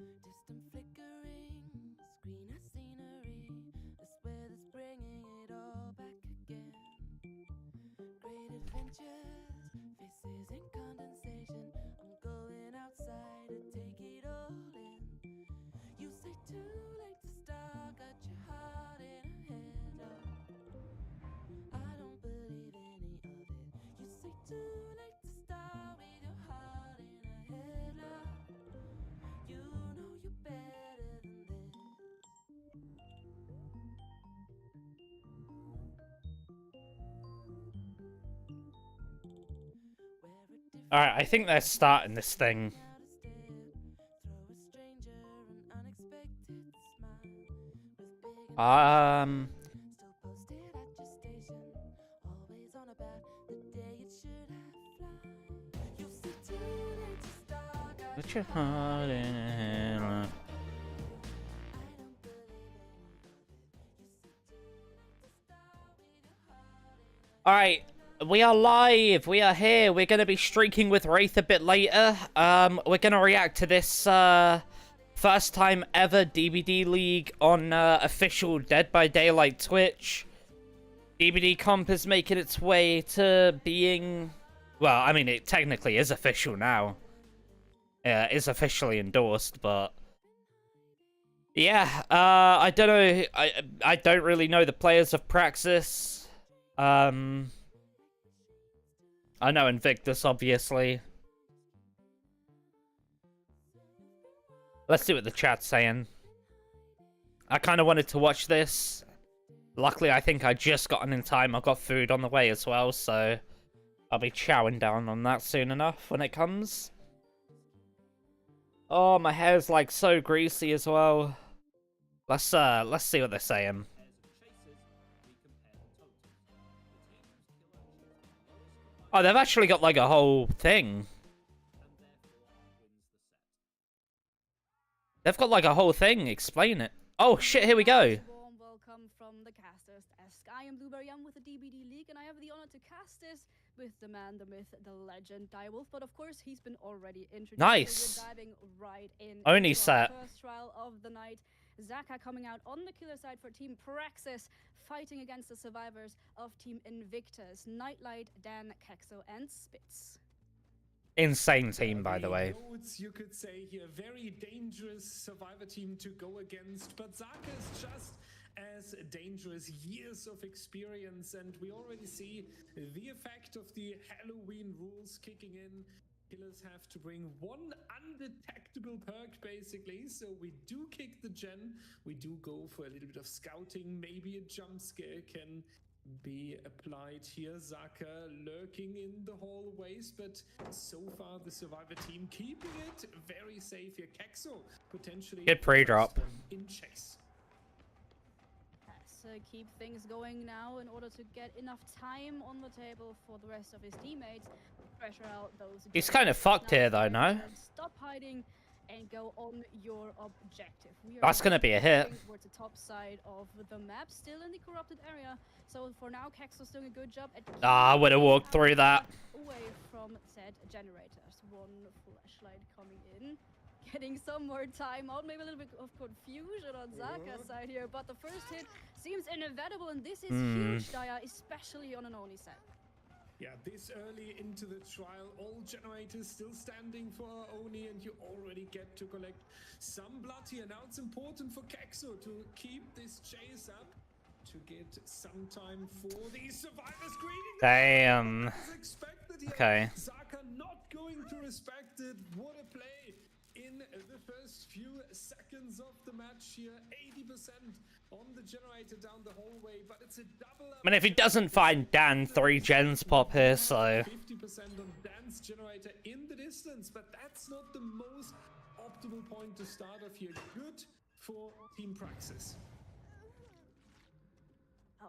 Distant flickering, screen of scenery, the swear that's bringing it all back again. Great adventures, faces in condensation. I'm going outside to take it all in. You say too late to start, got your heart in a headlock. I don't believe any of it. You say too late to start with your heart in a headlock. You know you're better than this. Alright, I think they're starting this thing. Put your heart in a headlock. Alright, we are live. We are here. We're going to be streaking with Wraith a bit later. We're going to react to this first time ever DBD League on official Dead by Daylight Twitch. DBD Comp is making its way to being... Well, I mean, it technically is official now. Is officially endorsed, but... Yeah, I don't know. I don't really know the players of Praxis. I know Invictus, obviously. Let's see what the chat's saying. I kind of wanted to watch this. Luckily, I think I just got in time. I've got food on the way as well, so I'll be chowing down on that soon enough when it comes. Oh, my hair's like so greasy as well. Let's see what they're saying. Oh, they've actually got like a whole thing. They've got like a whole thing. Explain it. Oh shit, here we go. Warm welcome from the casters. I am Blueberry, I'm with the DBD League, and I have the honor to cast this with the man, the myth, the legend, Direwolf. But of course, he's been already introduced. Nice. So we're diving right in. Oni set. First trial of the night. Zaka coming out on the killer side for Team Praxis, fighting against the survivors of Team Invictus, Nightlight, Dan, Kexo, and Spitz. Insane team, by the way. You could say here, very dangerous survivor team to go against, but Zaka is just as dangerous, years of experience, and we already see the effect of the Halloween rules kicking in. Killers have to bring one undetectable perk, basically, so we do kick the gen, we do go for a little bit of scouting, maybe a jump scare can be applied here. Zaka lurking in the hallways, but so far the survivor team keeping it very safe here. Kexo potentially good pre-drop in chase. Let's keep things going now in order to get enough time on the table for the rest of his teammates. Pressure out those. He's kind of fucked here though, no? Stop hiding and go on your objective. That's gonna be a hit. Towards the top side of the map, still in the corrupted area. So for now, Kexo's doing a good job at I would have walked through that. Away from said generators. One flashlight coming in, getting some more time out. Maybe a little bit of confusion on Zaka's side here, but the first hit seems inevitable, and this is huge, Daya, especially on an Oni set. Yeah, this early into the trial, all generators still standing for Oni, and you already get to collect some blood here. Now it's important for Kexo to keep this chase up, to get some time for these survivors greeting. Damn. Okay. Zaka not going to respect it. What a play in the first few seconds of the match here. 80% on the generator down the hallway, but it's a double up. I mean, if he doesn't find Dan, 3 gens pop here, so... 50% on Dan's generator in the distance, but that's not the most optimal point to start off here. Good for Team Praxis.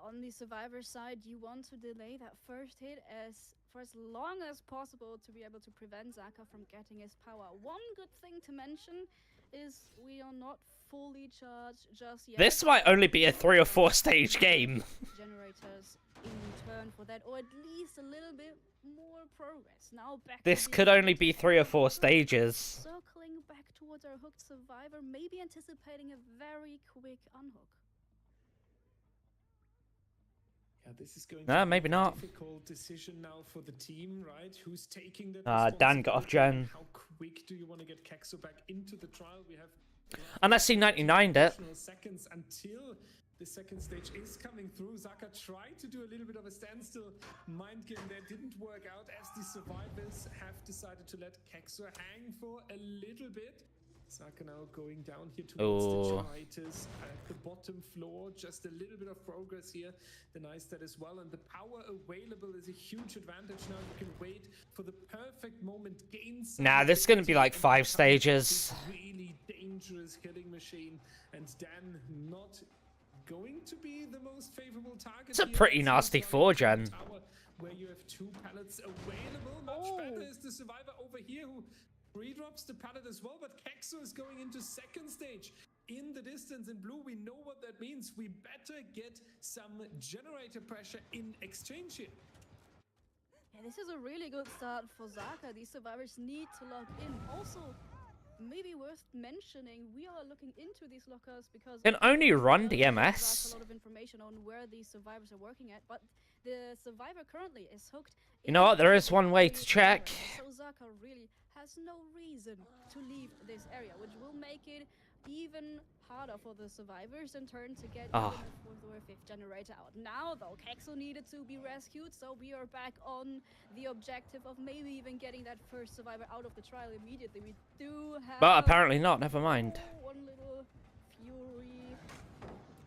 On the survivor side, you want to delay that first hit for as long as possible to be able to prevent Zaka from getting his power. One good thing to mention is we are not fully charged just yet. This might only be a 3 or 4 stage game. Generators in return for that, or at least a little bit more progress. Now back. This could only be 3 or 4 stages. Circling back towards towards our hooked survivor, maybe anticipating a very quick unhook. Yeah, this is going Nah, to be maybe a not. difficult decision now for the team, right? Who's taking that Dan got off responsibility? Jen. How quick do you want to get Kexo back into the trial? We have Unless he 99'd it. additional seconds until the second stage is coming through. Zaka tried to do a little bit of a standstill mind game there, didn't work out as the survivors have decided to let Kexo hang for a little bit. Zaka now going down here towards the generators at the bottom floor. Just a little bit of progress here. The nice that as well. And the power available is a huge advantage now. You can wait for the perfect moment. Gain some Nah, this is gonna be like 5 stages. really dangerous killing machine. And Dan not going to be the most favorable target. It's a here. pretty Seems nasty like 4-gen. tower where you have 2 pallets available. Much better is the survivor over here who re-drops the pallet as well, but Kexo is going into second stage. In the distance in blue, we know what that means. We better get some generator pressure in exchange here. Yeah, this is a really good start for Zaka. These survivors need to log in. Also, maybe worth mentioning, we are looking into these lockers because Can only run gives us DMS. a lot of information on where these survivors are working at, but the survivor currently is hooked. You know what? There in is one way to the check. area. So Zaka really has no reason to leave this area, which will make it even harder for the survivors in turn to get even a 4th or 5th generator out. Now though, Kexo needed to be rescued, so we are back on the objective of maybe even getting that first survivor out of the trial immediately. We do have But apparently not, never mind. one little fury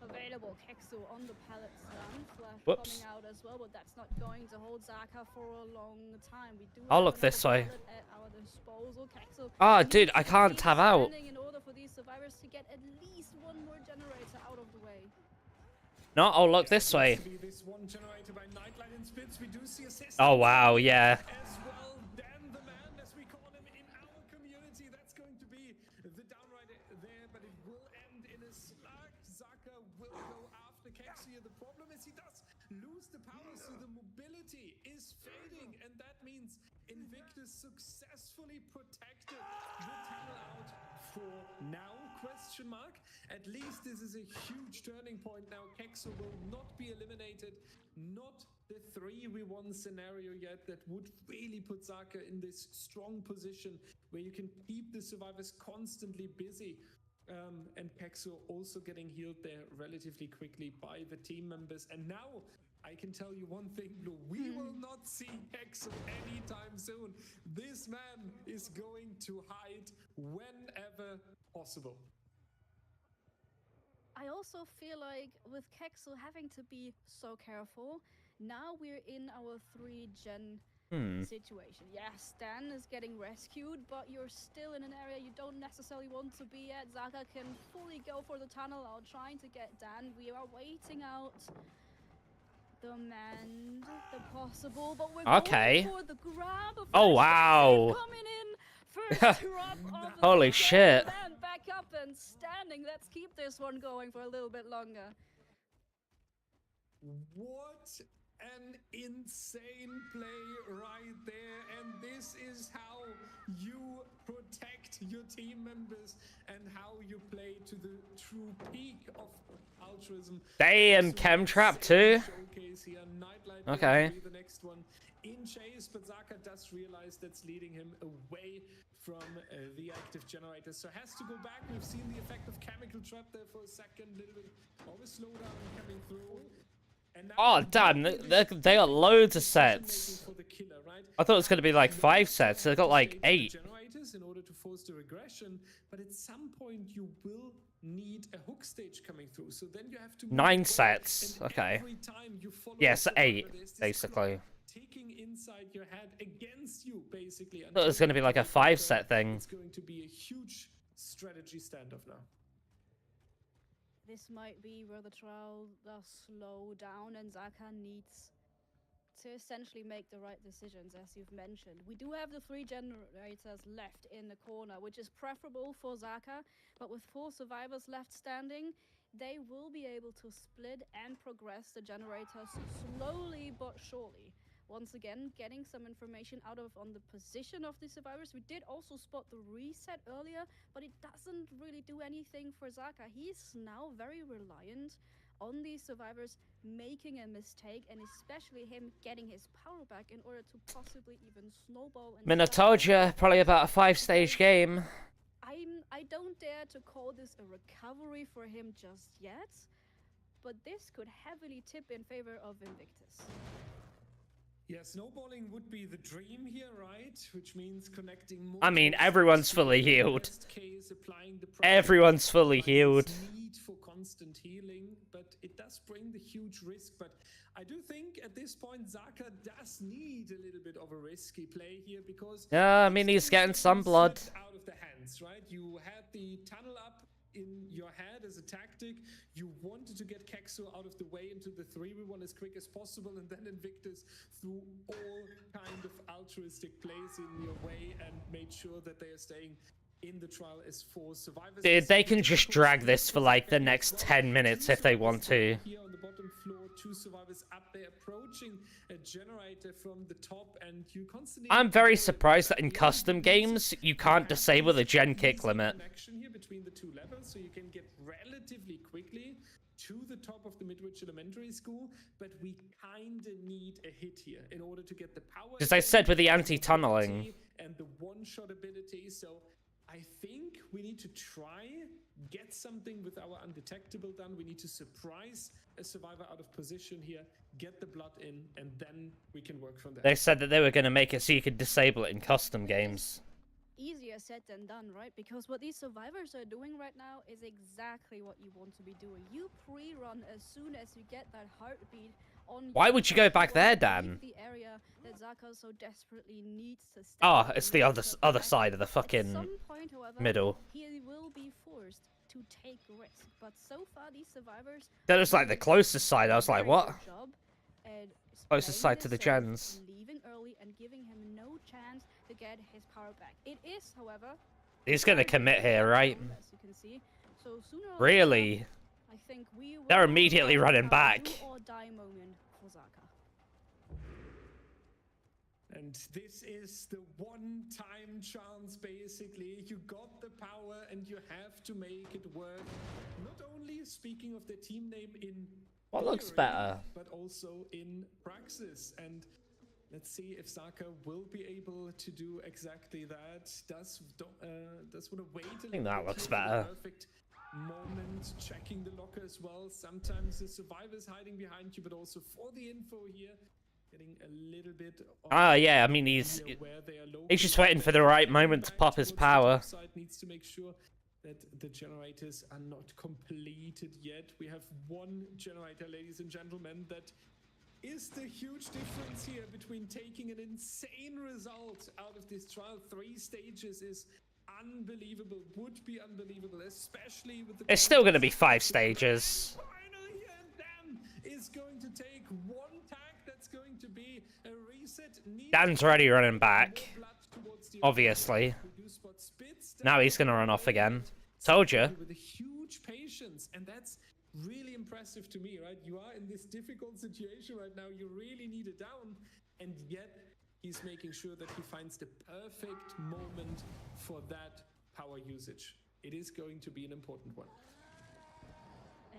available. Kexo on the pallet stand. Flash Whoops. coming out as well, but that's not going to hold Zaka for a long time. We do I'll have look this another way. pallet at our disposal. Kexo Ah, needs dude, I to can't keep tab out. standing in order for these survivors to get at least one more generator out of the way. No, I'll look this way. This one generator by Nightlight in splits. We do see assistance Oh, wow, yeah. as well. Dan the man, as we call him in our community. That's going to be the downright there, but it will end in a slug. Zaka will go after Kexo. The problem is he does lose the power, so the mobility is fading, and that means Invictus successfully protected the tunnel out for now, question mark. At least this is a huge turning point now. Kexo will not be eliminated. Not the 3v1 scenario yet. That would really put Zaka in this strong position where you can keep the survivors constantly busy. And Kexo also getting healed there relatively quickly by the team members. And now I can tell you one thing, Blue. We will not see Kexo anytime soon. This man is going to hide whenever possible. I also feel like with Kexo having to be so careful, now we're in our 3-gen situation. Yes, Dan is getting rescued, but you're still in an area you don't necessarily want to be at. Zaka can fully go for the tunnel out, trying to get Dan. We are waiting out the mend, the possible, but we're going for the grab of Oh, wow. coming in. First drop of the Holy game. shit. Dan back up and standing. Let's keep this one going for a little bit longer. What an insane play right there, and this is how you protect your team members and how you play to the true peak of altruism. Damn, chem trap too. Showcase here. Nightlight Okay. will be the next one in chase, but Zaka does realize that's leading him away from the active generator, so has to go back. We've seen the effect of chemical trap there for a second, little bit of a slowdown coming through. And now Oh, damn, they got loads of sets. for the killer, right? I thought it was going to be like 5 sets. They got like 8. Generators in order to force the regression, but at some point you will need a hook stage coming through. So then you have to 9 move sets. and Okay. every time you follow Yes, the survivor, 8 there's this basically. clock ticking inside your head against you, basically. I thought it was going to be like a 5 set thing. It's going to be a huge strategy standoff now. This might be where the trial does slow down and Zaka needs to essentially make the right decisions, as you've mentioned. We do have the 3 generators left in the corner, which is preferable for Zaka, but with 4 survivors left standing, they will be able to split and progress the generators slowly but surely. once again getting some information out of on the position of the survivors. We did also spot the reset earlier, but it doesn't really do anything for Zaka. He's now very reliant on these survivors making a mistake, and especially him getting his power back in order to possibly even snowball. And I mean, I told you, probably about a 5-stage game. I don't dare to call this a recovery for him just yet, but this could heavily tip in favor of Invictus. Yeah, snowballing would be the dream here, right? Which means connecting more. I mean, everyone's fully healed. Case, Everyone's fully healed. Need for constant healing, but it does bring the huge risk. But I do think at this point Zaka does need a little bit of a risky play here, because Yeah, I mean, he's getting some blood. Out of the hands, right? You had the tunnel up in your head as a tactic. You wanted to get Kexo out of the way into the 3v1 as quick as possible, and then Invictus threw all kind of altruistic plays in your way and made sure that they are staying in the trial as 4 survivors. Dude, they can just drag this for like the next 10 minutes if they want to. Here on the bottom floor, 2 survivors up there approaching a generator from the top, and you constantly. I'm very surprised that in custom games you can't disable the gen kick limit. Connection here between the 2 levels, so you can get relatively quickly to the top of the Midwich Elementary School, but we kinda need a hit here in order to get the power. As I said with the anti-tunneling. And the one-shot ability, so I think we need to try get something with our undetectable done. We need to surprise a survivor out of position here, get the blood in, and then we can work from there. They said that they were going to make it so you could disable it in custom games. Easier said than done, right? Because what these survivors are doing right now is exactly what you want to be doing. You pre-run as soon as you get that heartbeat on. Why would you go back there, Dan? The area that Zaka so desperately needs to stay. Oh, it's the other side of the fucking At some point, however, middle. he will be forced to take risk. But so far, these survivors. That was like the closest side. I was like, what? Closest side to the gens. gens. Leaving early and giving him no chance to get his power back. It is, however. He's gonna commit here, right? As you can see. So sooner or Really? later, I think we will They're immediately have running a back. do or die moment for Zaka. And this is the one-time chance, basically. You got the power and you have to make it work. Not only speaking of the team name in What looks theory, better? but also in praxis. And let's see if Zaka will be able to do exactly that. Does want to wait a little think that bit looks here for the better. perfect moment, checking the locker as well. Sometimes the survivor's hiding behind you, but also for the info here. Getting a little bit of Yeah, I mean, he's where they are he's just located. waiting for the right moment to pop his Towards the power. top side needs to make sure that the generators are not completed yet. We have 1 generator, ladies and gentlemen. That is the huge difference here between taking an insane result out of this trial. 3 stages is unbelievable, would be unbelievable, especially with the. It's still going to be 5 stages. Finally, and Dan is going to take 1 tag. That's going to be a reset. Dan's already running back, obviously. Now he's going to run off again. Told you. With a huge patience, and that's really impressive to me, right? You are in this difficult situation right now. You really need it down, and yet he's making sure that he finds the perfect moment for that power usage. It is going to be an important one.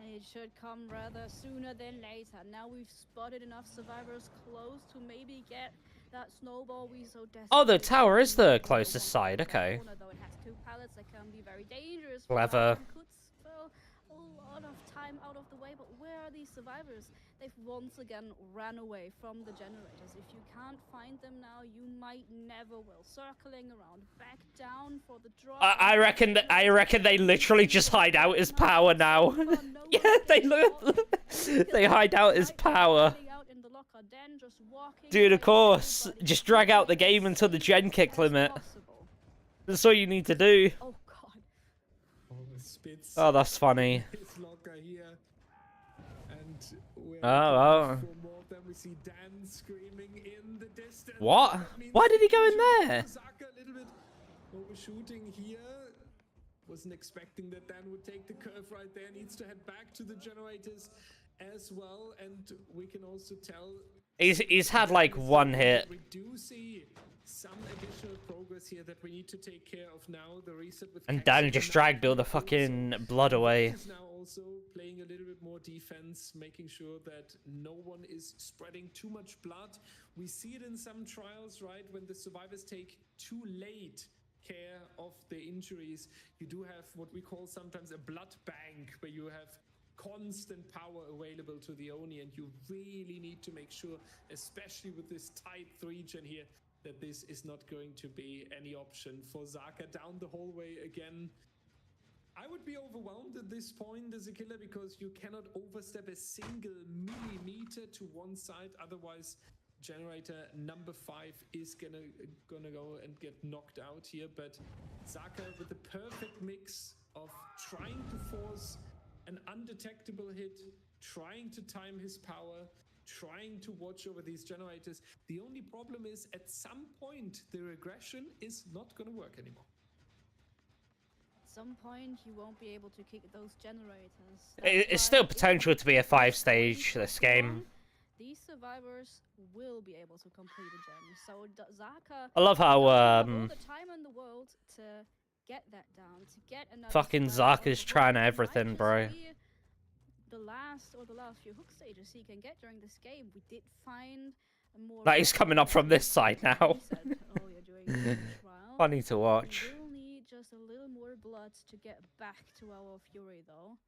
And it should come rather sooner than later. Now we've spotted enough survivors close to maybe get that snowball we so desperately. Oh, the tower is the need. closest side, okay. Though it has 2 pallets, that can be very dangerous. Clever. Could spell a lot of time out of the way, but where are these survivors? They've once again ran away from the generators. If you can't find them now, you might never will. Circling around, back down for the drop. I reckon they literally just hide out his power now. Yeah, they look. They hide out his power. Dude, of course. Just drag out the game until the gen kick limit. That's all you need to do. Oh god. Oh, that's funny. His locker here. And we're Oh. for more of them. We see Dan screaming in the distance. What? That means Why did he go in there? Zaka a little bit overshooting here. Wasn't expecting that Dan would take the curve right there. Needs to head back to the generators as well. And we can also tell He's had like one hit. We do see some additional progress here that we need to take care of now. The reset with And Kexo Dan just now dragged all the also. fucking blood away. Is now also playing a little bit more defense, making sure that no one is spreading too much blood. We see it in some trials, right? When the survivors take too late care of the injuries, you do have what we call sometimes a blood bank, where you have constant power available to the Oni, and you really need to make sure, especially with this tight 3-gen here, that this is not going to be any option for Zaka down the hallway again. I would be overwhelmed at this point as a killer, because you cannot overstep a single millimeter to one side, otherwise generator number 5 is gonna go and get knocked out here. But Zaka with the perfect mix of trying to force an undetectable hit, trying to time his power, trying to watch over these generators. The only problem is, at some point, the regression is not going to work anymore. At some point, you won't be able to kick those generators. It's still potential to be a 5-stage, this game. These survivors will be able to complete a gen. So Zaka, I love how, all the time in the world to get that down, to get another fucking survivor Zaka's on the trying board. It might everything, just bro. be the last few hook stages he can get during this game. We did find a more... Like, he's coming up from this side now. He said, oh, you're doing a trial. Funny to watch. We will need just a little more blood to get back to our Fury, though.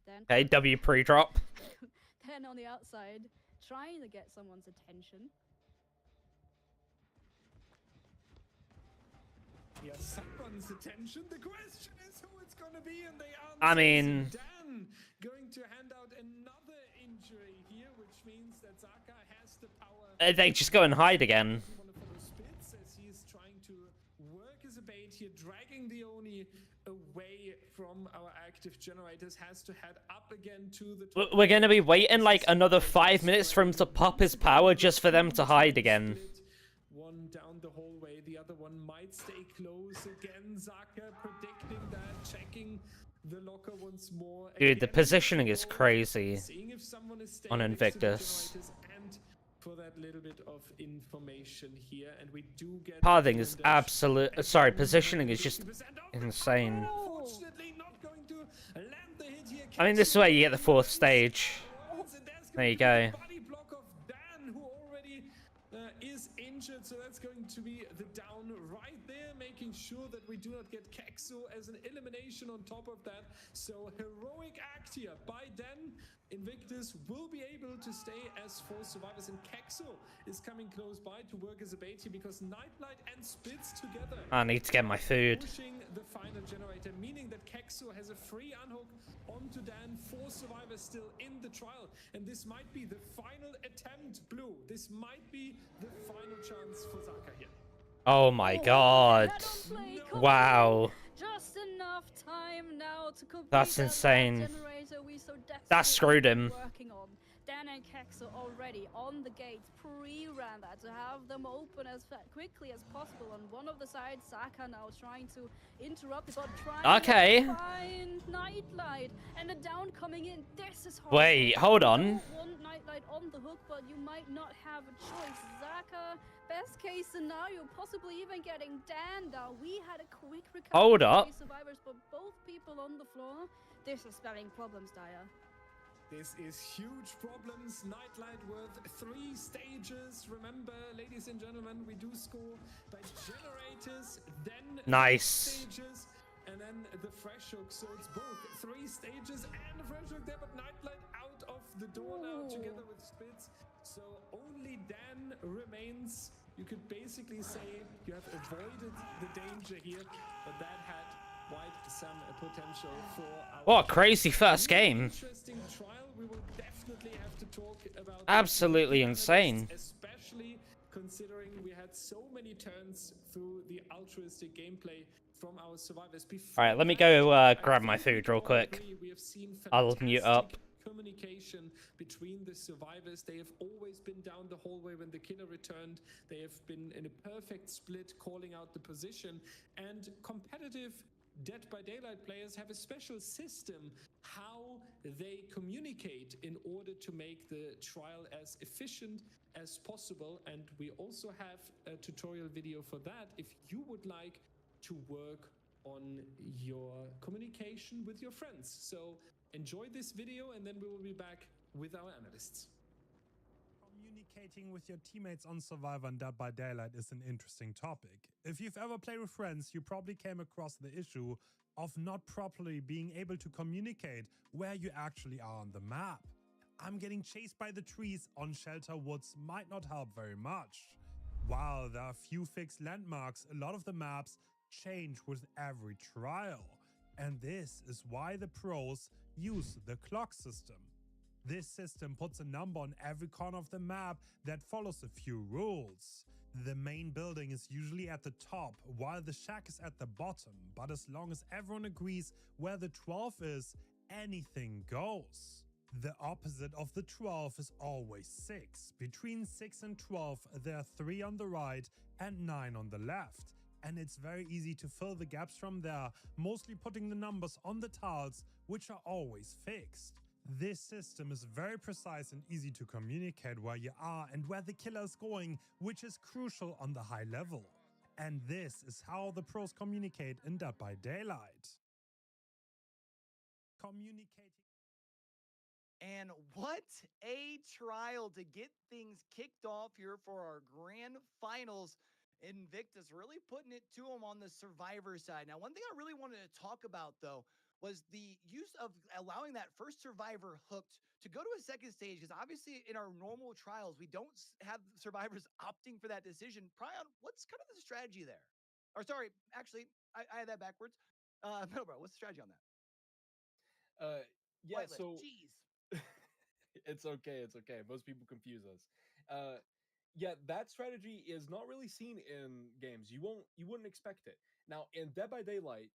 Then, Okay, W pre-drop. then on the outside, trying to get someone's attention. Yeah, someone's attention. The question is who it's gonna be, and they answer. I mean... Dan going to hand out another injury here, which means that Zaka has the power. They just go and hide again. One of the spits as he's trying to work as a bait here, dragging the Oni away from our active generators. Has to head up again to the... We're gonna be waiting like another 5 minutes for him to pop his power just for them to hide again. One down the hallway, the other one might stay close again. Zaka predicting that, checking the locker once more. Dude, the Again, positioning is crazy seeing if someone is staying on next to the Invictus. generators, and for that little bit of information here, and we do get... Pathing is absolute. Sorry, Again, positioning is just 50% of the insane. Oh. Unfortunately, not going to land the hit here. I mean, this is where you get the 4th stage. There you go. Body block of Dan, who already is injured, so that's going to be the down right there, making sure that we do not get Kexo as an elimination on top of that. So heroic act here by Dan. Invictus will be able to stay as 4 survivors, and Kexo is coming close by to work as a bait here, because Nightlight and Spitz together I need to get my food. pushing the final generator, meaning that Kexo has a free unhook onto Dan. 4 survivors still in the trial, and this might be the final attempt, Blue. This might be the final chance for Zaka here. Oh my god. Wow. Just enough time now to complete That's that insane. generator we so That screwed him. working on. Dan and Kexo already on the gates, pre-ran that to have them open as quickly as possible on one of the sides. Zaka now trying to interrupt it, but trying Okay. to find Nightlight, and the down coming in. This is hard. Wait, hold You on. don't want Nightlight on the hook, but you might not have a choice. Zaka, best case scenario, possibly even getting Dan down. We had a quick recovery. Hold of up. these survivors, but both people on the floor. This is spelling problems, Daya. This is huge problems. Nightlight worth 3 stages. Remember, ladies and gentlemen, we do score by generators, then Nice. stages, and then the fresh hook. So it's both 3 stages and a fresh hook there, but Nightlight out of the door now Ooh. together with Spitz. So only Dan remains. You could basically say you have avoided the danger here, but that had quite some potential for our... What a crazy first game. Interesting trial. We will definitely have to talk about Absolutely the insane. especially considering we had so many turns through the altruistic gameplay from our survivors. Alright, let me go grab my food real quick. We have seen I'll mute up. fantastic communication between the survivors. They have always been down the hallway when the killer returned. They have been in a perfect split, calling out the position, and competitive Dead by Daylight players have a special system how they communicate in order to make the trial as efficient as possible. And we also have a tutorial video for that if you would like to work on your communication with your friends. So enjoy this video, and then we will be back with our analysts. Communicating with your teammates on Survivor and Dead by Daylight is an interesting topic. If you've ever played with friends, you probably came across the issue of not properly being able to communicate where you actually are on the map. I'm getting chased by the trees on Shelter Woods might not help very much. While there are few fixed landmarks, a lot of the maps change with every trial. And this is why the pros use the clock system. This system puts a number on every corner of the map that follows a few rules. The main building is usually at the top, while the shack is at the bottom, but as long as everyone agrees where the 12 is, anything goes. The opposite of the 12 is always 6. Between 6 and 12, there are 3 on the right and 9 on the left. And it's very easy to fill the gaps from there, mostly putting the numbers on the tiles, which are always fixed. This system is very precise and easy to communicate where you are and where the killer is going, which is crucial on the high level. And this is how the pros communicate in Dead by Daylight. Communicating. And what a trial to get things kicked off here for our grand finals. Invictus really putting it to them on the survivor side. Now, one thing I really wanted to talk about, though, was the use of allowing that first survivor hooked to go to a second stage, because obviously in our normal trials, we don't have survivors opting for that decision. Pryon, what's kind of the strategy there? Or sorry, actually, I had that backwards. No, bro, what's the strategy on that? Yeah, Whitelist, so jeez. it's okay. Most people confuse us. Yeah, that strategy is not really seen in games. You wouldn't expect it. Now, in Dead by Daylight,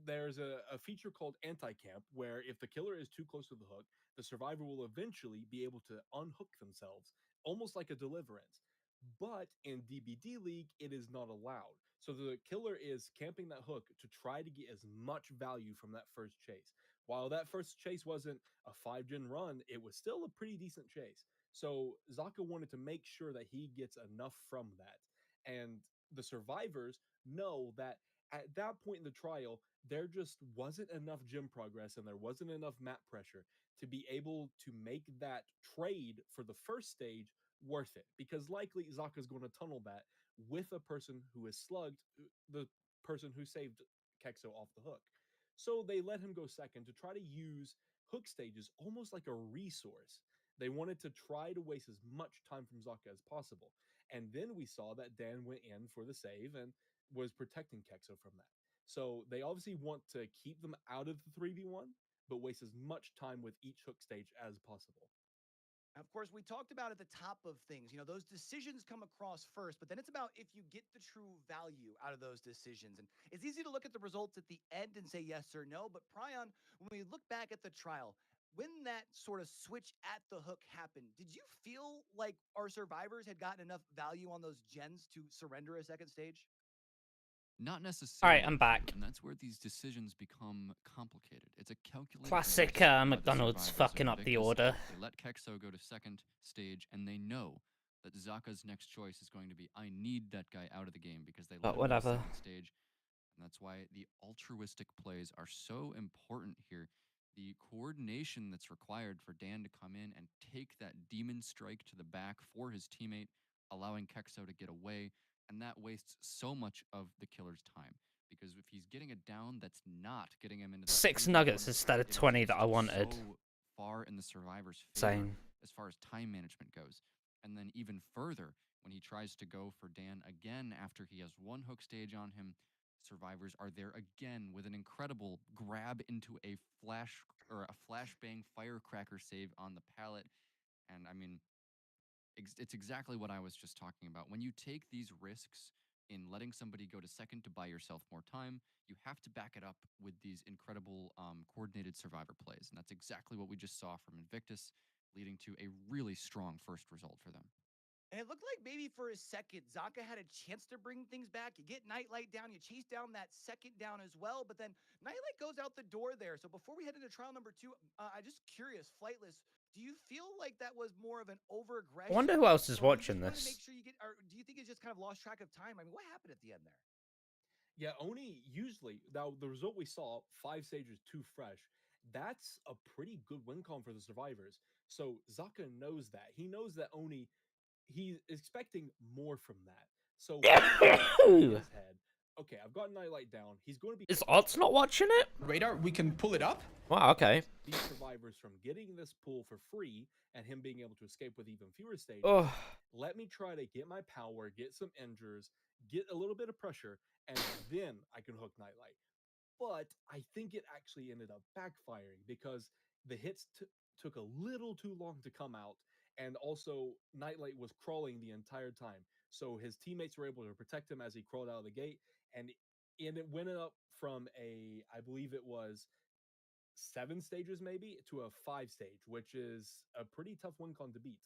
there's a feature called anti-camp, where if the killer is too close to the hook, the survivor will eventually be able to unhook themselves, almost like a deliverance. But in DBD League, it is not allowed. So the killer is camping that hook to try to get as much value from that first chase. While that first chase wasn't a 5-gen run, it was still a pretty decent chase. So Zaka wanted to make sure that he gets enough from that. And the survivors know that at that point in the trial, there just wasn't enough gym progress and there wasn't enough map pressure to be able to make that trade for the first stage worth it. Because likely Zaka's going to tunnel that with a person who is slugged, the person who saved Kexo off the hook. So they let him go second to try to use hook stages almost like a resource. They wanted to try to waste as much time from Zaka as possible. And then we saw that Dan went in for the save and was protecting Kexo from that. So they obviously want to keep them out of the 3v1, but waste as much time with each hook stage as possible. Of course, we talked about at the top of things, those decisions come across first, but then it's about if you get the true value out of those decisions. And it's easy to look at the results at the end and say yes or no, but Pryon, when we look back at the trial, when that sort of switch at the hook happened, did you feel like our survivors had gotten enough value on those gens to surrender a second stage? Not All necessarily. right, I'm back. And that's where these decisions become complicated. It's a calculated Classic risk by the McDonald's survivors of fucking up the Invictus. order. They let Kexo go to second stage, and they know that Zaka's next choice is going to be, I need that guy out of the game, because they let But him go to whatever. second stage. And that's why the altruistic plays are so important here. The coordination that's required for Dan to come in and take that demon strike to the back for his teammate, allowing Kexo to get away, and that wastes so much of the killer's time. Because if he's getting it down, that's not getting him into the 6 3v1. nuggets instead of It is 20 that just I wanted. so far in the survivor's favor Same. as far as time management goes. And then even further, when he tries to go for Dan again after he has one hook stage on him, survivors are there again with an incredible grab into a flashbang firecracker save on the pallet. And I mean, it's exactly what I was just talking about. When you take these risks in letting somebody go to second to buy yourself more time, you have to back it up with these incredible coordinated survivor plays. And that's exactly what we just saw from Invictus, leading to a really strong first result for them. And it looked like maybe for a second, Zaka had a chance to bring things back. You get Nightlight down, you chase down that second down as well, but then Nightlight goes out the door there. So before we head into trial number 2, I'm just curious, Flightless, do you feel like that was more of an over-aggression? I wonder who else is or you just watching wanted to this. make sure you get, or do you think it's just kind of lost track of time? I mean, what happened at the end there? Yeah, Oni usually, now the result we saw, 5 stages, 2 fresh, that's a pretty good win con for the survivors. So Zaka knows that. He knows that Oni, he's expecting more from that. So in his head, okay, I've got Nightlight down. He's going to be Is Ots not watching it? Radar, we can pull it up. Wow, okay. these survivors from getting this pool for free and him being able to escape with even fewer stages. Oh, Let me try to get my power, get some injures, get a little bit of pressure, and then I can hook Nightlight. But I think it actually ended up backfiring because the hits took a little too long to come out, and also Nightlight was crawling the entire time. So his teammates were able to protect him as he crawled out of the gate, and it went up from I believe it was 7 stages maybe to a 5 stage, which is a pretty tough win con to beat.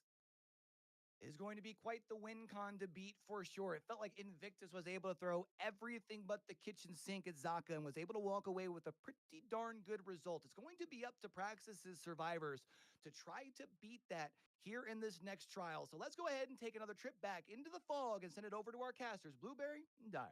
Is going to be quite the win con to beat for sure. It felt like Invictus was able to throw everything but the kitchen sink at Zaka and was able to walk away with a pretty darn good result. It's going to be up to Praxis's survivors to try to beat that here in this next trial. So let's go ahead and take another trip back into the fog and send it over to our casters, Blueberry and Dyer.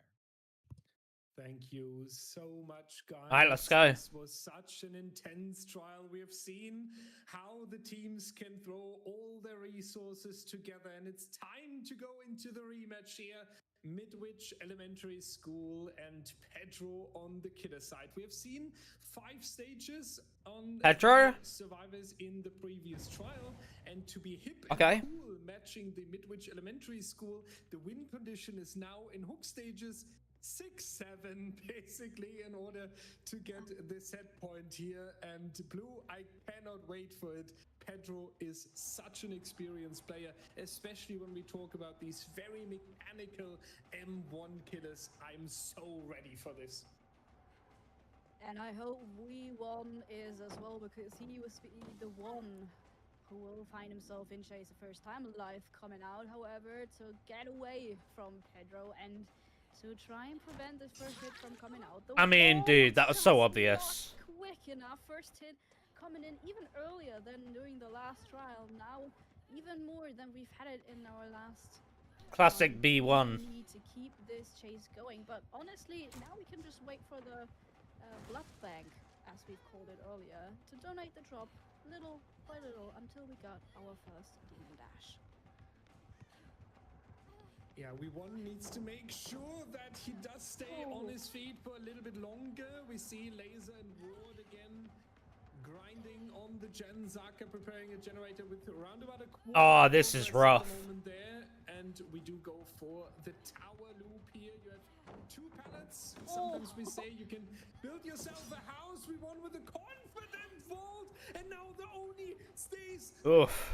Thank you so much, guys. All right, let's go. This was such an intense trial. We have seen how the teams can throw all their resources together, and it's time to go into the rematch here. Midwich Elementary School and Pedro on the killer side. We have seen 5 stages on Pedro? survivors in the previous trial, and to be hip Okay. and cool matching the Midwich Elementary School, the win condition is now in hook stages 6-7 basically in order to get the set point here. And Blue, I cannot wait for it. Pedro is such an experienced player, especially when we talk about these very mechanical M1 killers. I'm so ready for this. And I hope We1 is as well, because he was the one who will find himself in chase the first time alive coming out, however, to get away from Pedro and to try and prevent this first hit from coming out. The I mean, wall dude, that was so just obvious. not quick enough. First hit coming in even earlier than during the last trial. Now, even more than we've had it in our last Classic one. B1. We need to keep this chase going, but honestly, now we can just wait for the blood bank, as we've called it earlier, to donate the drop little by little until we got our first demon dash. Yeah, We1 needs to make sure that he does stay on his feet for a little bit longer. We see Laser and Ward again grinding on the gen. Zaka preparing a generator with around about a quarter. Oh, this is progress at the rough. moment there, and we do go for the tower loop here. You have 2 pallets. Sometimes we say you can build yourself a house. We1 with a confident vault, and now the Oni stays Oof.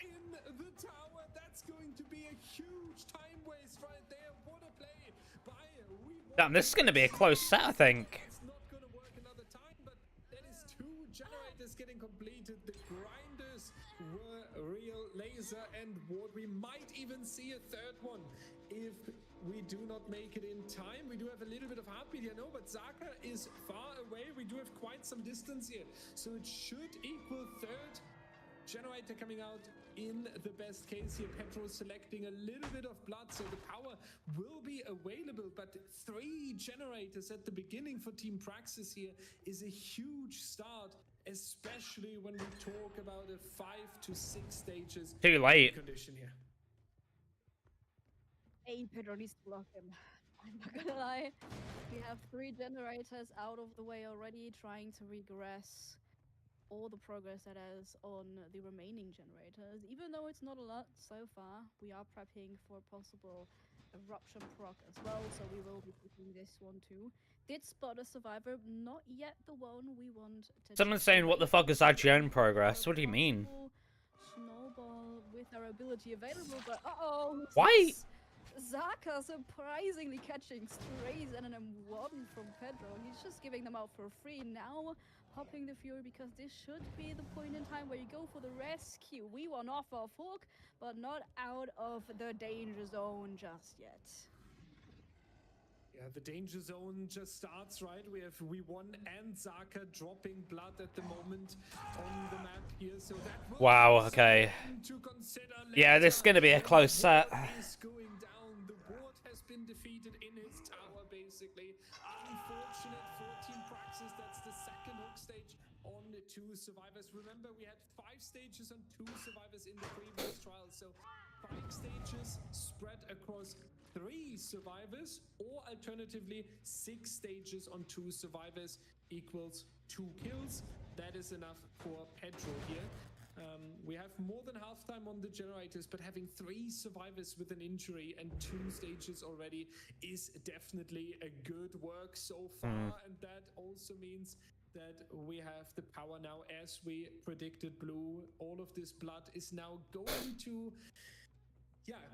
in the tower. That's going to be a huge time waste right there. What a play by We1. Damn, this is going to be a close set, I think. It's not going to work another time, but that is 2 generators getting completed. The grinders were real. Laser and Ward. We might even see a 3rd one if we do not make it in time. We do have a little bit of heartbeat here, no, but Zaka is far away. We do have quite some distance here, so it should equal 3rd generator coming out in the best case here. Pedro selecting a little bit of blood, so the power will be available, but 3 generators at the beginning for Team Praxis here is a huge start, especially when we talk about a 5 to 6 stages Too late. condition here. Hey, Pedro needs to block him. I'm not gonna lie. We have 3 generators out of the way already, trying to regress all the progress that is on the remaining generators. Even though it's not a lot so far, we are prepping for possible eruption proc as well, so we will be taking this one too. Did spot a survivor, not yet the one we want to. Someone's saying, what the fuck is IGN progress? What do you mean? Snowball with our ability available, but uh-oh. Why? Zaka surprisingly catching strays and an M1 from Pedro. He's just giving them out for free. Now popping the Fury because this should be the point in time where you go for the rescue. We want off our hook, but not out of the danger zone just yet. Yeah, the danger zone just starts, right? We have We1 and Zaka dropping blood at the moment on the map here, so that will Wow, be okay. something to consider Yeah, this is later going to be a when close the set. ward is going down. The ward has been defeated in his tower, basically. Unfortunate for Team Praxis. That's the second hook stage on 2 survivors. Remember, we had 5 stages on 2 survivors in the previous trial, so 5 stages spread across 3 survivors, or alternatively 6 stages on 2 survivors equals 2 kills. That is enough for Pedro here. We have more than halftime on the generators, but having 3 survivors with an injury and 2 stages already is definitely a good work so far. And that also means that we have the power now, as we predicted, Blue. All of this blood is now going to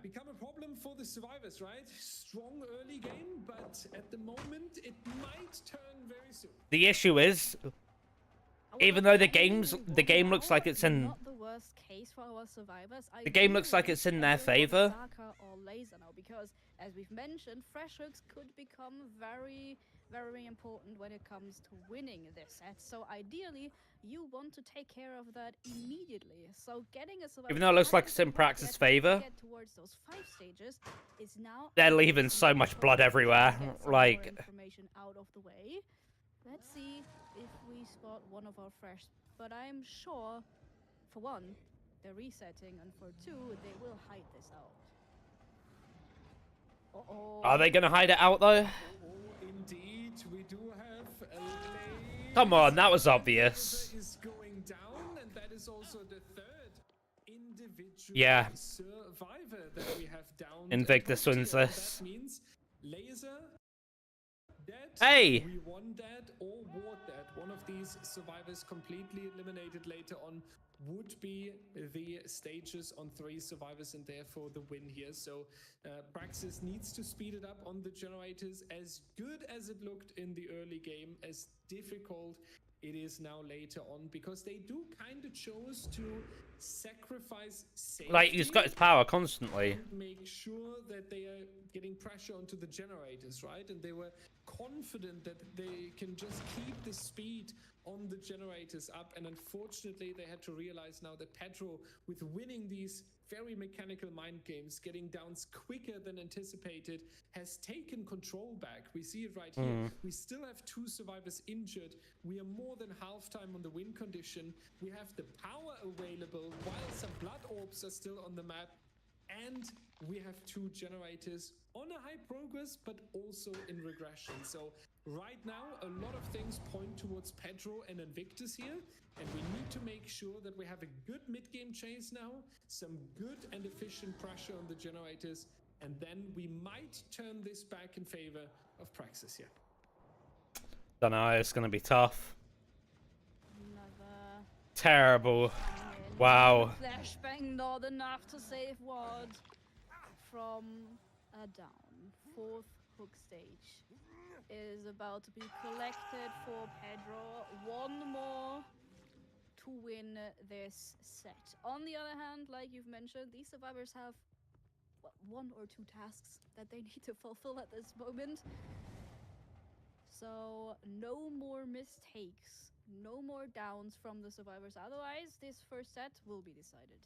become a problem for the survivors, right? Strong early game, but at the moment it might turn very soon. The issue is, even though the game looks like it's in Not the worst case for our survivors. the game looks like it's in their favor. Zaka or laser now, because as we've mentioned, fresh hooks could become very, very important when it comes to winning this set. So ideally, you want to take care of that immediately. So getting a survivor, Even though it looks like it's in Praxis' favor, get towards those 5 stages is now they're leaving so much blood everywhere. Get some Like, more information out of the way. Let's see if we spot one of our fresh, but I'm sure, for one, they're resetting, and for 2, they will hide this out. Uh-oh. are they gonna hide it out though? Oh, indeed, we do have a laser. Come on, that was obvious. Is going down, and that is also the 3rd individual survivor that we have down. Invictus wins this. That means laser dead. Hey! We won that or ward that. One of these survivors completely eliminated later on would be the stages on 3 survivors, and therefore the win here. So Praxis needs to speed it up on the generators. As good as it looked in the early game, as difficult it is now later on, because they do kind of chose to sacrifice safety. Like, he's got his power constantly. And make sure that they are getting pressure onto the generators, right? And they were confident that they can just keep the speed on the generators up. And unfortunately, they had to realize now that Pedro, with winning these very mechanical mind games, getting downs quicker than anticipated, has taken control back. We see it right here. We still have 2 survivors injured. We are more than halftime on the win condition. We have the power available while some blood orbs are still on the map. And we have 2 generators on a high progress, but also in regression. So right now, a lot of things point towards Pedro and Invictus here. And we need to make sure that we have a good mid-game chase now, some good and efficient pressure on the generators, and then we might turn this back in favor of Praxis here. Don't know, it's gonna be tough. Another Terrible. Wow. flashbang, not enough to save Ward from a down. 4th hook stage is about to be collected for Pedro. 1 more to win this set. On the other hand, like you've mentioned, these survivors have 1 or 2 tasks that they need to fulfill at this moment. So no more mistakes, no more downs from the survivors. Otherwise, this first set will be decided.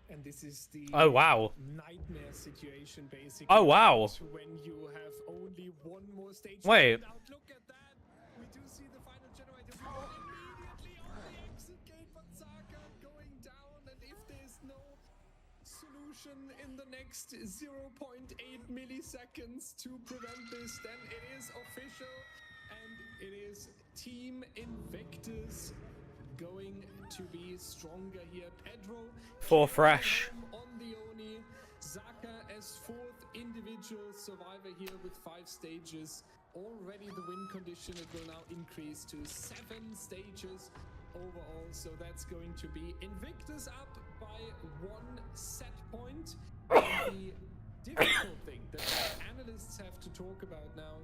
And this is the nightmare situation, basically. Oh, wow. When you have only 1 more stage. Wait. Look at that. We do see the final generator. Immediately on the exit gate, but Zaka going down. And if there's no solution in the next 0.8 milliseconds to prevent this, then it is official. And it is Team Invictus going to be stronger here. Pedro 4 fresh. on the Oni. Zaka as 4th individual survivor here with 5 stages. Already the win condition, it will now increase to 7 stages overall. So that's going to be Invictus up by by 1 set point. And the difficult thing that analysts have to talk about now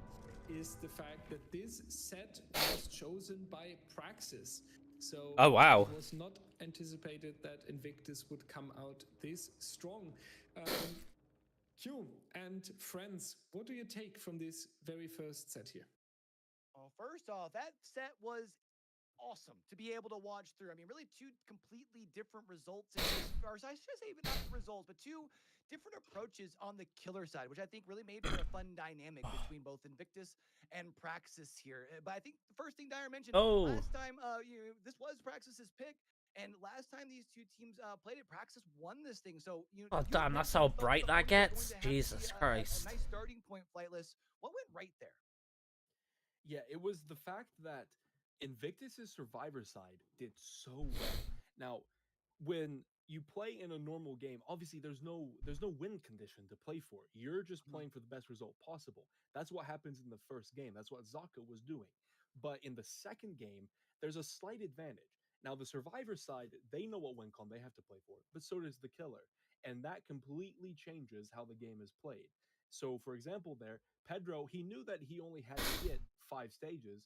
is the fact that this set was chosen by Praxis. So Oh, wow. it was not anticipated that Invictus would come out this strong. Q and friends, what do you take from this very first set here? Well, first off, that set was awesome to be able to watch through. I mean, really two completely different results, or I should say even not results, but two different approaches on the killer side, which I think really made for a fun dynamic between both Invictus and Praxis here. But I think the first thing Dyer mentioned last time, this was Praxis's pick. And last time these two teams played it, Praxis won this thing. So Oh, you damn, that's mentioned how you thought bright the that Oni were going gets? to have to be Jesus a Christ. nice starting point, Flightless. What went right there? Yeah, it was the fact that Invictus's survivor side did so well. Now, when you play in a normal game, obviously there's no win condition to play for. You're just playing for the best result possible. That's what happens in the first game. That's what Zaka was doing. But in the second game, there's a slight advantage. Now, the survivor side, they know what win con they have to play for, but so does the killer. And that completely changes how the game is played. So, for example, there, Pedro, he knew that he only had to get 5 stages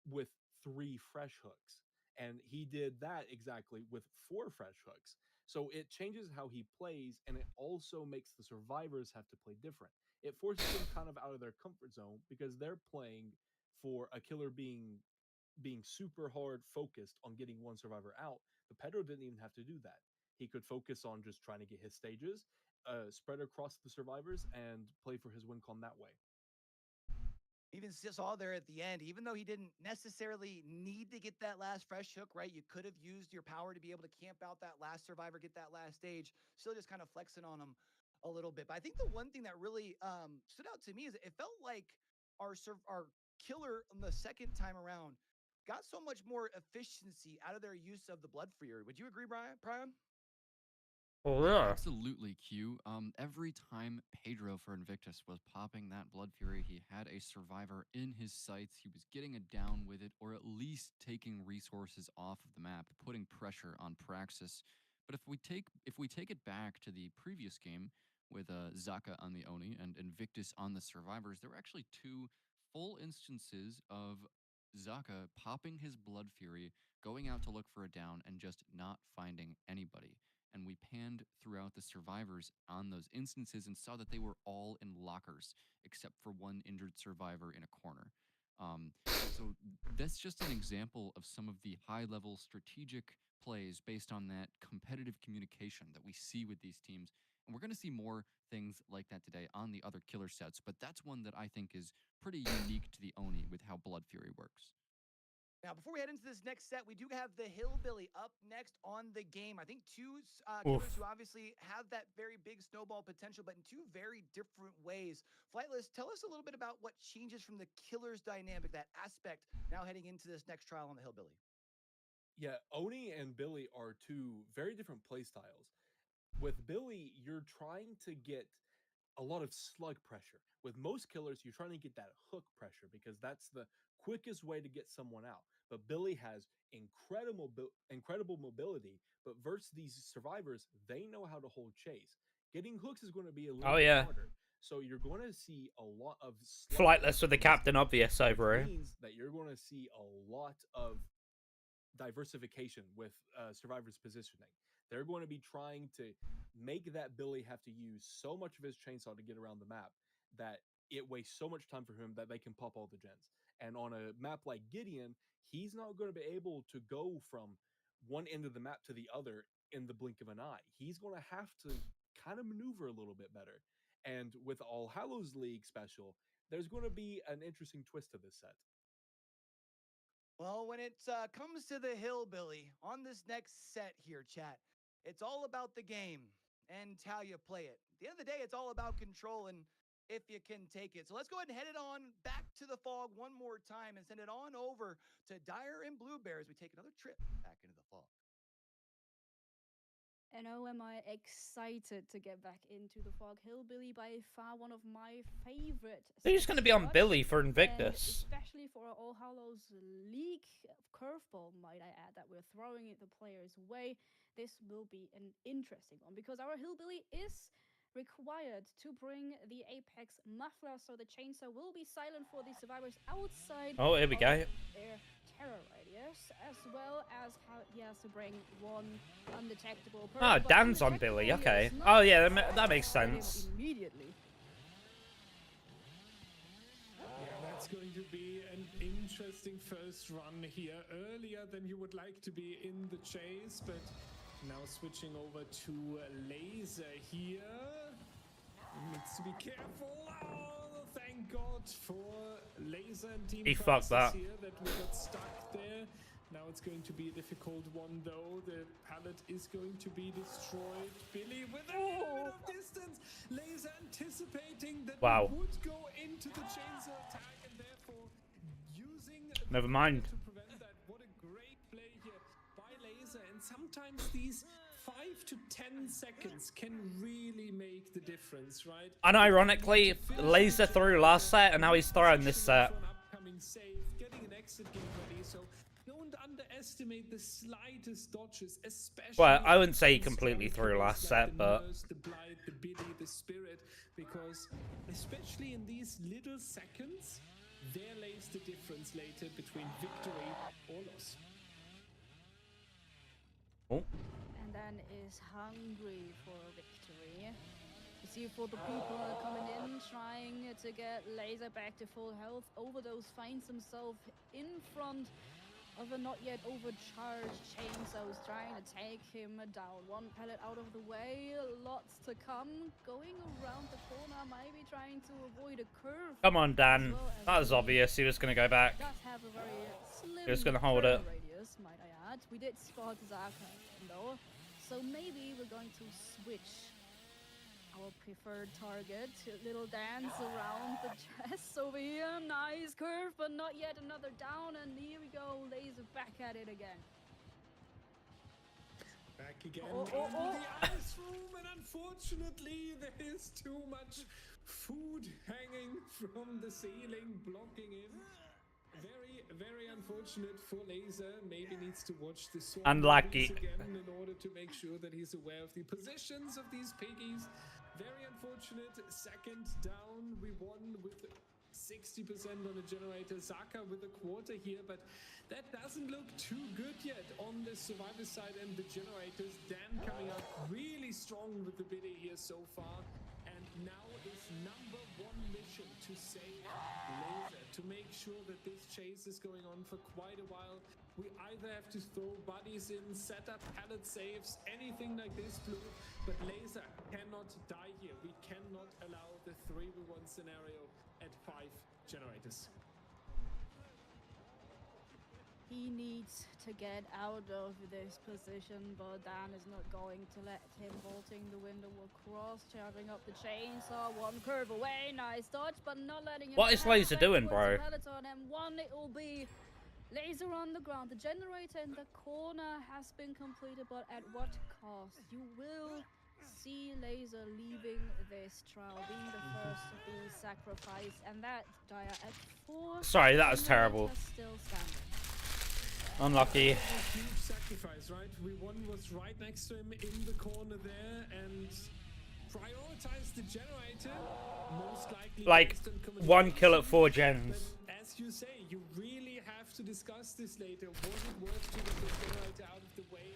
with 3 fresh hooks. And he did that exactly with 4 fresh hooks. So it changes how he plays, and it also makes the survivors have to play different. It forces them kind of out of their comfort zone because they're playing for a killer being super hard focused on getting one survivor out. But Pedro didn't even have to do that. He could focus on just trying to get his stages, spread across the survivors, and play for his win con that way. Even saw there at the end, even though he didn't necessarily need to get that last fresh hook, right? You could have used your power to be able to camp out that last survivor, get that last stage, still just kind of flexing on him a little bit. But I think the one thing that really stood out to me is it felt like our killer on the second time around got so much more efficiency out of their use of the Blood Fury. Would you agree, Brian? Oh, yeah. Absolutely, Q. Every time Pedro for Invictus was popping that Blood Fury, he had a survivor in his sights. He was getting it down with it, or at least taking resources off of the map, putting pressure on Praxis. But if we take it back to the previous game with Zaka on the Oni and Invictus on the survivors, there were actually two full instances of Zaka popping his Blood Fury, going out to look for a down, and just not finding anybody. And we panned throughout the survivors on those instances and saw that they were all in lockers except for one injured survivor in a corner. So that's just an example of some of the high-level strategic plays based on that competitive communication that we see with these teams. And we're going to see more things like that today on the other killer sets, but that's one that I think is pretty unique to the Oni with how Blood Fury works. Now, before we head into this next set, we do have the Hillbilly up next on the game. I think two killers who obviously have that very big snowball potential, but in two very different ways. Flightless, tell us a little bit about what changes from the killer's dynamic, that aspect, now heading into this next trial on the Hillbilly. Yeah, Oni and Billy are two very different play styles. With Billy, you're trying to get a lot of slug pressure. With most killers, you're trying to get that hook pressure because that's the quickest way to get someone out. But Billy has incredible mobility, but versus these survivors, they know how to hold chase. Getting hooks is going to be a little Oh, bit yeah. harder. So you're going to see a lot of Flightless with the Captain Obvious over which here. means that you're going to see a lot of diversification with survivors positioning. They're going to be trying to make that Billy have to use so much of his chainsaw to get around the map that it wastes so much time for him that they can pop all the gens. And on a map like Gideon, he's not going to be able to go from one end of the map to the other in the blink of an eye. He's going to have to kind of maneuver a little bit better. And with All Hallows League special, there's going to be an interesting twist to this set. Well, when it comes to the Hillbilly on this next set here, chat, it's all about the game and how you play it. At the end of the day, it's all about control and if you can take it. So let's go ahead and head it on back to the fog one more time and send it on over to Dyer and Bluebear as we take another trip back into the fog. And oh, am I excited to get back into the fog. Hillbilly, by far one of my favorite. Who's going to be on spots, Billy for and Invictus? especially for our All Hallows League curveball, might I add, that we're throwing at the players' way. This will be an interesting one because our Hillbilly is required to bring the Apex muffler, so the chainsaw will be silent for the survivors outside Oh, here we of go. their terror radius, as well as how he has to bring one undetectable person. Ah, but Dan's on undetectable Billy. Okay. is not Oh yeah, enough that makes to hit him sense. immediately. Yeah, that's going to be an interesting first run here. Earlier than you would like to be in the chase, but now switching over to Laser here. Needs to be careful. Oh, thank God for Laser and Team He fucked that. Here that we got stuck there. Now it's going to be a difficult one though. The pallet is going to be destroyed. Billy with a little bit of distance. Laser anticipating that Wow. we would go into the chainsaw attack and therefore using Never mind. to prevent that. What a great play here by Laser. And sometimes these 5 to 10 seconds can really make the difference, right? Unironically, Laser threw last set, and now he's throwing this set. For an upcoming save, getting an exit game ready, so don't underestimate the slightest dodges, especially. Well, I wouldn't say he against completely strong threw killers last like set, the but Nurse, the Blight, the Biddy, the Spirit, because especially in these little seconds, there lays the difference later between victory or loss. oh, And then is hungry for victory. You see, for the people coming in, trying to get Laser back to full health, Overdose finds himself in front of a not yet overcharged chainsaw, who's trying to take him down. One pellet out of the way, lots to come. Going around the corner, maybe trying to avoid a curve. come on, Dan. as well as That was he obvious. He was gonna go back. does have a very slim He was gonna hold turn it. radius, might I add. We did spot Zaka though, so maybe we're going to switch our preferred target. A little dance around the chest over here. Nice curve, but not yet. Another down, and here we go. Laser back at it again. Back again Oh, in the ice room, and unfortunately there is too much food hanging from the ceiling, blocking him. Very, very unfortunate for Laser. Maybe needs to watch the sword Unlucky. again in order to make sure that he's aware of the positions of these piggies. Very unfortunate. Second down. We won with 60% on the generator. Zaka with a quarter here, but that doesn't look too good yet on the survivor side and the generators. Dan coming out really strong with the biddy here so far. And now is number one mission to save Laser, to make sure that this chase is going on for quite a while. We either have to throw buddies in, set up pallet saves, anything like this, Blue, but Laser cannot die here. We cannot allow the 3v1 scenario at 5 generators. He needs to get out of this position, but Dan is not going to let him. Bolting the window across, charging up the chainsaw, one curve away, nice dodge, but not letting him. What is Laser doing, bro? On M1, it will be Laser on the ground. The generator in the corner has been completed, but at what cost? You will see Laser leaving this trial, being the first to be sacrificed, and that Dire at 4. Sorry, that was terrible. Still standing. Unlucky. A huge sacrifice, right? We one was right next to him in the corner there and prioritized the generator. Most likely Like, based on communication. 1 kill at 4 gens. But as you say, you really have to discuss this later. Was it worth to get the generator out of the way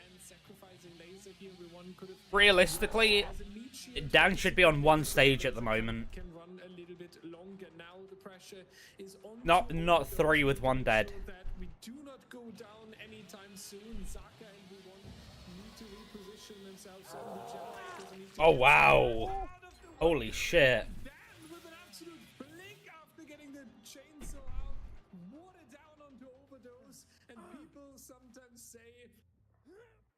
and sacrificing Laser here? We one could have Realistically, as a meat shield. Dan should be on 1 stage at the moment. Can run a little bit longer now. The pressure is on. Not 3 with 1 dead. That we do not go down anytime soon. Zaka and we need to reposition themselves on the generators. We need to Oh, get wow. out of the way. Holy shit. Dan with an absolute blink after getting the chainsaw out, watered down onto Overdose, and people sometimes say,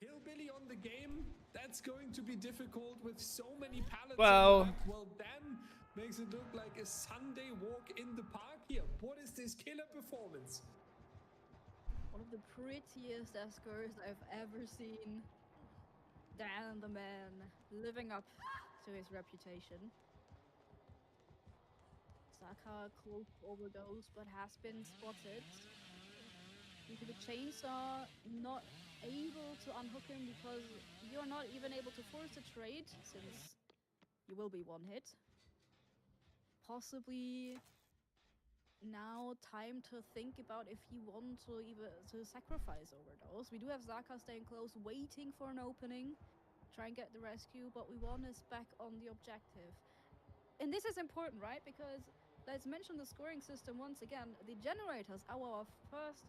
Hillbilly on the game, that's going to be difficult with so many pallets. Well- on the back. Well, Dan makes it look like a Sunday walk in the park here. What is this killer performance? One of the prettiest Eskers I've ever seen. Dan the man, living up to his reputation. Zaka close to overdose, but has been spotted. Due to the chainsaw, not able to unhook him because you're not even able to force a trade, since you will be one hit. Possibly now time to think about if he wants to even to sacrifice overdose. We do have Zaka staying close, waiting for an opening, try and get the rescue, but we want is back on the objective. And this is important, right? Because let's mention the scoring system once again. The generators are our first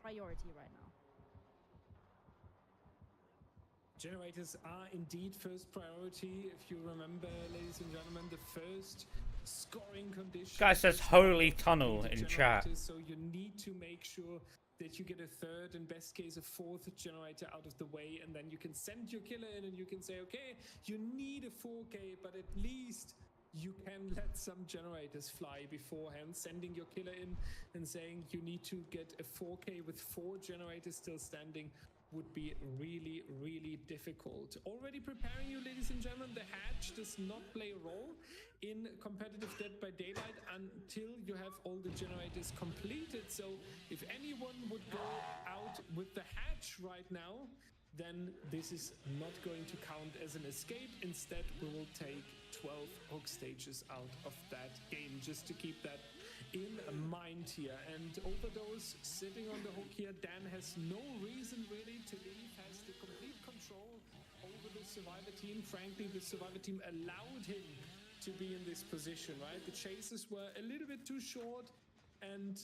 priority right now. Generators are indeed first priority. If you remember, ladies and gentlemen, the first scoring condition. Guy says is holy about tunnel the in chat. generators, so you need to make sure that you get a third, in best case a fourth generator out of the way, and then you can send your killer in and you can say, okay, you need a 4K, but at least you can let some generators fly beforehand, sending your killer in and saying you need to get a 4K with 4 generators still standing would be really, really difficult. Already preparing you, ladies and gentlemen, the hatch does not play a role in competitive Dead by Daylight until you have all the generators completed. So if anyone would go out with the hatch right now, then this is not going to count as an escape. Instead, we will take 12 hook stages out of that game, just to keep that in mind here. And overdose sitting on the hook here. Dan has no reason really to leave, has the complete control over the survivor team. Frankly, the survivor team allowed him to be in this position, right? The chases were a little bit too short, and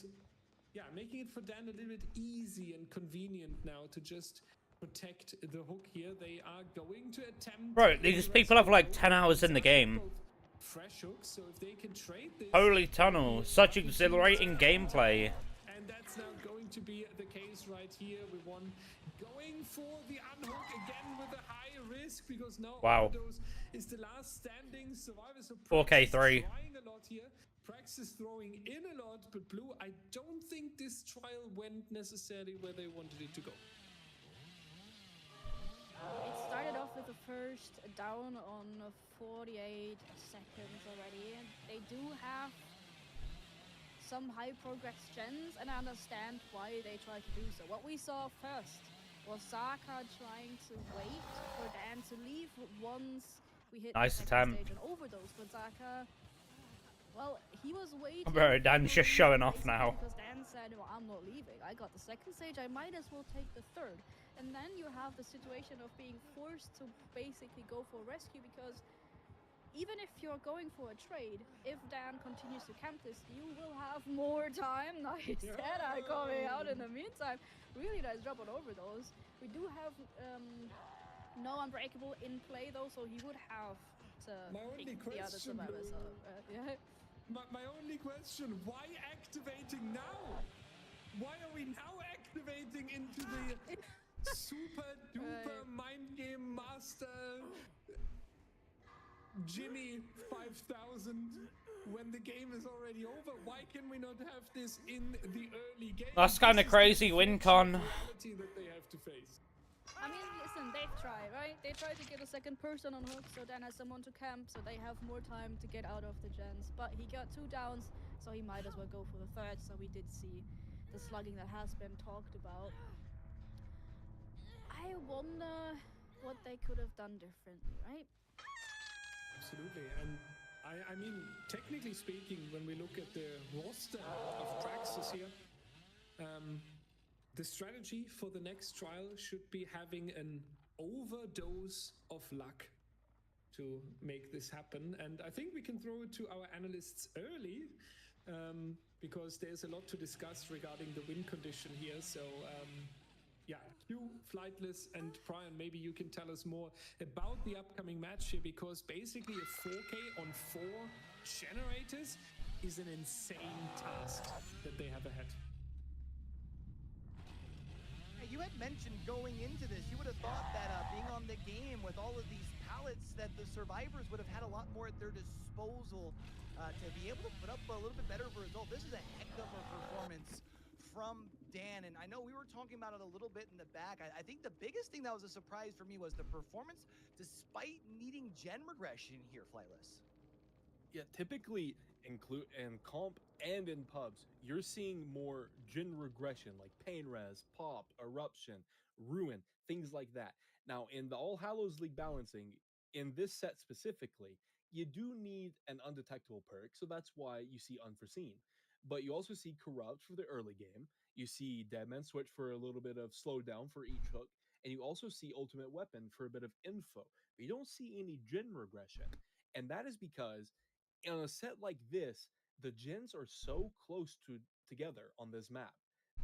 yeah, making it for Dan a little bit easy and convenient now to just protect the hook here. They are going to attempt. Bro, these people have like 10 hours in the game. Fresh hooks, so if they can trade this. Holy tunnel, such exhilarating gameplay. And that's now going to be the case right here. We won going for the unhook again with a high risk, because now Overdose is the last standing survivor. So 4K3. trying a lot here. Prax is throwing in a lot, but Blue, I don't think this trial went necessarily where they wanted it to go. It started off with the first down on 48 seconds already. They do have some high progress gens, and I understand why they try to do so. What we saw first was Zaka trying to wait for Dan to leave once we hit Nice the attempt. second stage on overdose. But Zaka, well, he was waiting. Bro, Dan's just showing off basically now. because Dan said, well, I'm not leaving. I got the second stage, I might as well take the third. And then you have the situation of being forced to basically go for rescue, because even if you're going for a trade, if Dan continues to camp this, you will have more time. Nice Tera coming out in the meantime. Really nice job on overdose. We do have no unbreakable in play though, so he would have to pick the other survivors up. Yeah. My only question, why activating now? Why are we now activating into the super duper mind game master Jimmy 5000 when the game is already over? Why can we not have this in the early game? That's kind of crazy, WinCon. That they have to face. I mean, listen, they've tried, right? They tried to get a second person on hook, so Dan has someone to camp, so they have more time to get out of the gens. But he got 2 downs, so he might as well go for the third. So we did see the slugging that has been talked about. I wonder what they could have done differently, right? Absolutely, and I mean, technically speaking, when we look at the roster of Praxis here, the strategy for the next trial should be having an overdose of luck to make this happen. And I think we can throw it to our analysts early, because there's a lot to discuss regarding the win condition here. So yeah, Q, Flightless, and Brian, maybe you can tell us more about the upcoming match here, because basically a 4K on 4 generators is an insane task that they have ahead. You had mentioned going into this, you would have thought that being on the game with all of these pallets, that the survivors would have had a lot more at their disposal to be able to put up a little bit better of a result. This is a heck of a performance from Dan. And I know we were talking about it a little bit in the back. I think the biggest thing that was a surprise for me was the performance despite needing gen regression here, Flightless. Yeah, typically include in comp and in pubs, you're seeing more gen regression like pain res, pop, eruption, ruin, things like that. Now, in the All Hallows League balancing, in this set specifically, you do need an undetectable perk, so that's why you see unforeseen. But you also see corrupt for the early game. You see Deadman switch for a little bit of slowdown for each hook, and you also see ultimate weapon for a bit of info. But you don't see any gen regression, and that is because on a set like this, the gens are so close to together on this map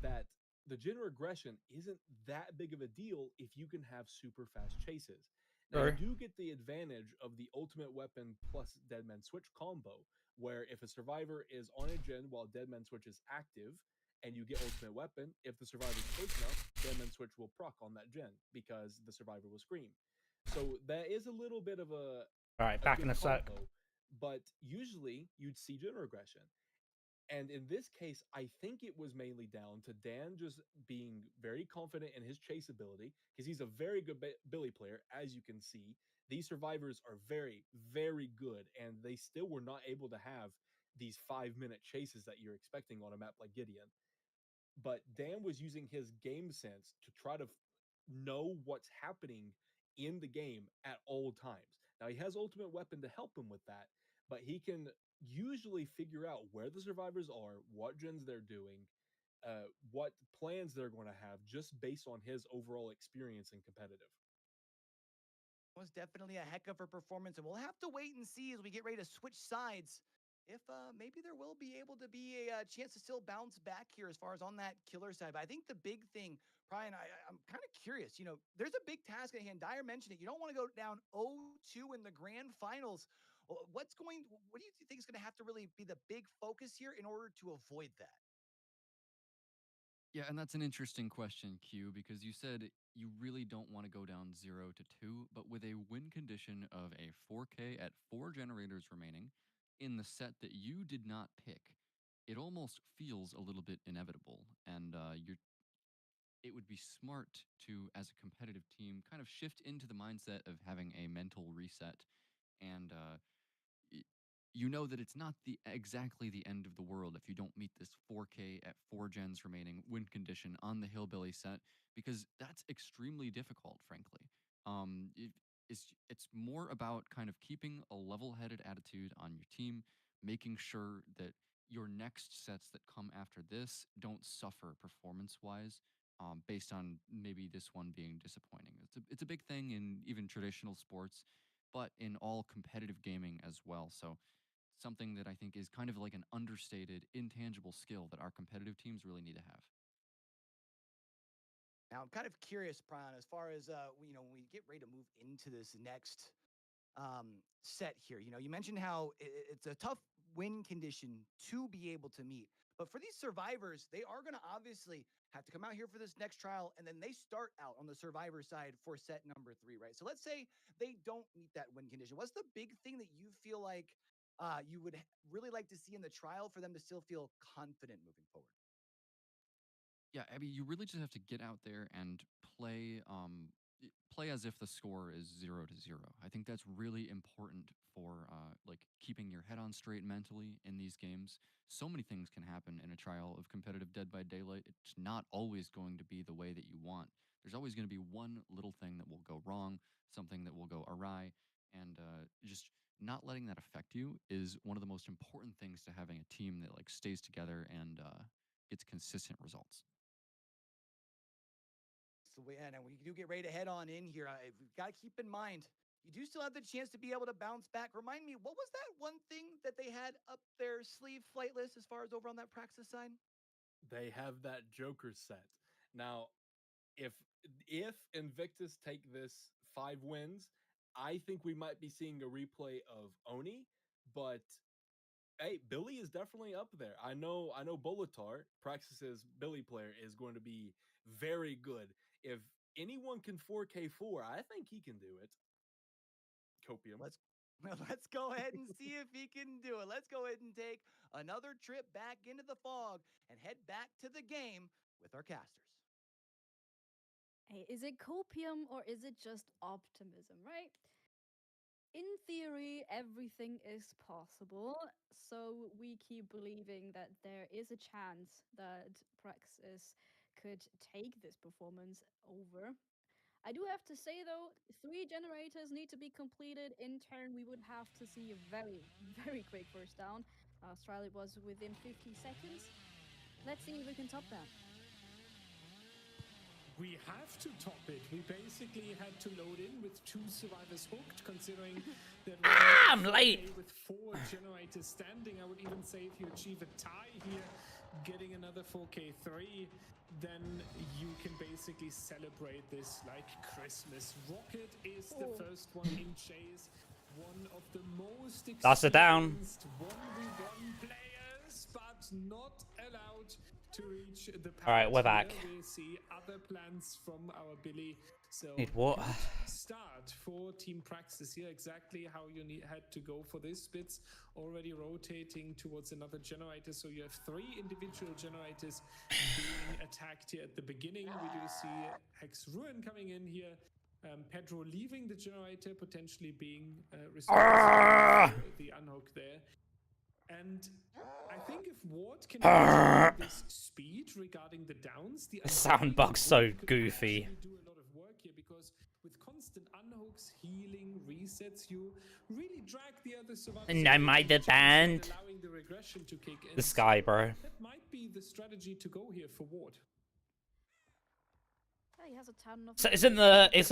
that the gen regression isn't that big of a deal if you can have super fast chases. Now you Sure. do get the advantage of the ultimate weapon plus Deadman Switch combo, where if a survivor is on a gen while Deadman Switch is active, and you get ultimate weapon, if the survivor is close enough, Deadman Switch will proc on that gen because the survivor will scream. So that is a little bit of All right, a back in good a sec. combo, but usually you'd see gen regression. And in this case, I think it was mainly down to Dan just being very confident in his chase ability because he's a very good Billy player, as you can see. These survivors are very, very good, and they still were not able to have these 5 minute chases that you're expecting on a map like Gideon. But Dan was using his game sense to try to know what's happening in the game at all times. Now he has ultimate weapon to help him with that, but he can usually figure out where the survivors are, what gens they're doing, what plans they're going to have, just based on his overall experience in competitive. Was definitely a heck of a performance, and we'll have to wait and see as we get ready to switch sides. If maybe there will be able to be a chance to still bounce back here as far as on that killer side. But I think the big thing, Brian, I'm kind of curious. There's a big task at hand. Dyer mentioned it. You don't want to go down 0-2 in the grand finals. What do you think is going to have to really be the big focus here in order to avoid that? Yeah, and that's an interesting question, Q, because you said you really don't want to go down 0-2, but with a win condition of a 4K at 4 generators remaining in the set that you did not pick, it almost feels a little bit inevitable. And it would be smart to, as a competitive team, kind of shift into the mindset of having a mental reset and y- you know that it's not exactly the end of the world if you don't meet this 4K at 4 gens remaining win condition on the hillbilly set, because that's extremely difficult, frankly. It's more about kind of keeping a level-headed attitude on your team, making sure that your next sets that come after this don't suffer performance-wise, based on maybe this one being disappointing. It's a big thing in even traditional sports, but in all competitive gaming as well. So something that I think is kind of like an understated, intangible skill that our competitive teams really need to have. Now I'm kind of curious, Brian, as far as when we get ready to move into this next set here. You mentioned how it's a tough win condition to be able to meet. But for these survivors, they are going to obviously have to come out here for this next trial, and then they start out on the survivor side for set number 3, right? So let's say they don't meet that win condition. What's the big thing that you feel like you would really like to see in the trial for them to still feel confident moving forward? Yeah, I mean, you really just have to get out there and play play as if the score is 0-0. I think that's really important for like keeping your head on straight mentally in these games. So many things can happen in a trial of competitive Dead by Daylight. It's not always going to be the way that you want. There's always going to be one little thing that will go wrong, something that will go awry, and just not letting that affect you is one of the most important things to having a team that like stays together and gets consistent results. So and we do get ready to head on in here. We've got to keep in mind you do still have the chance to be able to bounce back. Remind me, what was that one thing that they had up their sleeve, Flightless, as far as over on that Praxis side? They have that Joker set. Now, if if Invictus take this 5 wins, I think we might be seeing a replay of Oni, but hey, Billy is definitely up there. I know Bolitar, Praxis's Billy player, is going to be very good. If anyone can 4K4, I think he can do it. Copium. Let's let's go ahead and see if he can do it. Let's go ahead and take another trip back into the fog and head back to the game with our casters. Hey, is it copium or is it just optimism, right? In theory, everything is possible, so we keep believing that there is a chance that Praxis could take this performance over. I do have to say though, 3 generators need to be completed. In turn, we would have to see a very, very quick first down. Last trial it was within 50 seconds. Let's see if we can top that. We have to top it. We basically had to load in with 2 survivors hooked, considering that I'm late. with 4 generators standing. I would even say if you achieve a tie here, getting another 4K3, then you can basically celebrate this like Christmas. Rocket is the first one in chase. One of the most That's a down. experienced 1v1 players, but not allowed to reach the All right, we're pallet back. here. We see other plans from our Billy. So Need water. good start for Team Praxis here. Exactly how you had to go for this. Spitz already rotating towards another generator. So you have 3 individual generators being attacked here at the beginning. We do see Hex Ruin coming in here. Pedro leaving the generator, potentially being responsible for the unhook there. And I think if Ward can maintain this speed regarding the downs, the sound bug's so goofy. Actually do a lot of work here, because with constant unhooks, healing, resets, you really drag the other survivors. And I might the band. Allowing the regression to kick in. This guy, bro. That might be the strategy to go here for Ward. He has a ton of So isn't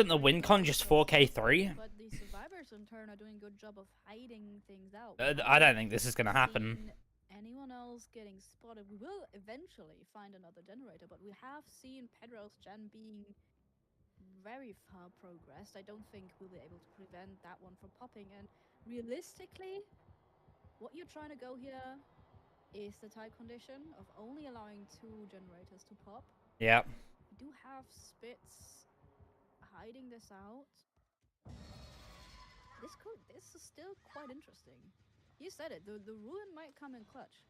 the win con just 4K3? But the survivors in turn are doing a good job of hiding things out. I don't think this is gonna happen. Seen anyone else getting spotted? We will eventually find another generator, but we have seen Pedro's gen being very far progressed. I don't think we'll be able to prevent that one from popping. And realistically, what you're trying to go here is the tight condition of only allowing 2 generators to pop. Yeah. We do have Spitz hiding this out. This is still quite interesting. You said it, the Ruin might come in clutch.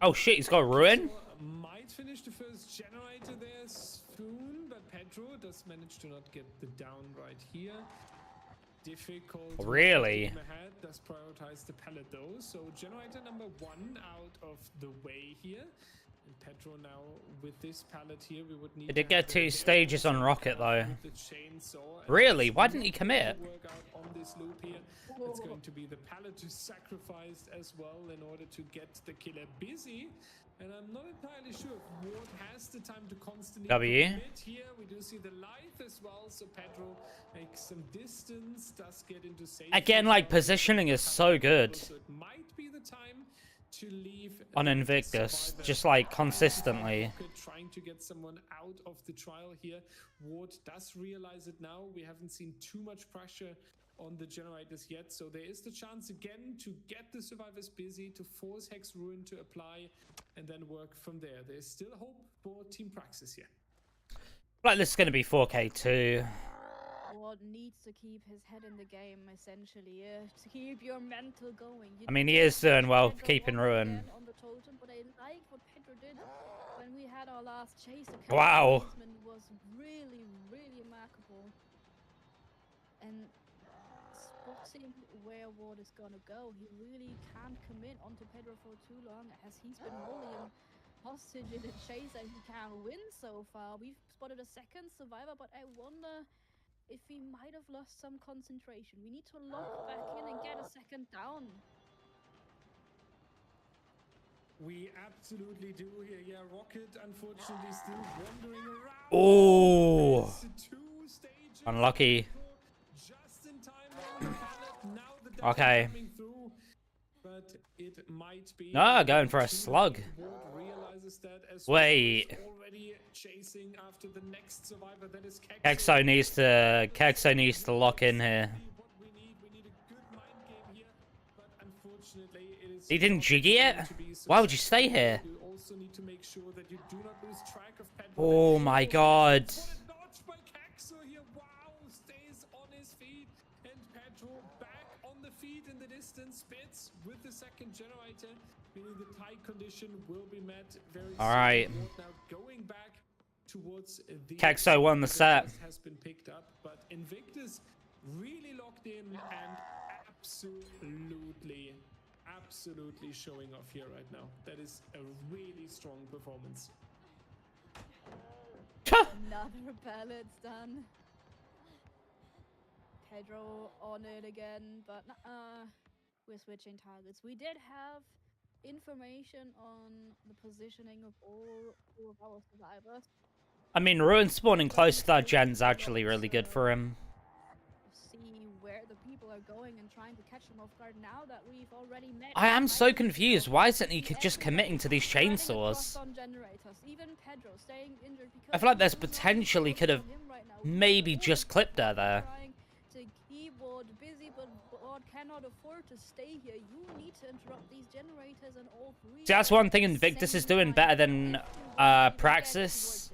Oh shit, he's got a Ruin? So, might finish the first generator there soon, but Pedro does manage to not get the down right here. Difficult. Really? Ahead does prioritize the pallet though. So generator number 1 out of the way here. And Pedro now with this pallet here, we would need. He did get 2 stages on Rocket though. The chainsaw. Really? Why didn't he commit? Work out on this loop here. It's going to be the pallet to sacrifice as well in order to get the killer busy. And I'm not entirely sure if Ward has the time to constantly commit here. We do see the life as well, so Pedro makes some distance, does get into safety. Again, like, positioning is so good So it might be the time to leave on the Invictus, survivor just like consistently. trying to get someone out of the trial here. Ward does realize it now. We haven't seen too much pressure on the generators yet, so there is the chance again to get the survivors busy, to force Hex Ruin to apply, and then work from there. There's still hope for Team Praxis here. Like, this is going to be 4K2. Ward needs to keep his head in the game, essentially, to keep your mental going. I mean, he is doing well keeping Ruin. On the totem, but I like what Pedro did when we had our last chase. Wow. Was really, really remarkable. And spotting where Ward is gonna go, he really can't commit onto Pedro for too long, as he's been holding him hostage in a chase and he can't win so far. We've spotted a second survivor, but I wonder if he might have lost some concentration. We need to lock back in and get a second down. We absolutely do here. Yeah, Rocket unfortunately still wandering around. Oh, It's 2 stages. unlucky. Just in time on the pallet. Now the damage Okay. coming through, but it might be Going for a slug. Ward realizes that as Wait. well. Already chasing after the next survivor, that is Kexo needs to lock in here. What we need a good mind game here, but unfortunately it is He didn't jiggy it? going to be so Why would you stay here? You also need to make sure that you do not lose track of Pedro. Oh my god. What a notch by Kexo here. Wow, stays on his feet, and Pedro back on the feet lead in the distance. Spitz with the second generator, meaning the tie condition will be met very soon. All right. Ward now going back towards the Kexo won the set. has been picked up, but Invictus really locked in and absolutely showing off here right now. That is a really strong performance. Another pallet's done. Pedro on it again, but we're switching targets. We did have information on the positioning of all of our survivors. I mean, Ruin spawning close to that gen's actually really good for him. See where the people are going and trying to catch them off guard now that we've already met. I am so confused. Why isn't he just committing to these chainsaws? Even Pedro staying injured because I feel like there's potential he could have maybe just clipped her there. trying to keep Ward busy, but Ward cannot afford to stay here. You need to interrupt these generators and all three. See, that's one thing Invictus is doing better than Praxis.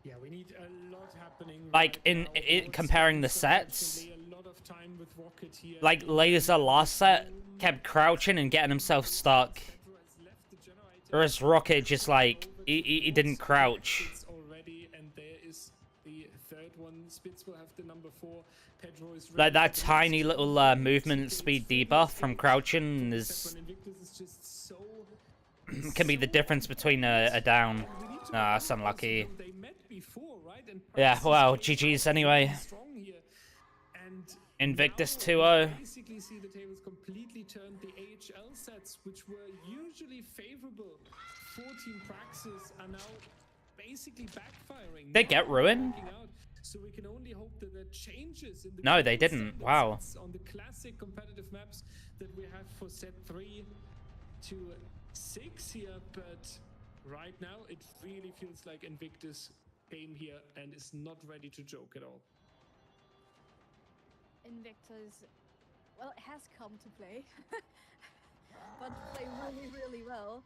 Yeah, we need a lot happening. Like, right in now. it, comparing the sets, Unfortunately, a lot of time with Rocket here. like Laser last set kept crouching and getting himself stuck. Pedro has left the generator. Whereas Rocket just like he didn't crouch. Spitz already, and there is the third one. Spitz will have the number 4. Pedro is Like that ready for the tiny next little one. movement speed debuff from crouching is When Invictus is just so can be the difference between a down. we need to That's unlucky. they met before, right? And Yeah, Praxis well, came GG's out anyway. strong here. And Invictus now 2-0. we basically see the tables completely turned. The AHL sets, which were usually favorable for Team Praxis, are now basically backfiring. They not get Ruin? working out. So we can only hope that there are changes in the No, they global didn't. standard Wow. sets on the classic competitive maps that we have for set 3 to 6 here, but right now it really feels like Invictus came here and is not ready to joke at all. Invictus, well, it has come to play, but play really well.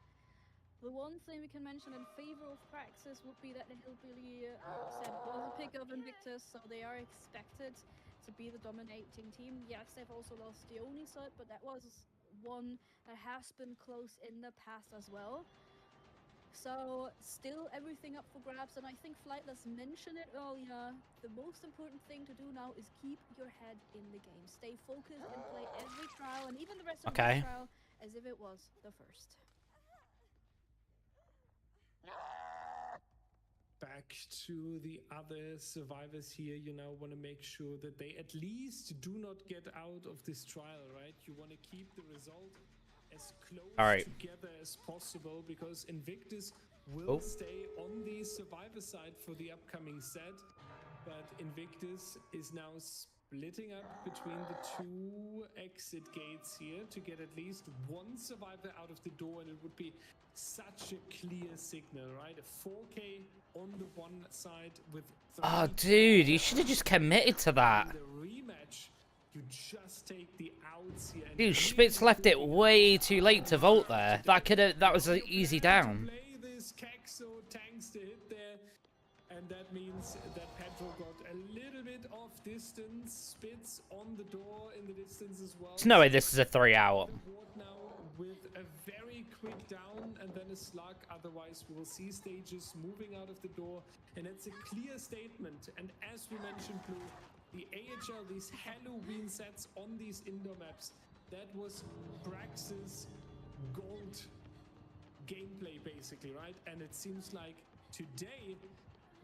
The one thing we can mention in favor of Praxis would be that the Hillbilly set was a pick of Invictus, so they are expected to be the dominating team. Yes, they've also lost the Oni set, but that was one that has been close in the past as well. So still everything up for grabs, and I think Flightless mentioned it earlier. The most important thing to do now is keep your head in the game. Stay focused and play every trial, and even the rest of the trial, as if it was the first. Back to the other survivors here, you now want to make sure that they at least do not get out of this trial, right? You want to keep the result as close together as possible, because Invictus will stay on the survivor side for the upcoming set, but Invictus is now splitting up between the 2 exit gates here to get at least one survivor out of the door, and it would be such a clear signal, right? A 4K on the one side with Oh, dude, you should have just committed to that. the rematch. You just take the outs here. Dude, Spitz left it way too late to vault there. That was an easy down. Play this Kexo tanks to hit there, and that means that Pedro got a little bit off distance. Spitz on the door in the distance as well. There's no way this is a 3-out. The ward now with a very quick down and then a slug. Otherwise, we will see stages moving out of the door, and it's a clear statement. And as we mentioned, Blue, the AHL, these Halloween sets on these indoor maps, that was Praxis gold gameplay, basically, right? And it seems like today,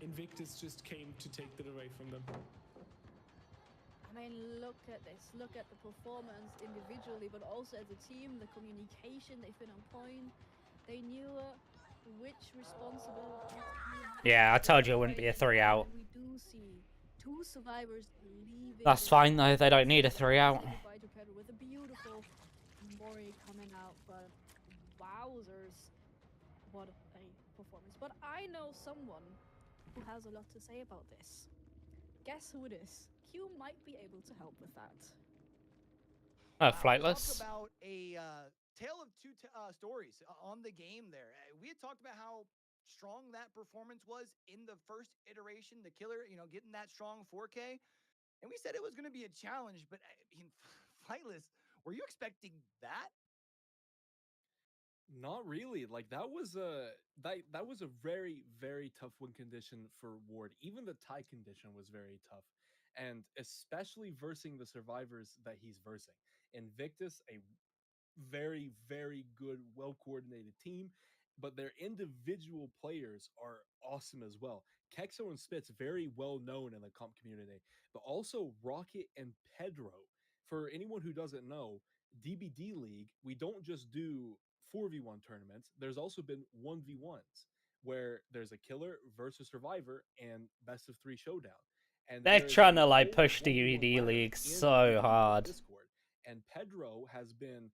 Invictus just came to take that away from them. I mean, look at this. Look at the performance individually, but also as a team, the communication, they've been on point. They knew which responsibilities. Yeah, I told you it wouldn't be a 3-out. We do see 2 survivors leaving. That's fine, though. They don't need a 3-out. Goodbye to Pedro with a beautiful Mori coming out, but wowzers, what a performance. But I know someone who has a lot to say about this. Guess who it is? Q might be able to help with that. Flightless. Talk about a tale of two stories on the game there. We had talked about how strong that performance was in the first iteration, the killer, getting that strong 4K. And we said it was going to be a challenge, but I mean, Flightless, were you expecting that? Not really. Like that was a very very tough win condition for Ward. Even the tie condition was very tough, and especially versing the survivors that he's versing. Invictus, a very very good, well coordinated team, but their individual players are awesome as well. Kexo and Spitz very well known in the comp community, but also Rocket and Pedro. For anyone who doesn't know, DBD League, we don't just do 4v1 tournaments. There's also been 1v1s where there's a killer versus survivor and best of 3 showdown. And They're there is trying a to like whole push 1v1 DVD ladder League in so DBD hard. Discord. And Pedro has been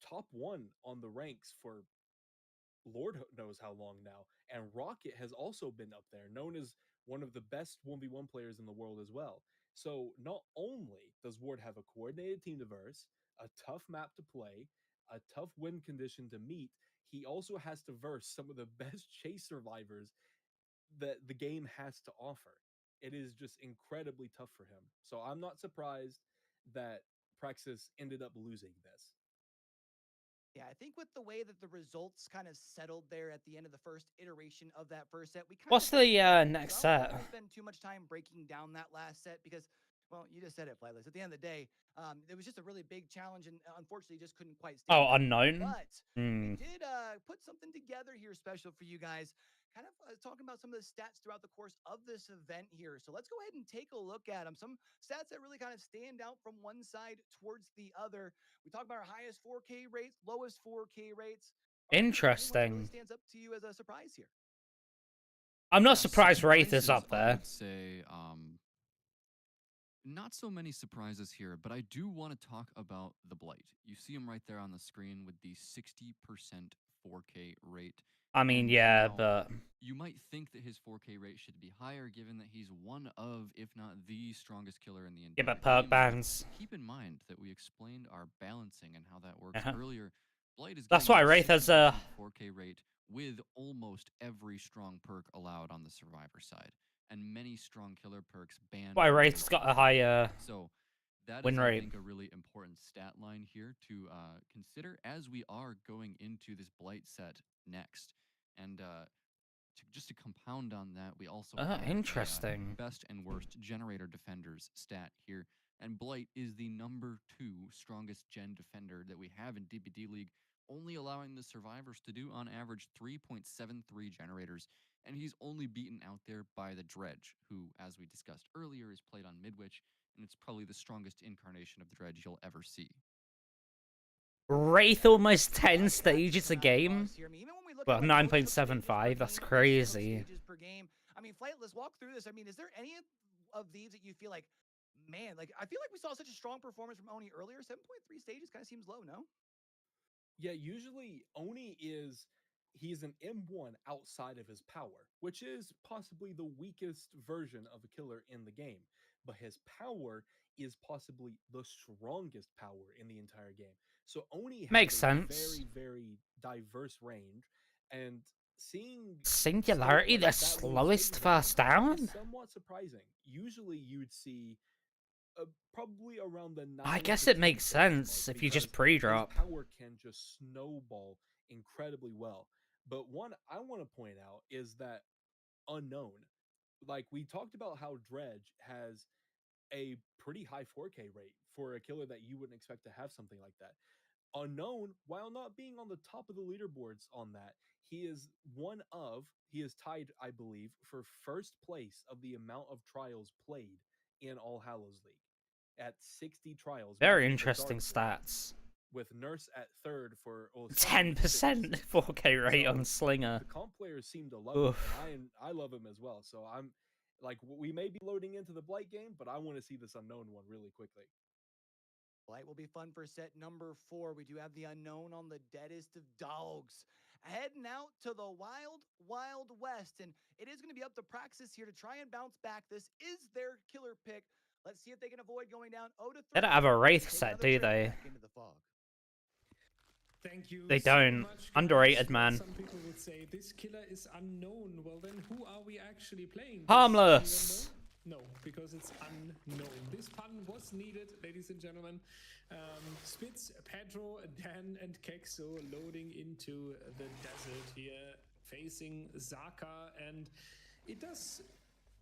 top 1 on the ranks for Lord knows how long now. And Rocket has also been up there, known as one of the best 1v1 players in the world as well. So not only does Ward have a coordinated team to verse, a tough map to play, a tough win condition to meet, he also has to verse some of the best chase survivors that the game has to offer. It is just incredibly tough for him. So I'm not surprised that Praxis ended up losing this. Yeah, I think with the way that the results kind of settled there at the end of the first iteration of that first set, we kind What's of the next so I don't set? want to spend too much time breaking down that last set because, well, you just said it, Flightless. At the end of the day, it was just a really big challenge, and unfortunately, just couldn't quite stand. Oh, unknown. But Hmm. we did put something together here special for you guys. Kind of talking about some of the stats throughout the course of this event here. So let's go ahead and take a look at them. Some stats that really kind of stand out from one side towards the other. We talk about our highest 4K rates, lowest 4K rates. Interesting. What really stands up to you as a surprise here? I'm not Yeah, surprised Wraith is surprises, up I there. would say not so many surprises here, but I do want to talk about the Blight. You see him right there on the screen with the 60% 4K rate. I mean, And yeah, now, but you might think that his 4K rate should be higher, given that he's one of, if not the strongest killer in the yeah, entire but perk game. bans. Keep in mind that we explained our balancing and how that works Uh-huh. earlier. Blight is That's getting why a Wraith has a 4K rate with almost every strong perk allowed on the survivor side, and many strong killer perks banned. why from Wraith's both got a sides. higher So that win is, rate. I think, a really important stat line here to consider as we are going into this Blight set next. And just to compound on that, we also have interesting. the best and worst generator defenders stat here. And Blight is the number 2 strongest gen defender that we have in DBD League, only allowing the survivors to do on average 3.73 generators. And he's only beaten out there by the Dredge, who, as we discussed earlier, is played on Midwich, and it's probably the strongest incarnation of the Dredge you'll ever see. Wraith almost 10 stages a Some game. applause here. I mean, even when we look Well, at like most hook stages per 9.75, that's game, most hook crazy. stages per game. I mean, Flightless, walk through this. I mean, is there any of these that you feel like, man, like I feel like we saw such a strong performance from Oni earlier. 7.3 stages kind of seems low, no? Yeah, usually Oni he's an M1 outside of his power, which is possibly the weakest version of a killer in the game. But his power is possibly the strongest power in the entire game. So Oni has Makes a sense. very, very diverse range, and seeing Singularity, the that slowest stage first down? is somewhat surprising. Usually you'd see probably around the 9 I guess to it 10 makes stage mark sense if you just because pre-drop. his power can just snowball incredibly well. But one I want to point out is that Unknown, like we talked about how Dredge has a pretty high 4K rate for a killer that you wouldn't expect to have something like that. Unknown, while not being on the top of the leaderboards on that, he is tied, I believe, for first place of the amount of trials played in All Hallows League at 60 trials. Very being the interesting dark stats. with Nurse at third for 10% 4K rate on Slinger. The comp players seem to love Oof. him, and I love him as well. So I'm like, we may be loading into the Blight game, but I want to see this Unknown one really quickly. Blight will be fun for set number 4. We do have the Unknown on the deadest of dogs. Heading out to the wild, wild west. And it is going to be up to Praxis here to try and bounce back. This is their killer pick. Let's see if they can avoid going down 0-3. They don't have a Wraith Take set, another do trip they? back into the fog. Thank you. They so don't. much, guys. Underrated, Well, man. some people would say this killer is unknown. Well, then who are we actually playing? This Harmless. No, because it's unknown. This pun was needed, ladies and gentlemen. Spitz, Pedro, Dan, and Kexo loading into the desert here, facing Zaka, and it does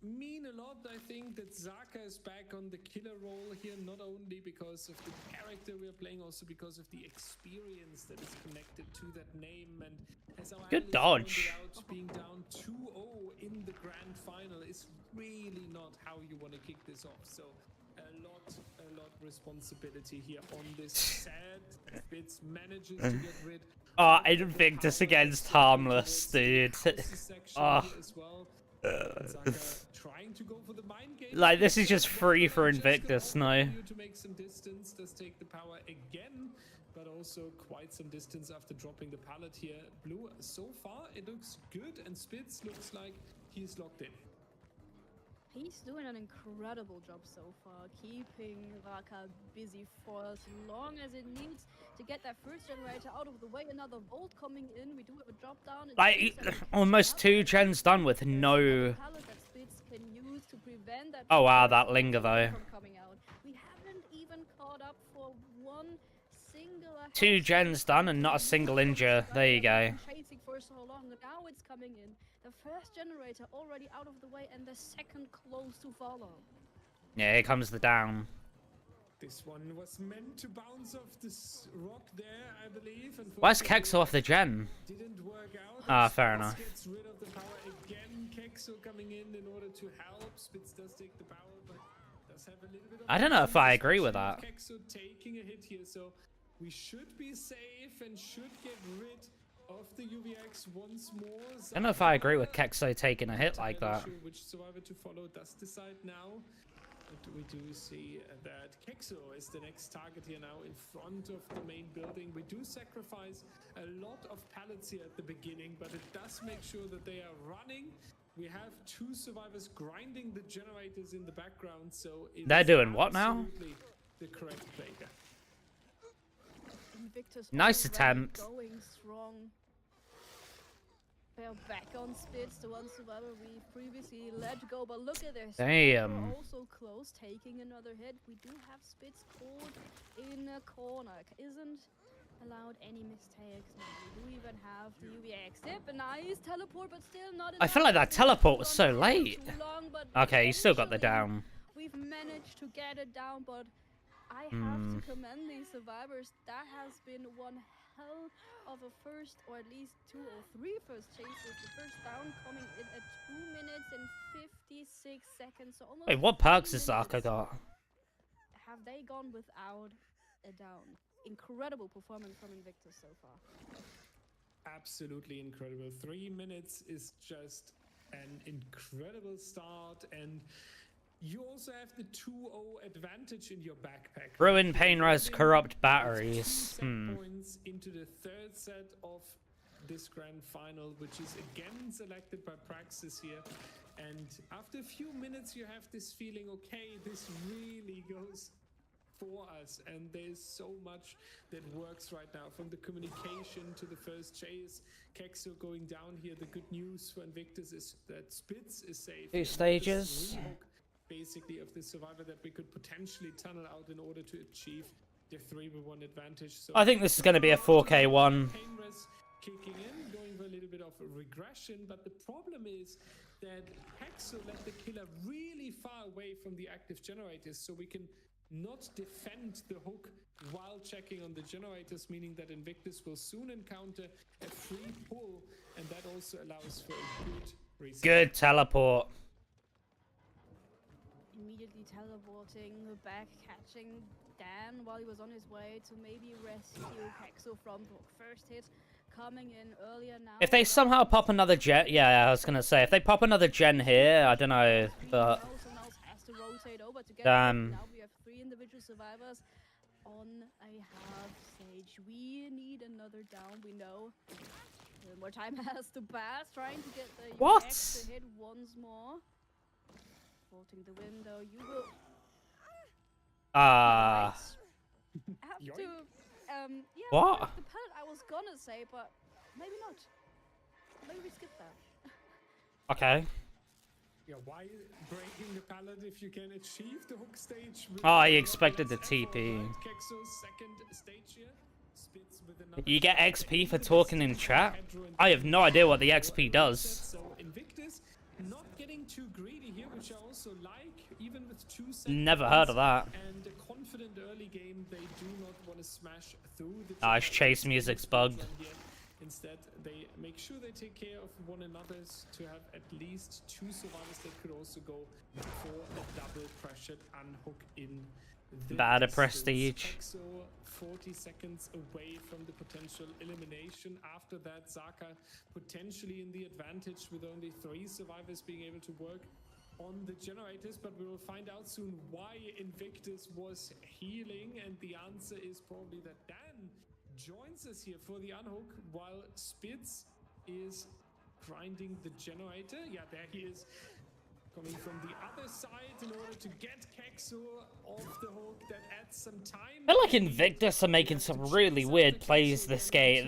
mean a lot, I think, that Zaka is back on the killer role here, not only because of the character we are playing, also because of the experience that is connected to that name. And as our Good analyst dodge. pointed out, being down 2-0 in the grand final is really not how you want to kick this off. So a lot responsibility here on this set. Spitz manages to get rid Oh, of the Invictus power against that's Harmless, towards the dude. houses section Oh. here as well. Zaka trying to go for the mind game. Like, this is just Just free for just Invictus, gonna no? offer you to make some distance, does take the power again, but also quite some distance after dropping the pallet here. Blue, so far it looks good, and Spitz looks like he's locked in. He's doing an incredible job so far, keeping Raka busy for as long as it needs to get that first generator out of the way. Another Volt coming in. We do have a drop down. It Like, seems that we can almost have 2 it. gens done with There's no... another pallet that Spitz can use to prevent that Oh wow, first that Volt linger though. from coming out. We haven't even caught up for one singular 2 gens done and not a single injure. There you go. chasing for so long. Now it's coming in. The first generator already out of the way, and the second close to follow. Yeah, here comes the down. This one was meant to bounce off this rock there, I believe. Why's Kexo off the gen? Didn't work out. Ah, fair Spitz enough. Gets rid of the power again. Kexo coming in order to help. Spitz does take the power, but does have a little bit of I don't know if I agree with especially that. Kexo taking a hit here, so we should be safe and should get rid of the UVX once more. I don't know if I agree with Kexo taking a hit like Entirely that. sure which survivor to follow does decide now. But we do see that Kexo is the next target here now in front of the main building. We do sacrifice a lot of pallets here at the beginning, but it does make sure that they are running. We have 2 survivors grinding the generators in the background, so They're doing what now? absolutely the correct play here. Invictus Nice already attempt. Going strong. They're back on Spitz, the one survivor we previously let go, but look at this. Damn. We're also close, taking another hit. We do have Spitz caught in a corner. Isn't allowed any mistakes. No, we do even have the UVX tip. A nice teleport, but still not enough. I feel like that teleport was so late. Too long, but Okay, you still got the eventually down. We've managed to get it down, but I have to commend these survivors. That has been one hell of a first, or at least 2 or 3 first chases. The first down coming in at 2 minutes and 56 seconds. So almost Wait, what 3 perks has Zaka minutes. got? Have they gone without a down? Incredible performance from Invictus so far. Absolutely incredible. 3 minutes is just an incredible start, and you also have the 2-0 advantage in your backpack. Ruin, Pain Res, Corrupt With Batteries. 2 set points into the 3rd set of this grand final, which is again selected by Praxis here. And after a few minutes, you have this feeling, okay, this really goes for us, and there's so much that works right now, from the communication to the first chase. Kexo going down here. The good news for Invictus is that Spitz is safe. 2 And stages. this rehook, basically, of the survivor that we could potentially tunnel out in order to achieve the 3v1 advantage. So I think this is going to be a 4K one. Pain Res kicking in, going for a little bit of a regression, but the problem is that Kexo let the killer really far away from the active generators, so we can not defend the hook while checking on the generators, meaning that Invictus will soon encounter a free pull, and that also allows for a good reset. Good teleport. Immediately teleporting back, catching Dan while he was on his way to maybe rescue Kexo from the first hit. Coming in earlier now. If they somehow pop another gen, yeah, I was gonna say, if they pop another gen here, I don't know, but Someone else has to rotate over to get Damn. Now we have 3 individual survivors on a half stage. We need another down, we know. More time has to pass, trying to get the What? UX to hit once more. Vaulting the window, you will ah, have Yoink. to yeah, What? break the pallet I was gonna say, but maybe not. Maybe we skip that. okay. Yeah, why breaking the pallet if you can achieve the hook stage? With Oh, he a lot expected the less effort, TP. right? Kexo's second stage here. Spits with another You get shot XP into for the talking in distance. chat? Pedro and I have Dan no idea what the for XP a does. reset. So Invictus not getting too greedy here, which I also like, even with 2 set Never points heard of that. and a confident early game. They do not want to smash through the Nice generators chase in music's this speedrun bugged. here. Instead, they make sure they take care of one another's to have at least 2 survivors that could also go for a double pressured unhook in the Bad a distance. prestige. Kexo 40 seconds away from the potential elimination. After that, Zaka potentially in the advantage with only 3 survivors being able to work on the generators, but we will find out soon why Invictus was healing, and the answer is probably that Dan joins us here for the unhook while Spitz is grinding the generator. Yeah, there he is, coming from the other side in order to get Kexo off the hook. That adds some time. I feel like Invictus are making some really weird plays this game.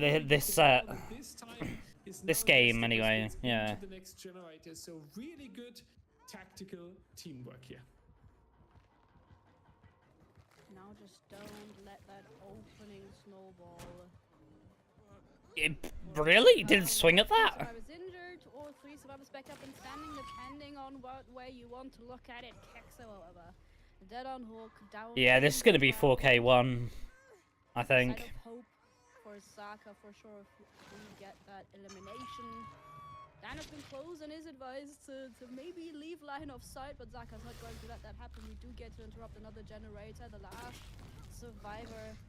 This game, anyway. Yeah. The next generator. So really good tactical teamwork here. Now just don't let that opening snowball. Really? Didn't swing at that? Survivors injured, or 3 survivors back up and standing, depending on what way you want to look at it. Kexo, however, dead on hook, down. Yeah, this is gonna be 4K1, I think. Side of hope for Zaka for sure if we get that elimination. Dan has been close and is advised to maybe leave line of sight, but Zaka's not going to let that happen. We do get to interrupt another generator. The last survivor,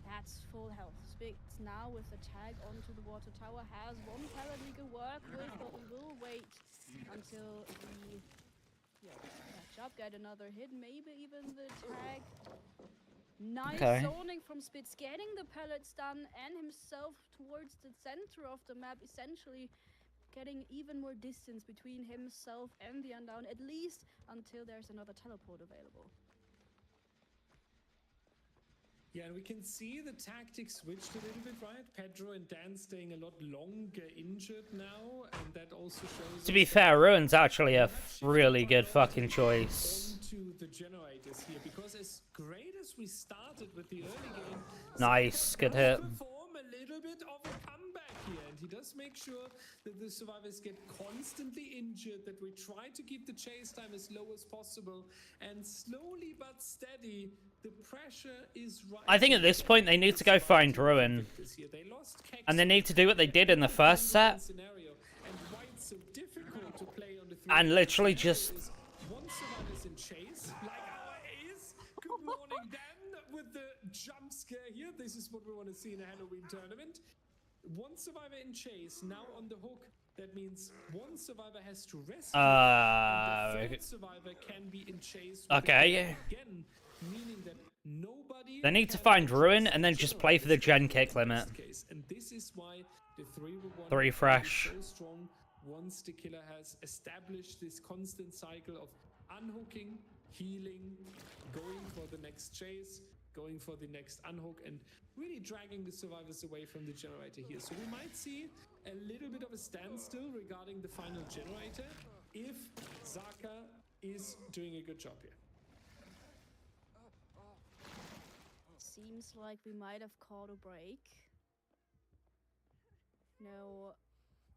that's full health. Spits now with the tag onto the water tower, has 1 pallet he can work with, but we will wait until the catch up, get another hit, maybe even the tag. Nice zoning from Spitz, getting the pellets done and himself towards the center of the map, essentially getting even more distance between himself and the Undown, at least until there's another teleport available. Yeah, and we can see the tactics switched a little bit, right? Pedro and Dan staying a lot longer injured now, and that also shows. To be fair, Ruin's actually a really good fucking choice. Onto the generators here, because as great as we started with the early game, Nice, good hit. perform a little bit of a comeback here, and he does make sure that the survivors get constantly injured, that we try to keep the chase time as low as possible, and slowly but steady, the pressure is rising. I think at this point they need to go find Ruin. And they need to do what they did in the first set. And literally just... One survivor's in chase, like our ace. Good morning, Dan, with the jump scare here. This is what we want to see in a Halloween tournament. One survivor in chase, now on the hook. That means 1 survivor has to rescue. And the 3rd survivor can be in chase. Okay. Again, meaning that nobody. They need to find Ruin and then just play for the gen kick limit. And this is why the 3v1 3 fresh. is so strong. Once the killer has established this constant cycle of unhooking, healing, going for the next chase, going for the next unhook, and really dragging the survivors away from the generator here. So we might see a little bit of a standstill regarding the final generator if Zaka is doing a good job here. Seems like we might have caught a break. No,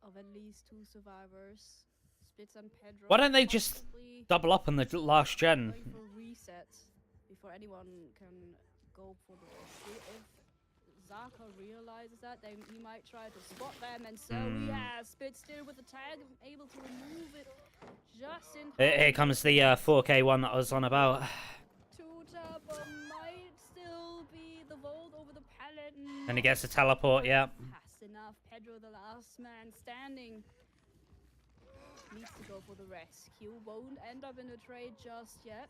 of at least 2 survivors. Spitz and Pedro. Why don't they just double up on the last gen? Going for resets before anyone can go for the rescue. If Zaka realizes that, he might try to spot them, and so he has Spitz still with the tag, able to remove it just in time. Here comes the 4K one that I was on about. 2-tap might still be the vault over the pallet. And he gets a teleport, yeah. Fast enough. Pedro, the last man standing, needs to go for the rescue. Won't end up in a trade just yet.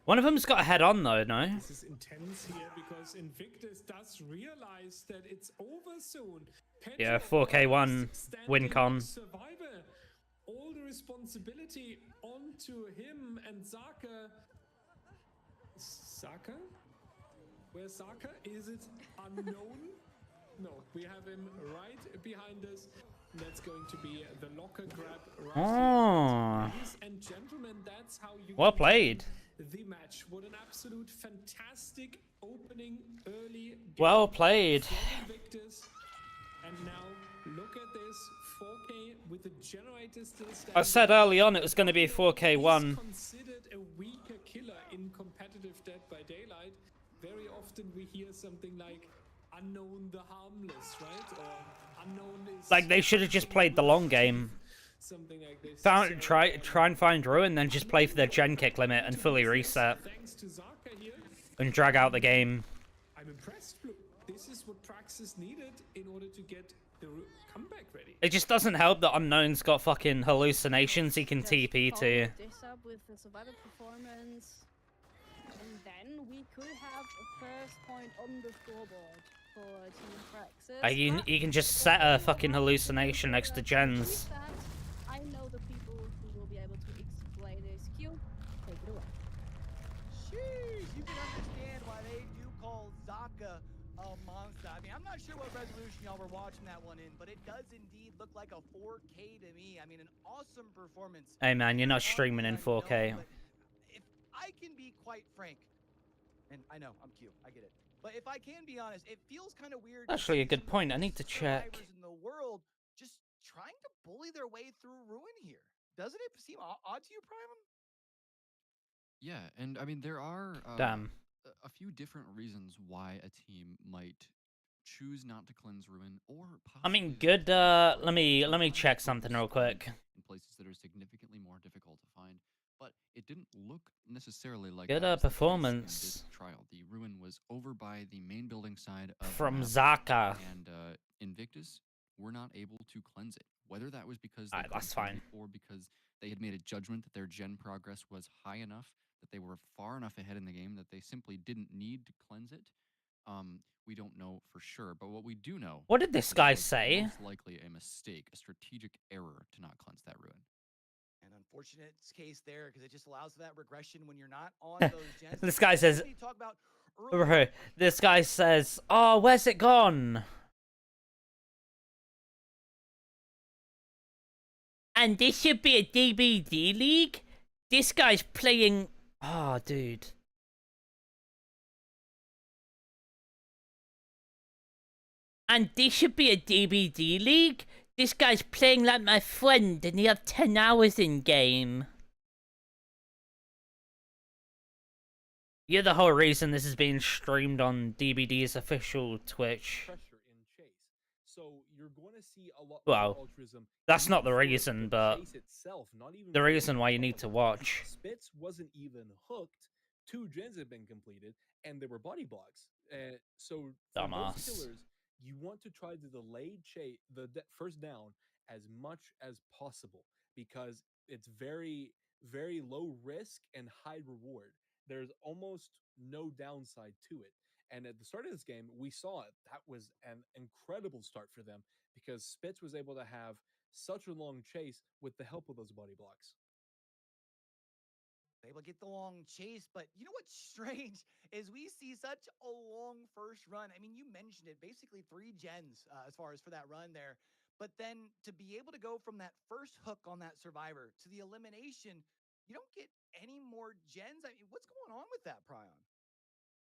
One of them's got a head on though, no? This is intense here because Invictus does realize that it's over soon. Pedro, Yeah, 4K1 win con. Survivor. All the responsibility onto him and Zaka. Zaka? Where's Zaka? Is it unknown? No, we have him right behind us. That's going to be the locker grab right Oh. here. Ladies and gentlemen, that's how you Well can played. win the match. What an absolute fantastic opening early game Well played. from Invictus. And now look at this 4K with the generator still standing. I said early on it was going to be 4K1. Is considered a weaker killer in competitive Dead by Daylight. Very often we hear something like unknown the harmless, right? Or unknown is Like, they should have just played the long game. something like this. Try and find Ruin, then just play for the gen kick limit and fully reset. Thanks to Zarka here. And drag out the game. I'm impressed, Blue. This is what Praxis needed in order to get the comeback ready. It just doesn't help that Unknown's got fucking hallucinations he can Just TP follow to. this up with the survivor performance, and then we could have a first point on the scoreboard for Team Praxis. You can just set a fucking hallucination next to Jen's. I know the people who will be able to explain this. Q, take it away. Sheesh, you can understand why they do call Zaka a monster. I mean, I'm not sure what resolution y'all were watching that one in, but it does indeed look like a 4K to me. I mean, an awesome performance. Hey man, you're not streaming in 4K. If I can be quite frank, and I know I'm cute, I get it, but if I can be honest, it feels kind of weird. Actually, a to see good some of point. the I need to best check. survivors in the world just trying to bully their way through Ruin here. Doesn't it seem odd to you, Prime? Yeah, and I mean there are Damn. a few different reasons why a team might choose not to cleanse Ruin, or I mean, possibly good. Let me sometimes check focus something real on quick. in places that are significantly more difficult to find. But it didn't look necessarily like Good, that was the case in performance. this trial. The Ruin was over by the main building side of the From map, Zaka. and Invictus were not able to cleanse it. Whether that was because they Alright, couldn't that's cleanse fine. it, or because they had made a judgment that their gen progress was high enough, that they were far enough ahead in the game that they simply didn't need to cleanse it. We don't know for sure, but what we do know. What did this is guy it was say? Most likely a mistake, a strategic error to not cleanse that Ruin. An unfortunate case there, because it just allows for that regression when you're not on those gens. This guy says. You talk about earlier- Bro, this guy says, "Oh, where's it gone?" And this should be a DBD league? This guy's playing... Oh, dude. And this should be a DBD league? This guy's playing like my friend and he have 10 hours in game. You're the whole reason this is being streamed on DBD's official Twitch. Pressure in chase. So you're going to see a lot Well, more altruism. that's not the for reason, but chase itself, not even the for reason why you need opponent. to watch. Spitz wasn't even hooked. 2 gens had been completed, and there were body blocks. So for Dumbass. most killers, you want to try to delay the first down as much as possible because it's very, very low risk and high reward. There's almost no downside to it. And at the start of this game, we saw it. That was an incredible start for them because Spitz was able to have such a long chase with the help of those body blocks. Able to get the long chase, but you know what's strange is we see such a long first run. I mean, you mentioned it, basically 3 gens as far as for that run there. But then to be able to go from that first hook on that survivor to the elimination, you don't get any more gens. I mean, what's going on with that, Prion?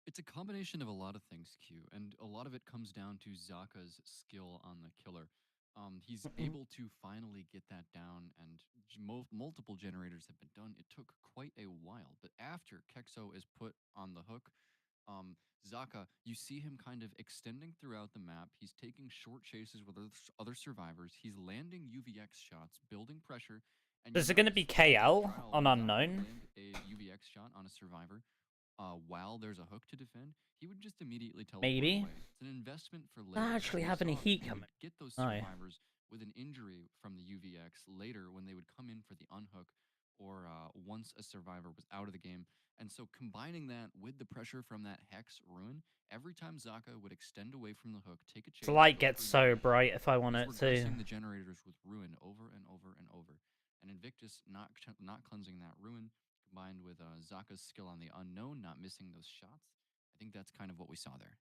It's a combination of a lot of things, Q, and a lot of it comes down to Zaka's skill on the killer. He's able to finally get that down, and multiple generators have been done. It took quite a while, but after Kexo is put on the hook, Zaka, you see him kind of extending throughout the map. He's taking short chases with other survivors. He's landing UVX shots, building pressure. And Is it going to be KL on Unknown? A UVX shot on a survivor. While there's a hook to defend, he would just immediately teleport Maybe. away. It's an investment for later. Not actually We have any saw heat he would coming. get those Oh, yeah. survivors with an injury from the UVX later when they would come in for the unhook, or once a survivor was out of the game. And so combining that with the pressure from that Hex Ruin, every time Zaka would extend away from the hook, take a chase. The light go gets for so UVX, bright if I want he's it to. regressing the generators with Ruin over and over and over. And Invictus not cleansing that Ruin, combined with Zaka's skill on the unknown, not missing those shots. I think that's kind of what we saw there.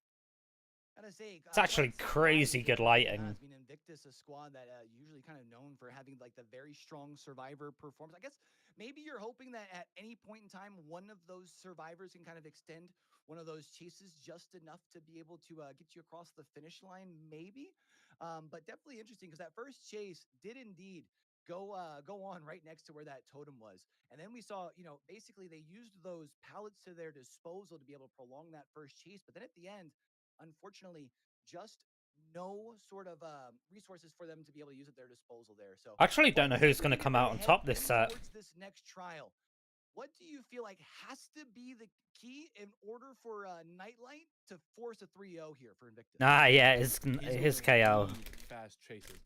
Gotta say, It's actually quite crazy surprised good here lighting. has been Invictus, a squad that usually kind of known for having like the very strong survivor performance. I guess maybe you're hoping that at any point in time, one of those survivors can kind of extend one of those chases just enough to be able to get you across the finish line, maybe. But definitely interesting because that first chase did indeed go on right next to where that totem was. And then we saw, you know, basically they used those pallets to their disposal to be able to prolong that first chase. But then at the end, unfortunately, just no sort of resources for them to be able to use at their disposal there. So I actually don't know let's see who's if we going to can come move out on ahead, top this heading set. towards this next trial. What do you feel like has to be the key in order for Nightlight to force a 3-0 here for Invictus? Ah, yeah, his He's KO. gonna need fast chases.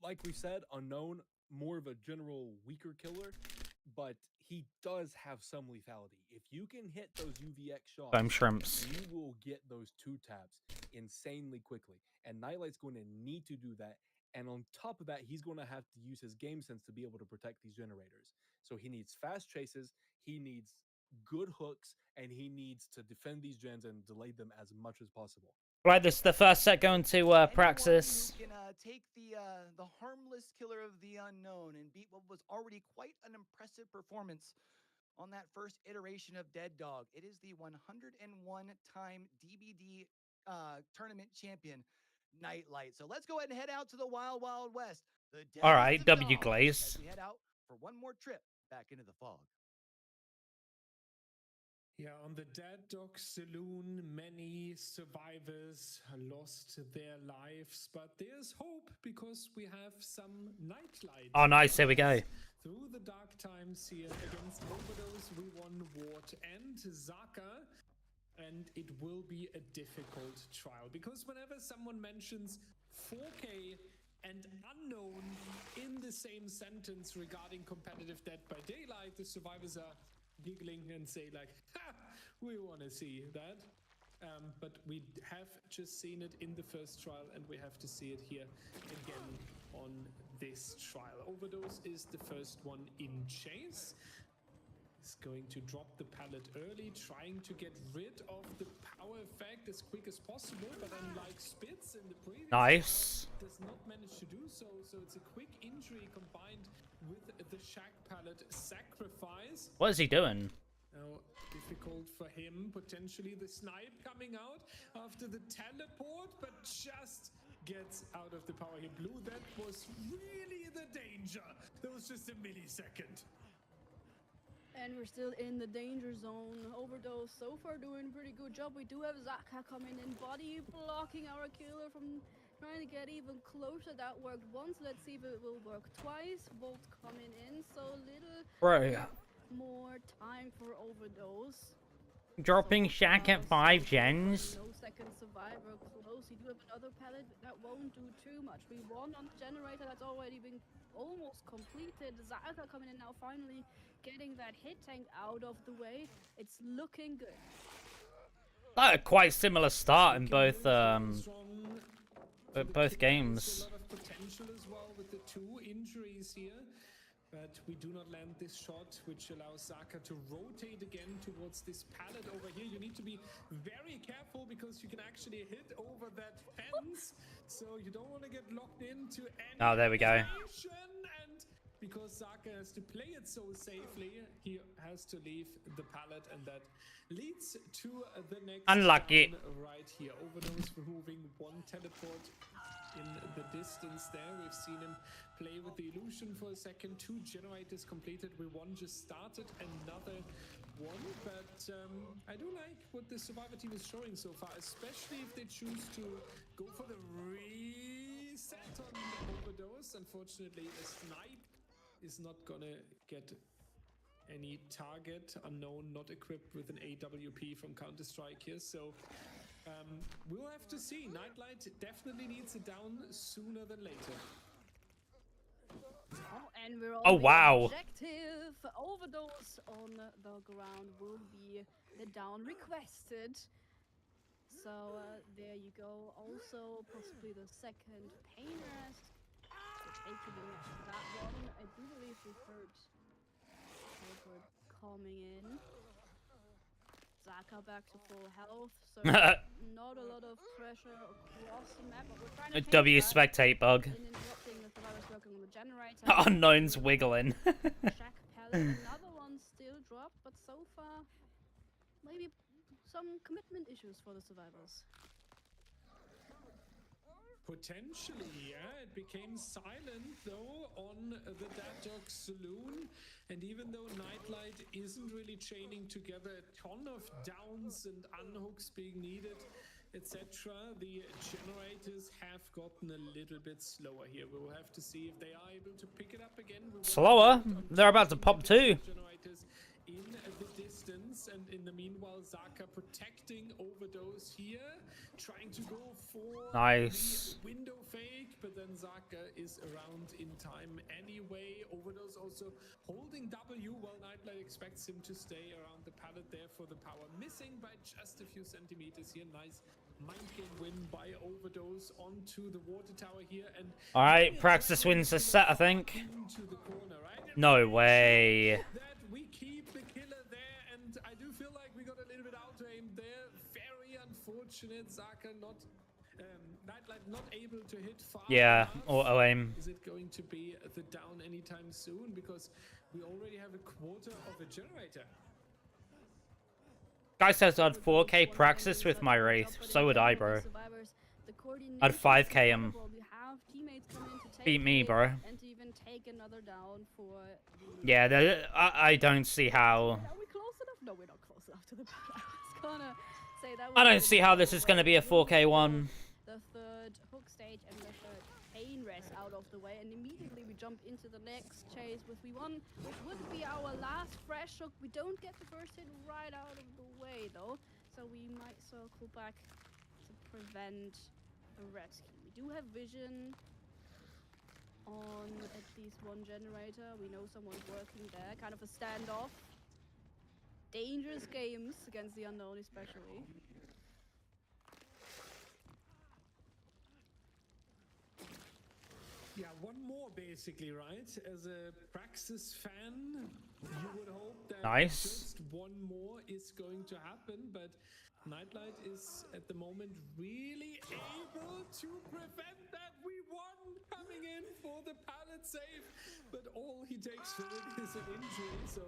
Like we said, Unknown, more of a general weaker killer, but he does have some lethality. If you can hit those UVX shots, Foam shrimps. you will get those 2 taps insanely quickly. And Nightlight's going to need to do that. And on top of that, he's going to have to use his game sense to be able to protect these generators. So he needs fast chases, he needs good hooks, and he needs to defend these gens and delay them as much as possible. Right, this is the first set going to Anyone Praxis. who can take the harmless killer of the unknown and beat what was already quite an impressive performance on that first iteration of Dead Dog. It is the 101-time DBD tournament champion, Nightlight. So let's go ahead and head out to the Wild Wild West. The All Deadest right, of W dogs, Glaze. as we head out for one more trip back into the fog. Yeah, on the Dead Dog Saloon, many survivors lost their lives, but there's hope because we have some Nightlight. Oh, nice. Here we go. Through the dark times here against Overdose, we won Ward and Zaka, and it will be a difficult trial because whenever someone mentions 4K and Unknown in the same sentence regarding competitive Dead by Daylight, the survivors are giggling and say like, ha, we want to see that. But we have just seen it in the first trial and we have to see it here again on this trial. Overdose is the first one in chase. He's going to drop the pallet early, trying to get rid of the power effect as quick as possible, but unlike Spitz in the previous Nice. round, does not manage to do so. So it's a quick injury combined with the Shack pallet sacrifice. What is he doing? Now, difficult for him, potentially the snipe coming out after the teleport, but just gets out of the power here. Blue, that was really the danger. That was just a millisecond. And we're still in the danger zone. Overdose so far doing a pretty good job. We do have Zaka coming in, body blocking our killer from trying to get even closer. That worked once. Let's see if it will work twice. Bolt coming in, so little Bro. more time for Overdose. Dropping So Shack far, at 5 so gens. good. No second survivor close. You do have another pallet, but that won't do too much. We won on the generator. That's already been almost completed. Zaka coming in now, finally getting that hit tank out of the way. It's looking good. Like a quite similar start in both Strong for the both killer. games. A lot of potential as well with the 2 injuries here. But we do not land this shot, which allows Zaka to rotate again towards this pallet over here. You need to be very careful because you can actually hit over that fence. So you don't want to get locked into any Oh, there we go. animation. And because Zaka has to play it so safely, he has to leave the pallet, and that leads to the next Unlucky. down right here. Overdose removing 1 teleport in the distance there. We've seen him play with the illusion for a second. 2 generators completed. We 1 just started, another 1. But I do like what the Survivor team is showing so far, especially if they choose to go for the reset on Overdose. Unfortunately, a snipe is not gonna get any target. Unknown, not equipped with an AWP from Counter-Strike here, so we'll have to see. Nightlight definitely needs it down sooner than later. Oh, and we're on Oh, the wow. objective. Overdose on the ground will be the down requested. So there you go. Also, possibly the second pain rest. Taking that one. I do believe we heard teleport coming in. Zaka back to full health, so not a lot of pressure across the map, but we're trying to change W that spectate bug. in interrupting the survivors working on the generator. Unknown's wiggling. Shack pallet, another one still dropped, but so far, maybe some commitment issues for the survivors. Potentially, yeah. It became silent, though, on the Dead Dog Saloon. And even though Nightlight isn't really chaining together a ton of downs and unhooks being needed, etc., the generators have gotten a little bit slower here. We will have to see if they are able to pick it up again. Slower? They're about to pop too. Generators in the distance, and in the meanwhile, Zaka protecting Overdose here, trying to go for Nice. the window fake, but then Zaka is around in time anyway. Overdose also holding W, while Nightlight expects him to stay around the pallet there for the power. Missing by just a few centimeters here. Nice mind game win by Overdose onto the water tower here. And Alright, Praxis wins the set, I think. into the corner, right? No way. That we keep the killer there, and I do feel like we got a little bit out-aimed there. Very unfortunate. Zaka not, Nightlight not able to hit far Yeah, enough. auto aim. Is it going to be the down anytime soon? Because we already have a quarter of a generator. Guy says I'd 4K Praxis with my Wraith. So would I, bro. I'd 5K him. Beat me, bro. And to even take another down for Yeah, I don't see how. Are we close enough? No, we're not close enough to the battle. I was gonna say that. I don't see how this is going to be a 4K one. The third hook stage and the third pain rest out of the way, and immediately we jump into the next chase with V1, which would be our last fresh hook. We don't get the first hit right out of the way though, so we might circle back to prevent a rescue. We do have vision on at least one generator. We know someone's working there. Kind of a standoff. Dangerous games against the unknown, especially. Yeah, one more basically, right? As a Praxis fan, you would hope that Nice. just one more is going to happen, but Nightlight is at the moment really able to prevent that. We won coming in for the pallet save, but all he takes for it is an injury, so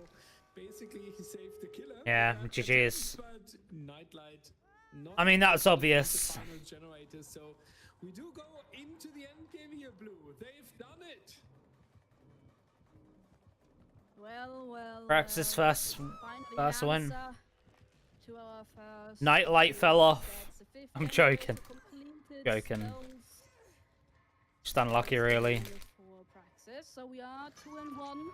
basically he saved the killer. Yeah, That GG's. attempt, but Nightlight not I mean, that's able to defend obvious. the final generator, so we do go into the end game here, Blue. They've done it. Well. Praxis first Finally first an win. answer to our first Nightlight fell off. That's the fifth I'm generator joking. completed. Joking. Spells Just unlucky, really. for Praxis. So we are 2-1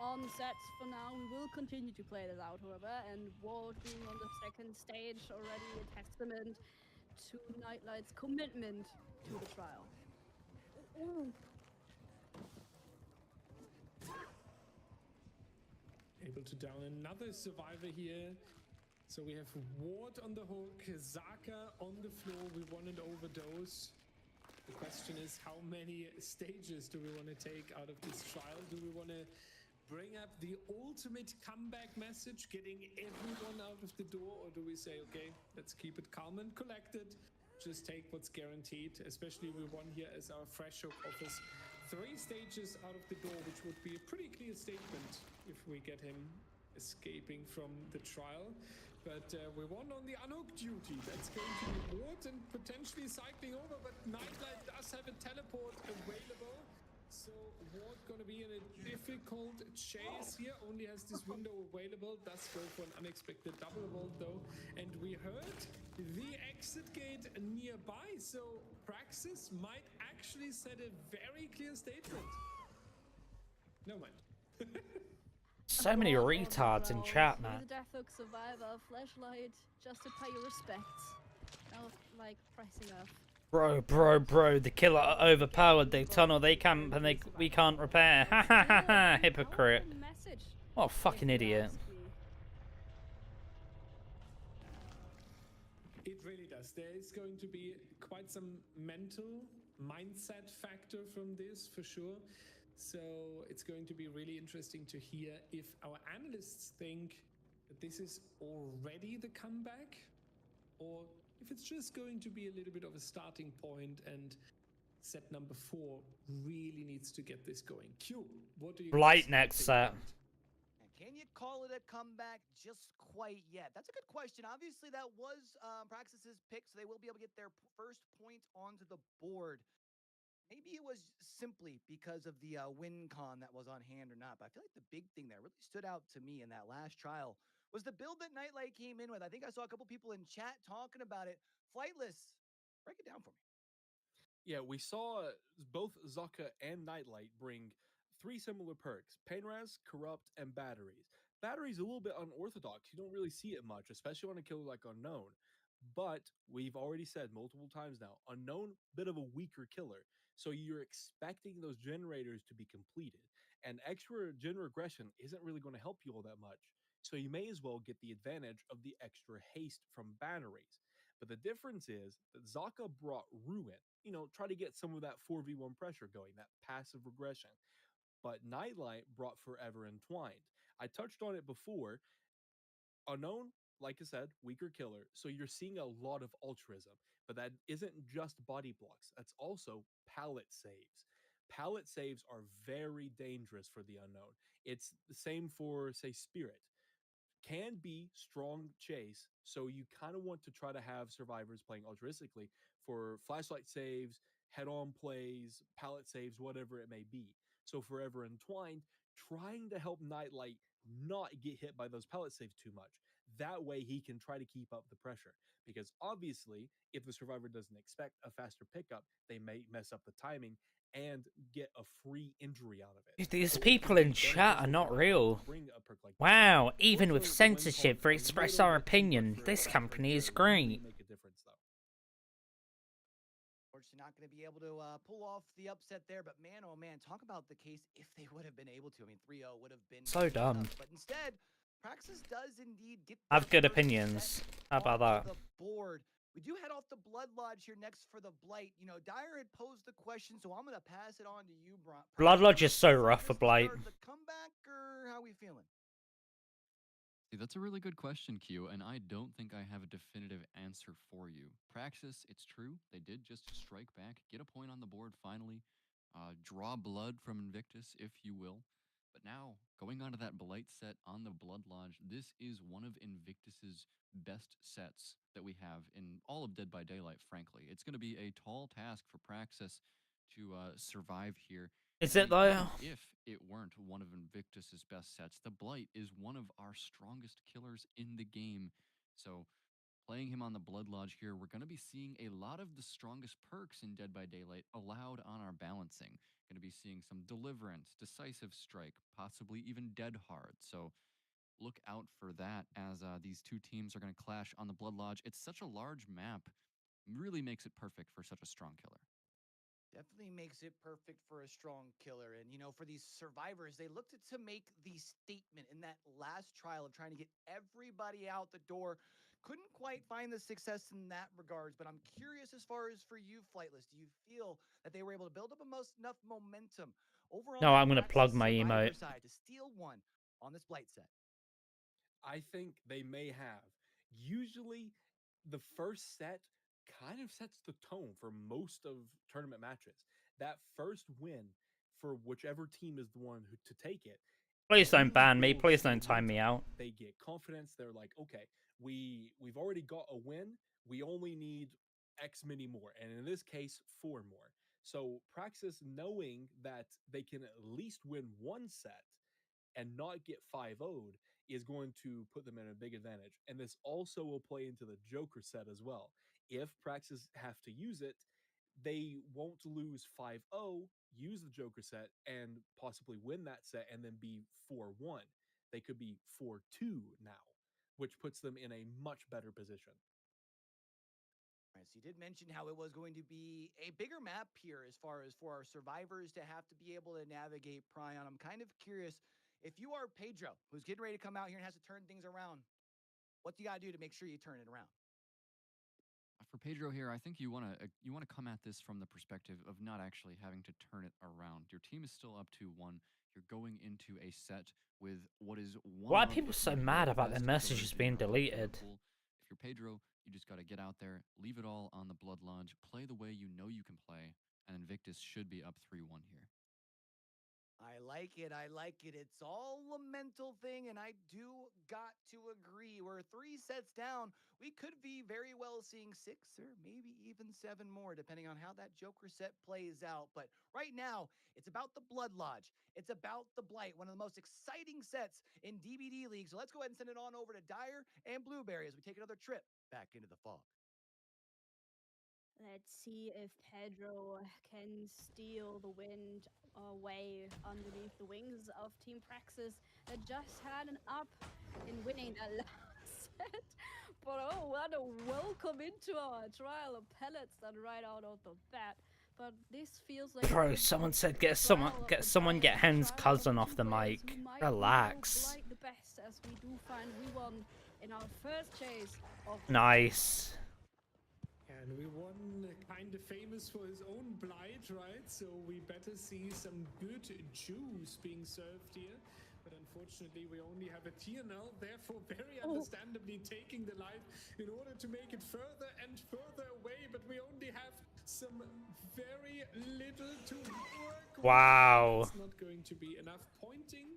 on sets for now. We will continue to play this out, however, and Ward being on the second stage already a testament to Nightlight's commitment to the trial. Ooh. Able to down another survivor here. So we have Ward on the hook, Zaka on the floor. We want an overdose. The question is, how many stages do we want to take out of this trial? Do we want to bring up the ultimate comeback message, getting everyone out of the door, or do we say, okay, let's keep it calm and collected, just take what's guaranteed? Especially we won here as our fresh hook offers 3 stages out of the door, which would be a pretty clear statement if we get him escaping from the trial. But we won on the unhook duty. That's going to be Ward and potentially cycling over, but Nightlight does have a teleport available. So Ward gonna be in a difficult chase here, only has this window available, does go for an unexpected double vault though. And we heard the exit gate nearby, so Praxis might actually set a very clear statement. No mind. So many retards in chat, man. The Death Hook survivor, flashlight, just to pay your respects. Now, like, pressing up. Bro, the killer are overpowered. They tunnel, they camp, and we can't repair. Ha ha ha ha, hypocrite. What a fucking idiot. It really does. There is going to be quite some mental mindset factor from this, for sure. So it's going to be really interesting to hear if our analysts think that this is already the comeback, or if it's just going to be a little bit of a starting point and set number 4 really needs to get this going. Q, what do you Blight guys next think set. about it? And can you call it a comeback just quite yet? That's a good question. Obviously, that was Praxis's pick, so they will be able to get their first point onto the board. Maybe it was simply because of the win con that was on hand or not, but I feel like the big thing that really stood out to me in that last trial was the build that Nightlight came in with. I think I saw a couple people in chat talking about it. Flightless, break it down for me. Yeah, we saw both Zaka and Nightlight bring 3 similar perks: Painraz, Corrupt, and Batteries. Batteries a little bit unorthodox. You don't really see it much, especially on a killer like Unknown. But we've already said multiple times now, Unknown, bit of a weaker killer. So you're expecting those generators to be completed. And extra gen regression isn't really going to help you all that much. So you may as well get the advantage of the extra haste from batteries. But the difference is that Zaka brought Ruin, try to get some of that 4v1 pressure going, that passive regression. But Nightlight brought Forever Entwined. I touched on it before. Unknown, like I said, weaker killer. So you're seeing a lot of altruism, but that isn't just body blocks. That's also pallet saves. Pallet saves are very dangerous for the Unknown. It's the same for, say, Spirit. Can be strong chase, so you kind of want to try to have survivors playing altruistically for flashlight saves, head-on plays, pallet saves, whatever it may be. So Forever Entwined, trying to help Nightlight not get hit by those pallet saves too much. That way he can try to keep up the pressure. Because obviously, if the survivor doesn't expect a faster pickup, they may mess up the timing and get a free injury out of it. These So it people can be in chat are beneficial not for Nightlight real. to bring a perk like that. Wow, even with Unfortunately, the win censorship con for a express little our bit too much opinion, for this Ever company is to really great. make a difference, though. Unfortunately, not going to be able to pull off the upset there, but man, oh man, talk about the case if they would have been able to. I mean, 3-0 would have been So dumb. enough, but instead, Praxis does indeed get I have their good first opinions. set How about onto that? the board. We do head off the Blood Lodge here next for the Blight. You know, Dyer had posed the question, so I'm going to pass it on to you, Blood Lodge is so Is rough for this the Blight. start of the comeback, or how we feeling? See, that's a really good question, Q, and I don't think I have a definitive answer for you. Praxis, it's true, they did just strike back, get a point on the board finally, draw blood from Invictus, if you will. But now, going on to that Blight set on the Blood Lodge, this is one of Invictus's best sets that we have in all of Dead by Daylight, frankly. It's going to be a tall task for Praxis to survive here. Is And it though? even if it weren't one of Invictus's best sets, the Blight is one of our strongest killers in the game. So playing him on the Blood Lodge here, we're going to be seeing a lot of the strongest perks in Dead by Daylight allowed on our balancing. Going to be seeing some Deliverance, Decisive Strike, possibly even Dead Hard. So look out for that as these two teams are going to clash on the Blood Lodge. It's such a large map, really makes it perfect for such a strong killer. Definitely makes it perfect for a strong killer. And, you know, for these survivors, they looked to make the statement in that last trial of trying to get everybody out the door. Couldn't quite find the success in that regards, but I'm curious as far as for you, Flightless, do you feel that they were able to build up enough momentum overall No, on I'm the gonna Praxis plug my survivor emote. side to steal one on this Blight set? I think they may have. Usually, the first set kind of sets the tone for most of tournament matches. That first win for whichever team is the one to take it Please don't really ban me. builds Please don't time momentum. me out. They get confidence. They're like, okay, we've already got a win. We only need X many more, and in this case, 4 more. So Praxis, knowing that they can at least win one set and not get 5-0'd is going to put them in a big advantage. And this also will play into the Joker set as well. If Praxis have to use it, they won't lose 5-0, use the Joker set, and possibly win that set and then be 4-1. They could be 4-2 now, which puts them in a much better position. All right, so you did mention how it was going to be a bigger map here as far as for our survivors to have to be able to navigate Prion. I'm kind of curious, if you are Pedro, who's getting ready to come out here and has to turn things around, what do you got to do to make sure you turn it around? For Pedro here, I think you want to come at this from the perspective of not actually having to turn it around. Your team is still up 2-1. you're going into a set with what is one Why are of, people if so not the mad about their best messages killers in being the deleted? pool. If you're Pedro, you just got to get out there, leave it all on the Blood Lodge, play the way you know you can play, and Invictus should be up 3-1 here. I like it. I like it. It's all a mental thing, and I do got to agree. We're 3 sets down. We could be very well seeing 6 or maybe even 7 more, depending on how that Joker set plays out. But right now, it's about the Blood Lodge. It's about the Blight, one of the most exciting sets in DBD League. So let's go ahead and send it on over to Dyer and Blueberry as we take another trip back into the fog. Let's see if Pedro can steal the wind away underneath the wings of Team Praxis that just had an up in winning that last set. But oh, what a welcome into our trial of pellets that right out of the bat. But this feels like Bro, someone said get someone get Hen's cousin off the mic. Relax. The best as we do find we won in our first chase of Nice. And we won kind of famous for his own blight, right? So we better see some good juice being served here. But unfortunately, we only have a TNL, therefore very understandably taking the life in order to make it further and further away. But we only have some very little to work with. Wow. It's not going to be enough pointing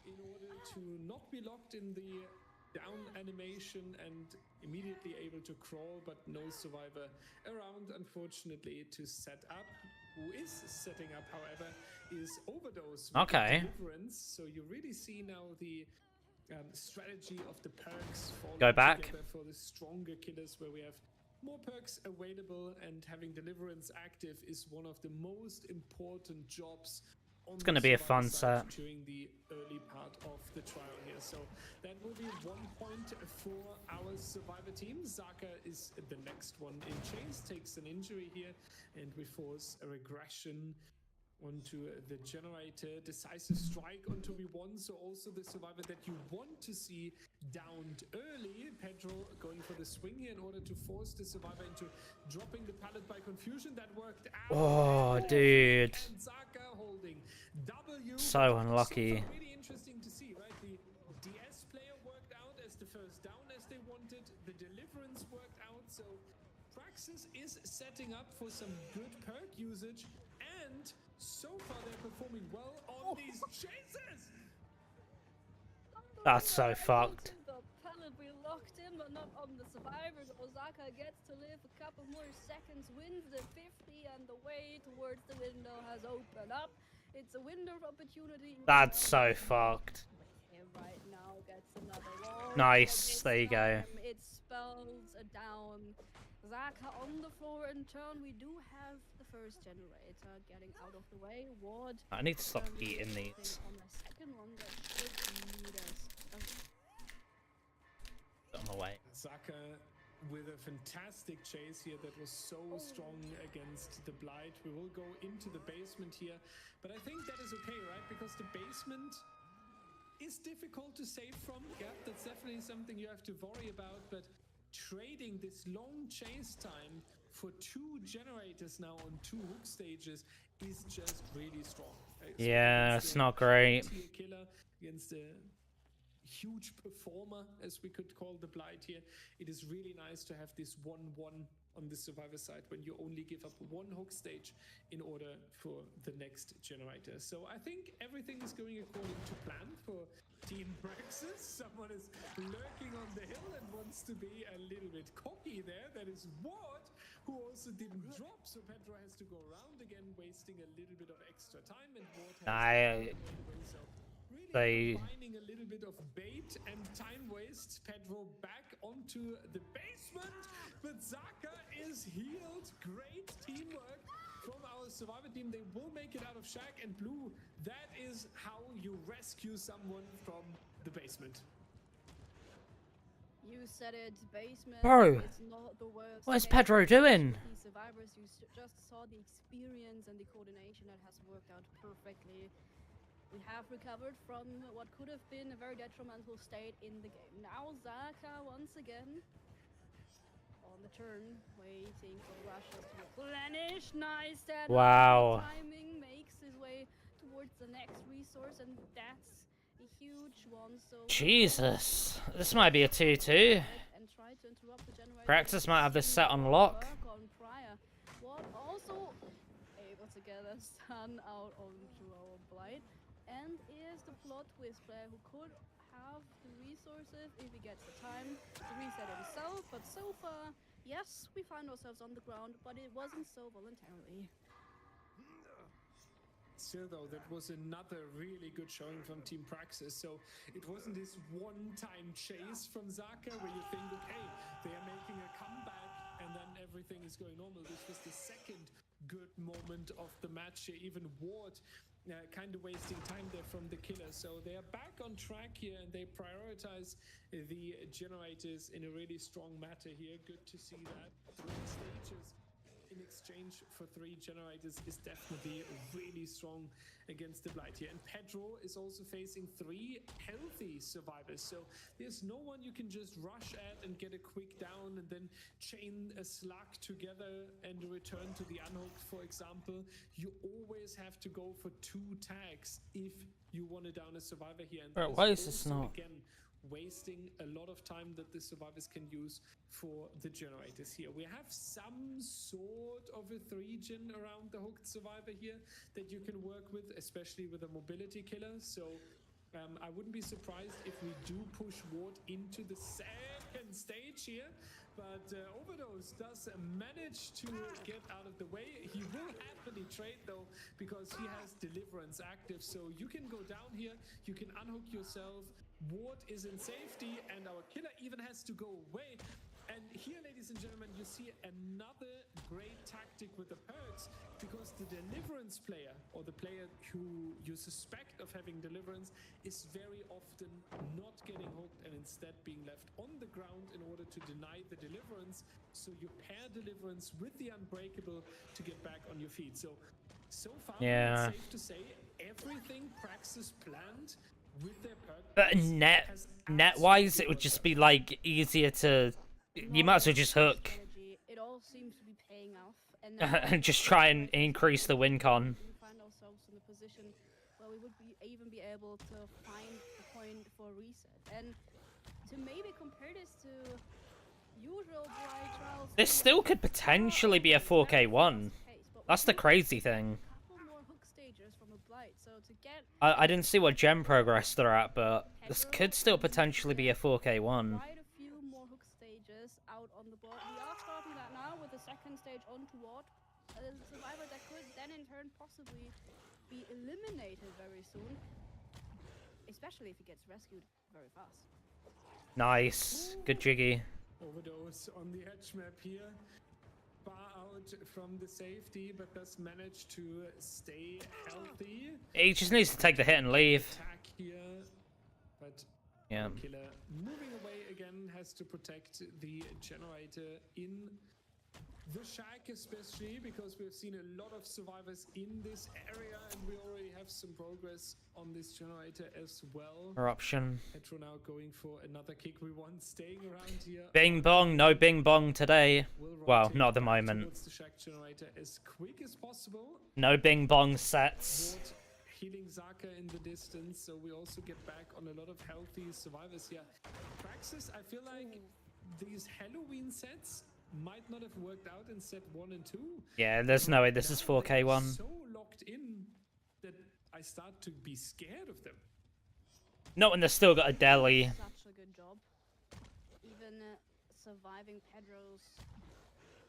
in order to not be locked in the down animation and immediately able to crawl, but no survivor around, unfortunately, to set up. Who is setting up, however, is Overdose with Okay. Deliverance. So you really see now the strategy of the perks falling Go back. together for the stronger killers, where we have more perks available, and having Deliverance active is one of the most important jobs on It's gonna the be a survivor fun side set. during the early part of the trial here. So that will be 1 point for our survivor team. Zaka is the next one in chase, takes an injury here, and we force a regression onto the generator. Decisive strike onto V1, so also the survivor that you want to see downed early. Pedro going for the swing here in order to force the survivor into dropping the pallet by confusion. That worked out. Oh, And dude. and Zaka holding W. So unlucky. So really interesting to see, right? The DS player worked out as the first down as they wanted. The Deliverance worked out. So Praxis is setting up for some good perk usage, and so far they're performing well on these chases. That's so fucked. The pellet we locked in, but not on the survivors. Osaka gets to live a couple more seconds, wins the 50, and the way towards the window has opened up. It's a window of opportunity. That's so fucked. Him right now gets another wall. Nice, there you go. It spells a down. Zaka on the floor in turn. We do have the first generator getting out of the way. Ward. I need to stop eating these. On the second one that should lead us. On the way. Zaka with a fantastic chase here that was so strong against the Blight. We will go into the basement here, but I think that is okay, right? Because the basement is difficult to save from. Yeah, that's definitely something you have to worry about, but trading this long chase time for 2 generators now on 2 hook stages is just really strong. Yeah, it's not great. Tier killer against a huge performer, as we could call the Blight here. It is really nice to have this 1-1 on the survivor side when you only give up 1 hook stage in order for the next generator. So I think everything is going according to plan for Team Praxis. Someone is lurking on the hill and wants to be a little bit cocky there. That is Ward, who also didn't drop, so Pedro has to go around again, wasting a little bit of extra time, and Ward has so really combining a little bit of bait and time waste. Pedro back onto the basement, but Zaka is healed. Great teamwork from our survivor team. They will make it out of Shack, and Blue, that is how you rescue someone from the basement. You said it, basement. Bro, It's not the worst. what is case. Pedro doing? The survivors, you just saw the experience and the coordination that has worked out perfectly. We have recovered from what could have been a very detrimental state in the game. Now Zaka once again on the turn, waiting for the rushes to replenish. Nice that Wow. timing, makes his way towards the next resource, and that's a huge one. So Jesus, this might be a 2-2. and try to interrupt the generator. Praxis might have this set on lock. On prior. What also able to get a stun out onto our Blight, and is the plot twist player who could have the resources if he gets the time to reset himself. But so far, yes, we find ourselves on the ground, but it wasn't so voluntarily. Still, though, that was another really good showing from Team Praxis. So it wasn't this one-time chase from Zaka where you think, okay, they are making a comeback and then everything is going normal. This was the second good moment of the match here. Even Ward kind of wasting time there from the killer. So they are back on track here and they prioritize the generators in a really strong matter here. Good to see that. 3 stages in exchange for 3 generators is definitely really strong against the Blight here. And Pedro is also facing 3 healthy survivors, so there's no one you can just rush at and get a quick down and then chain a slug together and return to the unhooked, for example. You always have to go for 2 tags if you want to down a survivor here. And Bro, that why is this also, not? again, wasting a lot of time that the survivors can use for the generators here. We have some sort of a 3-gen around the hooked survivor here that you can work with, especially with a mobility killer. So I wouldn't be surprised if we do push Ward into the second stage here. But Overdose does manage to get out of the way. He will happily trade though, because he has Deliverance active. So you can go down here, you can unhook yourself. Ward is in safety and our killer even has to go away. And here, ladies and gentlemen, you see another great tactic with the perks, because the Deliverance player, or the player who you suspect of having Deliverance, is very often not getting hooked and instead being left on the ground in order to deny the Deliverance. So you pair Deliverance with the Unbreakable to get back on your feet. So far, Yeah. it's safe to say everything Praxis planned with their perk. But net wise, it would just be like easier to. You might as well just hook It all seems to be paying off, and and just try and increase the win con. we find ourselves in a position where we would even be able to find a point for reset, and to maybe compare this to usual Blight trials. This still could potentially be a 4K1. That's the crazy thing. Couple more hook stages from a Blight, so to get I didn't see what gem progress they're at, but this could still potentially be a 4K1. quite a few more hook stages out on the board. We are starting that now with the second stage on toward a survivor that could then in turn possibly be eliminated very soon, especially if he gets rescued very fast. Nice. Good jiggy. Overdose on the edge map here. Far out from the safety, but does manage to stay healthy. He just needs to take the hit and leave. Attack here, but Yeah. killer moving away again, has to protect the generator in the shack, especially because we've seen a lot of survivors in this area and we already have some progress on this generator as well. Eruption. Petro now going for another kick. We want staying around here. Bing bong. No bing bong today. Will Well, rotate not at the back moment. towards the shack generator as quick as possible. No bing bong sets. Ward healing Zaka in the distance, so we also get back on a lot of healthy survivors here. Praxis, I feel like these Halloween sets might not have worked out in set 1 and 2. Yeah, there's no way this is Now they're 4K1. so locked in that I start to be scared of them. Not when they've still got a deli. Such a good job. Even surviving Pedro's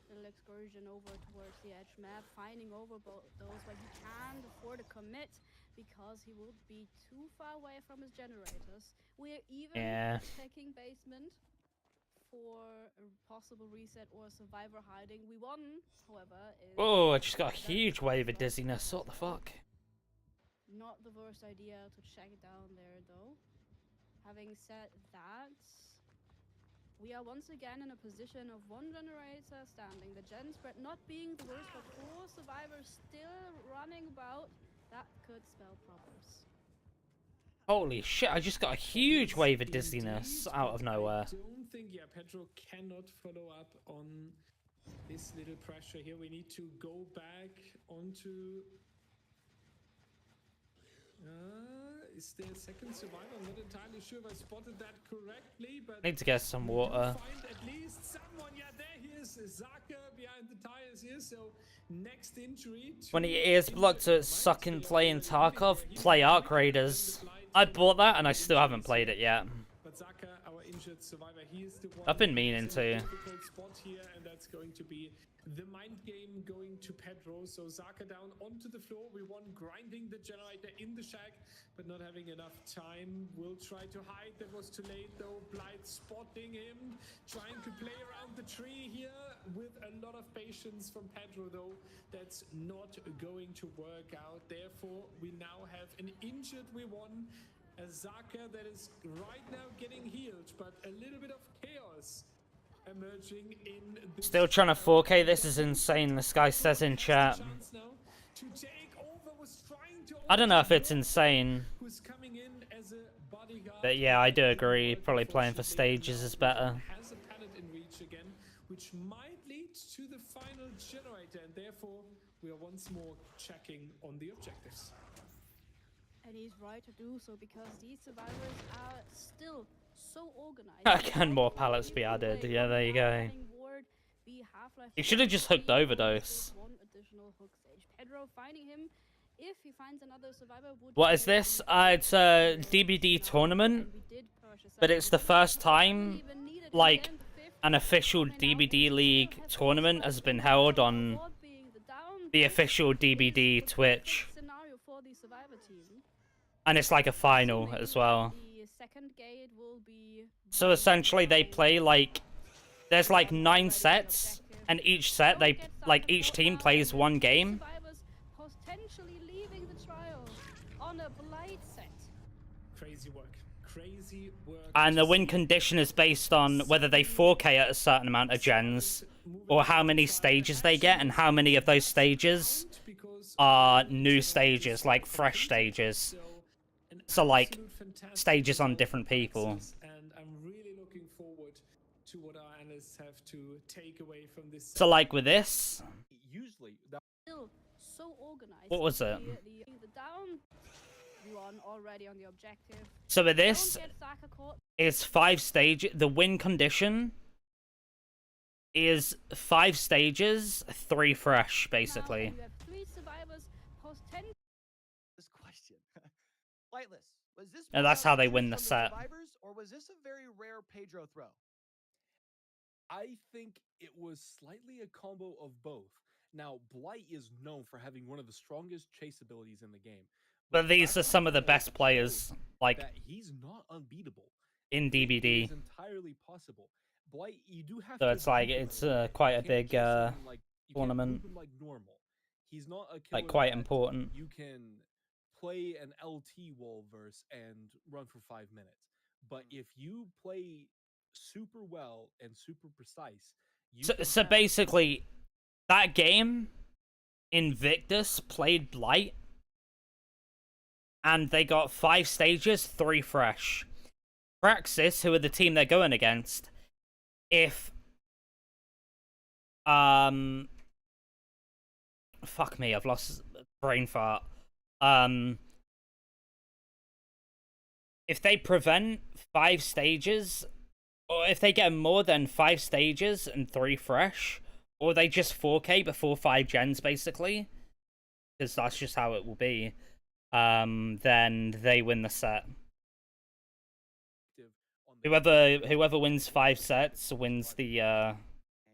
little excursion over towards the edge map, finding over those where he can't afford to commit because he would be too far away from his generators. We're even checking basement for a possible reset or survivor hiding. We won, however. Oh, I just got a huge wave of dizziness. What the fuck? Not the worst idea to check down there, though. Having said that, we are once again in a position of 1 generator standing. The gen spread not being the worst, but 4 survivors still running about. That could spell problems. Holy shit, I just got a huge wave of dizziness out of nowhere. I don't think, Pedro cannot follow up on this little pressure here. We need to go back onto Is there a second survivor? I'm not entirely sure if I spotted that correctly, but Need to get some we do water. find at least someone. Yeah, there he is. Zaka behind the tires here. So next injury. When your ears blocked to sucking playing Tarkov, play Arc Raiders. I bought that and I still haven't played it yet. But Zaka, our injured survivor, he is the one I've been who meaning is in a to. difficult spot here, and that's going to be the mind game going to Pedro. So Zaka down onto the floor. We want grinding the generator in the shack, but not having enough time. Will try to hide. That was too late though. Blight spotting him, trying to play around the tree here with a lot of patience from Pedro though. That's not going to work out. Therefore, we now have an injured We1. A Zaka that is right now getting healed, but a little bit of chaos emerging in this. Still trying to 4K. This is insane. This guy says in chat. I don't know if it's insane. Who's coming in as a bodyguard, But yeah, I do agree. Probably playing for stages is better. has a pallet in reach again, which might lead to the final generator, and therefore we are once more checking on the objectives. And he's right to do so because these survivors are still so organized. Can more pallets be added? Yeah, there you go. He should have just hooked Overdose. One additional hook stage. Pedro finding him. If he finds another survivor, What is this? It's a DBD tournament, but it's the first time, like, an official DBD League tournament has been held on the official DBD Twitch. Scenario for the survivor team. And it's like a final as well. The second gate will be So essentially they play like, there's like 9 sets, and each set they, like each team plays one game. survivors potentially leaving the trial on a blight set. Crazy work. Crazy work. And the win condition is based on whether they 4K at a certain amount of gens, or how many stages they get, and how many of those stages are new stages, like fresh stages. So like stages on different people. And I'm really looking forward to what our analysts have to take away from this. So like with this, Usually, that Still so organized. what was it? The down one already on the objective. So with this, Don't get Saka caught. it's 5 stages. The win condition is 5 stages, 3 fresh, basically. Now, you have 3 survivors potentially. This question. Flightless, was this And that's how they from win the the set. survivors, or was this a very rare Pedro throw? I think it was slightly a combo of both. Now, Blight is known for having one of the strongest chase abilities in the game. But these are Zaka some of the knows best players, like, that he's not unbeatable. in It DBD. is entirely possible. Blight, you do have So to it's like, group him. it's You quite a can't big just send him, like, you can't tournament. group him like normal. He's not a Like, killer quite that important. You can play an LT wall verse and run for 5 minutes. But if you play super well and super precise, you can So have- basically, that game, Invictus played Blight, and they got 5 stages, 3 fresh. Praxis, who are the team they're going against, if fuck me, I've lost brain fart. If they prevent 5 stages, or if they get more than 5 stages and 3 fresh, or they just 4K before 5 gens, basically, because that's just how it will be, then they win the set. on the Whoever wins 5 sets wins the And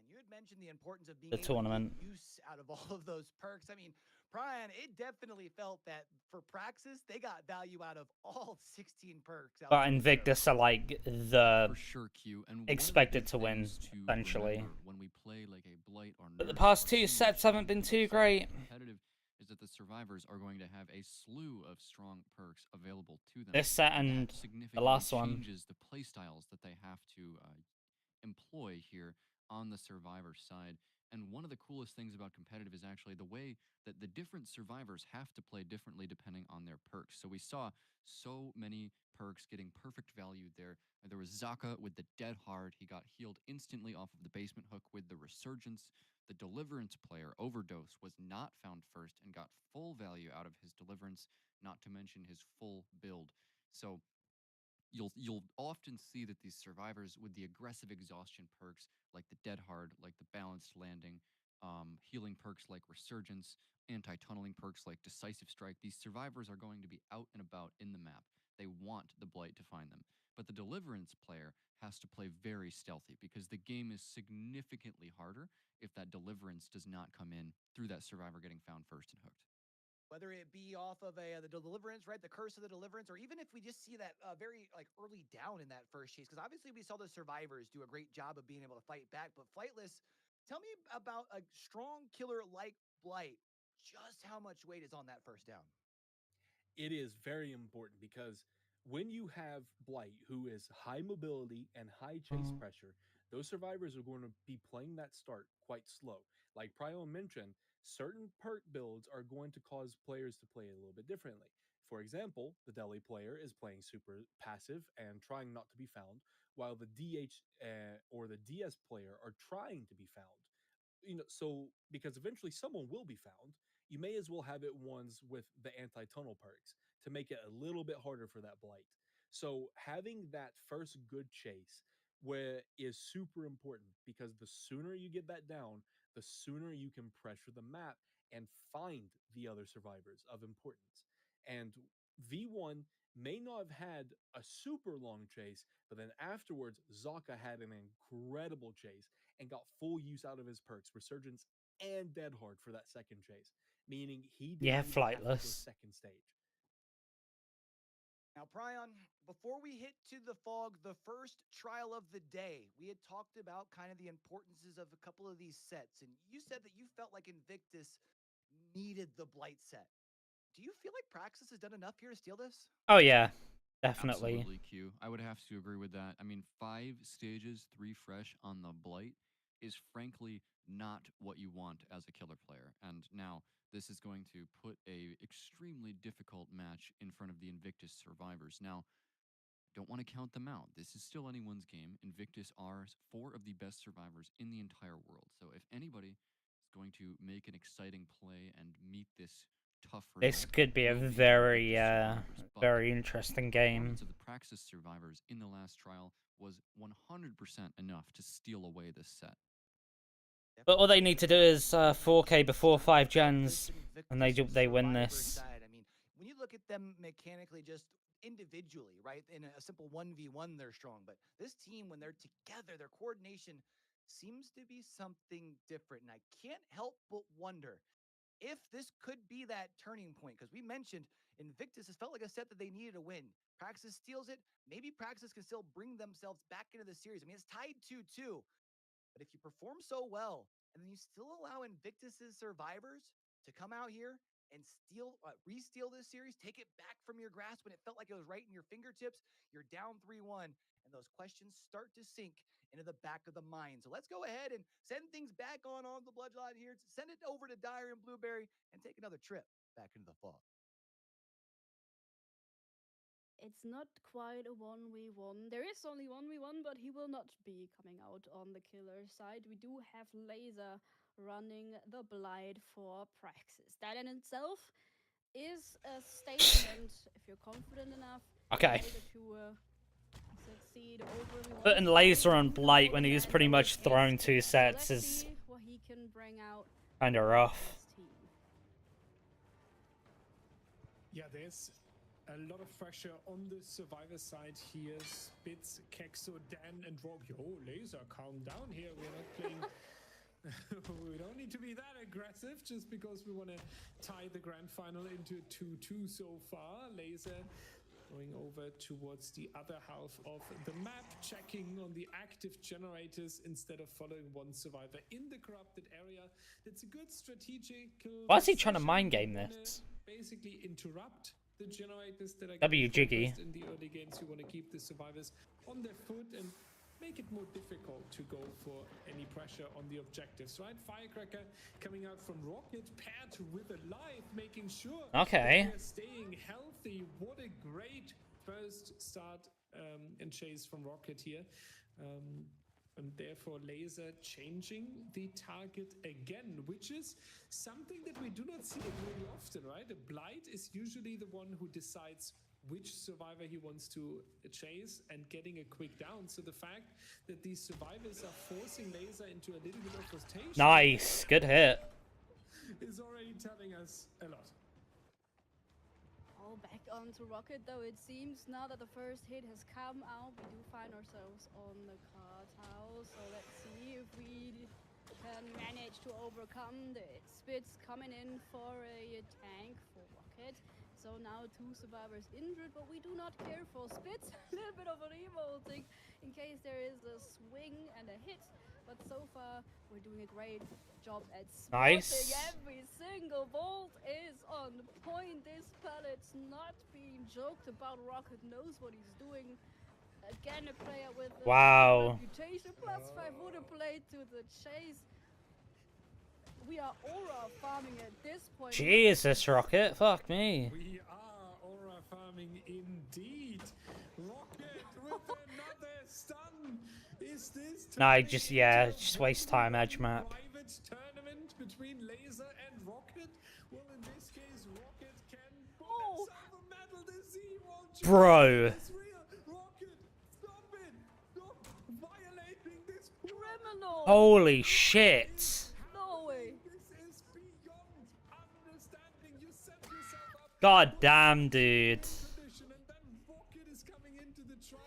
you had mentioned the importance of being The able tournament. to get use out of all of those perks. I mean, Brian, it definitely felt that for Praxis, they got value out of all 16 perks. out but there. Invictus are like the For sure, Q. And one of the expected big to win, things to eventually. remember when we play like a Blight or But the Nurse past or 2 Singularity sets haven't been too great. competitive is that the survivors are going to have a slew of strong perks available to them. This set That and the significantly last one. changes the playstyles that they have to employ here on the survivor side. And one of the coolest things about competitive is actually the way that the different survivors have to play differently depending on their perks. So we saw so many perks, getting perfect value there. There was Zaka with the Dead Hard. He got healed instantly off of the basement hook with the Resurgence. The Deliverance player, Overdose, was not found first and got full value out of his Deliverance, not to mention his full build. So you'll often see that these survivors with the aggressive exhaustion perks like the Dead Hard, like the Balanced Landing, healing perks like Resurgence, anti-tunneling perks like Decisive Strike, these survivors are going to be out and about in the map. They want the Blight to find them. But the Deliverance player has to play very stealthy because the game is significantly harder if that Deliverance does not come in through that survivor getting found first and hooked. Whether it be off of the Deliverance, right, the Curse of the Deliverance, or even if we just see that very early down in that first chase, because obviously we saw the survivors do a great job of being able to fight back, but Flightless, tell me about a strong killer like Blight. Just how much weight is on that first down? It is very important because when you have Blight, who is high mobility and high chase pressure, those survivors are going to be playing that start quite slow. Like Pryo mentioned, certain perk builds are going to cause players to play a little bit differently. For example, the Deli player is playing super passive and trying not to be found, while the DH or the DS player are trying to be found. So because eventually someone will be found, you may as well have it ones with the anti-tunnel perks to make it a little bit harder for that Blight. So having that first good chase where is super important, because the sooner you get that down, the sooner you can pressure the map and find the other survivors of importance. And V1 may not have had a super long chase, but then afterwards, Zaka had an incredible chase and got full use out of his perks, Resurgence and Dead Hard for that second chase, meaning he didn't Yeah, even have to go Flightless. second stage. Now, Pryon, before we hit to the fog, the first trial of the day, we had talked about kind of the importances of a couple of these sets, and you said that you felt like Invictus needed the Blight set. Do you feel like Praxis has done enough here to steal this? Oh yeah, definitely. Absolutely, Q. I would have to agree with that. I mean, 5 stages, 3 fresh on the Blight is frankly not what you want as a killer player. And now this is going to put a extremely difficult match in front of the Invictus survivors. Now, don't want to count them out. This is still anyone's game. Invictus are 4 of the best survivors in the entire world. So if anybody is going to make an exciting play and meet this tough result, This could be a will the very, Invictus survivors. But very interesting the game. performance of the Praxis survivors in the last trial was 100% enough to steal away this set. But all they need to do is 4K before 5 gens, and they win this. Side. I mean, when you look at them mechanically, just individually, right? In a simple 1v1, they're strong. But this team, when they're together, their coordination seems to be something different. And I can't help but wonder if this could be that turning point, because we mentioned Invictus has felt like a set that they needed to win. Praxis steals it. Maybe Praxis can still bring themselves back into the series. I mean, it's tied 2-2. But if you perform so well, and then you still allow Invictus's survivors to come out here and re-steal this series, take it back from your grasp when it felt like it was right in your fingertips, you're down 3-1, and those questions start to sink into the back of the mind. So let's go ahead and send things back on the Bloodline here. Send it over to Dire and Blueberry and take another trip back into the fog. It's not quite a 1v1. There is only 1v1, but he will not be coming out on the killer side. We do have Laser running the Blight for Praxis. That in itself is a statement if you're confident enough Okay. in order to succeed overly. Putting Laser on Blight when he's pretty much thrown 2 sets is what he can bring out kind of rough. Yeah, there's a lot of pressure on the survivor side here. Spitz, Kexo, Dan, and Rob. Yo, Laser, calm down here. We're not playing. We don't need to be that aggressive just because we want to tie the grand final into 2-2 so far. Laser going over towards the other half of the map, checking on the active generators instead of following one survivor in the corrupted area. It's a good strategical. Why is he trying to mind game this? Basically interrupt the generators that are W Jiggy. focused in the early games. You want to keep the survivors on their foot and make it more difficult to go for any pressure on the objectives, right? Firecracker coming out from Rocket paired with Alive, making sure Okay. they're staying healthy. What a great first start and chase from Rocket here. And therefore Laser changing the target again, which is something that we do not see very often, right? A Blight is usually the one who decides which survivor he wants to chase and getting a quick down. So the fact that these survivors are forcing Laser into a little bit of rotation Nice, good hit. is already telling us a lot. All back onto Rocket, though it seems now that the first hit has come out, we do find ourselves on the car towel. So let's see if we can manage to overcome the spits coming in for a tank for Rocket. So now 2 survivors injured, but we do not care for spits. A little bit of an emoting in case there is a swing and a hit. But so far, we're doing a great job at spotting. Nice. Every single bolt is on point. This pallet's not being joked about. Rocket knows what he's doing. Again, a player with a Wow. reputation. +5 would have played to the chase. We are aura farming at this point. Jesus, Rocket. Fuck me. We are aura farming indeed. Rocket with another stun. Is this No, just waste time, edge map. private tournament between Laser and Rocket? Well, in this case, Rocket can put himself a medal. The Z-Wall Bro. is real. Rocket, stop it. Stop violating this Criminal. Holy shit. No way. This is beyond understanding. You set yourself up. God damn, dude. Condition, and then Rocket is coming into the trial.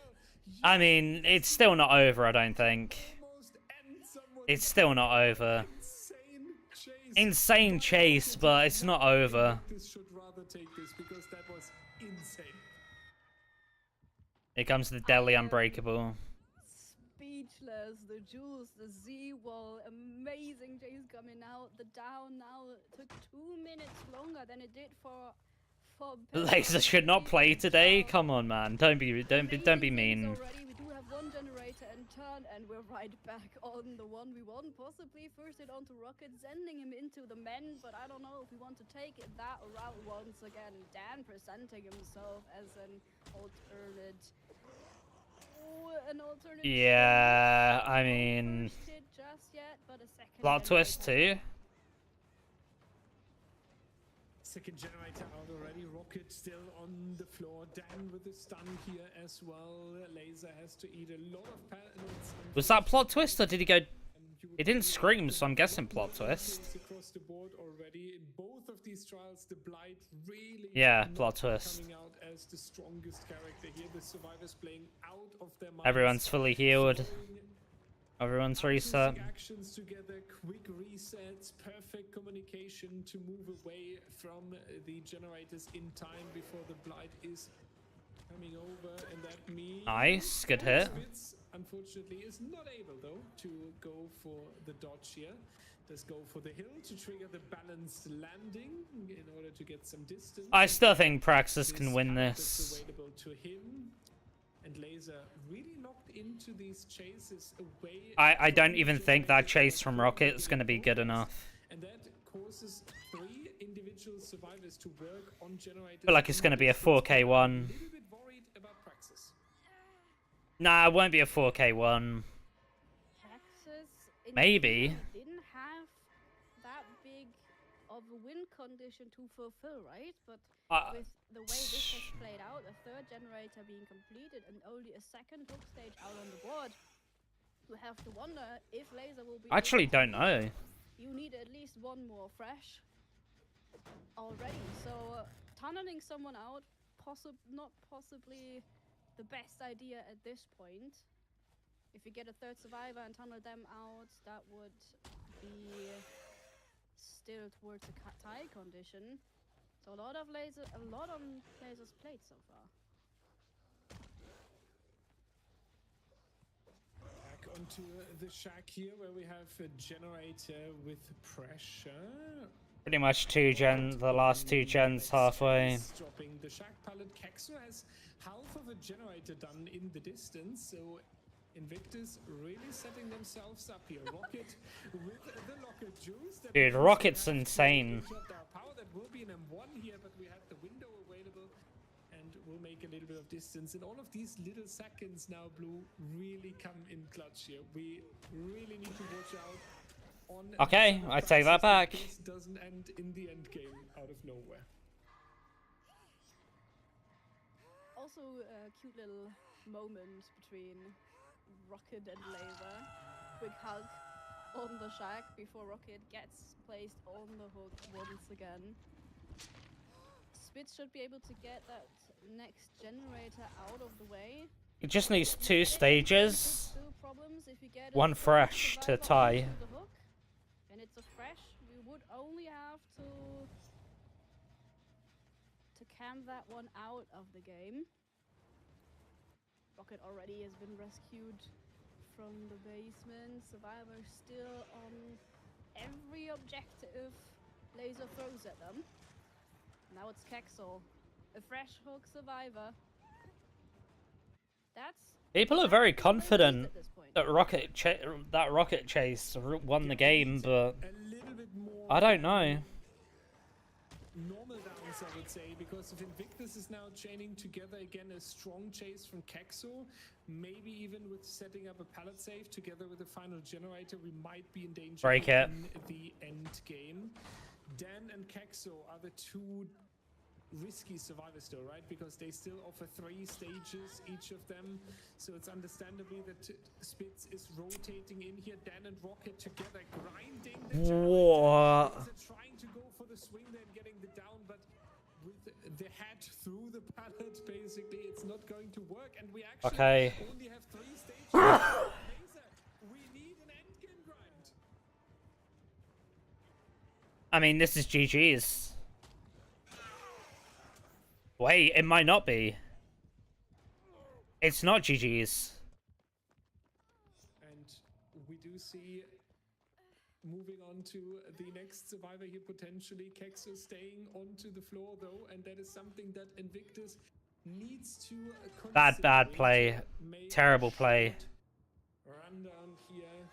I mean, it's still not over, I don't think. Almost end someone. It's still not over. Insane chase. Insane chase, but it's not over. This should rather take this because that was insane. Here comes the Deadly Unbreakable. Speechless. The juice, the Z-Wall, amazing chase coming out. The down now took 2 minutes longer than it did for Laser should not play today. Come on, man. Don't be Amazing mean. things already. We do have 1 generator and turn, and we're right back on the 1v1. Possibly first hit onto Rocket, sending him into the men, but I don't know if we want to take that route once again. Dan presenting himself as an alternate. Yeah, I mean, First hit just yet, but a second plot twist generator. too. Second generator out already. Rocket still on the floor. Dan with the stun here as well. Laser has to eat a lot of panels. Was that plot twist or did he go? It didn't scream, so I'm guessing plot twist. Across the board already. In both of these trials, the Blight really Yeah, not plot twist. coming out as the strongest character here. The survivors playing out of their minds. Everyone's fully healed. Throwing Everyone's reset. actions together, quick resets, perfect communication to move away from the generators in time before the Blight is coming over, and that means Nice, good hit. Spitz, unfortunately, is not able though to go for the dodge here. Does go for the hill to trigger the balanced landing in order to get some distance. I still think Praxis can win That's this. available to him. And Laser really locked into these chases away. I don't from even the think that generator chase from to Rocket is the going to be good opponents. enough. And that causes 3 individual survivors to work on generators. I feel like it's going to be a 4K one. A little bit worried about Praxis. Nah, it won't be a 4K one. Praxis in Maybe. general didn't have that big of a win condition to fulfill, right? But with the way this has played out, a 3rd generator being completed and only a 2nd hook stage out on the board, you have to wonder if Laser will be. I actually able to don't know. You need at least 1 more fresh already. So tunneling someone out, not possibly the best idea at this point. If you get a 3rd survivor and tunnel them out, that would be still towards a tie condition. So a lot on lasers played so far. Back onto the shack here where we have a generator with pressure. Pretty much the last 2 gens halfway. Dropping the shack pallet. Kexo has half of a generator done in the distance, so Invictus really setting themselves up here. Rocket with the Locket juice. Dude, Rocket's insane. Power that will be an M1 here, but we had the window available, and will make a little bit of distance. And all of these little seconds now, Blue, really come in clutch here. We really need to watch out on Okay, I take that back. This doesn't end in the end game out of nowhere. Also, a cute little moment between Rocket and Laser. Quick hug on the shack before Rocket gets placed on the hook once again. Spitz should be able to get that next generator out of the way. It just needs 2 stages. Still problems if you get One a fresh to survivor tie. onto the hook, and it's a fresh. We would only have to cam that one out of the game. Rocket already has been rescued from the basement. Survivor still on every objective Laser throws at them. Now it's Kexel, a fresh hook survivor. That's People are very at confident this point. that rocket chase won the game, but A little bit more I don't know. normal downs, I would say, because if Invictus is now chaining together again a strong chase from Kexo, maybe even with setting up a pallet save together with the final generator, we might be in danger Break it. in the end game. Dan and Kexo are the 2 risky survivors still, right? Because they still offer 3 stages, each of them. So it's understandably that Spitz is rotating in here. Dan and Rocket together, grinding the What? generator. They're trying to go for the swing there and getting the down, but with the head through the pallet, basically, it's not going to work. And we actually only have 3 stages. Laser, we need an endgame grind. I mean, this is GG's. Wait, it might not be. It's not GG's. And we do see, moving on to the next survivor here, potentially Kexo staying onto the floor though, and that is something that Invictus needs to consider. Bad play. Make Terrible a play. short run down here.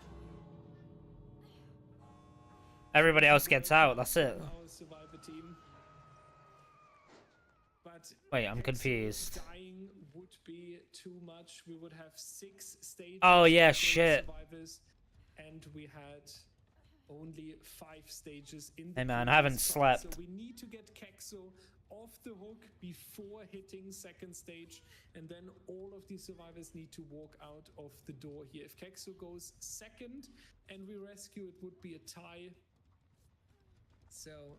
Everybody else gets out, that's it. Our survivor team. But Wait, I'm Kexo confused. dying would be too much. We would have 6 stages. Oh, yeah, of shit. survivors, and we had only 5 stages in the Hey, man, I previous haven't fight. slept. So we need to get Kexo off the hook before hitting second stage, and then all of these survivors need to walk out of the door here. If Kexo goes second and we rescue, it would be a tie. So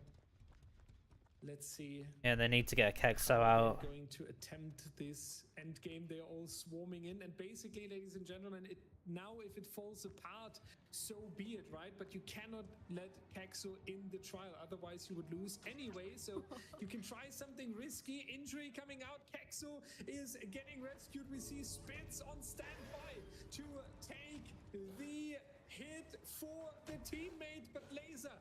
let's see. Yeah, they need to get Kexo They're out. going to attempt this end game. They're all swarming in, and basically, ladies and gentlemen, now if it falls apart, so be it, right? But you cannot let Kexo in the trial, otherwise you would lose anyway. So you can try something risky. Injury coming out. Kexo is getting rescued. We see Spitz on standby to take the hit for the teammate, but Laser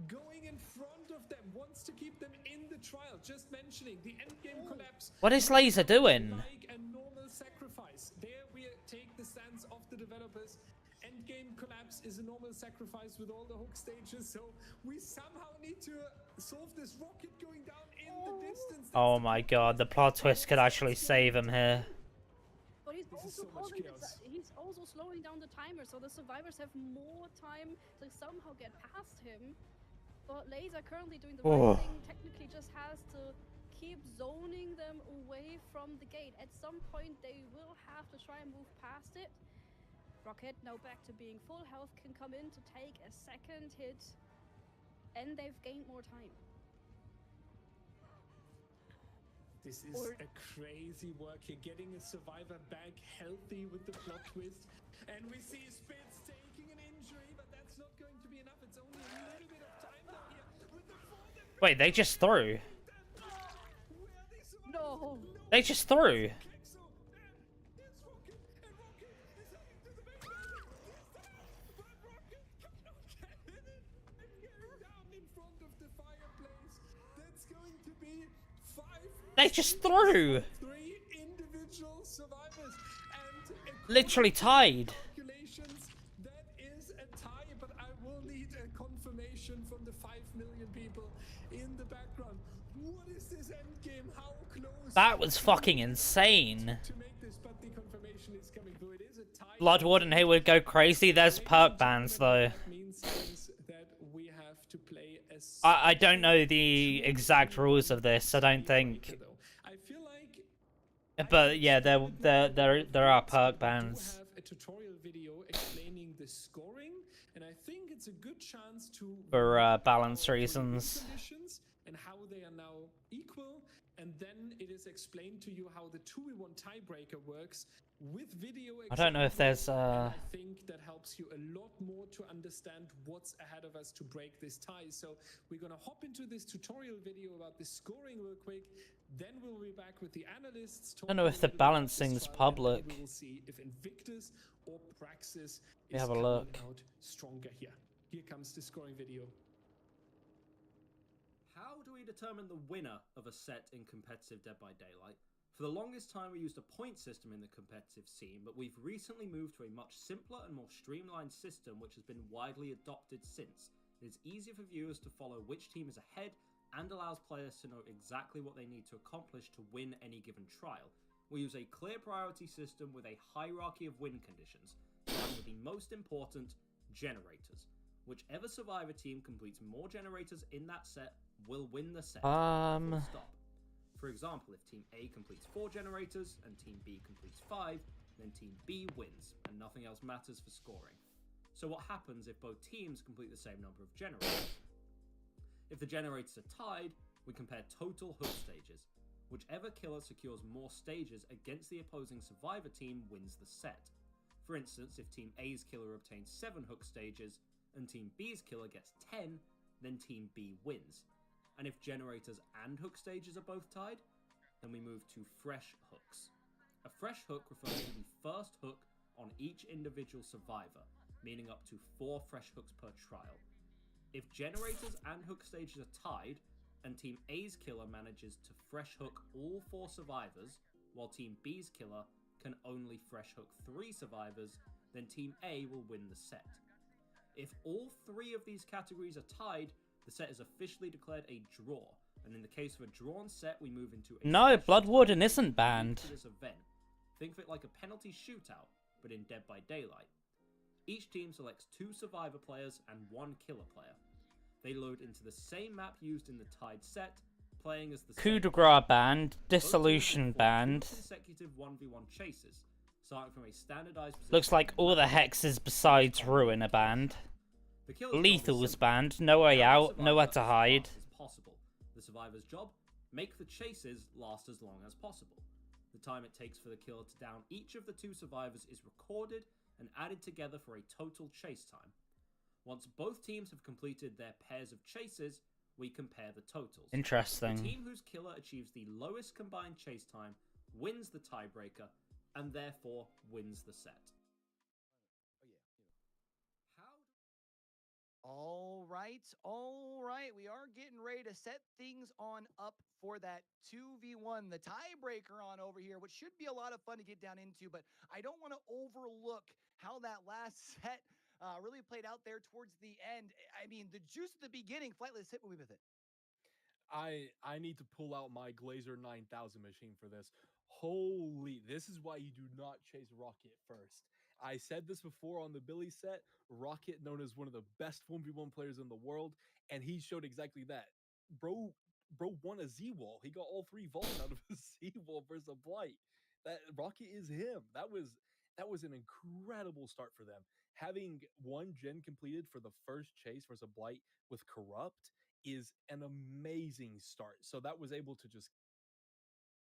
going in front of them, wants to keep them in the trial. Just mentioning the endgame collapse. What is Laser doing? Like a normal sacrifice. There we take the stance of the developers. Endgame collapse is a normal sacrifice with all the hook stages, so we somehow need to solve this. Rocket going down in the distance. Oh my god, the plot twist could actually save him here. But he's This is also so much causing chaos. he's also slowing down the timer, so the survivors have more time to somehow get past him. But Laser currently doing the right thing, technically just has to keep zoning them away from the gate. At some point they will have to try and move past it. Rocket, now back to being full health, can come in to take a second hit, and they've gained more time. This is a crazy work here, getting a survivor back healthy with the plot twist. And we see Spitz taking an injury, but that's not going to be enough. It's only a little bit of time now here. With the fourth Wait, they just threw. No! They just threw. Kexo, and it's Rocket, and Rocket is heading to the main building. But Rocket cannot get in it. And getting down in front of the fireplace. That's going to be 5. They just threw. 3 individual survivors, and Literally tied. calculations, that is a tie, but I will need a confirmation from the 5 million people in the background. What is this end game? How close That was fucking insane. To make this, but the confirmation is coming through. It is a tie. Bloodwood and Hayward go crazy. There's perk bans though. That means is that we have to play a I don't know the exact rules of this. I don't think. I feel like But yeah, there are perk bans. have a tutorial video explaining the scoring, and I think it's a good chance to For balance for the win reasons. conditions and how they are now equal, and then it is explained to you how the 2v1 tiebreaker works with video. I don't know if there's and I think that helps you a lot more to understand what's ahead of us to break this tie. So we're gonna hop into this tutorial video about the scoring real quick. Then we'll be back with the analysts. I don't know if the balancing's public. We will see if Invictus or Praxis We is have a coming look. out stronger here. Here comes the scoring video. How do we determine the winner of a set in competitive Dead by Daylight? For the longest time we used a point system in the competitive scene, but we've recently moved to a much simpler and more streamlined system which has been widely adopted since. It is easier for viewers to follow which team is ahead and allows players to know exactly what they need to accomplish to win any given trial. We use a clear priority system with a hierarchy of win conditions, starting with the most important, generators. Whichever survivor team completes more generators in that set will win the set. Full stop. For example, if Team A completes 4 generators and Team B completes 5, then Team B wins, and nothing else matters for scoring. So what happens if both teams complete the same number of generators? If the generators are tied, we compare total hook stages. Whichever killer secures more stages against the opposing survivor team wins the set. For instance, if Team A's killer obtains 7 hook stages and Team B's killer gets 10, then Team B wins. And if generators and hook stages are both tied, then we move to fresh hooks. A fresh hook refers to the first hook on each individual survivor, meaning up to 4 fresh hooks per trial. If generators and hook stages are tied, and Team A's killer manages to fresh hook all 4 survivors, while Team B's killer can only fresh hook 3 survivors, then Team A will win the set. If all 3 of these categories are tied, the set is officially declared a draw, and in the case of a drawn set, we move into a No, special Bloodwooden time isn't banned. to this event. Think of it like a penalty shootout, but in Dead by Daylight. Each team selects 2 survivor players and 1 killer player. They load into the same map used in the tied set, playing as the Coup de same grace player. banned. Both teams Dissolution will form 2 banned. consecutive 1v1 chases, starting from a standardized position Looks like on the all the map. hexes besides Ruin are banned. The killer's job is Lethal's simple. banned. No way Grab the out. survivor Nowhere to as hide. fast as possible. The survivor's job: make the chases last as long as possible. The time it takes for the killer to down each of the 2 survivors is recorded and added together for a total chase time. Once both teams have completed their pairs of chases, we compare the totals. The Interesting. team whose killer achieves the lowest combined chase time wins the tiebreaker and therefore wins the set. All right. We are getting ready to set things on up for that 2v1, the tiebreaker on over here, which should be a lot of fun to get down into, but I don't want to overlook how that last set really played out there towards the end. I mean, the juice at the beginning, Flightless, hit me with it. I need to pull out my Glazer 9000 machine for this. Holy, this is why you do not chase Rocket first. I said this before on the Billy set. Rocket, known as one of the best 1v1 players in the world, and he showed exactly that. Bro won a Z-wall. He got all 3 vaults out of a Z-wall versus a Blight. That Rocket is him. That was an incredible start for them. Having 1 gen completed for the first chase versus a Blight with Corrupt is an amazing start. So that was able to just...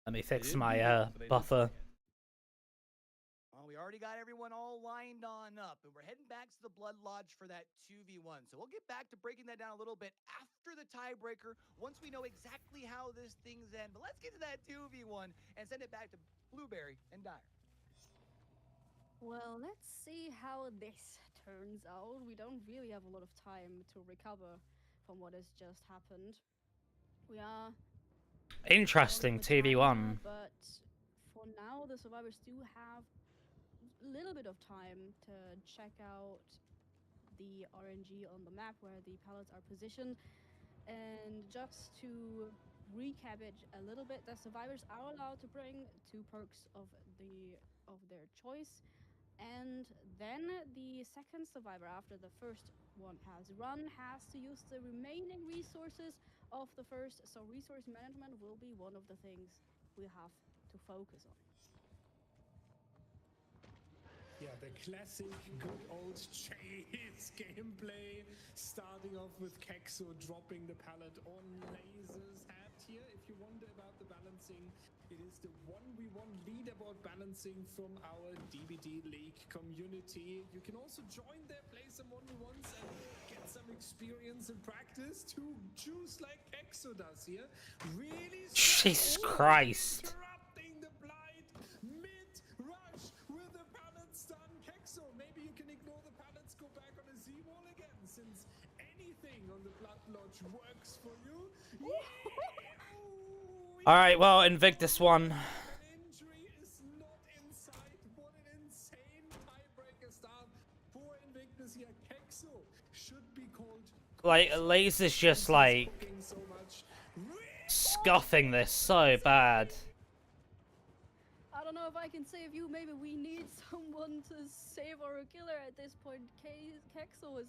Let me they fix didn't my beat it, but they did buffer. swing it. Well, we already got everyone all lined on up, and we're heading back to the Blood Lodge for that 2v1. So we'll get back to breaking that down a little bit after the tiebreaker, once we know exactly how this thing's end. But let's get to that 2v1 and send it back to Blueberry and Dire. Well, let's see how this turns out. We don't really have a lot of time to recover from what has just happened. We are Interesting, short of time 2v1. now, but for now, the survivors do have a little bit of time to check out the RNG on the map where the pallets are positioned. And just to recap it a little bit, the survivors are allowed to bring 2 perks of their choice, and then the second survivor after the first one has run has to use the remaining resources of the first. So resource management will be one of the things we have to focus on. Yeah, the classic good old chase gameplay, starting off with Kexo dropping the pallet on Laser's hat here. If you wonder about the balancing, it is the 1v1 leaderboard balancing from our DBD League community. You can also join there, play some 1v1s and get some experience and practice to choose like Kexo does here. Really Jesus Christ. interrupting the blight mid-rush with the pallets done. Kexo, maybe you can ignore the pallets, go back on a Z-wall again, since anything on the Blood Lodge works for you. Alright, well, Invictus won. An injury is not in sight. What an insane tiebreaker start for Invictus here. Kexo should be called. Like, Laser's just, like, So much. scuffing this so bad. I don't know if I can save you. Maybe we need someone to save our killer at this point. Kexo is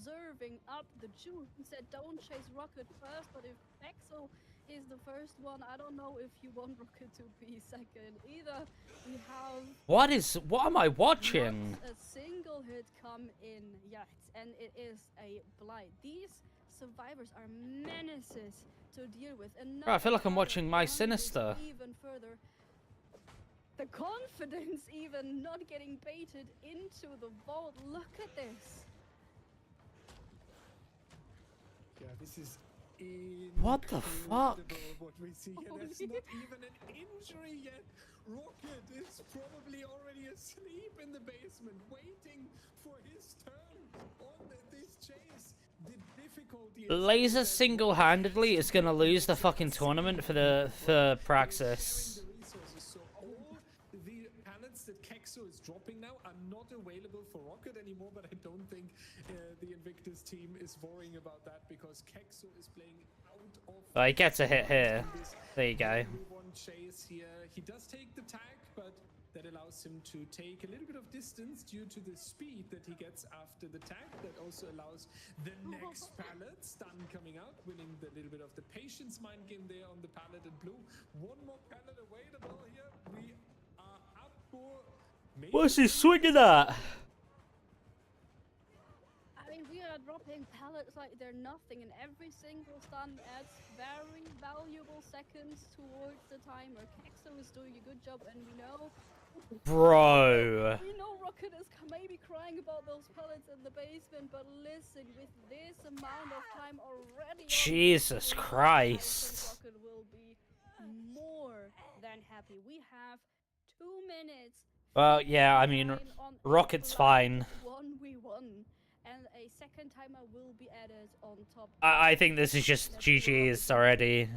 serving up the juice. He said don't chase Rocket first, but if Kexo is the first one, I don't know if you want Rocket to be second either. We have What am I watching? not a single hit come in yet, and it is a blight. These survivors are menaces to deal with. And Bro, I feel like I'm watching My Sinister. Even further, the confidence even not getting baited into the vault. Look at this. Yeah, this is What the fuck? incredible what we see here. Oh, There's yeah. not even an injury yet. Rocket is probably already asleep in the basement, waiting for his turn on this chase. The difficulty is Laser that single-handedly is gonna lose the fucking tournament for Praxis. the resources. So all the pallets that Kexo is dropping now are not available for Rocket anymore, but I don't think the Invictus team is worrying about that because Kexo is playing out of Well, he gets a hit here. this There you go. one chase here. He does take the tag, but that allows him to take a little bit of distance due to the speed that he gets after the tag. That also allows the next pallet stun coming out, winning the little bit of the patience mind game there on the pallet in blue. One more pallet available here. We are up for maybe What's he swinging at? I mean, we are dropping pallets like they're nothing, and every single stun adds very valuable seconds towards the timer. Kexo is doing a good job, and we know Bro. Rocket is maybe crying about those pellets in the basement, but listen, with this amount of time already, Jesus Christ. Rocket will be more than happy. We have 2 minutes. Well, yeah, I mean, 59 on a Rocket's blind fine. 1v1, and a second timer will be added on top. I think this is just GG's already.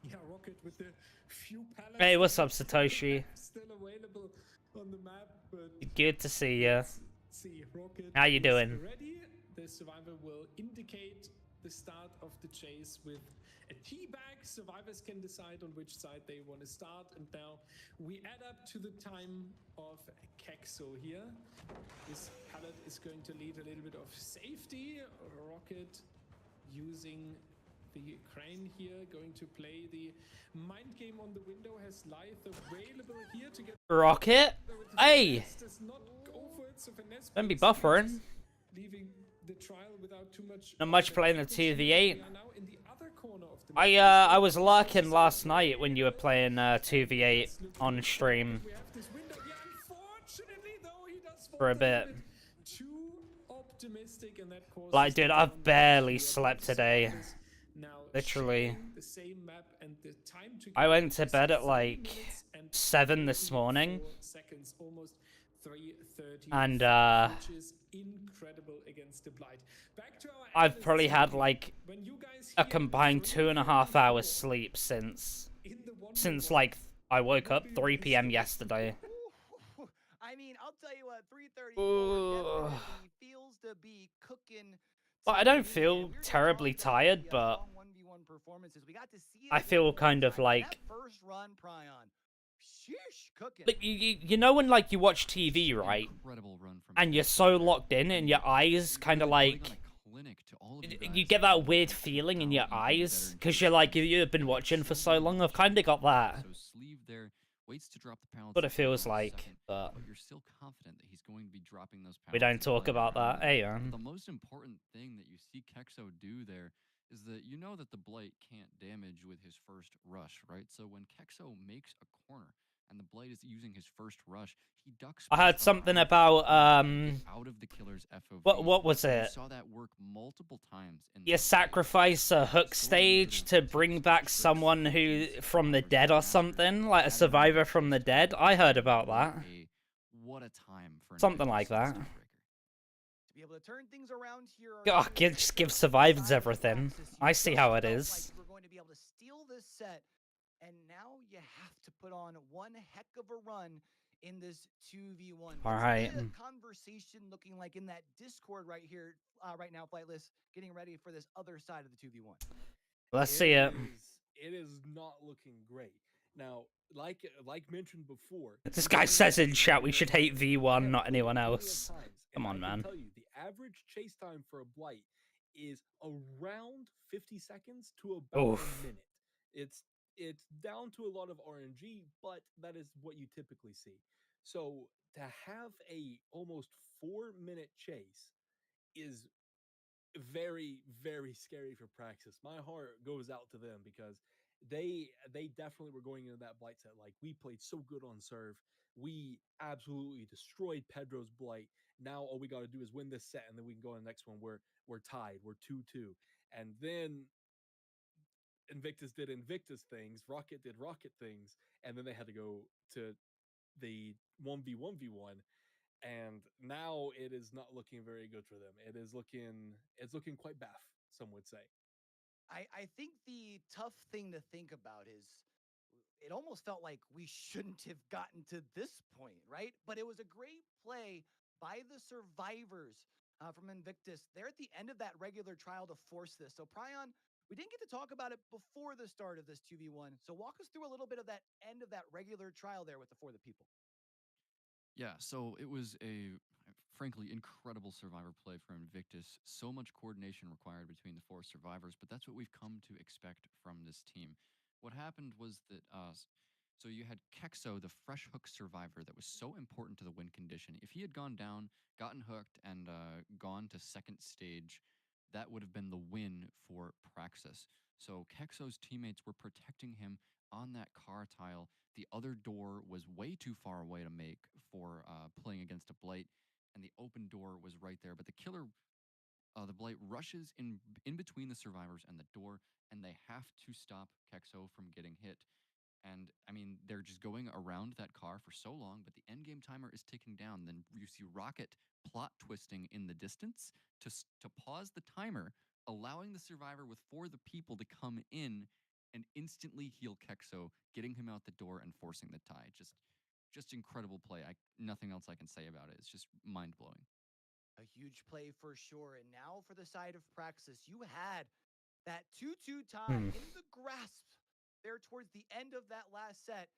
Yeah, Rocket with the few pallets. Hey, what's up, Satoshi? Still available on the map, but Good to see ya. see, Rocket How you is doing? ready. The survivor will indicate the start of the chase with a teabag. Survivors can decide on which side they want to start, and now we add up to the time of Kexo here. This pallet is going to lead a little bit of safety. Rocket using the crane here, going to play the mind game on the window, has Lithe available here to get Rocket? Hey! does not go for it, so Finesse Don't be plays it, buffering. leaving the trial without too much. Not much playing the 2v8. We are now in the other corner of the I was lurking last night when you were playing 2v8 on stream We have this window here. Unfortunately, though, he does for a fall bit. too optimistic, and that causes Like, dude, the I've down barely to the slept today. survivors. Now Literally. sharing the same map, and the time to I get went to is bed at 7 like minutes and 7 this 34 morning. seconds, almost 3:30, And, which is incredible against the blight. Back to our I've analysts probably had here. like When you guys a hear combined 2.5 hours sleep in the since 1v1, like I woke up 3 p.m. yesterday. I mean, I'll tell you what, 3:34 Ugh. definitely feels to be cooking But I don't feel terribly tired, but I feel kind of like... First run, Pryon. Sheesh, cooking. Like, you know when, like, you watch TV, right? Incredible run from And you're so locked in and your eyes kind of like... You get that weird feeling in your eyes because you're like, you've been watching for so long. I've kind of got that. So sleeve there, waits to drop the pallets. What it feels like, but you're still confident that he's going to be dropping those pallets. we don't talk about that. Hey, The most important thing that you see Kexo do there is that you know that the Blight can't damage with his first rush, right? So when Kexo makes a corner and the Blight is using his first rush, he ducks. I heard something about out of the killer's FOV. what was You it? saw that work multiple times. You sacrifice a hook stage to bring back someone who from the dead or something, like a survivor from the dead. I heard about that. What a time for Something like that. To be able to turn things around here. God, just give survivors everything. I see how it is. We're going to be able to steal this set, and now you have to put on one heck of a run in this 2v1. All right. What's the conversation looking like in that Discord right here, right now, Flightless, getting ready for this other side of the 2v1? Let's see it. It is not looking great. Now, like mentioned before, This guy says in chat we should hate V1, not anyone else. Come on, man. I can tell you, the average chase time for a Blight is around 50 seconds to about Oof. a minute. It's down to a lot of RNG, but that is what you typically see. So to have a almost 4-minute chase is very, very scary for Praxis. My heart goes out to them because they definitely were going into that Blight set like, we played so good on serve. We absolutely destroyed Pedro's Blight. Now all we got to do is win this set, and then we can go on the next one. We're tied. We're 2-2. And then Invictus did Invictus things. Rocket did Rocket things. And then they had to go to the 1v1v1. And now it is not looking very good for them. It's looking quite baff, some would say. I think the tough thing to think about is it almost felt like we shouldn't have gotten to this point, right? But it was a great play by the survivors from Invictus. They're at the end of that regular trial to force this. So Pryon, we didn't get to talk about it before the start of this 2v1. So walk us through a little bit of that end of that regular trial there with the For the People. Yeah, so it was a frankly incredible survivor play for Invictus. So much coordination required between the 4 survivors, but that's what we've come to expect from this team. What happened was that so you had Kexo, the fresh hook survivor that was so important to the win condition. If he had gone down, gotten hooked, and gone to second stage, that would have been the win for Praxis. So Kexo's teammates were protecting him on that car tile. The other door was way too far away to make for playing against a Blight, and the open door was right there. But the killer, the Blight, rushes in between the survivors and the door, and they have to stop Kexo from getting hit. And, I mean, they're just going around that car for so long, but the endgame timer is ticking down. Then you see Rocket plot twisting in the distance to pause the timer, allowing the survivor with For the People to come in and instantly heal Kexo, getting him out the door and forcing the tie. Just incredible play. Nothing else I can say about it. It's just mind-blowing. A huge play for sure. And now for the side of Praxis, you had that 2-2 tie in the grasp there towards the end of that last set.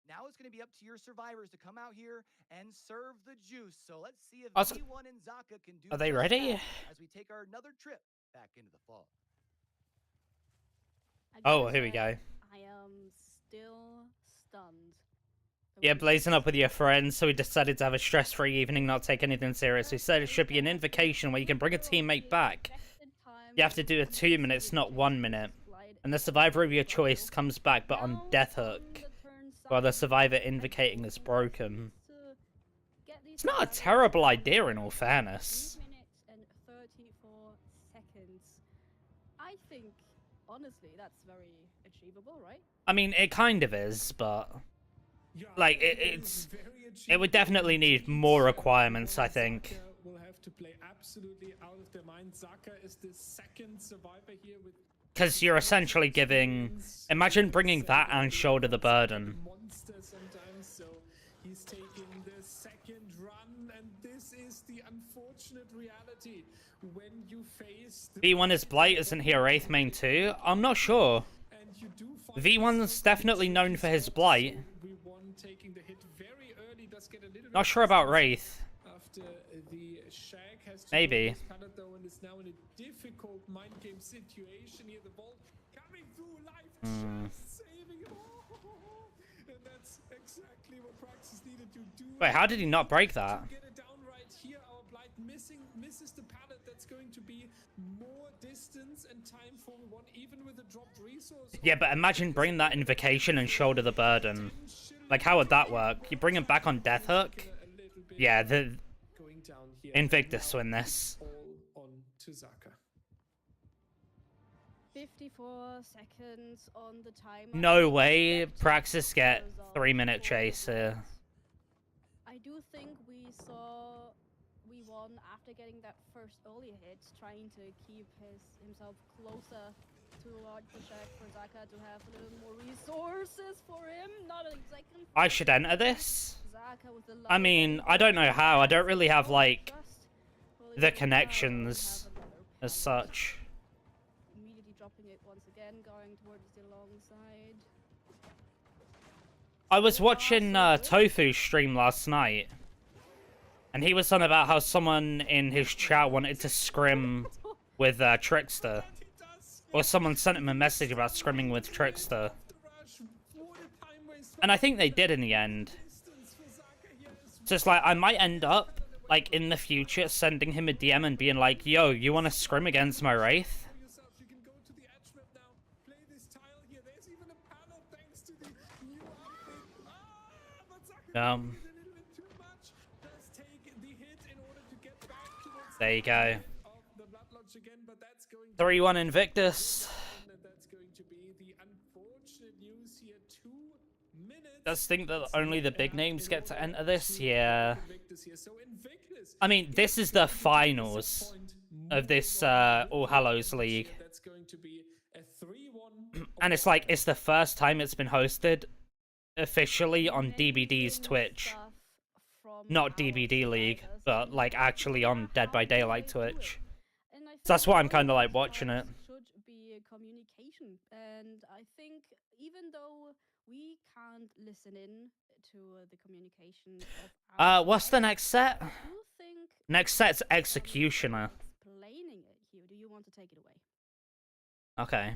Now it's going to be up to your survivors to come out here and serve the juice. So let's see if V1 and Zaka can do. Are they ready? As we take another trip back into the fall. Oh, here we go. I am still stunned. Yeah, blazing up with your friends, so we decided to have a stress-free evening, not take anything serious. We said it should be an invocation where you can bring a teammate back. You have to do it 2 minutes, not 1 minute. And the survivor of your choice comes back, but on death hook, while the survivor invocating is broken. It's not a terrible idea, in all fairness. 3 minutes and 34 seconds. I think, honestly, that's very achievable, right? I mean, it kind of is, but like it would definitely need more requirements, I think. Will have to play absolutely out of their mind. Zaka is the second survivor here with. Because you're essentially giving... Imagine bringing that and shoulder the burden. Monster sometimes, so He's taking the second run, and this is the unfortunate reality when you face the V1 is Blight, isn't he a Wraith main too? I'm not sure. and you do find V1's yourself definitely in known tricky for his spots. Blight. So V1 taking the hit very early does get a little Not bit sure about distance Wraith. after the Shag has to Maybe. go this pallet though, and is now in a difficult mind game situation here. The Vault coming through life, just saving it all. And that's exactly what Praxis needed to do. Wait, how did he not break that? To get it down right here, our Blight misses the pallet. That's going to be more distance and time for one, even with a dropped resource. Yeah, but imagine bringing that invocation and shoulder the burden. Like, how would that work? You bring him back on Death Hook? Yeah, the Going down here. Invictus win this. All on to Zaka. 54 seconds on the timer. No way Praxis get 3-minute chase here. I do think we won after getting that first early hit, trying to keep himself closer towards the Shag for Zaka to have a little more resources for him. Not exactly. I should enter this. Zaka with the I mean, I don't know how. I don't really have, like, the connections as such. Immediately dropping it once again, going towards the long side. I was watching Tofu's stream last night, and he was on about how someone in his chat wanted to scrim with Trickster. Or someone sent him a message about scrimming with Trickster. And I think they did in the end. So it's like, I might end up, like, in the future, sending him a DM and being like, yo, you want to scrim against my Wraith? You can go to the edge map now. Play this tile here. There's even a panel thanks to the new update. But Zaka did a little bit too much. Does take the hit in order to get back towards There you go. of the Blood Lodge again, but that's going 3-1 Invictus. and that's going to be the unfortunate news here. 2 minutes. Does think that only the big names get to enter this? Yeah. Invictus here. So Invictus, I mean, this is the finals of this All Hallows League. that's going to be a 3-1. And it's like, it's the first time it's been hosted officially on DBD's Twitch. Not DBD League, but like actually on Dead by Daylight Twitch. So that's why I'm kind of like watching it. Should be a communication, and I think even though we can't listen in to the communication of our What's the next set? I do think Next set's Executioner. explaining it here. Do you want to take it away? Okay.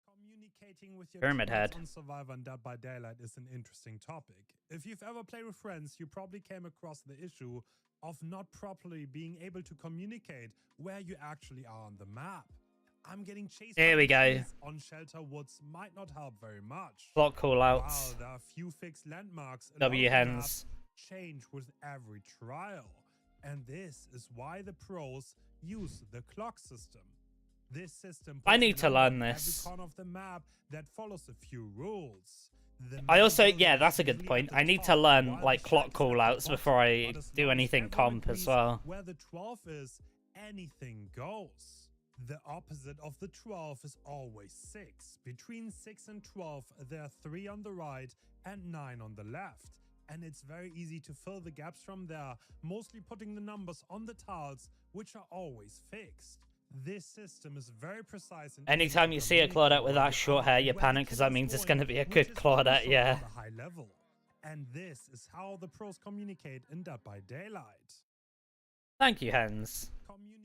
Communicating with your Pyramid teammates Head. on Survivor and Dead by Daylight is an interesting topic. If you've ever played with friends, you probably came across the issue of not properly being able to communicate where you actually are on the map. I'm getting chased Here by we go. enemies on Shelter Woods might not help very much. Clock Wow, callouts. there are few fixed landmarks. W along the map hens. change with every trial. And this is why the pros use the clock system. This system I puts need a to number learn on this. every corner of the map that follows a few rules. The I main also, building yeah, is that's a good usually point. at the I need to top, learn while like the clock shacks at the callouts bottom. before I But as do long as anything everyone comp as agrees well. Where the 12 is, anything goes. The opposite of the 12 is always 6. Between 6 and 12, there are 3 on the right and 9 on the left. And it's very easy to fill the gaps from there, mostly putting the numbers on the tiles, which are always fixed. This system is very precise. And easy Anytime to you see a communicate Claudette with that short hair, you where panic the because that killer's means it's going, going to be a which good is Claudette, crucial yeah. on the high level. And this is how the pros communicate in Dead by Daylight. Thank you, hens. Communicate.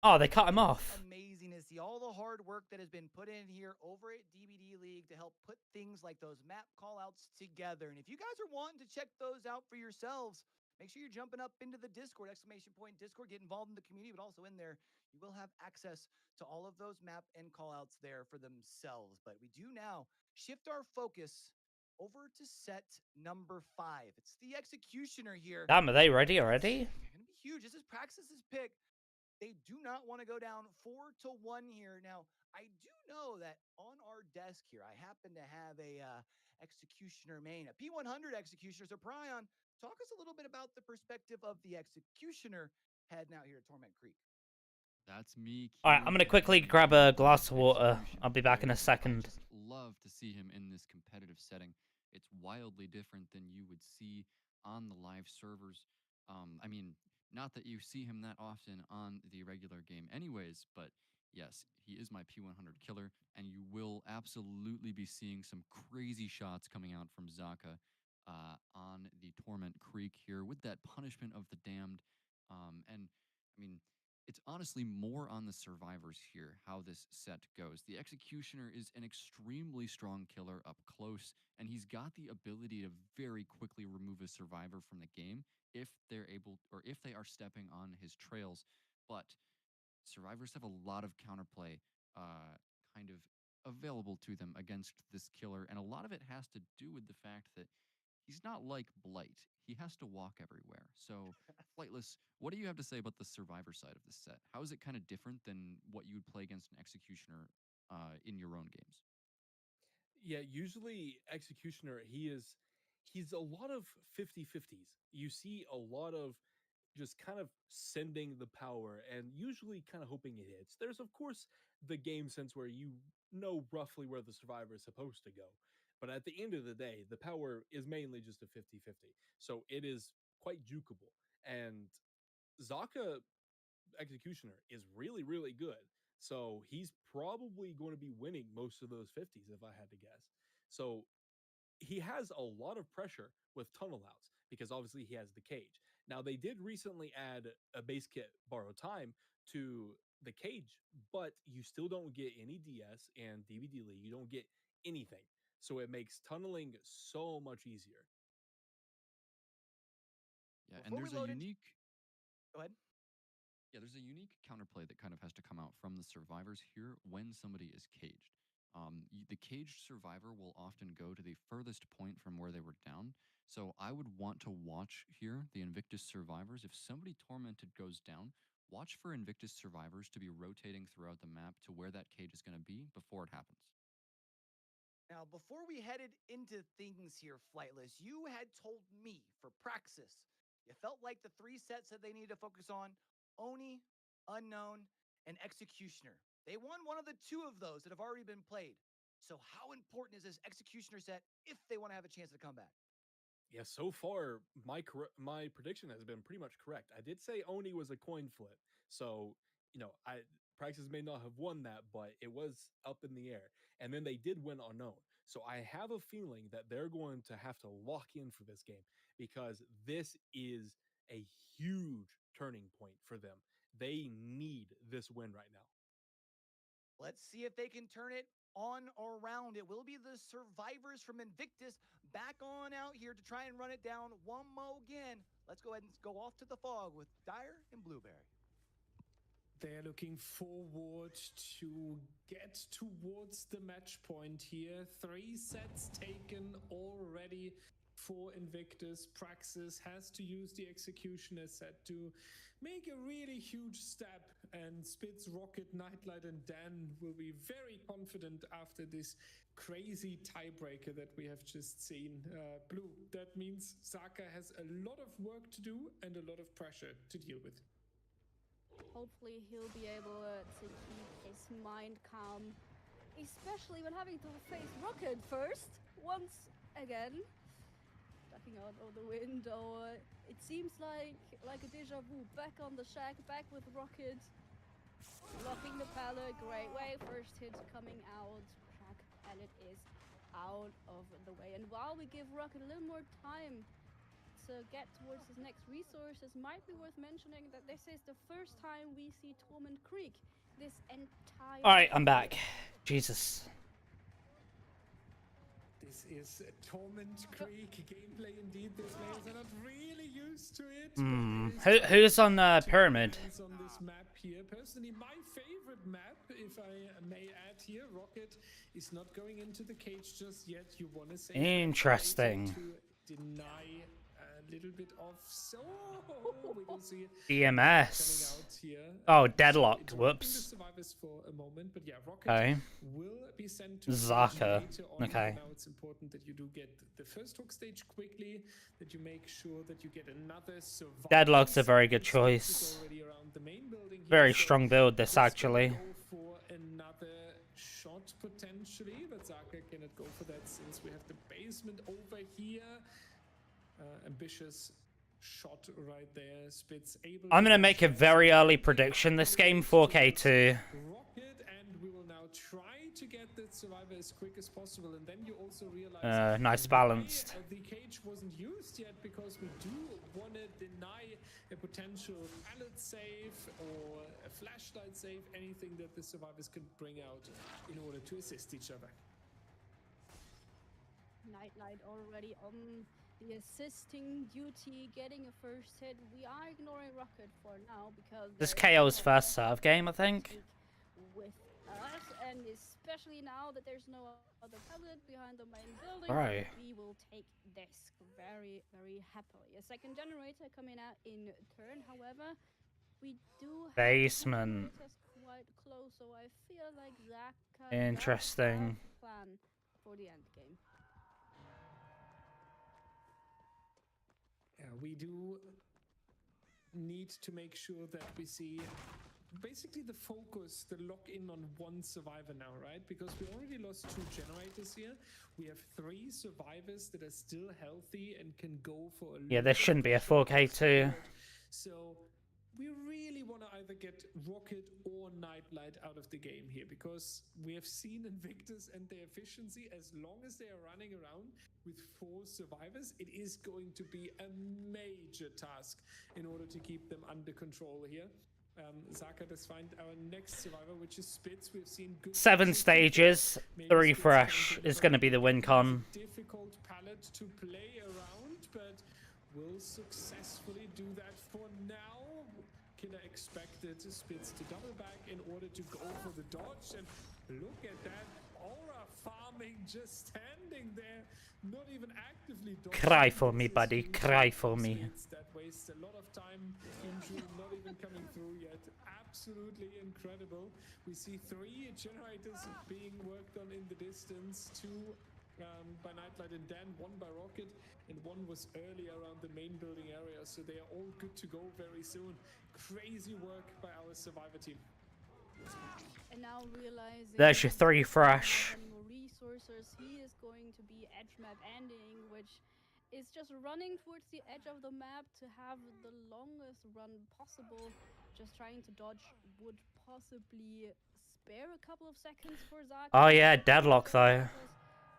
Oh, they cut him off. Amazing to see all the hard work that has been put in here over at DBD League to help put things like those map callouts together. And if you guys are wanting to check those out for yourselves, make sure you're jumping up into the Discord, !Discord, get involved in the community, but also in there, you will have access to all of those map and callouts there for themselves. But we do now shift our focus over to set number 5. It's the Executioner here. Damn, are they ready already? Gonna be huge. This is Praxis's pick. They do not want to go down 4-1 here. Now, I do know that on our desk here, I happen to have a Executioner main, a P100 Executioner. So, Pryon, talk us a little bit about the perspective of the Executioner heading out here at Torment Creek. That's me. Alright, I'm going to quickly grab a glass of water. I'll be back in a second. I just love to see him in this competitive setting. It's wildly different than you would see on the live servers. I mean, not that you see him that often on the regular game, anyways, but yes, he is my P100 killer, and you will absolutely be seeing some crazy shots coming out from Zaka on the Torment Creek here with that punishment of the damned. And I mean, it's honestly more on the survivors here how this set goes. The Executioner is an extremely strong killer up close, and he's got the ability to very quickly remove a survivor from the game if they're able, or if they are stepping on his trails. But survivors have a lot of counterplay kind of available to them against this killer, and a lot of it has to do with the fact that he's not like Blight. He has to walk everywhere. So, Flightless, what do you have to say about the survivor side of this set? How is it kind of different than what you would play against an Executioner in your own games? Yeah, usually Executioner, he's a lot of 50-50s. You see a lot of just kind of sending the power and usually kind of hoping it hits. There's of course the game sense where you know roughly where the survivor is supposed to go. But at the end of the day, the power is mainly just a 50-50. So it is quite jukeable. And Zaka Executioner is really, really good. So he's probably going to be winning most of those 50s if I had to guess. So he has a lot of pressure with tunnel outs because obviously he has the cage. Now they did recently add a base kit borrow time to the cage, but you still don't get any DS and DVD League. You don't get anything. So it makes tunneling so much easier. Yeah, and Before we there's a load into, unique go ahead. Yeah, there's a unique counterplay that kind of has to come out from the survivors here when somebody is caged. The caged survivor will often go to the furthest point from where they were down. So I would want to watch here the Invictus survivors. If somebody tormented goes down, watch for Invictus survivors to be rotating throughout the map to where that cage is going to be before it happens. Now, before we headed into things here, Flightless, you had told me for Praxis, you felt like the three sets that they needed to focus on Oni, Unknown, and Executioner. They won one of the two of those that have already been played. So, how important is this Executioner set if they want to have a chance to come back? Yeah, so far my prediction has been pretty much correct. I did say Oni was a coin flip, so I Praxis may not have won that, but it was up in the air. And then they did win Unknown, so I have a feeling that they're going to have to lock in for this game because this is a huge turning point for them. They need this win right now. Let's see if they can turn it on or around. It will be the survivors from Invictus back on out here to try and run it down one more again. Let's go ahead and go off to the fog with Dyer and Blueberry. They're looking forward to get towards the match point here. 3 sets taken already for Invictus. Praxis has to use the Executioner set to make a really huge step, and Spitz, Rocket, Nightlight, and Dan will be very confident after this crazy tiebreaker that we have just seen. Blue, that means Zaka has a lot of work to do and a lot of pressure to deal with. Hopefully he'll be able to keep his mind calm, especially when having to face Rocket first, once again. Ducking out of the window, it seems like a deja vu. Back on the shack, back with Rocket. Blocking the pallet, great way. First hit coming out, crack pallet is out of the way. And while we give Rocket a little more time to get towards his next resources, might be worth mentioning that this is the first time we see Torment Creek this entire... Alright, I'm back. Jesus. This is Torment Creek gameplay indeed. The players are not really used to it. Who's on the pyramid? On this map here. Personally, my favorite map, if I may add here. Rocket is not going into the cage just yet. You want to say Interesting. to deny a little bit of, so we will see EMS. coming out here. Oh, So deadlocked. interrupting Whoops. the survivors for a moment, but yeah, Rocket Okay. will be sent to Zaka. later on. Okay. Now it's important that you do get the first hook stage quickly, that you make sure that you get another survivor. Deadlock's a very good choice. Already around the main building here, Very so strong build, this just gonna actually. Go for another shot potentially, but Zaka cannot go for that since we have the base placement over here. Ambitious shot right there. Spitz able. I'm to gonna make a push very us early into prediction this game, towards 4K2. Rocket, and we will now try to get the survivor as quick as possible. And then you also realize Nice why, balanced. the cage wasn't used yet, because we do want to deny a potential pallet save or a flashlight save, anything that the survivors could bring out in order to assist each other. Nightlight already on the assisting duty, getting a first hit. We are ignoring Rocket for now because This is there is KO's no first one serve game, I to think. take with us, and especially now that there's no other tablet behind the main building, Right. we will take this very, very happily. A second generator coming out in turn, however. We do have Basement. generators quite close, so I feel like Zach Interesting. does have a plan for the end game. Yeah, we do need to make sure that we see basically the focus, the lock in on one survivor now, right? Because we already lost 2 generators here. We have 3 survivors that are still healthy and can go for a Yeah, this shouldn't be a 4K2. So we really want to either get Rocket or Nightlight out of the game here, because we have seen Invictus and their efficiency. As long as they are running around with 4 survivors, it is going to be a major task in order to keep them under control here. Zaka does find our next survivor, which is Spitz. We've seen good 7 stages, Maybe 3 Spitz fresh can is going to be the win con. difficult palette to play around, but will successfully do that for now. Killer expected Spitz to double back in order to go for the dodge, and look at that aura farming, just standing there, not even actively dodging. Cry for me, This is buddy, huge cry for for me. Spitz. That wastes a lot of time. Injury not even coming through yet. Absolutely incredible. We see 3 generators being worked on in the distance. 2 by Nightlight and Dan, 1 by Rocket, and 1 was early around the main building area, so they are all good to go very soon. Crazy work by our survivor team. And now realizing There's your 3 fresh. more resources, he is going to be edge map ending, which is just running towards the edge of the map to have the longest run possible. Just trying to dodge would possibly spare a couple of seconds for Zaka. Oh yeah, deadlock though.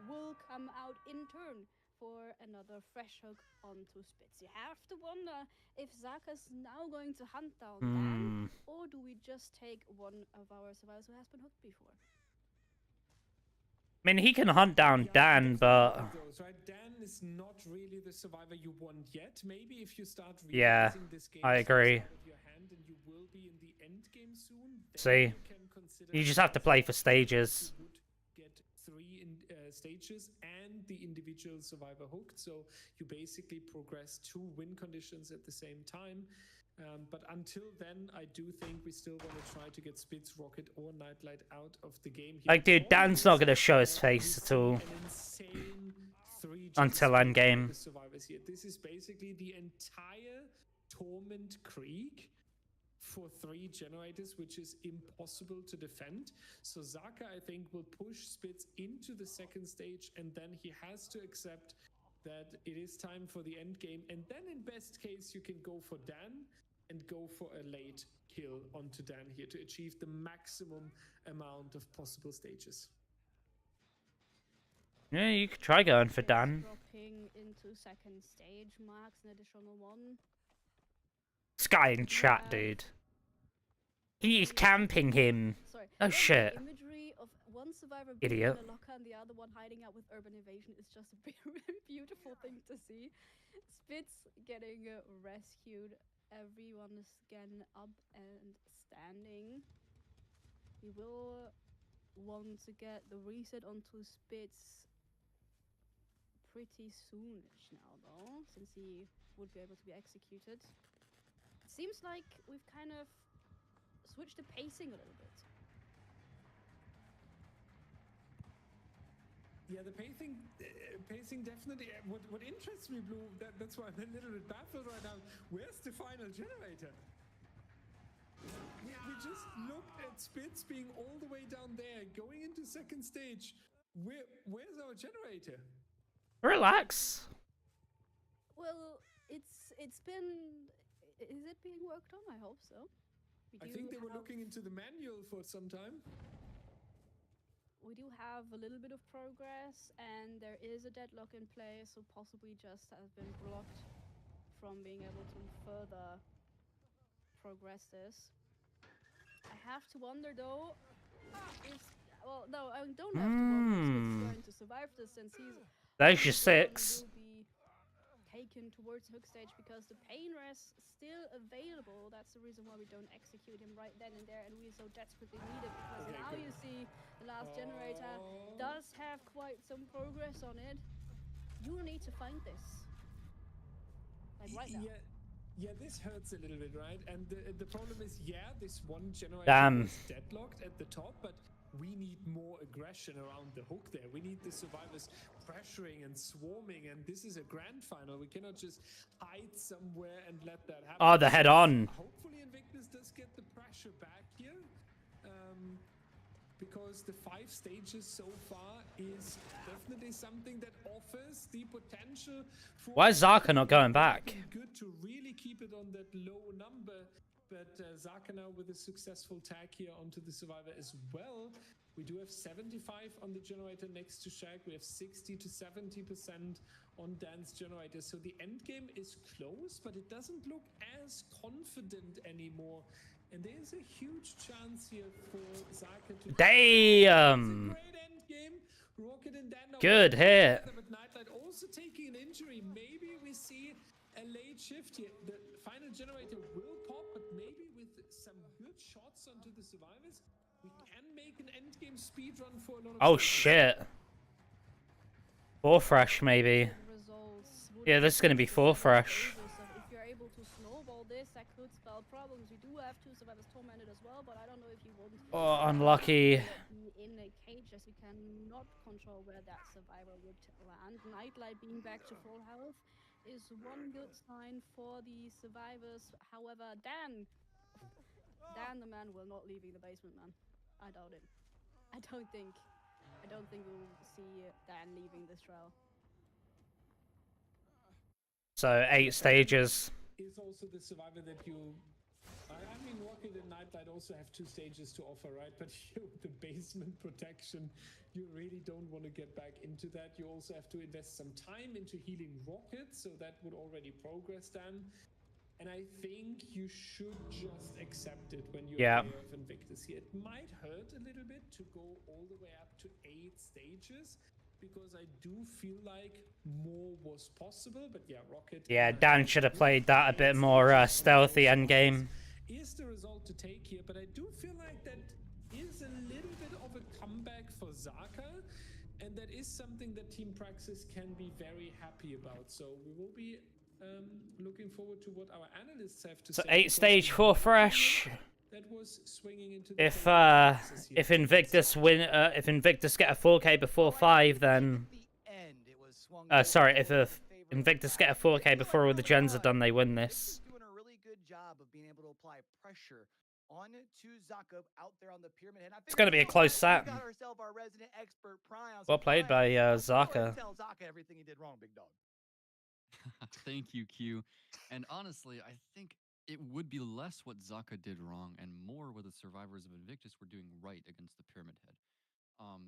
Will come out in turn for another fresh hook onto Spitz. You have to wonder if Zaka's now going to hunt down Dan, or do we just take one of our survivors who has been hooked before? I mean, he can hunt down Dan, but Right? Dan is not really the survivor you want yet. Maybe if you start yeah, realizing this game I agree. out of your hand and you will be in the end game soon, then See, you can consider you just have to play for stages. you would get 3 stages and the individual survivor hooked, so you basically progress 2 win conditions at the same time. But until then, I do think we still want to try to get Spitz, Rocket, or Nightlight out of the game here. Like, dude, Dan's not gonna show his face at all An insane 3 until GC endgame. the survivors here. This is basically the entire Torment Krieg for 3 generators, which is impossible to defend. So Zaka, I think, will push Spitz into the second stage, and then he has to accept that it is time for the end game. And then in best case, you can go for Dan and go for a late kill onto Dan here to achieve the maximum amount of possible stages. Yeah, you could try going for Dan. Dropping into second stage, marks an additional 1. Sky in chat, dude. He is camping him. Sorry. Oh love the shit. Imagery of one survivor being Idiot. in a locker and the other one hiding out with urban evasion is just a very beautiful thing to see. Spitz getting rescued. Everyone is again up and standing. We will want to get the reset onto Spitz pretty soonish now, though, since he would be able to be executed. Seems like we've kind of switched the pacing a little bit. Yeah, the pacing definitely. What interests me, Blue, that's why I'm a little bit baffled right now. Where's the final generator? We just looked at Spitz being all the way down there, going into second stage. Where's our generator? Relax. Well, it's been. Is it being worked on? I hope so. I think they were looking into the manual for some time. We do have a little bit of progress, and there is a deadlock in place, so possibly just has been blocked from being able to further progress this. I have to wonder though, if well, no, I don't have to wonder if Smith's going to survive this, since he's There's your obviously one 6. will be taken towards hook stage because the pain rest still available. That's the reason why we don't execute him right then and there, and we so desperately need it, because now you see the last generator does have quite some progress on it. You need to find this, like right now. Yeah, this hurts a little bit, right? And the problem is, yeah, this one generator Damn. is deadlocked at the top, but we need more aggression around the hook there. We need the survivors pressuring and swarming, and this is a grand final. We cannot just hide somewhere and let that happen. Oh, the head on. Hopefully Invictus does get the pressure back here. Because the 5 stages so far is definitely something that offers the potential for... Why is Zaka not going back? Good to really keep it on that low number, but Zaka now with a successful tag here onto the survivor as well. We do have 75 on the generator next to Shaq. We have 60 to 70% on Dan's generator. So the end game is close, but it doesn't look as confident anymore. And there's a huge chance here for Zaka to... Damn! Great end game. Rocket and Dan Good hit. But Nightlight also taking an injury. Maybe we see a late shift here. The final generator will pop, but maybe with some good shots onto the survivors, we can make an end game speed run for a lot of... Oh shit. 4 fresh maybe. Yeah, this is gonna be 4 fresh. If you're able to snowball this, that could spell problems. We do have 2 survivors tormented as well, but I don't know if you want Oh, unlucky. be in a cage, as we cannot control where that survivor would land. Nightlight being back to full health is one good sign for the survivors. However, Dan the man will not leaving the basement, man. I doubt it. I don't think we'll see Dan leaving this trail. So 8 stages. Is also the survivor that you... I mean, Rocket and Nightlight also have 2 stages to offer, right? But the basement protection, you really don't want to get back into that. You also have to invest some time into healing Rocket, so that would already progress Dan. And I think you should just accept it when you're aware of Invictus here. It might hurt a little bit to go all the way up to 8 stages, because I do feel like more was possible. But yeah, Rocket... Yeah, Dan should have played that a bit more stealthy endgame. Is the result to take here, but I do feel like that is a little bit of a comeback for Zaka, and that is something that Team Praxis can be very happy about. So we will be looking forward to what our analysts have to say. So 8 stage 4 fresh. That was swinging into the if Invictus if Invictus get a 4K before 5, then sorry, if Invictus get a 4K before all the gens are done, they win this. Doing a really good job of being able to apply pressure on to Zaka out there on the pyramid. And It's gonna be a close set. We got ourselves our resident expert Prion. Well played by Zaka. Tell Zaka everything he did wrong, big dog. Thank you, Q. And honestly, I think it would be less what Zaka did wrong and more what the survivors of Invictus were doing right against the Pyramid Head.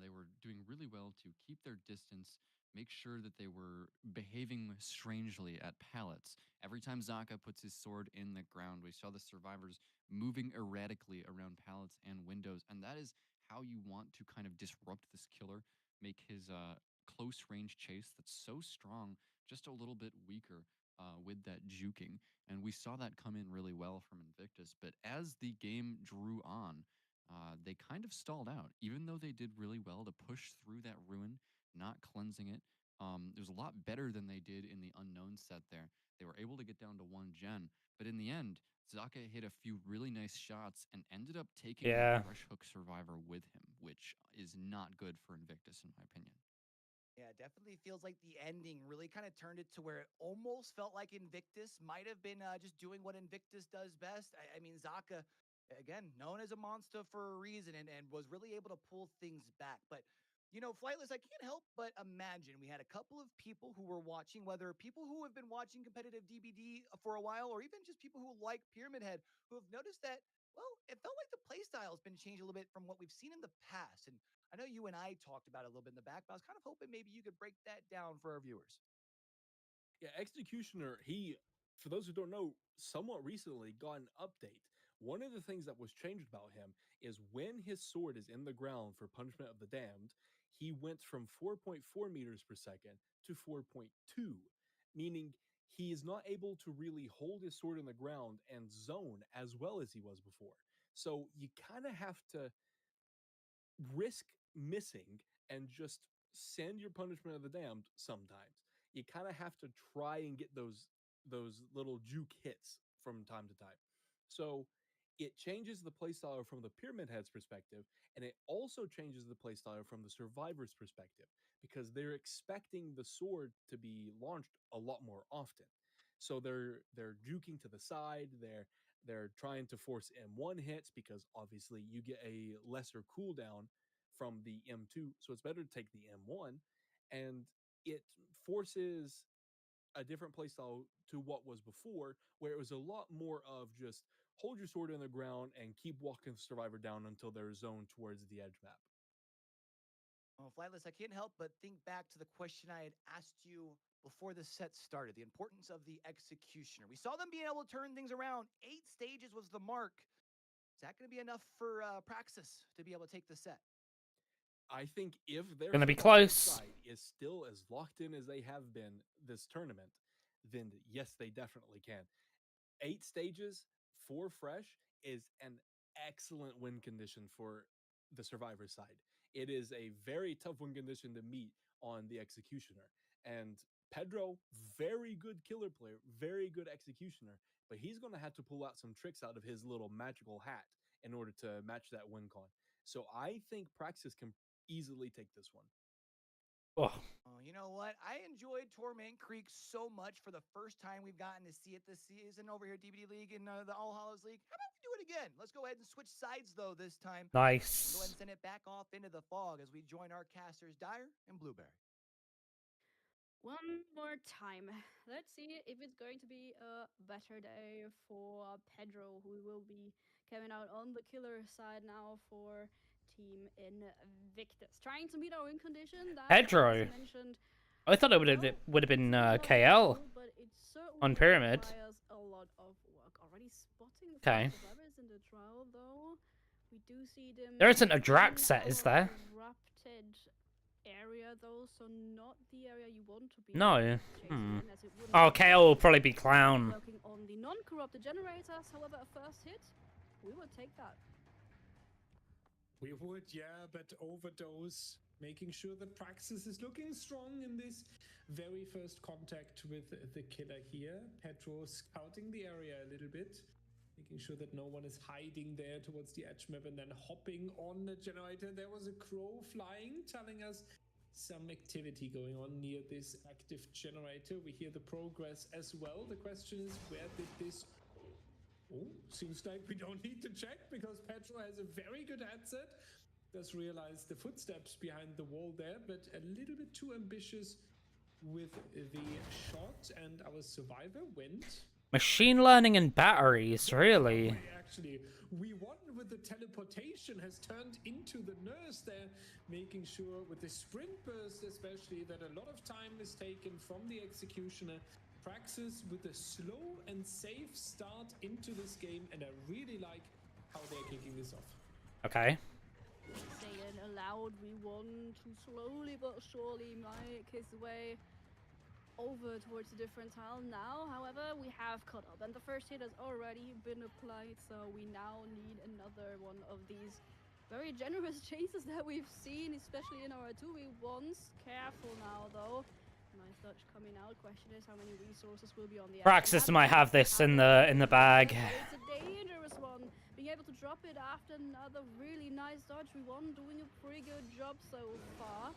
They were doing really well to keep their distance, make sure that they were behaving strangely at pallets. Every time Zaka puts his sword in the ground, we saw the survivors moving erratically around pallets and windows, and that is how you want to kind of disrupt this killer, make his close range chase that's so strong just a little bit weaker with that juking. And we saw that come in really well from Invictus. But as the game drew on, they kind of stalled out. Even though they did really well to push through that ruin, not cleansing it, it was a lot better than they did in the unknown set there. They were able to get down to 1 gen. But in the end, Zaka hit a few really nice shots and ended up taking the Fresh Hook Survivor with him, which is not good for Invictus, in my opinion. Yeah, it definitely feels like the ending really kind of turned it to where it almost felt like Invictus might have been just doing what Invictus does best. I mean, Zaka, again, known as a monster for a reason, and was really able to pull things back. But You know, Flightless, I can't help but imagine we had a couple of people who were watching, whether people who have been watching competitive DBD for a while, or even just people who like Pyramid Head, who have noticed that, well, it felt like the playstyle has been changed a little bit from what we've seen in the past. And I know you and I talked about it a little bit in the back, but I was kind of hoping maybe you could break that down for our viewers. Yeah, Executioner, he, for those who don't know, somewhat recently got an update. One of the things that was changed about him is when his sword is in the ground for Punishment of the Damned, he went from 4.4 meters per second to 4.2, meaning he is not able to really hold his sword in the ground and zone as well as he was before. So you kind of have to risk missing and just send your Punishment of the Damned sometimes. You kind of have to try and get those little juke hits from time to time. So it changes the playstyle from the Pyramid Head's perspective, and it also changes the playstyle from the Survivor's perspective because they're expecting the sword to be launched a lot more often. So they're juking to the side, they're trying to force M1 hits because obviously you get a lesser cooldown from the M2. So it's better to take the M1. And it forces a different playstyle to what was before, where it was a lot more of just hold your sword in the ground and keep walking the survivor down until they're zoned towards the edge map. Well, Flightless, I can't help but think back to the question I had asked you before the set started, the importance of the executioner. We saw them being able to turn things around. 8 stages was the mark. Is that going to be enough for Praxis to be able to take the set? I think if their Gonna be survivor close. side is still as locked in as they have been this tournament, then yes, they definitely can. 8 stages, 4 fresh is an excellent win condition for the survivor side. It is a very tough win condition to meet on the executioner. And Pedro, very good killer player, very good executioner, but he's going to have to pull out some tricks out of his little magical hat in order to match that win con. So I think Praxis can easily take this one. Oh, Oh, you know what? I enjoyed Torment Creek so much for the first time we've gotten to see it this season over here at DBD League and the All Hallows League. How about we do it again? Let's go ahead and switch sides, though, this time. Go ahead nice. and send it back off into the fog as we join our casters, Dyer and Blueberry. One more time. Let's see if it's going to be a better day for Pedro, who will be coming out on the killer side now for Team Invictus. Trying to meet our win condition. That, Pedro. as mentioned, I thought it would well, have been it's not KL ideal, but it certainly on Pyramid. requires a lot of work. Already spotting the Okay. survivors in the trial, though. We do see them. There isn't a drag in set, is our there? Corrupted area, though, so not the area you want to be. No. chasing in, as it wouldn't Oh, be KL will probably be Clown. working on the non-corrupted generators. However, a first hit, we would take that. We would, yeah, but overdose, making sure that Praxis is looking strong in this very first contact with the killer here. Pedro scouting the area a little bit, making sure that no one is hiding there towards the edge map and then hopping on the generator. There was a crow flying, telling us some activity going on near this active generator. We hear the progress as well. The question is, where did this... Oh, seems like we don't need to check because Pedro has a very good headset. Does realize the footsteps behind the wall there, but a little bit too ambitious with the shot, and our survivor went. Machine learning and batteries, really. Actually, we won with the teleportation, has turned into the nurse there, making sure with the sprint burst especially that a lot of time is taken from the executioner. Praxis with a slow and safe start into this game, and I really like how they're kicking this off. Okay. Say it aloud, we want to slowly but surely make his way over towards a different tile now. However, we have caught up, and the first hit has already been applied, so we now need another one of these very generous chases that we've seen, especially in our 2v1s. Careful now, though. Nice dodge coming out. Question is how many resources will be on the Praxis might have this in the bag. It's a dangerous one. Being able to drop it after another really nice dodge. We won doing a pretty good job so far.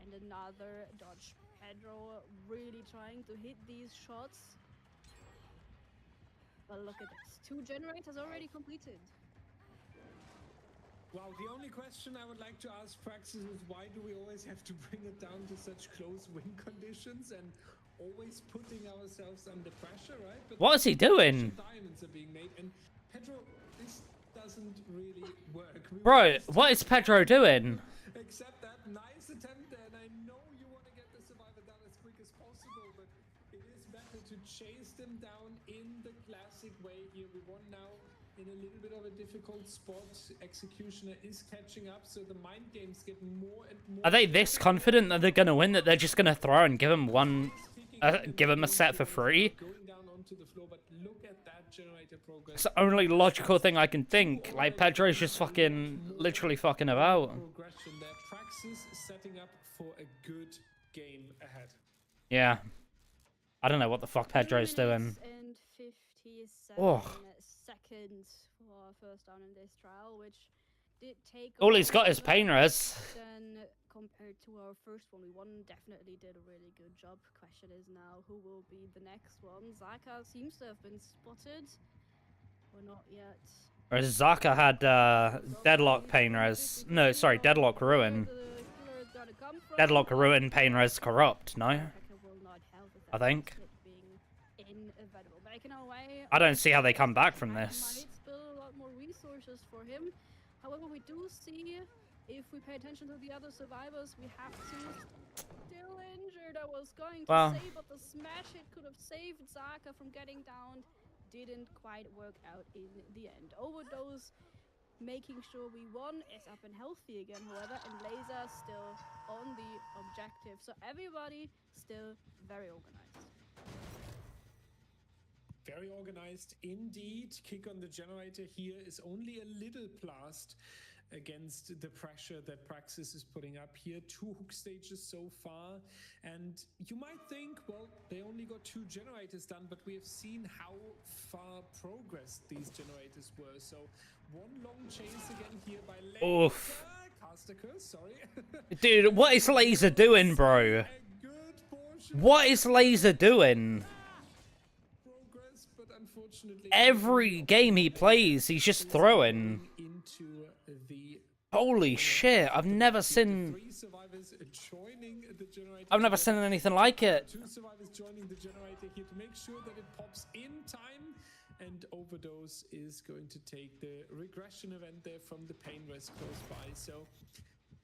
And another dodge. Pedro really trying to hit these shots. But look at this. 2 generators already completed. Wow, the only question I would like to ask Praxis is why do we always have to bring it down to such close win conditions and always putting ourselves under pressure, right? But What is he doing? diamonds are being made, and Pedro, this doesn't really work. Bro, what is Pedro doing? Except that nice attempt there, and I know you want to get the survivor down as quick as possible, but it is better to chase them down in the classic way here. We won now in a little bit of a difficult spot. Executioner is catching up, so the mind games get more and more. Are they this confident that they're gonna win that they're just gonna throw and give him one, give him a set for free? Going down onto the floor, but look at that generator progress. It's the only logical thing I can think. Like, Pedro's just fucking, literally fucking about. Progression there. Praxis setting up for a good game ahead. Yeah. I don't know what the fuck Pedro's doing. And 57 Oh. seconds for first down in this trial, which did take All he's got is pain res. then compared to our first one. We won definitely did a really good job. Question is now who will be the next one. Zaka seems to have been spotted. Or not yet. Whereas Zaka had Deadlock pain res. No, sorry, Deadlock Ruin. Deadlock Ruin pain res corrupt, no? I think. I don't see how they come back from this. Might spill a lot more resources for him. However, we do see, if we pay attention to the other survivors, we have two still injured. I was going to say, but the smash hit could have saved Zaka from getting down. Didn't quite work out in the end. Overdose, making sure we won, is up and healthy again, however, and Laser still on the objective. So everybody still very organized. Very organized indeed. Kick on the generator here is only a little blast against the pressure that Praxis is putting up here. 2 hook stages so far, and you might think, well, they only got 2 generators done, but we have seen how far progressed these generators were. So 1 long chase again here by Laser. Oof. Caster curse, sorry. Dude, what is Laser doing, bro? What is Laser doing? Every game he plays, he's just throwing. Holy shit, I've never seen anything like it. 2 survivors joining the generator here to make sure that it pops in time, and Overdose is going to take the regression event there from the pain res close by. So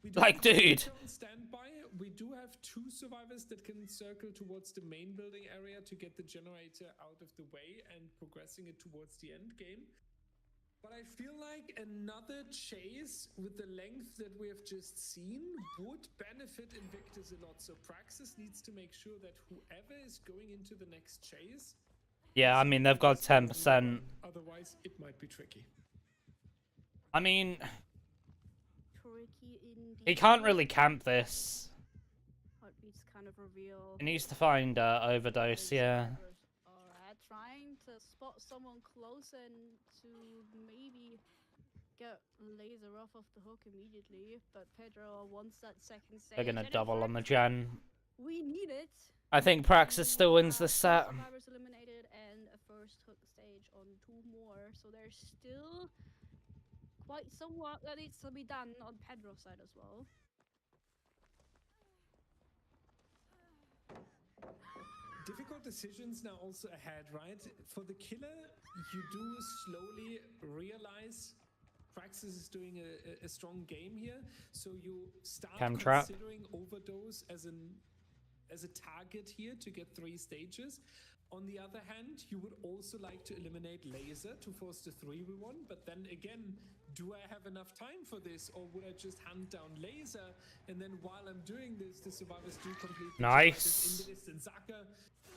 we do like, dude, on standby. We do have 2 survivors that can circle towards the main building area to get the generator out of the way and progressing it towards the end game. But I feel like another chase with the length that we have just seen would benefit Invictus a lot. So Praxis needs to make sure that whoever is going into the next chase... Yeah, I mean, they've got 10%. Otherwise, it might be tricky. I mean, he can't really camp this. Heartbeats kind of reveal. He needs to find Overdose, yeah. Alright, trying to spot someone close and to maybe get Laser off of the hook immediately, but Pedro wants that second stage. They're gonna double on the gen. We need it. I think Praxis still wins the set. Survivors eliminated and a first hook stage on 2 more, so there's still quite some work that needs to be done on Pedro's side as well. Difficult decisions now also ahead, right? For the killer, you do slowly realize Praxis is doing a strong game here, so you start considering Overdose as a target here to get 3 stages. On the other hand, you would also like to eliminate Laser to force the 3v1, but then again, do I have enough time for this, or would I just hunt down Laser, and then while I'm doing this, the survivors do complete the nice in the distance. Zaka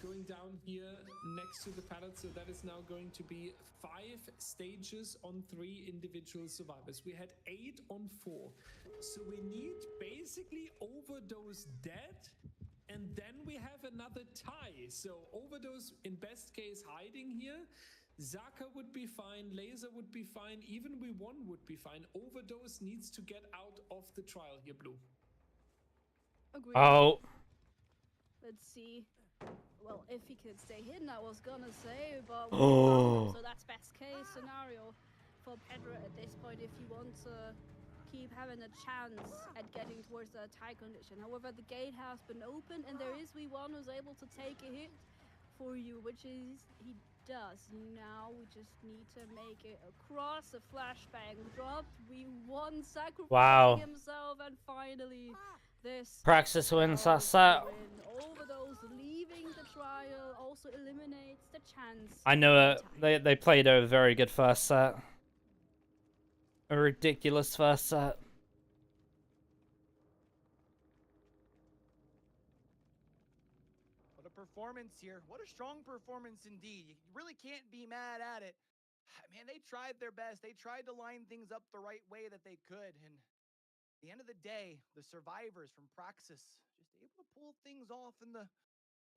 going down here next to the pallet, so that is now going to be 5 stages on 3 individual survivors. We had 8 on 4, so we need basically Overdose dead, and then we have another tie. So Overdose in best case hiding here. Zaka would be fine, Laser would be fine, even We1 would be fine. Overdose needs to get out of the trial here, Blue. Agreed. Oh. Let's see. Well, if he could stay hidden, I was gonna say, but oh. So that's best case scenario for Pedro at this point if he wants to keep having a chance at getting towards the tie condition. However, the gate has been opened, and there is V1 who's able to take a hit for you, which is he does. Now we just need to make it across. A flashbang dropped. V1 sacrificing Wow. himself, and finally this Praxis wins that trial set. win. Overdose leaving the trial also eliminates the chance. I know of it. tie. They played a very good first set. A ridiculous first set. What a performance here. What a strong performance indeed. You really can't be mad at it. Man, they tried their best. They tried to line things up the right way that they could. And at the end of the day, the survivors from Praxis just able to pull things off in the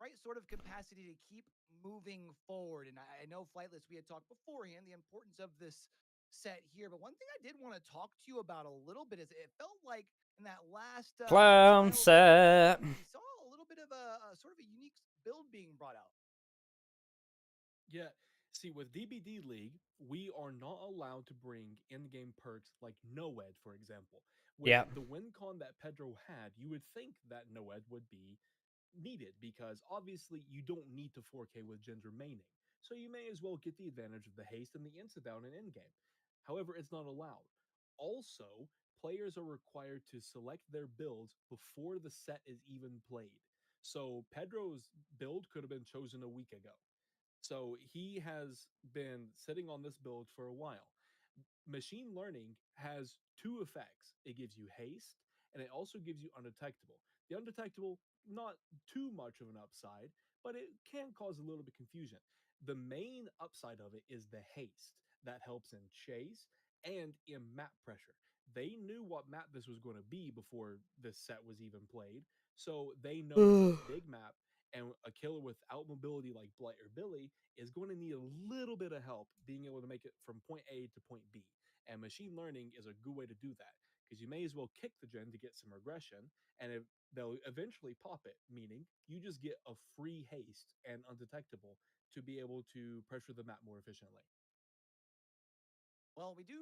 right sort of capacity to keep moving forward. And I know, Flightless, we had talked beforehand the importance of this set here. But one thing I did want to talk to you about a little bit is it felt like in that last Clown trial set. we saw a little bit of a sort of a unique build being brought out. Yeah. See, with DBD League, we are not allowed to bring in-game perks like Noed, for example. With Yeah. the win con that Pedro had, you would think that Noed would be needed because obviously you don't need to 4K with Ginger maining. So you may as well get the advantage of the haste and the insta down in in-game. However, it's not allowed. Also, players are required to select their builds before the set is even played. So Pedro's build could have been chosen a week ago. So he has been sitting on this build for a while. Machine learning has two effects. It gives you haste and it also gives you undetectable. The undetectable, not too much of an upside, but it can cause a little bit confusion. The main upside of it is the haste that helps in chase and in map pressure. They knew what map this was going to be before this set was even played. So they know it's a big map and a killer without mobility like Blight or Billy is going to need a little bit of help being able to make it from point A to point B. And machine learning is a good way to do that because you may as well kick the gen to get some regression and they'll eventually pop it, meaning you just get a free haste and undetectable to be able to pressure the map more efficiently. Well, we do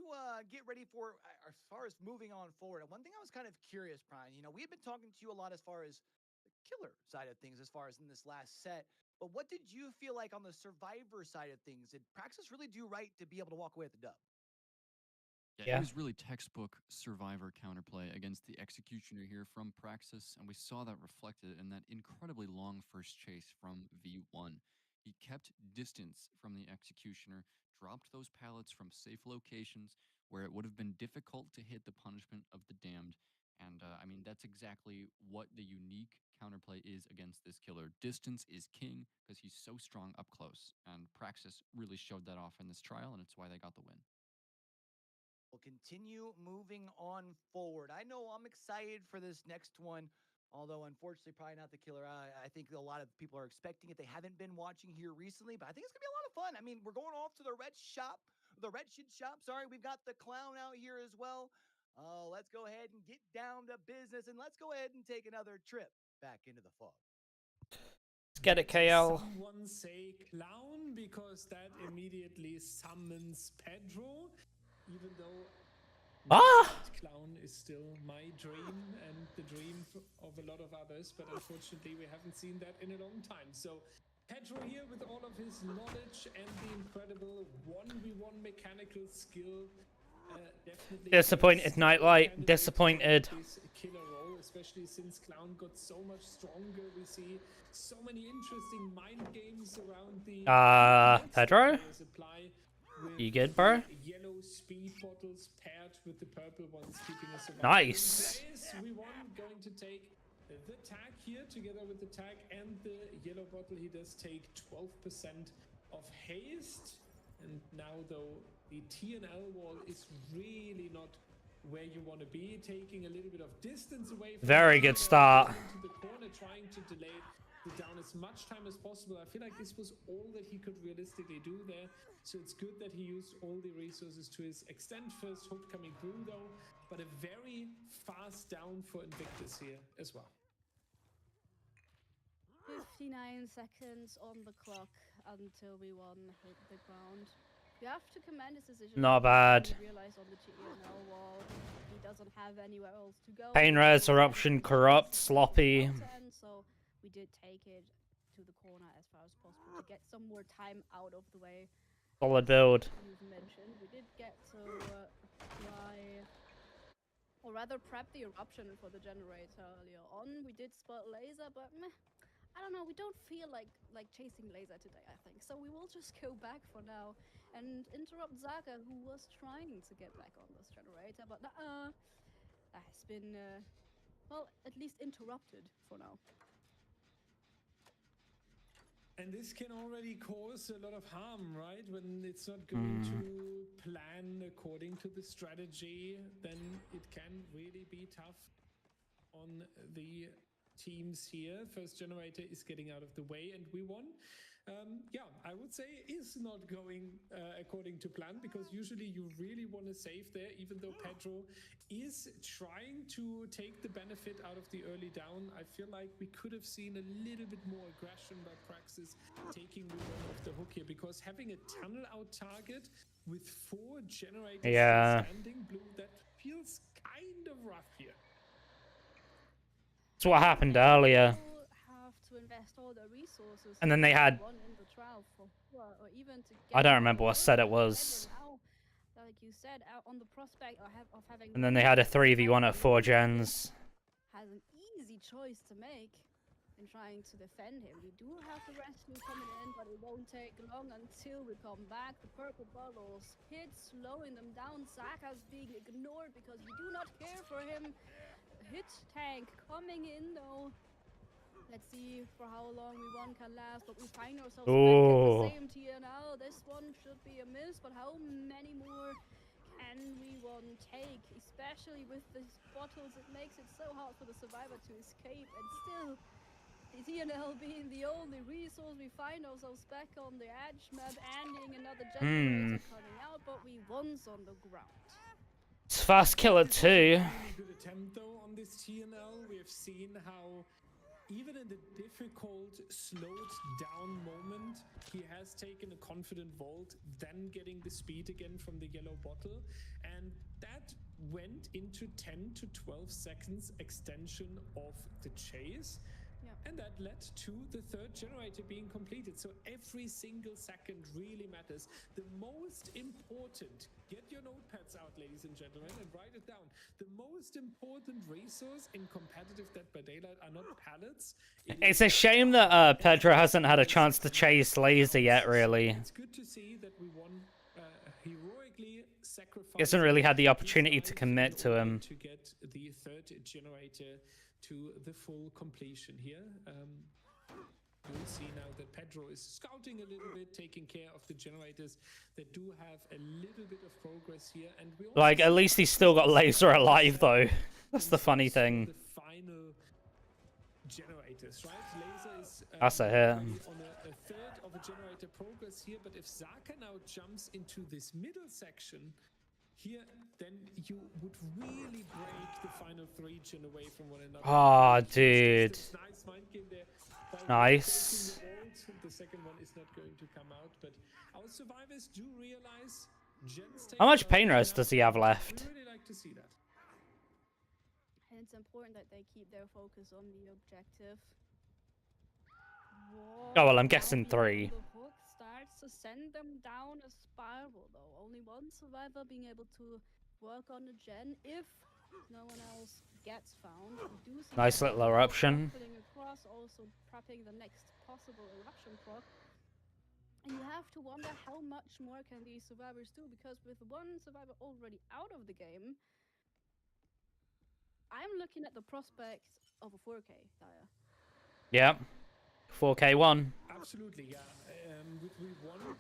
get ready for as far as moving on forward. One thing I was kind of curious, Brian, we had been talking to you a lot as far as the killer side of things, as far as in this last set. But what did you feel like on the survivor side of things? Did Praxis really do right to be able to walk away with the dub? Yeah, it was really textbook survivor counterplay against the executioner here from Praxis, and we saw that reflected in that incredibly long first chase from V1. He kept distance from the executioner, dropped those pallets from safe locations where it would have been difficult to hit the punishment of the damned. And I mean, that's exactly what the unique counterplay is against this killer. Distance is king because he's so strong up close. And Praxis really showed that off in this trial, and it's why they got the win. We'll continue moving on forward. I know I'm excited for this next one, although unfortunately probably not the killer. I think a lot of people are expecting it. They haven't been watching here recently, but I think it's gonna be a lot of fun. I mean, we're going off to the Wretched shop. Sorry, we've got the clown out here as well. Let's go ahead and get down to business, and let's go ahead and take another trip back into the fog. Let's get it, Did KL. someone say clown because that immediately summons Pedro, even though clown is still my dream and the dream of a lot of others, but unfortunately we haven't seen that in a long time. So Pedro here with all of his knowledge and the incredible 1v1 mechanical skill. Definitely Disappointed, Nightlight. Disappointed. this killer role, especially since Clown got so much stronger. We see so many interesting mind games around the Pedro? You good, bro? Yellow speed bottles paired with the purple ones, keeping us around. Nice. We won, going to take the tag here together with the tag and the yellow bottle. He does take 12% of haste. And now, though, the TNL wall is really not where you want to be, taking a little bit of distance away from Very good start. into the corner, trying to delay the down as much time as possible. I feel like this was all that he could realistically do there. So it's good that he used all the resources to his extent. First hook coming through though, but a very fast down for Invictus here as well. 59 seconds on the clock until V1 hit the ground. You have to commend his decision. Not bad. He realized on the TNL wall he doesn't have anywhere else to go. Pain Res, Eruption, Corrupt, Sloppy. So we did take it to the corner as far as possible to get some more time out of the way. Solid build. You've mentioned we did get to apply, or rather prep the eruption for the generator earlier on. We did spot laser, but meh, I don't know. We don't feel like chasing laser today, I think. So we will just go back for now and interrupt Zaka, who was trying to get back on this generator, but that has been well, at least interrupted for now. And this can already cause a lot of harm, right? When it's not going to plan according to the strategy, then it can really be tough on the teams here. First generator is getting out of the way, and we won. Yeah, I would say is not going according to plan, because usually you really want to save there, even though Pedro is trying to take the benefit out of the early down. I feel like we could have seen a little bit more aggression by Praxis taking the one off the hook here, because having a tunnel out target with 4 generators standing blue, that feels kind of rough here. That's what happened earlier. To invest all the resources, And then they had, I don't remember what set it was. Like you said, on the prospect of having, And then they had a 3v1 at 4 gens. Has an easy choice to make in trying to defend him. We do have the rescue coming in, but it won't take long until we come back. The purple bubbles hit, slowing them down. Saka's being ignored because we do not care for him. Hit tank coming in though. Let's see for how long we can last, but we find ourselves back at the same TNL. This one should be a miss, but how many more can we take? Especially with these bottles, it makes it so hard for the survivor to escape, and still, the TNL being the only resource, we find ourselves back on the edge map, ending another generator coming out, but we once on the ground. It's fast killer too. Really good attempt though on this TNL. We have seen how even in the difficult, slowed down moment, he has taken a confident vault, then getting the speed again from the yellow bottle. And that went into 10 to 12 seconds extension of the chase. Yeah. And that led to the 3rd generator being completed. So every single second really matters. The most important, get your notepads out, ladies and gentlemen, and write it down. The most important resource in competitive Dead by Daylight are not pallets. It's a shame that Pedro hasn't had a chance to chase laser yet, really. It's good to see that we won heroically sacrificed. He hasn't really had the opportunity to commit to him. To get the 3rd generator to the full completion here. You'll see now that Pedro is scouting a little bit, taking care of the generators that do have a little bit of progress here. And we like, at least he's still got laser alive, though. That's the funny thing. The final generators, right? Laser is That's a hit. on a 3rd of a generator progress here, but if Zaka now jumps into this middle section here, then you would really break the final 3 gen away from one another. Oh, dude. Nice mind game there. Nice. The 2nd one is not going to come out, but our survivors do realize gens take How much pain res does he have left? I'd really like to see that. And it's important that they keep their focus on the objective. Oh, well, I'm guessing 3. The hook starts to send them down a spiral, though. Only one survivor being able to work on the gen if no one else gets found. We do see Nice little eruption. putting across, also prepping the next possible eruption proc. And you have to wonder how much more can these survivors do, because with one survivor already out of the game, I'm looking at the prospect of a 4K, Daya. Yep. 4K1. Absolutely, yeah. We won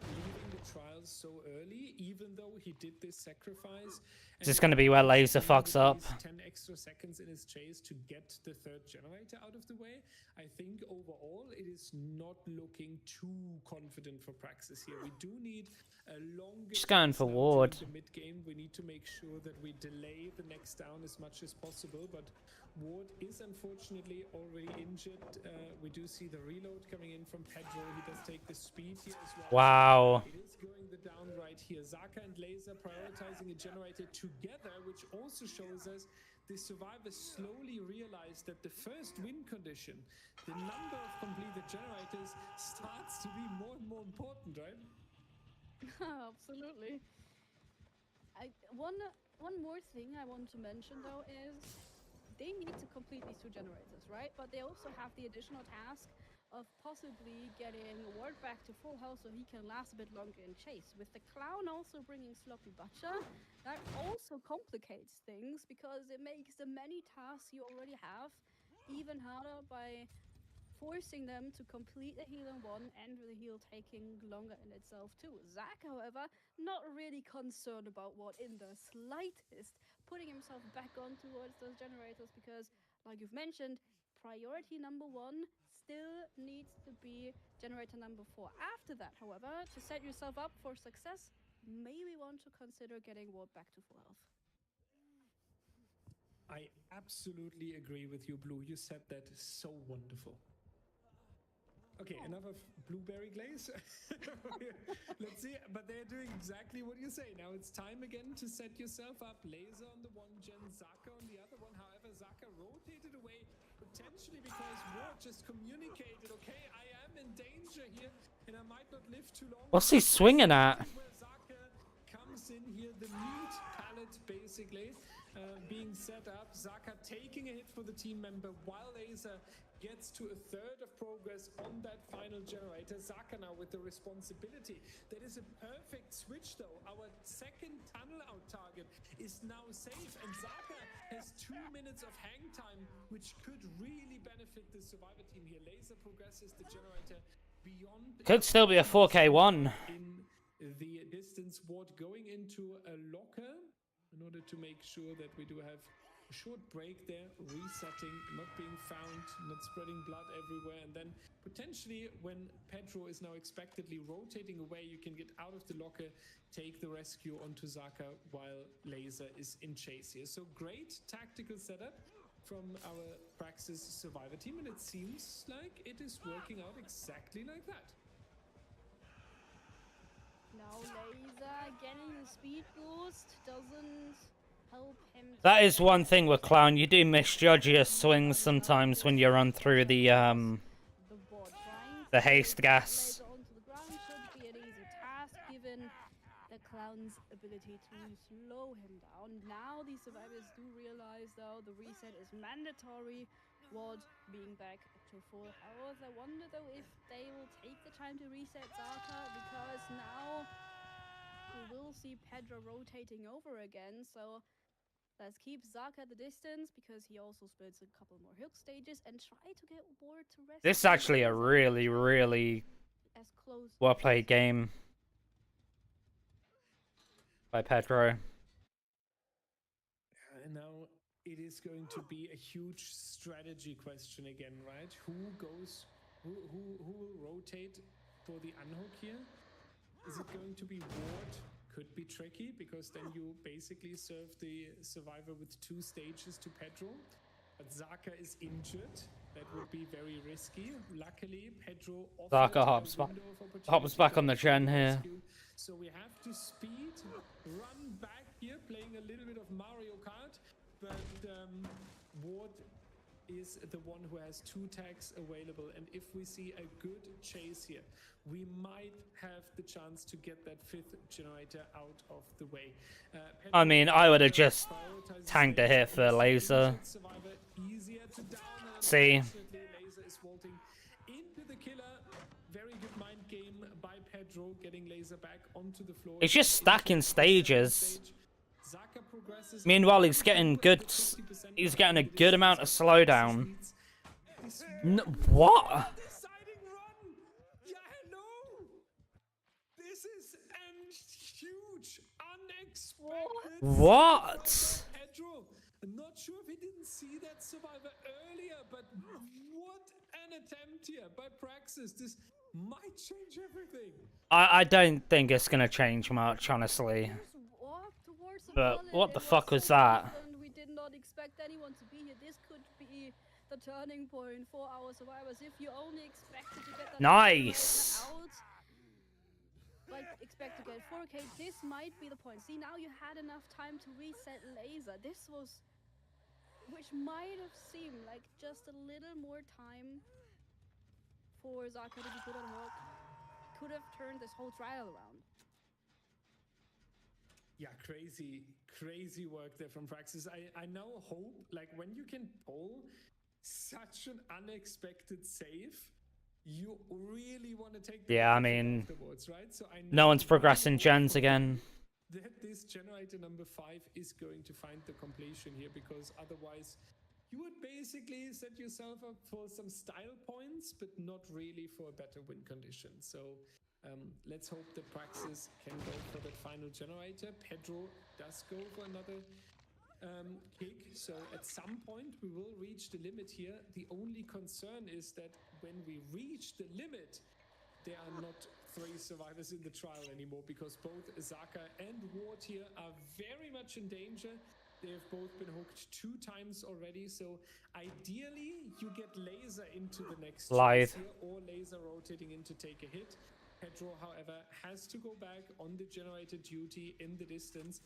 leaving the trials so early, even though he did this sacrifice. Is this going to be where laser fucks up? 10 extra seconds in his chase to get the 3rd generator out of the way. I think overall it is not looking too confident for Praxis here. We do need a longer. Just going for ward. Mid game, we need need to make sure that we delay the next down as much as possible. But Ward is unfortunately already injured. We do see the reload coming in from Pedro. He does take the speed here as well. Wow. It is going the down right here. Zaka and Laser prioritizing a generator together, which also shows us the survivors slowly realize that the first win condition, the number of completed generators, starts to be more and more important, right? Absolutely. One more thing I want to mention though is they need to complete these 2 generators, right? But they also have the additional task of possibly getting Ward back to full health so he can last a bit longer in chase. With the clown also bringing Sloppy Butcher, that also complicates things because it makes the many tasks you already have even harder by forcing them to complete the heal in one and with the heal taking longer in itself too. Zack, however, not really concerned about what in the slightest, putting himself back on towards those generators because, like you've mentioned, priority number 1 still needs to be generator number 4. After that, however, to set yourself up for success, maybe want to consider getting Ward back to full health. I absolutely agree with you, Blue. You said that so wonderful. Okay, enough of blueberry glaze. Let's see, but they're doing exactly what you say. Now it's time again to set yourself up. Laser on the one gen, Zaka on the other one. However, Zaka rotated away, potentially because Ward just communicated, okay, I am in danger here, and I might not live too long. What's he swinging at? Where Zaka comes in here, the meat pallet basically being set up. Zaka taking a hit for the team member while Laser gets to a third of progress on that final generator. Zaka now with the responsibility. That is a perfect switch though. Our second tunnel out target is now safe, and Zaka has 2 minutes of hang time, which could really benefit the survivor team here. Laser progresses the generator beyond. Could still be a 4K1. In the distance, Ward going into a locker in order to make sure that we do have a short break there, resetting, not being found, not spreading blood everywhere, and then potentially when Pedro is now expectedly rotating away, you can get out of the locker, take the rescue onto Zaka while Laser is in chase here. So great tactical setup from our Praxis survivor team, and it seems like it is working out exactly like that. Now Laser getting the speed boost doesn't help him. That is one thing with Clown. You do misjudge your swings sometimes when you run through the haste gas. Onto the ground should be an easy task given the Clown's ability to slow him down. Now these survivors do realize though the reset is mandatory. Ward being back to full health. I wonder though if they will take the time to reset Zaka, because now we will see Pedro rotating over again. So let's keep Zaka at the distance because he also splits a couple more hook stages and try to get Ward to rest. This is actually a really, really well played game by Pedro. And now it is going to be a huge strategy question again, right? Who will rotate for the unhook here? Is it going to be Ward? Could be tricky because then you basically serve the survivor with 2 stages to Pedro. But Zaka is injured. That would be very risky. Luckily, Pedro Zaka hops back on the gen here. So we have to speed, run back here, playing a little bit of Mario Kart. But Ward is the one who has 2 tags available, and if we see a good chase here, we might have the chance to get that 5th generator out of the way. I mean, I would have just tanked a hit for Laser. See? Laser is vaulting into the killer. Very good mind game by Pedro, getting Laser back onto the floor. He's just stacking stages. Meanwhile, he's getting a good amount of slowdown. No, what? Yeah, hello. This is a huge, unexpected. What? Pedro, I'm not sure if he didn't see that survivor earlier, but what an attempt here by Praxis. This might change everything. I don't think it's gonna change much, honestly. Walk towards the But Colin, what the it fuck was so that? different. We did not expect anyone to be here. This could be the turning point for our survivors. If you only expected to get that Nice. generator out, like expect to get 4K, this might be the point. See, now you had enough time to reset laser. This was, which might have seemed like just a little more time for Zaka to be put on work, could have turned this whole trial around. Yeah, crazy work there from Praxis. I now hope, like, when you can pull such an unexpected save, you really want to take the Yeah, I benefit mean, afterwards, right? So I no one's really progressing hope gens for again. that this generator number 5 is going to find the completion here, because otherwise you would basically set yourself up for some style points, but not really for a better win condition. So let's hope that Praxis can go for that final generator. Pedro does go for another kick. So at some point we will reach the limit here. The only concern is that when we reach the limit, there are not 3 survivors in the trial anymore, because both Zaka and Ward here are very much in danger. They have both been hooked 2 times already, so ideally you get laser into the next Live. chase here, or laser rotating in to take a hit. Pedro, however, has to go back on the generator duty in the distance.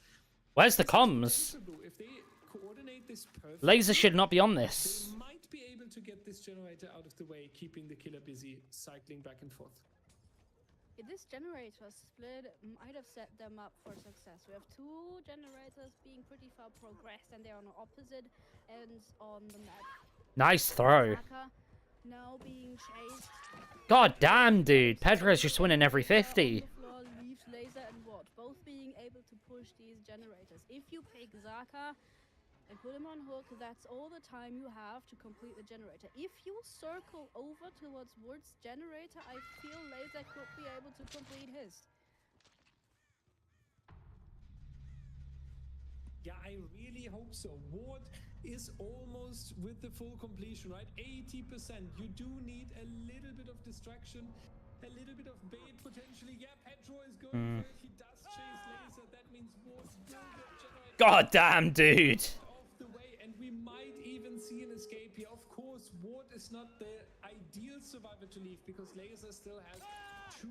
Where's the This is comms? potential, If they coordinate this perfectly, Laser should not be on they this. might be able to get this generator out of the way, keeping the killer busy, cycling back and forth. This generator split might have set them up for success. We have 2 generators being pretty far progressed, and they're on opposite ends on the map. Nice throw. Zaka now being chased. God damn, dude. Pedro's just winning every 50. On the floor leaves Laser and Watt, both being able to push these generators. If you pick Zaka and put him on hook, that's all the time you have to complete the generator. If you circle over towards Ward's generator, I feel Laser could be able to complete his. Yeah, I really hope so. Ward is almost with the full completion, right? 80%. You do need a little bit of distraction, a little bit of bait potentially. Yeah, Pedro is going for it. He does chase Laser. That means Ward will get generated. God damn, dude. Off the way, and we might even see an escape here. Of course, Ward is not the ideal survivor to leave, because Laser still has 2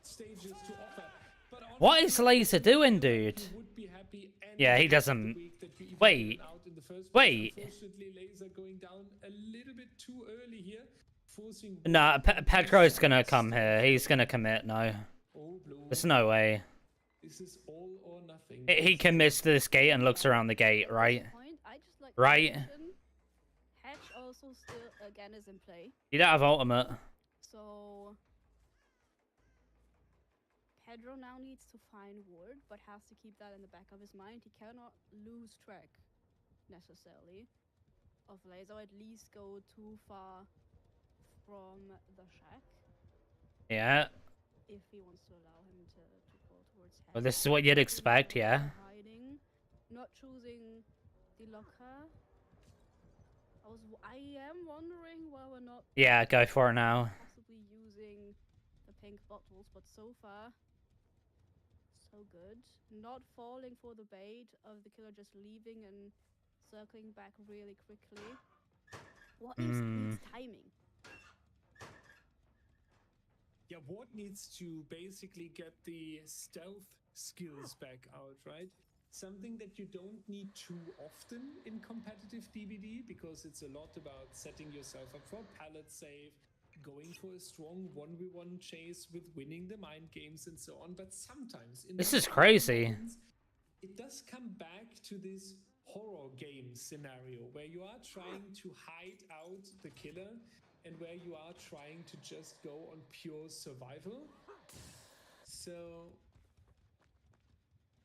stages to offer. But What is Laser doing, dude? would be happy Yeah, he doesn't. Wait. Wait. Unfortunately, Laser going down a little bit too early here, forcing. Nah, Pedro's gonna come here. He's gonna commit, no. Oh, blue. There's no way. This is all or nothing. He commits to this gate and looks around the gate, right? I just like Right. Hatch also still again is in play. You don't have ultimate. So Pedro now needs to find Ward, but has to keep that in the back of his mind. He cannot lose track necessarily of Laser, or at least go too far from the shack Yeah. if he wants to allow him to go towards Hatch. Well, this is what you'd expect, yeah. Hiding, not choosing the locker. I am wondering why we're not Yeah, go for it now. possibly using the pink bottles, but so far, so good. Not falling for the bait of the killer, just leaving and circling back really quickly. What needs timing? Yeah, Ward needs to basically get the stealth skills back out, right? Something that you don't need too often in competitive DBD, because it's a lot about setting yourself up for a pallet save, going for a strong 1v1 chase with winning the mind games and so on. But sometimes in This the is crazy. moments, it does come back to this horror game scenario where you are trying to hide out the killer and where you are trying to just go on pure survival. So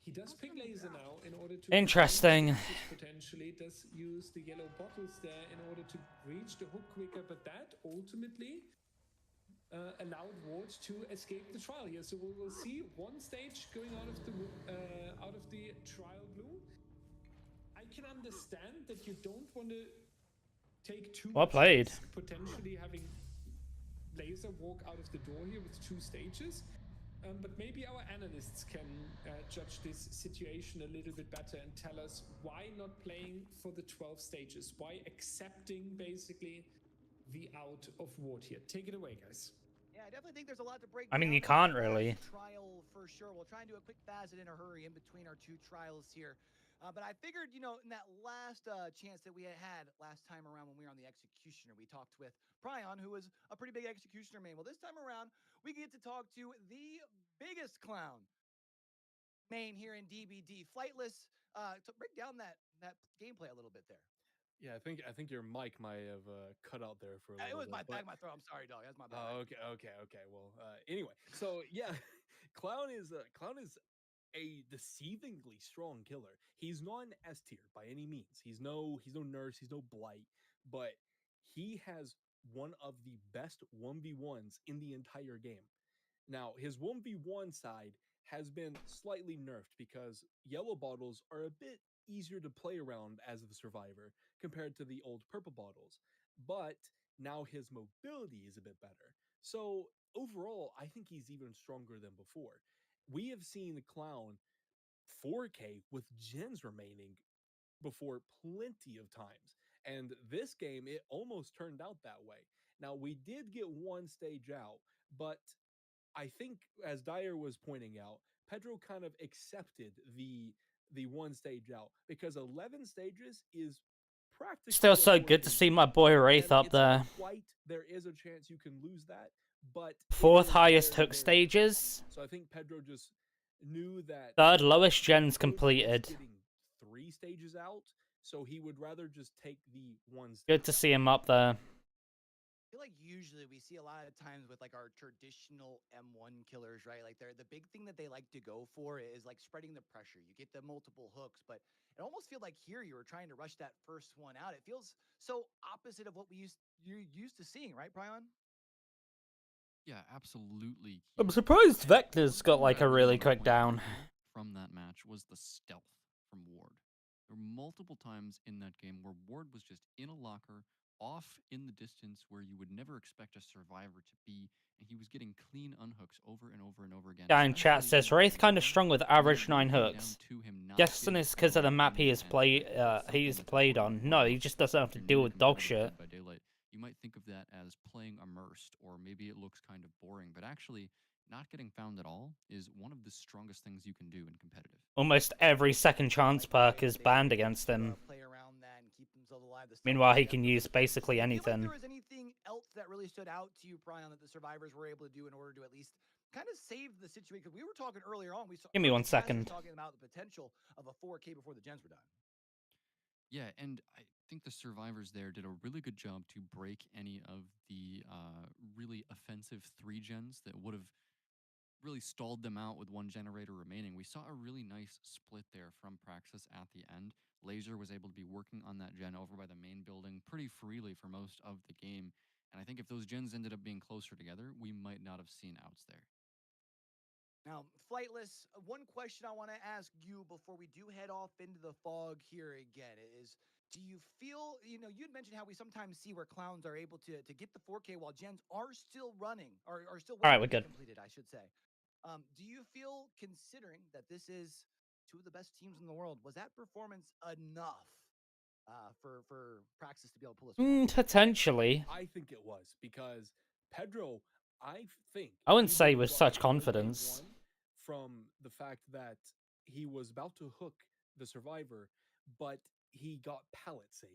he does pick Laser now in order to... Interesting. Potentially does use the yellow bottles there in order to reach the hook quicker, but that ultimately allowed Ward to escape the trial here. So we will see one stage going out of the trial blue. I can understand that you don't want to take too Well much played. risk, potentially having Laser walk out of the door here with 2 stages. But maybe our analysts can judge this situation a little bit better and tell us why not playing for the 12 stages? Why accepting basically the out of ward here? Take it away, guys. Yeah, I definitely think there's a lot to break I mean, down you from can't that last really. trial for sure. We'll try and do a quick facet in a hurry in between our two trials here. But I figured, in that last chance that we had last time around when we were on the Executioner, we talked with Pryon, who was a pretty big Executioner main. Well, this time around, we get to talk to the biggest clown main here in DBD, Flightless, to break down that gameplay a little bit there. Yeah, I think your mic might have cut out there for a It little was bit. my back, my throat. I'm sorry, dog. That's my bad. Oh, okay. Well, anyway, so yeah, Clown is a deceivingly strong killer. He's not an S tier by any means. He's no nurse, he's no blight, but he has one of the best 1v1s in the entire game. Now, his 1v1 side has been slightly nerfed because yellow bottles are a bit easier to play around as the survivor compared to the old purple bottles. But now his mobility is a bit better. So overall, I think he's even stronger than before. We have seen the Clown 4K with gens remaining before plenty of times. And this game, it almost turned out that way. Now, we did get one stage out, but I think, as Dyer was pointing out, Pedro kind of accepted the one stage out because 11 stages is practically Still a so 4K good to see win. my boy Wraith And up it's not there. quite, there is a chance you can lose that, but Fourth it is highest very, hook very stages. close. So I think Pedro just knew that Third lowest he gens could risk completed. getting 3 stages out, so he would rather just take the one stage Good to out. see him up there. I feel like usually we see a lot of times with like our traditional M1 killers, right? Like the big thing that they like to go for is like spreading the pressure. You get the multiple hooks, but it almost feels like here you were trying to rush that first one out. It feels so opposite of what you're used to seeing, right, Brian? Yeah, absolutely. I'm Keith. surprised And Vector's one got thing like that I a really wanted to quick point down. out here from that match was the stealth from Ward. There were multiple times in that game where Ward was just in a locker, off in the distance where you would never expect a survivor to be, and he was getting clean unhooks over and over and over again. Guy in chat especially says in Wraith kind of Q1, strong with when average it 9 really came hooks. down to him not Guessing getting it's because of the thrown map he into has enemy ranks. It's something he's that's played important on. to No, point he out. just doesn't have If to you're deal new to with dog competitive shit. Dead by Daylight, you might think of that as playing immersed, or maybe it looks kind of boring, but actually, not getting found at all is one of the strongest things you can do in competitive. Almost every second chance Like the way perk is that they banned were able against to, him. play around that and keep themselves alive. The stealth Meanwhile, was he can use definitely key. basically Do you feel like anything. there was anything else that really stood out to you, Brian, that the survivors were able to do in order to at least kind of save the situation? Because we were talking earlier on. We saw Give me heard 1 the casters second. talking about the potential of a 4K before the gens were done. Yeah, and I think the survivors there did a really good job to break any of the really offensive 3 gens that would have really stalled them out with 1 generator remaining. We saw a really nice split there from Praxis at the end. Laser was able to be working on that gen over by the main building pretty freely for most of the game. And I think if those gens ended up being closer together, we might not have seen outs there. Now, Flightless, one question I want to ask you before we do head off into the fog here again is, do you feel, you'd mentioned how we sometimes see where clowns are able to get the 4K while gens are still running, or are still All right, waiting we're to be good. completed, I should say. Do you feel, considering that this is 2 of the best teams in the world, was that performance enough for Praxis to be able to pull this off? Potentially. I think it was because Pedro, I think I wouldn't he say would have with gotten such 4K confidence. one from the fact that he was about to hook the survivor, but he got pallet saved.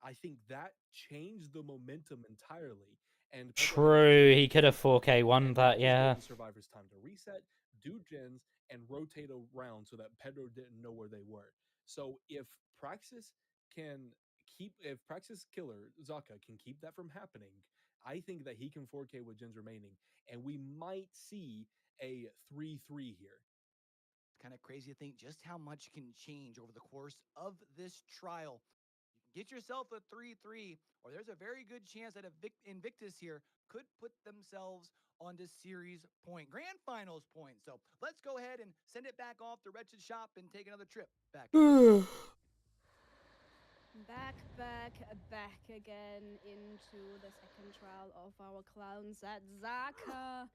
I think that changed the momentum entirely. And Pedro had to True, take he the could have 4K, 4K won and that, that just yeah. gave the survivors time to reset, do gens, and rotate around so that Pedro didn't know where they were. So if Praxis can if Praxis killer Zaka can keep that from happening, I think that he can 4K with gens remaining, and we might see a 3-3 here. It's kind of crazy to think just how much can change over the course of this trial. You can get yourself a 3-3, or there's a very good chance that Invictus here could put themselves onto series point, grand finals point. So let's go ahead and send it back off to Wretched Shop and take another trip back. Back again into the second trial of our clowns at Zaka.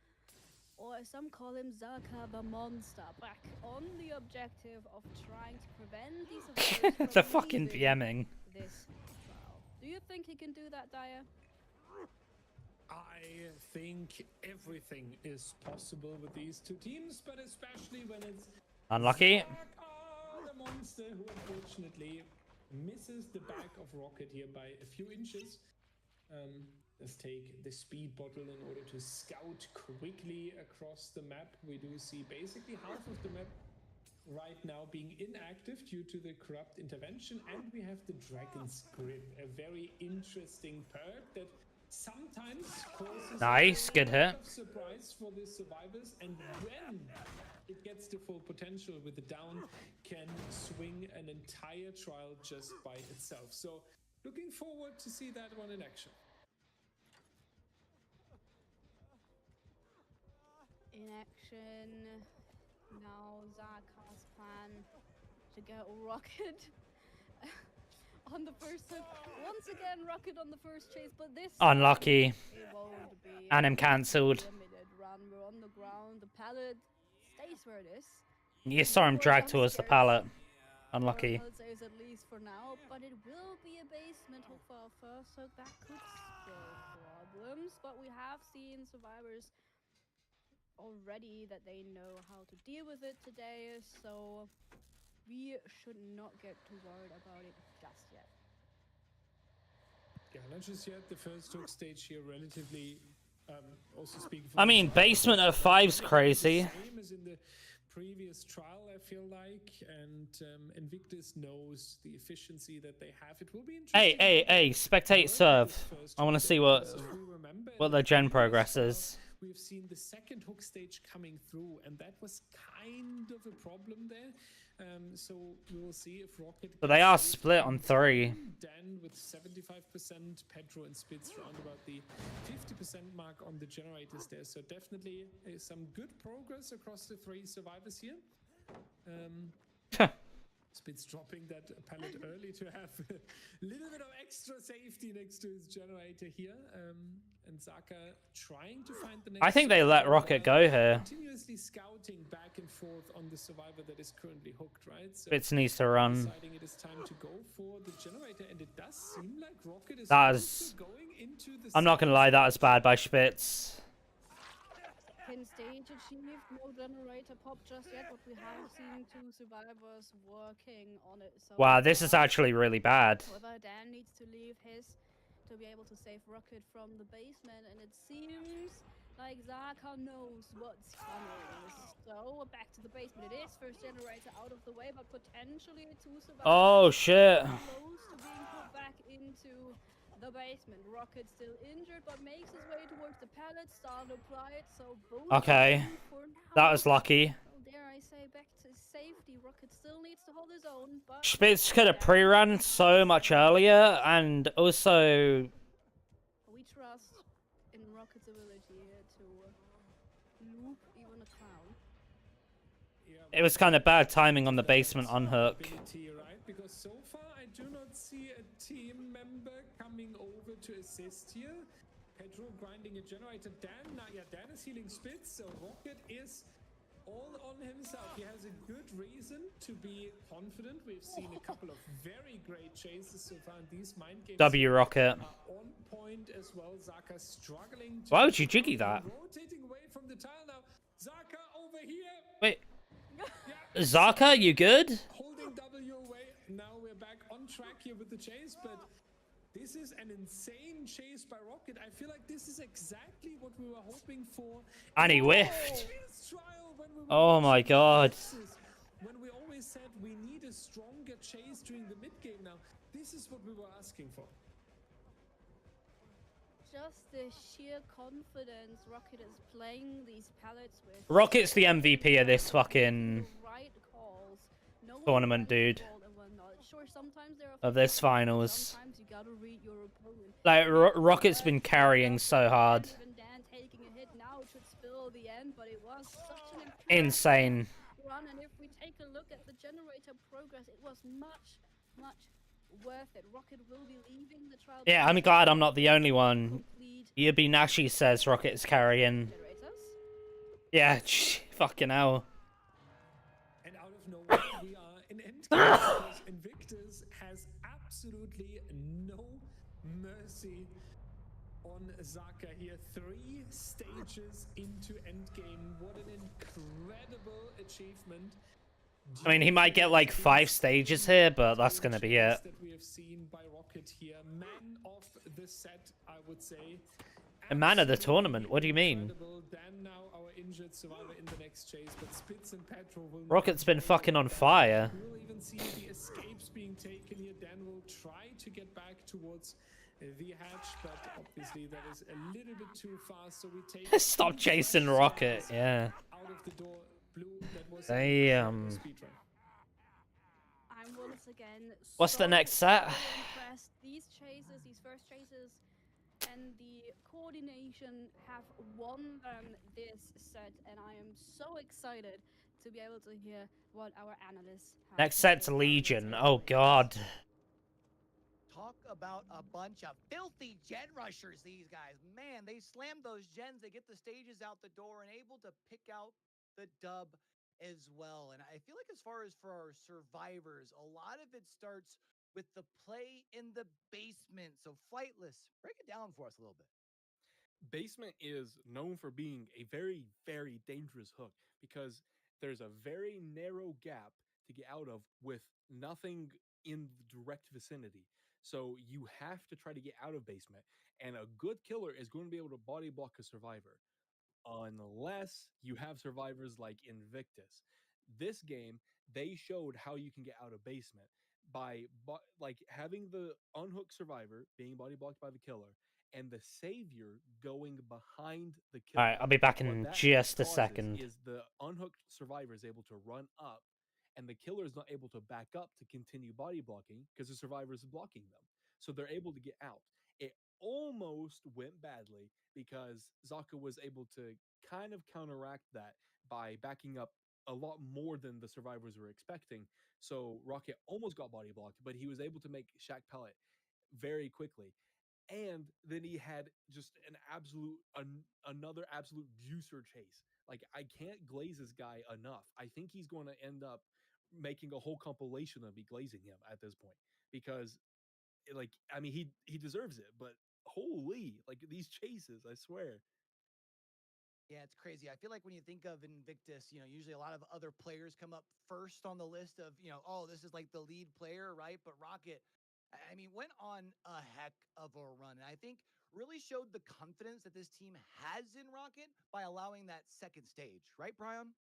or as some call him, Zaka the Monster, back on the objective of trying to prevent these survivors The from fucking leaving BMing. this trial. Do you think he can do that, Daya? I think everything is possible with these two teams, but especially when it's Unlucky. Zaka, the monster, who unfortunately misses the back of Rocket here by a few inches. Let's take the speed bottle in order to scout quickly across the map. We do see basically half of the map right now being inactive due to the corrupt intervention, and we have the Dragon's Grip, a very interesting perk that sometimes causes Nice, good a hit. lot of surprise for the survivors, and when it gets to full potential with the down, can swing an entire trial just by itself. So looking forward to see that one in action. In action now, Zaka's plan to get Rocket on the first hook. Once again, Rocket on the first chase, but this Unlucky. it won't be And him a cancelled. limited run. We're on the ground. The pallet stays where it is. You saw him drag towards the pallet. Unlucky. Pallet saves at least for now, but it will be a basement hook for our first hook. That could spell problems, but we have seen survivors already that they know how to deal with it today, so we should not get too worried about it just yet. Yeah, not just yet. The first hook stage here relatively also speaking for I mean, basement of 5's crazy. Same as in the previous trial, I feel like, and Invictus knows the efficiency that they have. It will be interesting. Hey, spectate serve. I want to see what the gen progress is. We've seen the second hook stage coming through, and that was kind of a problem there. So we will see if Rocket. But they are split on 3. Dan with 75%, Pedro and Spitz round about the 50% mark on the generators there. So definitely some good progress across the 3 survivors here. Spitz dropping that pallet early to have a little bit of extra safety next to his generator here. And Zaka trying to find the next. I think they let Rocket go here. Continuously scouting back and forth on the survivor that is currently hooked, right? So Spitz needs to run. deciding it is time to go for the generator, and it does seem like Rocket is That also is. going into the. I'm not gonna lie, that was bad by Spitz. Pin stage achieved, no generator pop just yet, but we have seen 2 survivors working on it. So Wow, this is actually really bad. whether Dan needs to leave his to be able to save Rocket from the basement, and it seems like Zaka knows what's coming. So back to the basement it is. First generator out of the way, but potentially 2 survivors. Oh shit. Close to being put back into the basement. Rocket still injured, but makes his way towards the pallet. Start to apply it, so both Okay. for now. That was lucky. Well, dare I say, back to safety. Rocket still needs to hold his own, but Spitz could have pre-run so much earlier, and also we trust in Rocket's ability to loop even a clown. it was kind of bad timing on the basement unhook. Ability, right? Because so far I do not see a team member coming over to assist here. Pedro grinding a generator. Dan is healing Spitz, so Rocket is all on himself. He has a good reason to be confident. We've seen a couple of very great chases so far in these mind games. W Rocket. On point as well. Zaka struggling. Why would you jiggy that? Rotating away from the tile now. Zaka over here. Wait. Zaka, you good? Holding W away. Now we're back on track here with the chase, but this is an insane chase by Rocket. I feel like this is exactly what we were hoping for. And he in the whiffed. previous trial when we were Oh my watching god. chases, when we always said we need a stronger chase during the mid game now. This is what we were asking for. Just the sheer confidence Rocket is playing these pallets with. Rocket's the MVP of this fucking Right calls. No one tournament, finds dude. fault and whatnot. Sure, sometimes there are Of this finals. Sometimes you gotta read your opponent. Like, Rocket's been carrying so hard. Even Dan taking a hit now should spill the end, but it was such an Insane. run, and if we take a look at the generator progress, it was much worth it. Rocket will be leaving the trial. Yeah, I'm glad I'm not the only one. Complete Yubi Nashi says Rocket's carrying. generators. Yeah, fucking hell. And out of nowhere, we are in endgame because Invictus has absolutely no mercy on Zaka here. 3 stages into endgame. What an incredible achievement. I mean, he might get like 5 stages here, but that's gonna be it. That we have seen by Rocket here. Man of the set, I would say. A man of the tournament? What do you mean? Incredible. Dan now our injured survivor in the next chase, but Spitz and Petrol will Rocket's been fucking on fire. We will even see the escapes being taken here. Dan will try to get back towards the hatch, but obviously that is a little bit too fast, so we take Stop chasing Rocket, yeah. out of the door. Blue, that was Damn. a speedrun. I'm once again What's the next set? impressed. These chases, these first chases, and the coordination have won them this set, and I am so excited to be able to hear what our analysts have Next to set's say about Legion. it. Oh god. Talk about a bunch of filthy gen rushers, these guys. Man, they slam those gens, they get the stages out the door and able to pick out the dub as well. And I feel like as far as for our survivors, a lot of it starts with the play in the basement. So Flightless, break it down for us a little bit. Basement is known for being a very, very dangerous hook because there's a very narrow gap to get out of with nothing in the direct vicinity. So you have to try to get out of basement, and a good killer is going to be able to body block a survivor unless you have survivors like Invictus. This game, they showed how you can get out of basement by like having the unhooked survivor being body blocked by the killer and the savior going behind the killer. Alright, I'll be back What in that just a causes second. is the unhooked survivor is able to run up and the killer is not able to back up to continue body blocking because the survivor is blocking them. So they're able to get out. It almost went badly because Zaka was able to kind of counteract that by backing up a lot more than the survivors were expecting. So Rocket almost got body blocked, but he was able to make Shaq Pellet very quickly. And then he had just an another absolute juicer chase. Like I can't glaze this guy enough. I think he's going to end up making a whole compilation of me glazing him at this point because like I mean he deserves it, but holy, like these chases, I swear. Yeah, it's crazy. I feel like when you think of Invictus, usually a lot of other players come up first on the list of, oh, this is like the lead player, right? But Rocket, I mean, went on a heck of a run. And I think really showed the confidence that this team has in Rocket by allowing that second stage, right, Brian?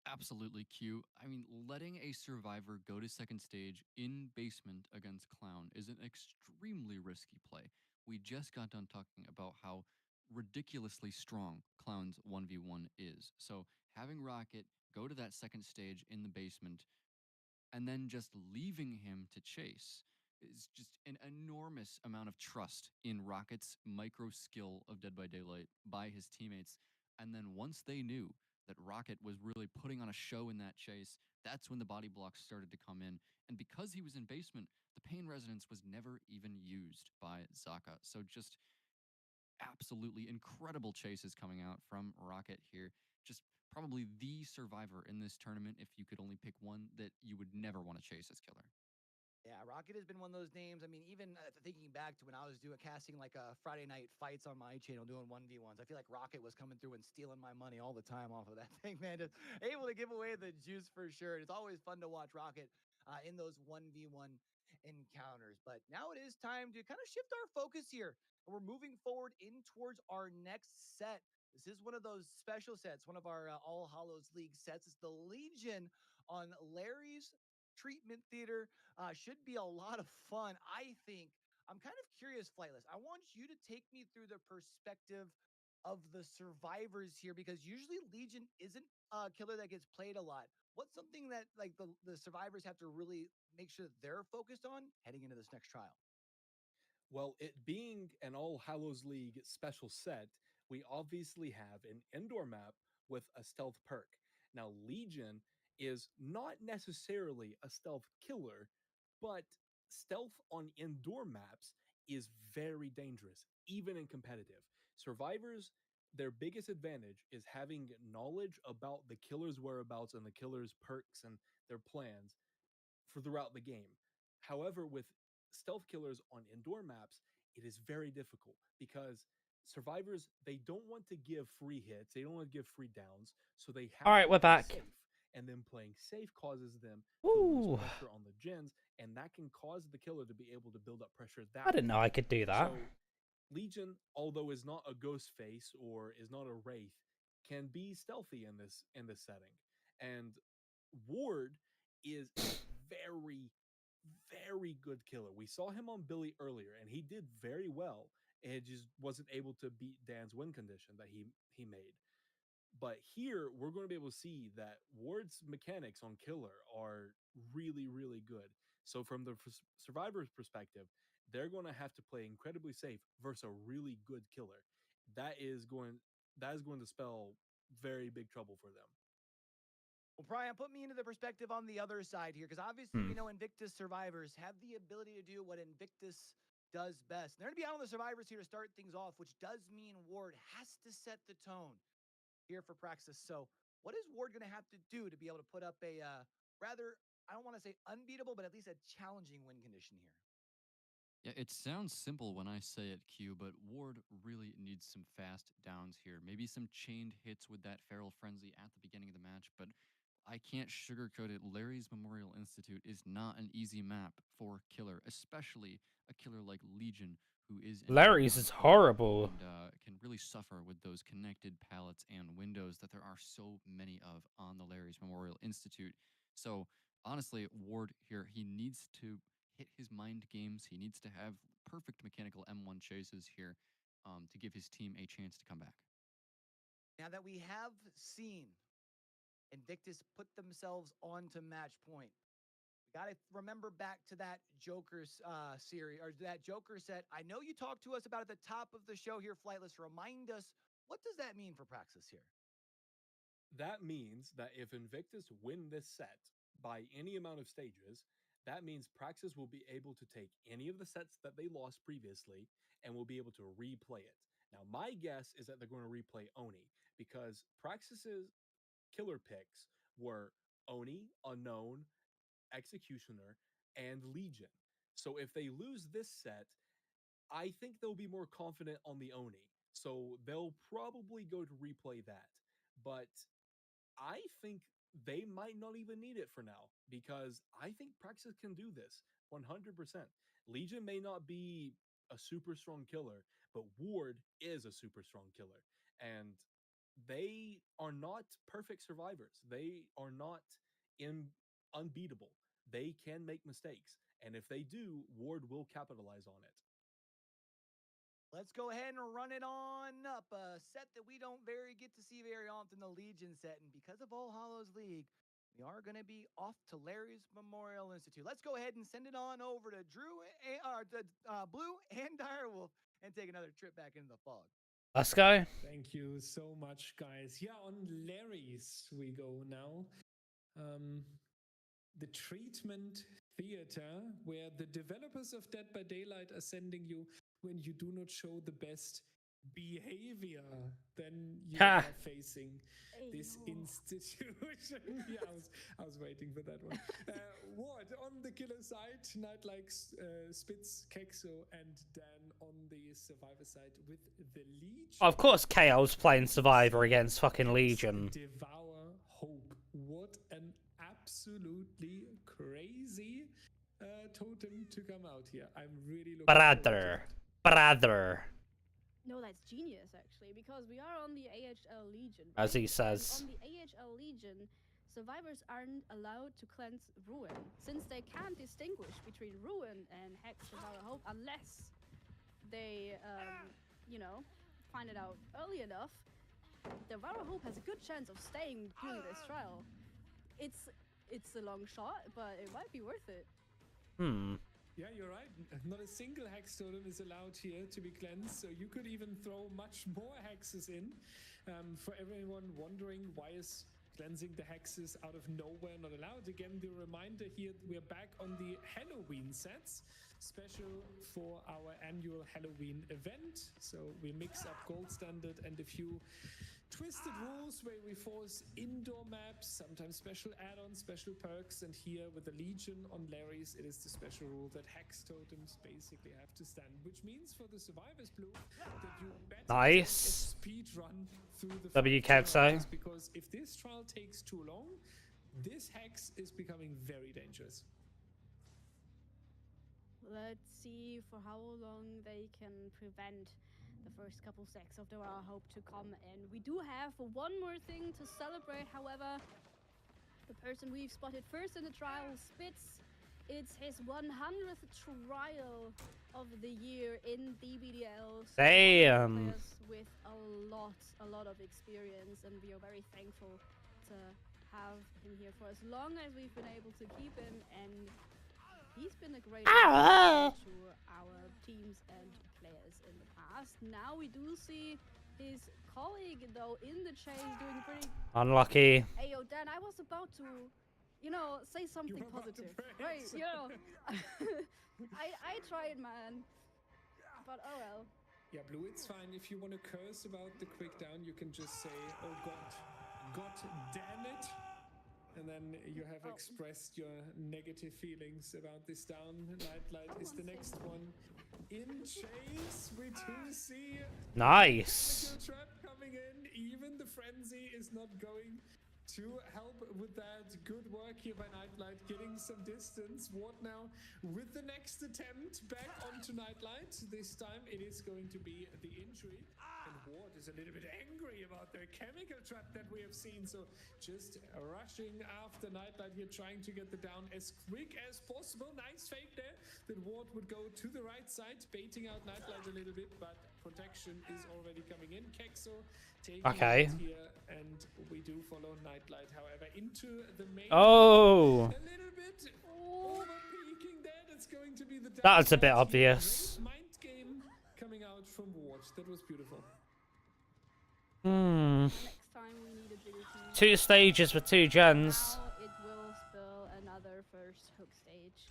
Absolutely, Q. I mean, letting a survivor go to second stage in basement against Clown is an extremely risky play. We just got done talking about how ridiculously strong Clown's 1v1 is. So having Rocket go to that second stage in the basement and then just leaving him to chase is just an enormous amount of trust in Rocket's micro skill of Dead by Daylight by his teammates. And then once they knew that Rocket was really putting on a show in that chase, that's when the body blocks started to come in. And because he was in basement, the pain resonance was never even used by Zaka. So just absolutely incredible chases coming out from Rocket here. Just probably the survivor in this tournament if you could only pick one that you would never want to chase as killer. Yeah, Rocket has been one of those names. I mean, even thinking back to when I was doing casting like Friday night fights on my channel doing 1v1s, I feel like Rocket was coming through and stealing my money all the time off of that thing, man. Just able to give away the juice for sure. It's always fun to watch Rocket in those 1v1 encounters. But now it is time to kind of shift our focus here. We're moving forward in towards our next set. This is one of those special sets, one of our All Hallows League sets. It's the Legion on Larry's Treatment Theater. Should be a lot of fun, I think. I'm kind of curious, Flightless. I want you to take me through the perspective of the survivors here because usually Legion isn't a killer that gets played a lot. What's something that like the survivors have to really make sure that they're focused on heading into this next trial? Well, it being an All Hallows League special set, we obviously have an indoor map with a stealth perk. Now, Legion is not necessarily a stealth killer, but stealth on indoor maps is very dangerous, even in competitive. Survivors, their biggest advantage is having knowledge about the killer's whereabouts and the killer's perks and their plans for throughout the game. However, with stealth killers on indoor maps, it is very difficult because survivors, they don't want to give free hits, they don't want to give free downs, so they have All right, to we're play back. safe. And then playing safe causes them to lose Ooh. pressure on the gens, and that can cause the killer to be able to build up pressure that I didn't know way. I could do that. So Legion, although is not a ghost face or is not a wraith, can be stealthy in this setting. And Ward is a very, very good killer. We saw him on Billy earlier, and he did very well. It just wasn't able to beat Dan's win condition that he made. But here we're going to be able to see that Ward's mechanics on killer are really, really good. So from the survivor's perspective, they're going to have to play incredibly safe versus a really good killer. That is going that is going to spell very big trouble for them. Well, Brian, put me into the perspective on the other side here, because obviously Hmm. we know Invictus survivors have the ability to do what Invictus does best. And they're going to be out on the survivors here to start things off, which does mean Ward has to set the tone here for Praxis. So, what is Ward going to have to do to be able to put up a rather, I don't want to say unbeatable, but at least a challenging win condition here? Yeah, it sounds simple when I say it, Q, but Ward really needs some fast downs here. Maybe some chained hits with that Feral Frenzy at the beginning of the match, but I can't sugarcoat it. Larry's Memorial Institute is not an easy map for killer, especially a killer like Legion, who is an Larry's is horrible. and can really suffer with those connected pallets and windows that there are so many of on the Larry's Memorial Institute. So honestly, Ward here, he needs to hit his mind games. He needs to have perfect mechanical M1 chases here to give his team a chance to come back. Now that we have seen Invictus put themselves onto match point, we got to remember back to that Joker's series, or that Joker set. I know you talked to us about at the top of the show here, Flightless. Remind us, what does that mean for Praxis here? That means that if Invictus win this set by any amount of stages, that means Praxis will be able to take any of the sets that they lost previously and will be able to replay it. Now, my guess is that they're going to replay Oni because Praxis's killer picks were Oni, Unknown, Executioner, and Legion. So if they lose this set, I think they'll be more confident on the Oni. So they'll probably go to replay that. But I think they might not even need it for now because I think Praxis can do this 100%. Legion may not be a super strong killer, but Ward is a super strong killer. And they are not perfect survivors. They are not unbeatable. They can make mistakes. And if they do, Ward will capitalize on it. Let's go ahead and run it on up. A set that we don't get to see very often, the Legion set. And because of All Hallows League, we are going to be off to Larry's Memorial Institute. Let's go ahead and send it on over to Blue and Direwolf and take another trip back into the fog. Let's go. Thank you so much, guys. Yeah, on Larry's we go now. The treatment theater, where the developers of Dead by Daylight are sending you when you do not show the best behavior, then you Ha. are facing this no. institution. Yeah, I was waiting for that one. Ward on the killer side, Night likes Spitz, Kexo, and Dan on the survivor side with the Legion. Of course, KO's playing Survivor against fucking Legion. Devour Hope. What an absolutely crazy totem to come out here. I'm really looking forward to Brother. it. Brother. No, that's genius actually, because we are on the AHL Legion. As he right? says. And on the AHL Legion, survivors aren't allowed to cleanse Ruin, since they can't distinguish between Ruin and Hex Devour Hope unless they, find it out early enough. Devour Hope has a good chance of staying during this trial. It's a long shot, but it might be worth it. Yeah, you're right. Not a single hex totem is allowed here to be cleansed, so you could even throw much more hexes in. For everyone wondering, why is Cleansing the hexes out of nowhere, not allowed. Again, the reminder here, we're back on the Halloween sets, special for our annual Halloween event. So we mix up gold standard and a few twisted rules where we force indoor maps, sometimes special add-ons, special perks, and here with the Legion on Larry's, it is the special rule that hex totems basically have to stand, which means for the survivors, Blue, that you better Nice. speed run through the W fight Ketso. generators, because if this trial takes too long, this hex is becoming very dangerous. Let's see for how long they can prevent the first couple stacks of the War Hope to come in. We do have one more thing to celebrate, however. The person we've spotted first in the trial, Spitz. It's his 100th trial of the year in DBDL. So Damn. players with a lot of experience, and we are very thankful to have him here for as long as we've been able to keep him, and he's been a great addition to our teams and players in the past. Now we do see his colleague, though, in the chase doing pretty... Unlucky. Hey, yo, Dan, I was about to, you know, say something were about to positive. praise. Right, you know. I tried, man. But oh well. Yeah, Blue, it's fine. If you want to curse about the quick down, you can just say, oh God damn it. And then you have expressed your negative feelings about this down. Nightlight is the next one. In chase, we do see Nice. the trap coming in. Even the frenzy is not going to help with that. Good work here by Nightlight, getting some distance. Ward now with the next attempt back onto Nightlight. This time it is going to be the injury. And Ward is a little bit angry about the chemical trap that we have seen. So just rushing after Nightlight here, trying to get the down as quick as possible. Nice fake there that Ward would go to the right side, baiting out Nightlight a little bit, but protection is already coming in. Kexo taking Okay. it here, and we do follow Nightlight, however, into the main. Oh. A little bit over peeking there. That's going to be the That's a bit downfall here. obvious. Great mind game coming out from Ward. That was beautiful. Next time we need a bigger team. 2 stages with 2 gens. Now it will spill another first hook stage.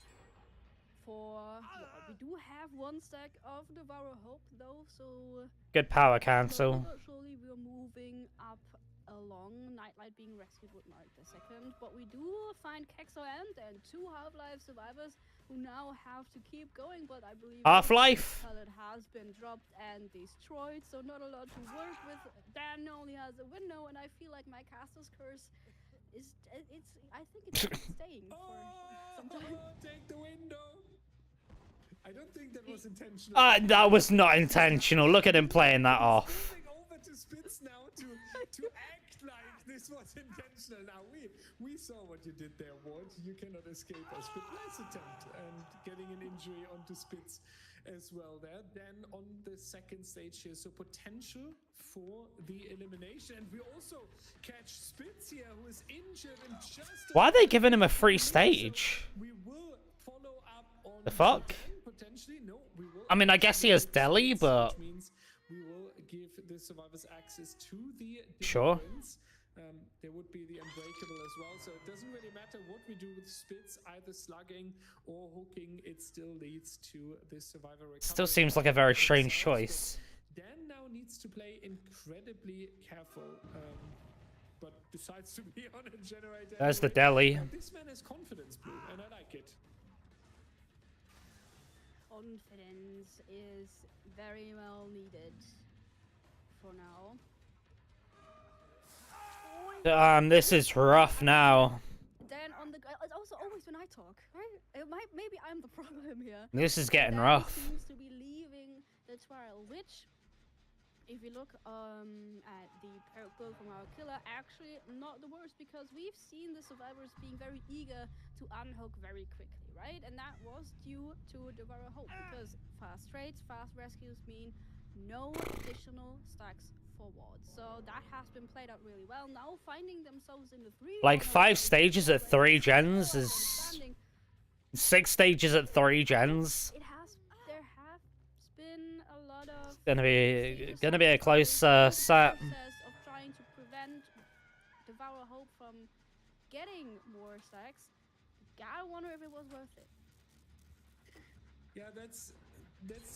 For we do have 1 stack of Devourer Hope though, so Good power cancel. slowly but surely we're moving up along. Nightlight being rescued would mark the second, but we do find Kexo and 2 Half-Life survivors who now have to keep going, but I believe Half-Life. pallet has been dropped and destroyed, so not a lot to work with. Dan only has a window, and I feel like my caster's curse is I think it's staying for some time. Take the window. I don't think that was intentional. That was not intentional. Look at him playing that off. Moving over to Spitz now to act like this was intentional. Now we saw what you did there, Ward. You cannot escape us. But nice attempt, and getting an injury onto Spitz as well there. Then on the second stage here, so potential for the elimination. And we also catch Spitz here, who is injured and just... Why are they giving him a free stage? We will follow up on The fuck? potentially. No, we will. I mean, I guess he has Deli, but... Which means we will give the survivors access to the Sure. deliverance. There would be the Unbreakable as well, so it doesn't really matter what we do with Spitz, either slugging or hooking, it still leads to the survivor recovery. Still seems like a very strange themselves, choice. but Dan now needs to play incredibly careful, but decides to be on a generator. There's the anyway. deli. This man has confidence, Blue, and I like it. Confidence is very well needed for now. This is rough now. Dan on the it's also always when I talk, right? Maybe I'm the problem here. This is getting Dan rough. seems to be leaving the trial, which, if you look at the perk build from our killer, actually not the worst, because we've seen the survivors being very eager to unhook very quickly, right? And that was due to Devourer Hope, because fast trades, fast rescues mean no additional stacks forward. So that has been played out really well. Now finding themselves in the 3 Like 5 stages at 3 gens is... 6 stages at 3 gens. There have been a lot of Gonna be a close set. of trying to prevent Devourer Hope getting more stacks. Gotta wonder if it was worth it. Yeah, that's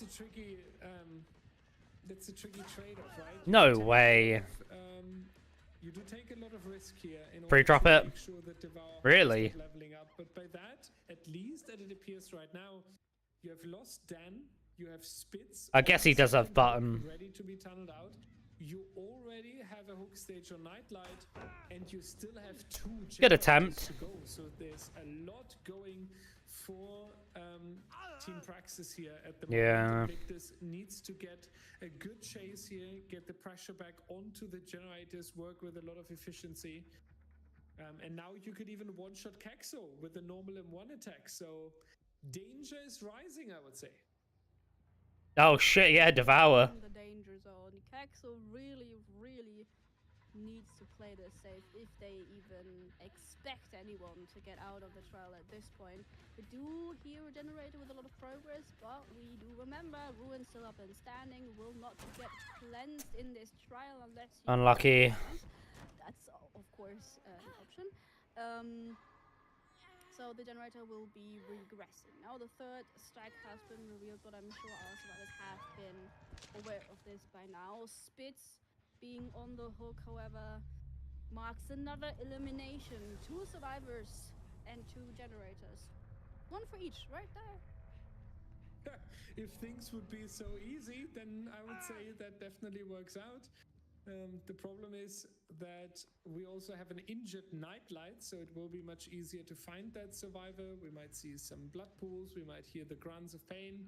the tricky trade-off, right? No You take a lot way. you do take a lot of risk here in order Pre-drop to it? make sure that Devour Really? is not leveling up. But by that, at least as it appears right now, you have lost Dan, you have Spitz. I guess on he does have second button. hook, ready to be tunneled out. You already have a hook stage on Nightlight, and you still have 2 Good generators attempt. to go. So there's a lot going for Team Praxis here at the moment. Yeah. Invictus needs to get a good chase here, get the pressure back onto the generators, work with a lot of efficiency. And now you could even one-shot Kexo with a normal M1 attack. So danger is rising, I would say. Oh shit, yeah, Devour. In the danger zone. Kexo really, really needs to play this safe if they even expect anyone to get out of the trial at this point. We do hear a generator with a lot of progress, but we do remember Ruin still up and standing, will not get cleansed in this trial unless you Unlucky. that's of course an option. So the generator will be regressing. Now the third stack has been revealed, but I'm sure our survivors have been aware of this by now. Spitz being on the hook, however, marks another elimination. 2 survivors and 2 generators. 1 for each, right there. If things would be so easy, then I would say that definitely works out. The problem is that we also have an injured Nightlight, so it will be much easier to find that survivor. We might see some blood pools, we might hear the grunts of pain.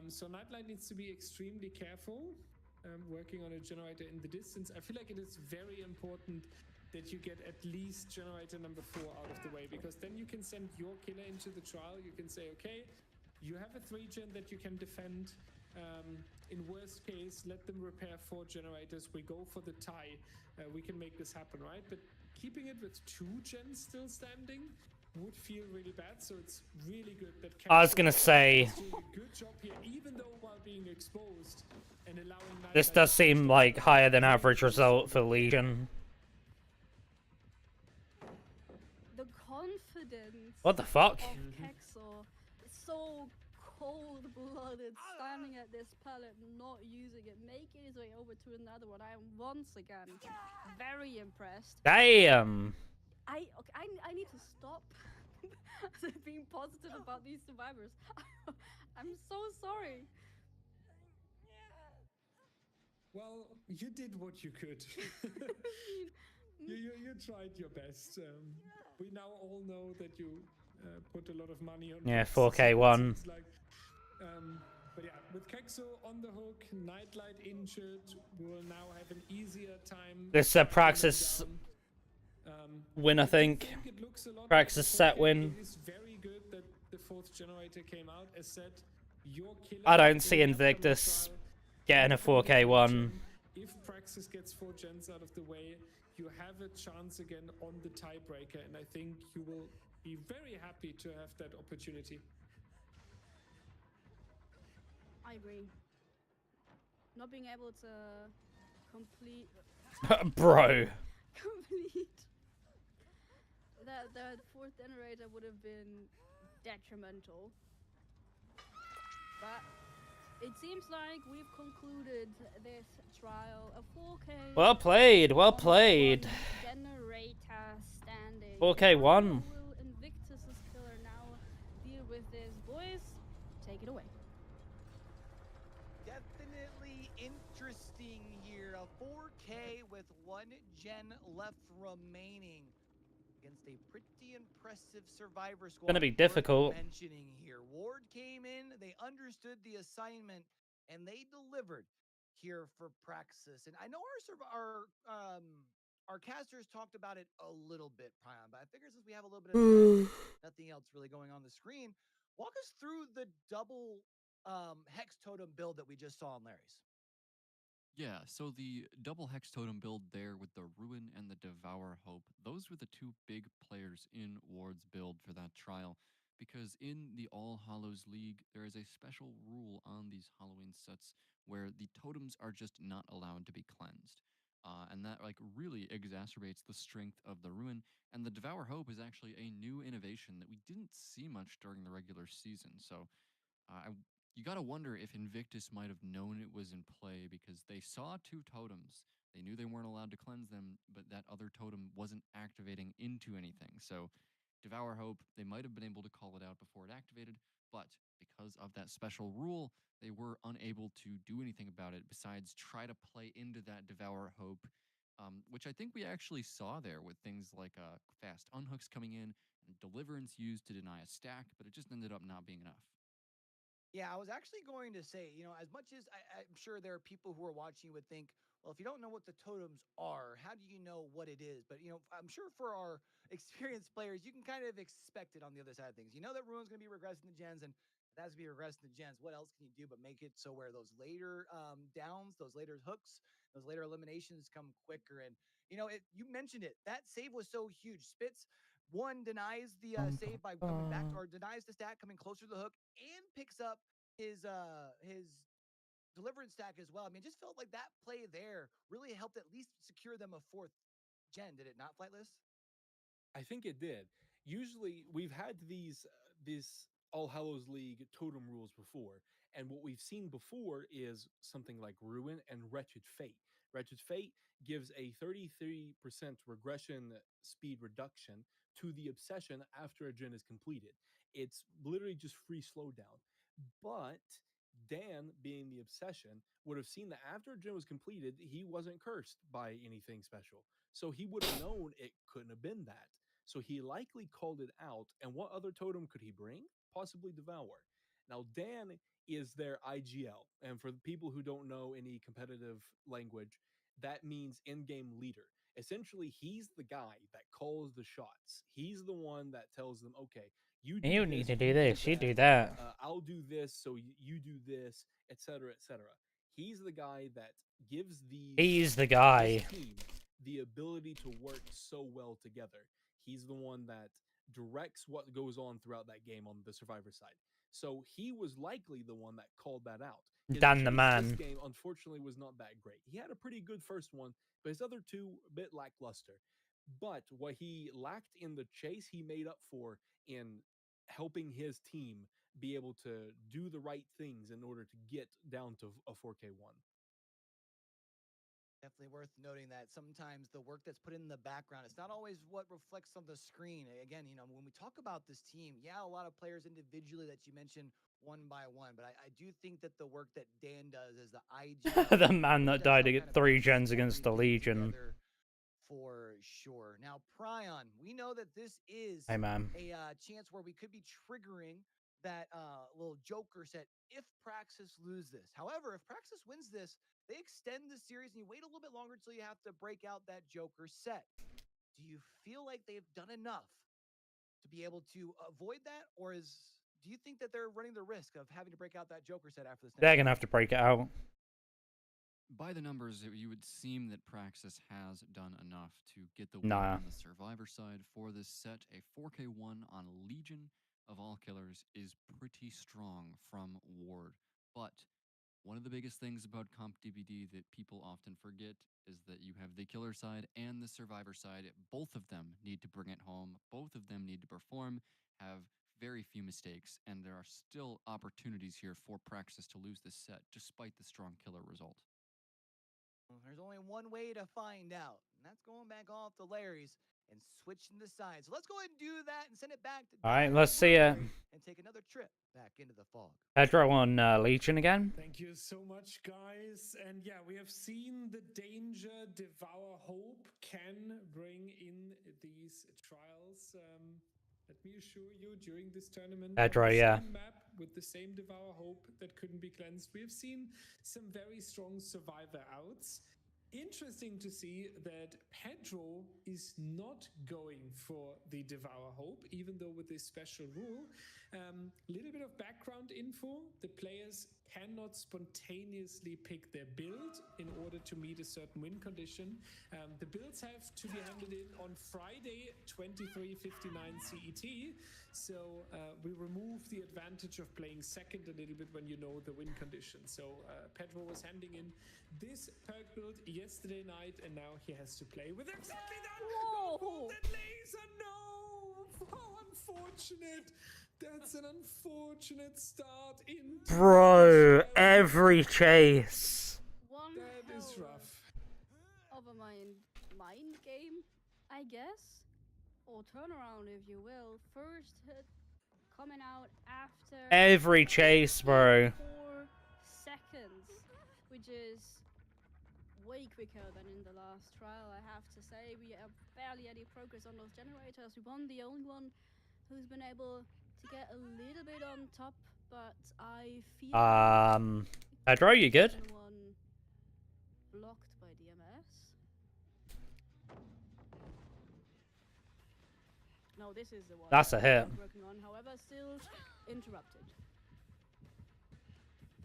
So Nightlight needs to be extremely careful, working on a generator in the distance. I feel like it is very important that you get at least generator number 4 out of the way, because then you can send your killer into the trial. You can say, okay, you have a 3-gen that you can defend. In worst case, let them repair 4 generators. We go for the tie. We can make this happen, right? But keeping it with 2 gens still standing would feel really bad. So it's really good that I was gonna say, is doing a good job here, even though while being exposed and allowing this Nightlight does to seem stay like alive. higher than average result for Legion. The confidence What the fuck? of Kexo is so cold-blooded, standing at this pallet, not using it, making his way over to another one. I am once again very impressed. Damn. I need to stop being positive about these survivors. I'm so sorry. Well, you did what you could. You tried your best. We now all know that you put a lot of money on. Yeah, Praxis, 4K1. it seems like. But yeah, with Kexo on the hook, Nightlight injured, we will now have an easier time. This Praxis win, I think. It looks a lot Praxis like set 4K. win. It is very good that the 4th generator came out. As said, your killer I don't is see in the Invictus trial. getting a 4K1. If Praxis gets 4 gens out of the way, you have a chance again on the tiebreaker, and I think you will be very happy to have that opportunity. I agree. Not being able to complete Bro. the 4th generator would have been detrimental. But it seems like we've concluded this trial. A 4K. Well played, well played. Generator standing. 4K1. How will Invictus's killer now deal with this, boys? Take it away. Definitely interesting here. A 4K with 1 gen left remaining against a pretty impressive survivor squad. Gonna be worth Difficult. mentioning here. Ward came in, they understood the assignment, and they delivered here for Praxis. And I know our casters talked about it a little bit, Pion, but I figure since we have a little bit of time, nothing else really going on the screen, walk us through the double hex totem build that we just saw on Larry's. Yeah, so the double hex totem build there with the Ruin and the Devour Hope, those were the 2 big players in Ward's build for that trial, because in the All Hallows League, there is a special rule on these Halloween sets where the totems are just not allowed to be cleansed. And that like really exacerbates the strength of the Ruin. And the Devour Hope is actually a new innovation that we didn't see much during the regular season. So you got to wonder if Invictus might have known it was in play because they saw two totems. They knew they weren't allowed to cleanse them, but that other totem wasn't activating into anything. So Devour Hope, they might have been able to call it out before it activated, but because of that special rule, they were unable to do anything about it besides try to play into that Devour Hope, which I think we actually saw there with things like fast unhooks coming in and Deliverance used to deny a stack, but it just ended up not being enough. Yeah, I was actually going to say, as much as I'm sure there are people who are watching would think, well, if you don't know what the totems are, how do you know what it is? But, I'm sure for our experienced players, you can kind of expect it on the other side of things. You know that Ruin's going to be regressing the gens, and if that's going to be regressing the gens. What else can you do but make it so where those later downs, those later hooks, those later eliminations come quicker? And, you mentioned it. That save was so huge. Spitz one denies the save by coming back, or denies the stack coming closer to the hook, and picks up his deliverance stack as well. I mean, it just felt like that play there really helped at least secure them a fourth gen. Did it not, Flightless? I think it did. Usually, we've had this All Hallows League totem rules before, and what we've seen before is something like Ruin and Wretched Fate. Wretched Fate gives a 33% regression speed reduction to the obsession after a gen is completed. It's literally just free slowdown. But Dan, being the obsession, would have seen that after a gen was completed, he wasn't cursed by anything special. So he would have known it couldn't have been that. So he likely called it out. And what other totem could he bring? Possibly Devour. Now, Dan is their IGL. And for the people who don't know any competitive language, that means in game leader. Essentially, he's the guy that calls the shots. He's the one that tells them, okay, you do You this, need to you do this. You do that. I'll do this, so you do this, etc., etc. He's the guy that gives He's the this guy. team the ability to work so well together. He's the one that directs what goes on throughout that game on the survivor side. So he was likely the one that called that out. His Dan the chase this man. game, unfortunately, was not that great. He had a pretty good first one, but his other two a bit lackluster. But what he lacked in the chase, he made up for in helping his team be able to do the right things in order to get down to a 4K1. Definitely worth noting that sometimes the work that's put in the background, it's not always what reflects on the screen. Again, when we talk about this team, yeah, a lot of players individually that you mentioned one by one, but I do think that the work that Dan does as the IGL, The man that died to kind get of 3 pieces gens against the everything Legion. together for sure. Now, Prion, we know that this is Hey, man. a chance where we could be triggering that little Joker set if Praxis lose this. However, if Praxis wins this, they extend the series and you wait a little bit longer until you have to break out that Joker set. Do you feel like they've done enough to be able to avoid that, or do you think that they're running the risk of having to break out that Joker set after this? They're going to have to break it out. By the numbers, you would seem that Praxis has done enough to get the win Nah. on the survivor side for this set. A 4K1 on Legion of all killers is pretty strong from Ward. But one of the biggest things about Comp DBD that people often forget is that you have the killer side and the survivor side. Both of them need to bring it home. Both of them need to perform, have very few mistakes, and there are still opportunities here for Praxis to lose this set despite the strong killer result. Well, there's only one way to find out, and that's going back off the Larrys and switching the sides. So let's go ahead and do that and send it back to All right, Dan let's see it. and take another trip back into the fog. Pedro on Legion again. Thank you so much, guys. And yeah, we have seen the danger Devour Hope can bring in these trials. Let me assure you, during this tournament, Pedro, on the yeah. same map with the same Devour Hope that couldn't be cleansed, we have seen some very strong survivor outs. Interesting to see that Pedro is not going for the Devour Hope, even though with this special rule. Little bit of background turnaround info. The players cannot spontaneously pick their build in order to meet a certain win condition. The builds have to be handed in on Friday, 23:59 CET. So we remove the advantage of playing second a little bit when you know the win condition. So Pedro was handing in this perk build yesterday night, and now he has to play with exactly that. Whoa! That laser, no! How unfortunate! That's an unfortunate start into Bro, every chase. One That is hell rough. of a mind game, I guess, or turnaround, if you will. First hit coming out after Every chase, bro. 4 seconds, which is way quicker than in the last trial, I have to say. We have barely any progress on those generators. We won the only one who's been able to get a little bit on top, but I feel Pedro, you good? one blocked by DMS. No, this is the one. That's a hit. Working on, however, still interrupted.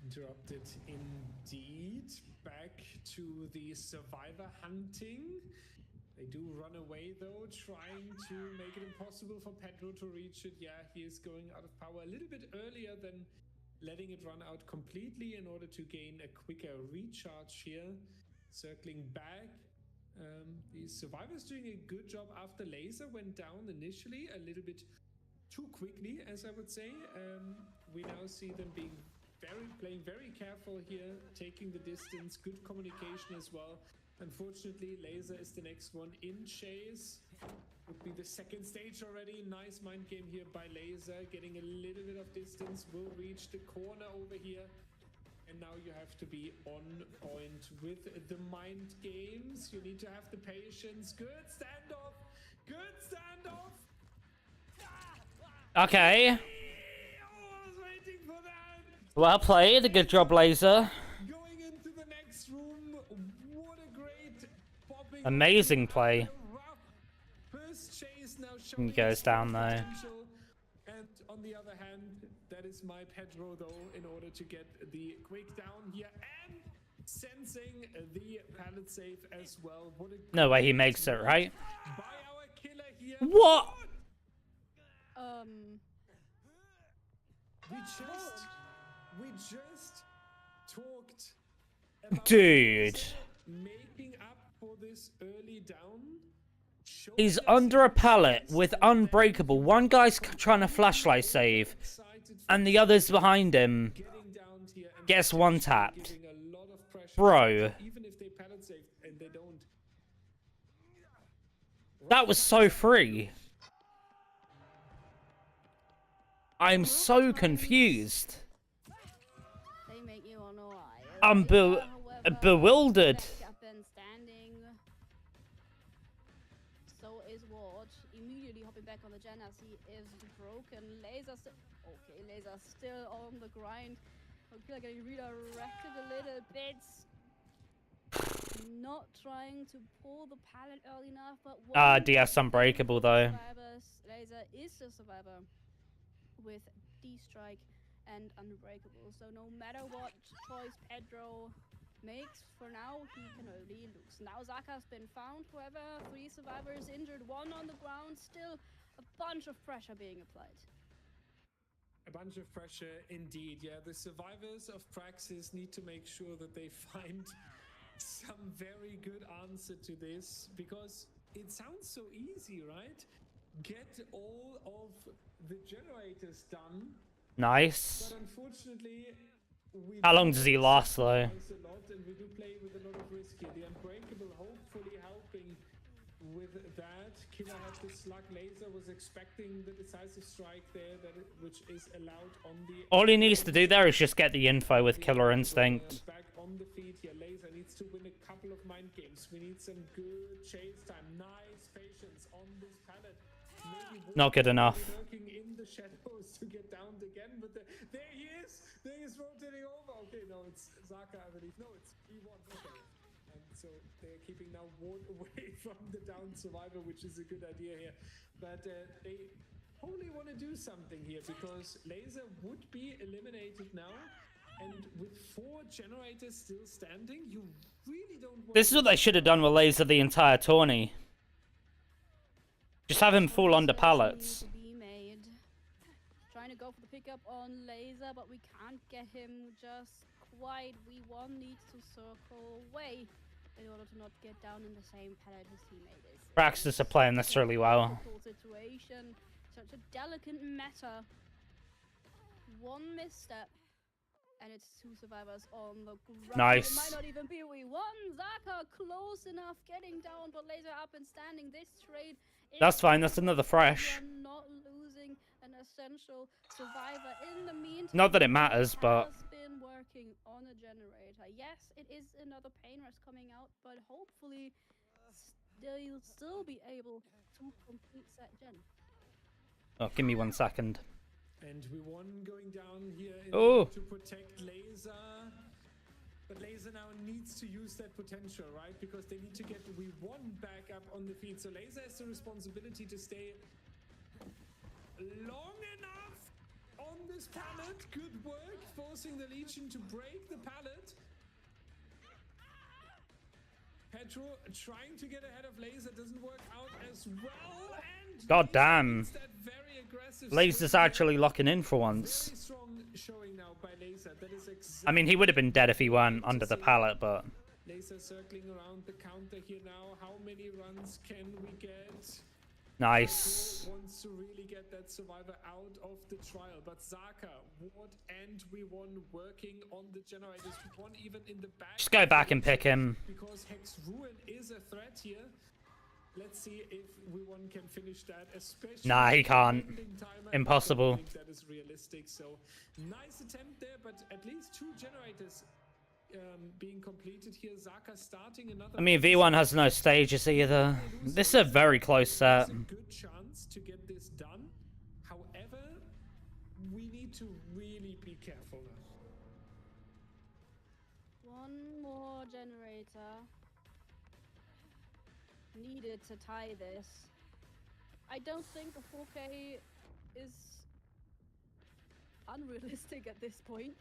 Interrupted indeed. Back to the survivor hunting. They do run away though, trying to make it impossible for Pedro to reach it. Yeah, he is going out of power a little bit earlier than letting it run out completely in order to gain a quicker recharge here. Circling back. The survivors doing a good job after laser went down initially a little bit too quickly, as I would say. We now see them playing very careful here, taking the distance, good communication as well. Unfortunately, laser is the next one in chase. Would be the second stage already. Nice mind game here by laser, getting a little bit of distance, will reach the corner over here. And now you have to be on point with the mind games. You need to have the patience. Good standoff. Good standoff. Okay. I was waiting for that. Well played. Good job, Laser. Going into the next room. What a great popping. Amazing play. First chase now showing He goes down though. potential. And on the other hand, that is my Pedro though, in order to get the quick down here and sensing the pallet save as well. What a No way he makes it, right? by our killer here. What? We just talked about Dude. making up for this early down. He's under a pallet with Unbreakable. One guy's trying to flashlight save, and the other's behind him. Gets one tapped. Bro. Even if they pallet save and they don't. That was so free. I'm so confused. They make you wanna lie. I'm bewildered. Up and standing. So is Ward. Immediately hopping back on the gen as he is broken. Laser still. Okay, Laser still on the grind. Okay, getting redirected a little bit. Not trying to pull the pallet early enough, but DS Unbreakable though. Laser is the survivor with D-Strike and Unbreakable. So no matter what choice Pedro makes, for now he can only lose. Now Zaka's been found, however, 3 survivors injured, 1 on the ground, still a bunch of pressure being applied. A bunch of pressure indeed. Yeah, the survivors of Praxis need to make sure that they find some very good answer to this, because it sounds so easy, right? Get all of the generators done. Nice. But unfortunately, we How long does he last though? a lot, and we do play with a lot of risk here. The Unbreakable hopefully helping with that. Killer had the slug. Laser was expecting the decisive strike there, which is allowed on the. All he needs to do there is just get the info with Killer Instinct. Back on the feet here. Laser needs to win a couple of mind games. We need some good chase time. Nice patience on this pallet. Not good enough. Lurking in the shadows to get down again, but there he is. There he is rotating over. Okay, no, it's Zaka, I believe. No, it's E1. Okay. And so they're keeping now Ward away from the down survivor, which is a good idea here. But they only want to do something here because Laser would be eliminated now. And with 4 generators still standing, you really don't want This is what they should have done with Laser the entire tourney. Just have him fall under pallets. To be made. Trying to go for the pickup on Laser, but we can't get him just quite. V1 needs to circle away in order to not get down in the same pallet his teammate is. Praxis are playing this really well. Situation, such a delicate matter. One misstep, and it's 2 survivors on the ground. Nice. It might not even be V1. Zaka close enough, getting down, but Laser up and standing. This trade. That's fine. That's another fresh. Not losing an essential survivor in the meantime. Not that it matters, but has been working on a generator. Yes, it is another pain rush coming out, but hopefully they'll still be able to complete that gen. oh, give me 1 second. And we won going down here in Oh. order to protect Laser. But Laser now needs to use that potential, right? Because they need to get V1 back up on the feed. So Laser has the responsibility to stay long enough on this pallet. Good work, forcing the Legion to break the pallet. Pedro trying to get ahead of Laser, doesn't work out as well. And God damn. Laser gets that very aggressive Laser's swing. actually locking in for once. Very strong showing now by Laser. That is exactly I mean, he would have been dead if he weren't under the pallet, but Laser circling around the counter here now. How many runs can we get? nice. Wants to really get that survivor out of the trial, but Zaka, Ward, and V1 working on the generators. V1 even in the back. Just go back and pick him. Because Hex Ruin is a threat here. Let's see if V1 can finish that, especially. Nah, he can't. ending timer. Impossible. I don't think that is realistic. So nice attempt there, but at least 2 generators being completed here. Zaka starting another. I mean, V1 has no stages either. This is a very close set. There's a good chance to get this done. However, we need to really be careful now. One more generator needed to tie this. I don't think the 4K is unrealistic at this point.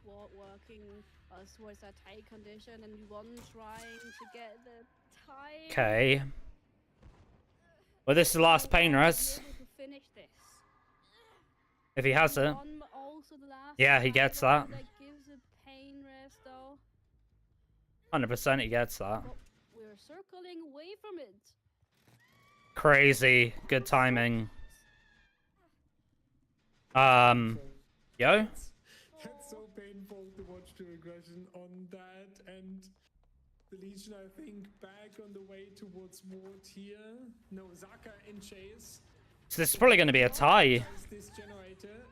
Ward working towards that tie condition, and one trying to get the tie. Okay. Well, this is the last pain res. Able to finish this. If he has it. One also the last Yeah, he gets that. That gives a pain rest though. 100% he gets that. But we're circling away from it. Crazy. Good timing. Yo? That's so painful to watch the regression on that, and the Legion, I think, back on the way towards Ward here. No, Zaka in chase. So this is probably going to be a tie. This generator.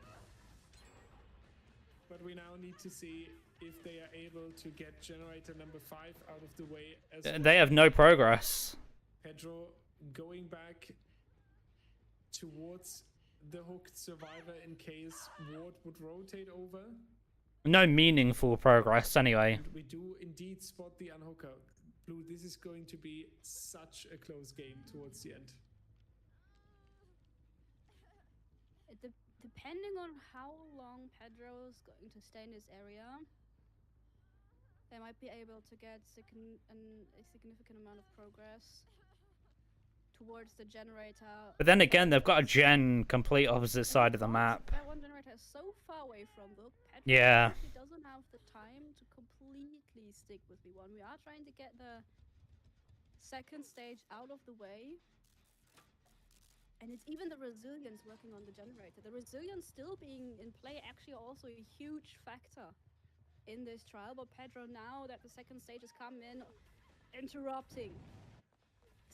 But we now need to see if they are able to get generator number 5 out of the way as well. They have no progress. Pedro going back towards the hooked survivor in case Ward would rotate over. No meaningful progress anyway. And we do indeed spot the unhooker. Blue, this is going to be such a close game towards the end. Depending on how long Pedro is going to stay in this area, they might be able to get a significant amount of progress towards the generator. But then again, they've got a gen complete opposite side of the map. That one generator is so far away from the Pedro. Yeah. He doesn't have the time to completely stick with V1. We are trying to get the second stage out of the way. And it's even the resilience working on the generator. The resilience still being in play, actually also a huge factor in this trial. But Pedro, now that the second stage has come in, interrupting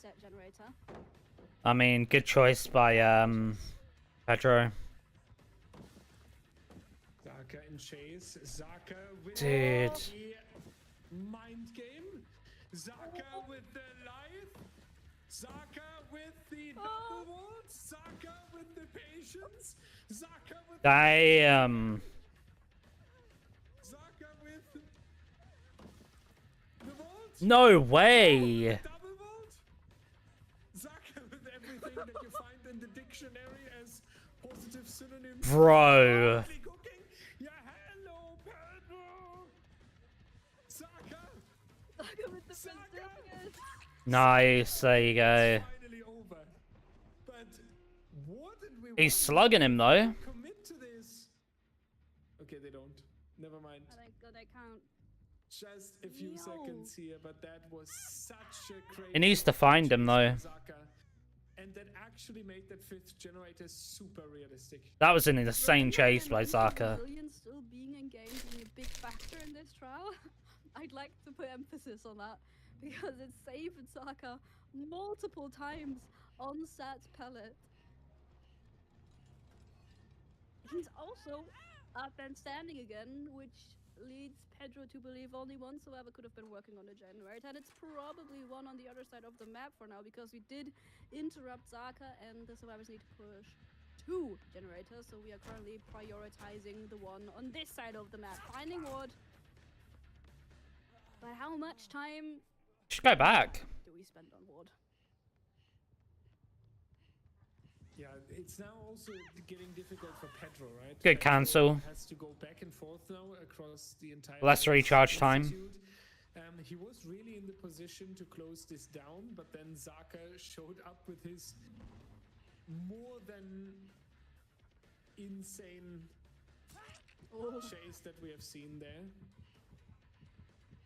that generator. I mean, good choice by Pedro. Zaka in chase. Zaka with Dude. the mind game. Zaka with the life. Zaka with the double vault. Zaka with the patience. Zaka with Damn. Zaka with the vault. No way. Double vault. Zaka with dictionary as positive synonyms. Bro. Finally cooking. Yeah, hello, Pedro. Zaka. Zaka with the Zaka. Brazilian. Nice. There you go. It's finally over. But wouldn't we He's want slugging him, though. to commit to this? Okay, they don't. Never mind. I think they count. Just a few Yo. seconds here, but that was such a crazy. He needs to find him, chase though. from Zaka. And that actually made that fifth generator super realistic. That was an insane chase by Brazilian Zaka. still being in game, being a big factor in this trial. I'd like to put emphasis on that because it saved Zaka multiple times on Sat's pellet. He's also up and standing again, which leads Pedro to believe only one survivor could have been working on the generator, and it's probably one on the other side of the map for now because we did interrupt Zaka and the survivors need to push 2 generators, so we are currently prioritizing the one on this side of the map, finding Ward. But how much time Just go back. do we spend on Ward? Yeah, it's now also getting difficult for Pedro, right? Good Pedro cancel. has to go back and forth now across the entire Less recharge time. institute. He was really in the position to close this down, but then Zaka showed up with his more than insane chase that we have seen there.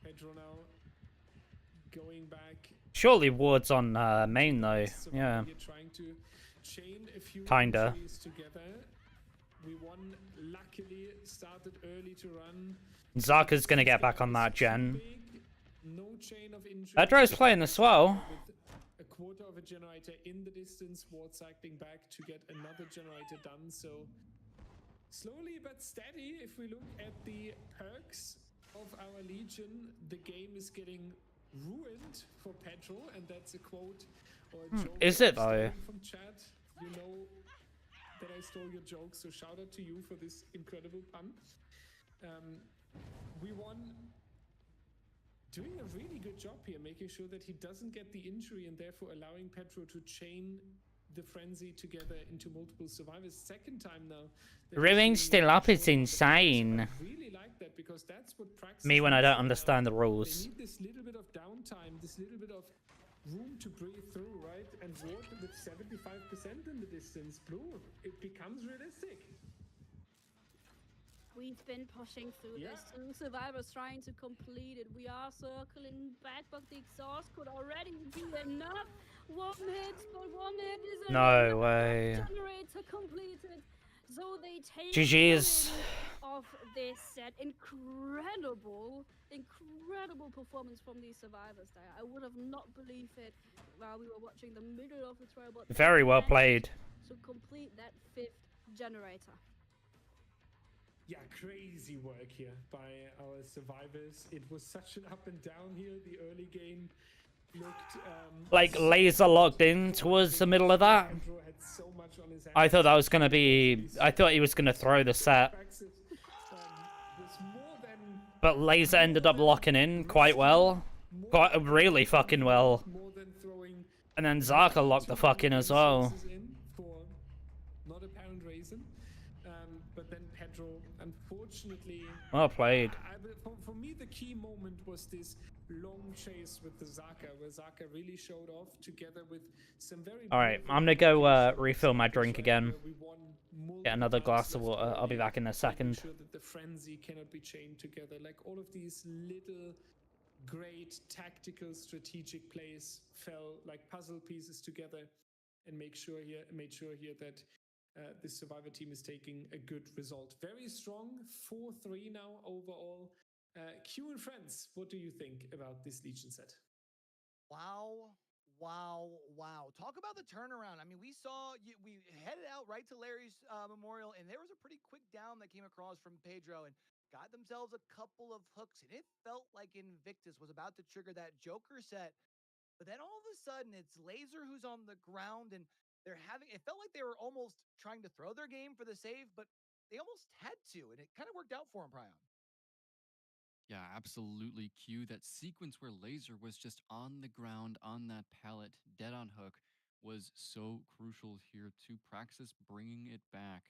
Pedro now going back. Surely Ward's on main, though. So Yeah. we're trying to chain a few Kinda. injuries together. We won, luckily started early to run. Zaka's gonna get back on that gen. Big, no chain of injuries. Pedro's playing this well. With a quarter of a generator in the distance, Ward cycling back to get another generator done. So slowly but steady, if we look at the perks of our Legion, the game is getting ruined for Pedro, and that's a quote or a joke Is that it, I'm though? stealing from chat. You know that I stole your joke, so shout out to you for this incredible pun. We won, doing a really good job here, making sure that he doesn't get the injury and therefore allowing Pedro to chain the frenzy together into multiple survivors. Second time now. that we've Ruin's seen still Ward up, it's showing up. insane. I really like that because that's what Praxis Me when I needs don't right now. understand the They rules. need this little bit of downtime, this little bit of room to breathe through, right? And Ward with 75% in the distance, blue, it becomes realistic. We've been pushing through Yeah. this. 2 survivors trying to complete it. We are circling back, but the exhaust could already be enough. 1 hit, but 1 hit is No enough. way. Generator completed. So they take GG's. the win of this set. Incredible performance from these survivors there. I would have not believed it while we were watching the middle of the trial, but Very well managed played. to complete that 5th generator. Yeah, crazy work here by our survivors. It was such an up and down here. The early game looked Like laser locked in towards the middle of that. Pedro had so much on his I hands. thought that was gonna be. I thought he was gonna throw the set, Praxis, was more than but laser ended up locking in quite well, quite really fucking well. more than throwing And then Zaka locked the fuck in as well. resources in for not apparent reason. But then Pedro, unfortunately, Well played. for me, the key moment was this long chase with the Zaka, where Zaka really showed off together with some very. All right, beautiful I'm gonna go communication refill my with drink Zaka, again. where we won multiple Get another rounds glass of left water. I'll be early, back in a making second. sure that the frenzy cannot be chained together. Like all of these little great tactical strategic plays fell like puzzle pieces together and made sure here that the survivor team is taking a good result. Very strong, 4-3 now overall. Q and friends, what do you think about this Legion set? Wow. Talk about the turnaround. I mean, we headed out right to Larry's memorial, and there was a pretty quick down that came across from Pedro and got themselves a couple of hooks. And it felt like Invictus was about to trigger that Joker set. But then all of a sudden, it's Laser who's on the ground, and it felt like they were almost trying to throw their game for the save, but they almost had to, and it kind of worked out for him, Prion. Yeah, absolutely. Q. That sequence where Laser was just on the ground on that pallet, dead on hook, was so crucial here to Praxis bringing it back.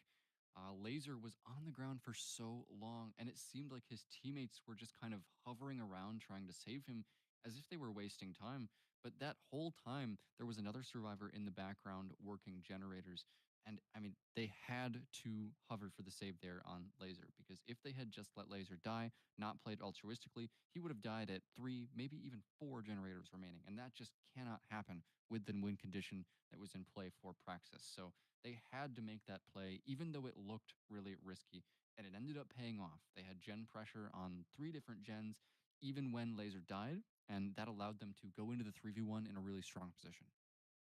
Laser was on the ground for so long, and it seemed like his teammates were just kind of hovering around trying to save him as if they were wasting time. But that whole time, there was another survivor in the background working generators. And I mean, they had to hover for the save there on Laser, because if they had just let Laser die, not played altruistically, he would have died at 3, maybe even 4 generators remaining. And that just cannot happen with the win condition that was in play for Praxis. So they had to make that play, even though it looked really risky. And it ended up paying off. They had gen pressure on 3 different gens, even when Laser died, and that allowed them to go into the 3v1 in a really strong position.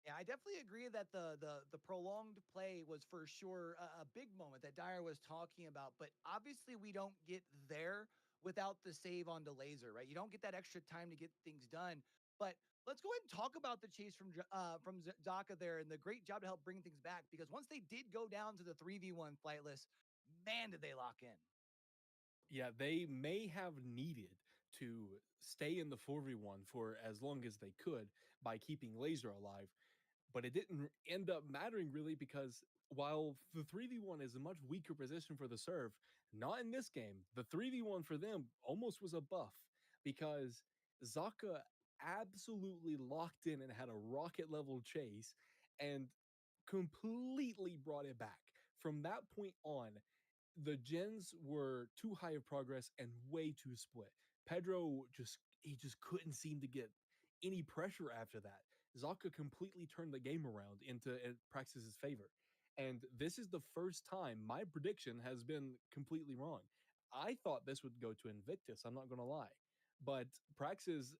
Yeah, I definitely agree that the prolonged play was for sure a big moment that Dyer was talking about. But obviously, we don't get there without the save onto Laser, right? You don't get that extra time to get things done. But let's go ahead and talk about the chase from Zaka there and the great job to help bring things back. Because once they did go down to the 3v1 flightless, man, did they lock in. Yeah, they may have needed to stay in the 4v1 for as long as they could by keeping Laser alive, but it didn't end up mattering really because while the 3v1 is a much weaker position for the serve, not in this game. The 3v1 for them almost was a buff because Zaka absolutely locked in and had a rocket level chase and completely brought it back. From that point on, the gens were too high of progress and way too split. Pedro just couldn't seem to get any pressure after that. Zaka completely turned the game around into Praxis's favor. And this is the first time my prediction has been completely wrong. I thought this would go to Invictus, I'm not going to lie. But Praxis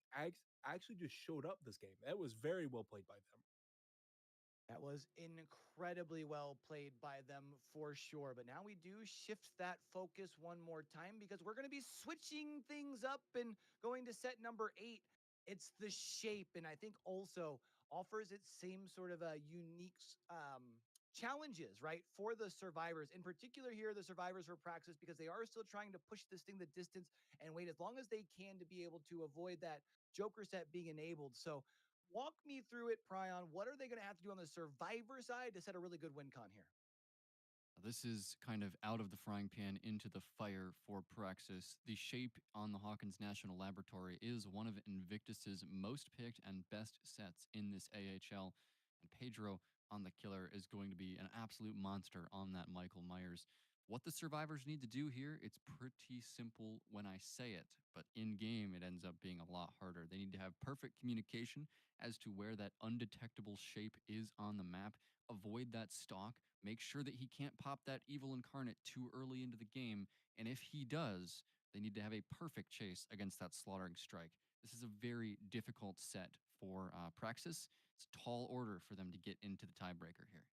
actually just showed up this game. That was very well played by them. That was incredibly well played by them for sure. But now we do shift that focus one more time because we're going to be switching things up and going to set number 8. It's the shape, and I think also offers its same sort of a unique challenges, right, for the survivors. In particular, here, the survivors for Praxis, because they are still trying to push this thing the distance and wait as long as they can to be able to avoid that Joker set being enabled. So walk me through it, Pryon. What are they going to have to do on the survivor side to set a really good win con here? This is kind of out of the frying pan into the fire for Praxis. The shape on the Hawkins National Laboratory is one of Invictus's most picked and best sets in this AHL. And Pedro on the killer is going to be an absolute monster on that Michael Myers. What the survivors need to do here, it's pretty simple when I say it, but in game it ends up being a lot harder. They need to have perfect communication as to where that undetectable shape is on the map, avoid that stalk, make sure that he can't pop that evil incarnate too early into the game, and if he does, they need to have a perfect chase against that slaughtering strike. This is a very difficult set for Praxis. It's a tall order for them to get into the tiebreaker here.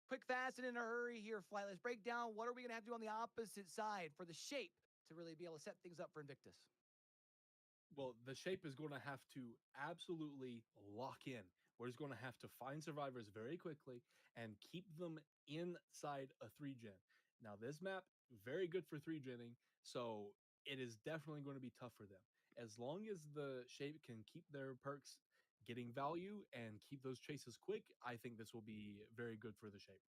Quick, fast, and in a hurry here, Flight. Let's break down what are we going to have to do on the opposite side for the shape to really be able to set things up for Invictus. Well, the shape is going to have to absolutely lock in. We're just going to have to find survivors very quickly and keep them inside a 3-gen. Now, this map, very good for 3-genning, so it is definitely going to be tough for them. As long as the shape can keep their perks getting value and keep those chases quick, I think this will be very good for the shape.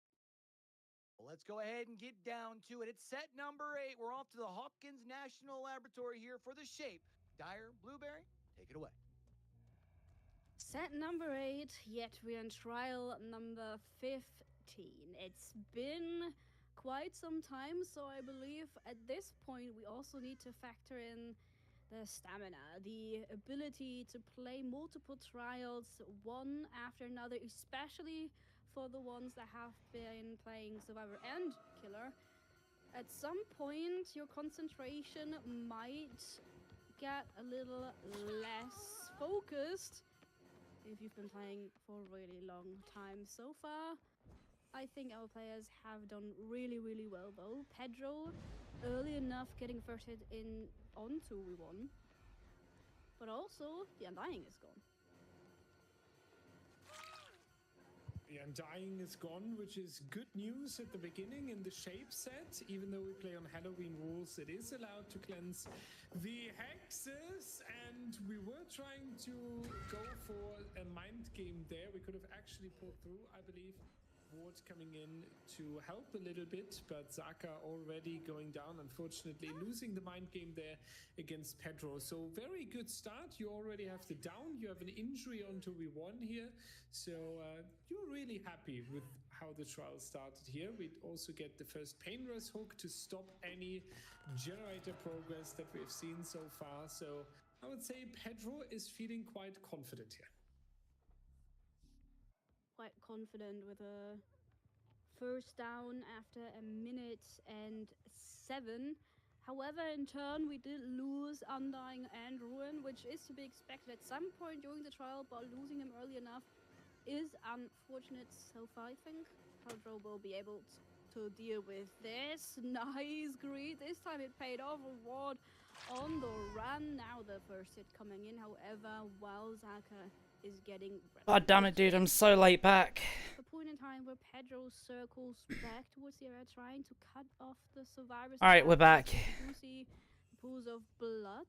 Well, let's go ahead and get down to it. It's set number 8. We're off to the Hawkins National Laboratory here for the shape. Dyer, Blueberry, take it away. Set number 8, yet we're in trial number 15. It's been quite some time, so I believe at this point we also need to factor in the stamina, the ability to play multiple trials one after another, especially for the ones that have been playing Survivor and Killer. At some point, your concentration might get a little less focused if you've been playing for a really long time so far. I think our players have done really, really well though. Pedro, early enough getting first hit in on 2v1, but also the Undying is gone. Yeah, and dying is gone, which is good news at the beginning in the shape set. Even though we play on Halloween rules, it is allowed to cleanse the hexes. And we were trying to go for a mind game there. We could have actually pulled through, I believe. Ward coming in to help a little bit, but Zaka already going down, unfortunately, losing the mind game there against Pedro. So very good start. You already have the down. You have an injury onto we won here. So you're really happy with how the trial started here. We also get the first Painless hook to stop any generator progress that we've seen so far. So I would say Pedro is feeling quite confident here. Quite confident with a first down after a minute and 7. However, in turn, we did lose Undying and Ruin, which is to be expected at some point during the trial, but losing him early enough is unfortunate so far, I think. Pedro will be able to deal with this. Nice greed. This time it paid off. Ward on the run. Now the first hit coming in. However, while Zaka is getting... God damn it, dude. I'm so late back. The point in time where Pedro circles back towards the area, trying to cut off the survivors. Alright, we're back. You see pools of blood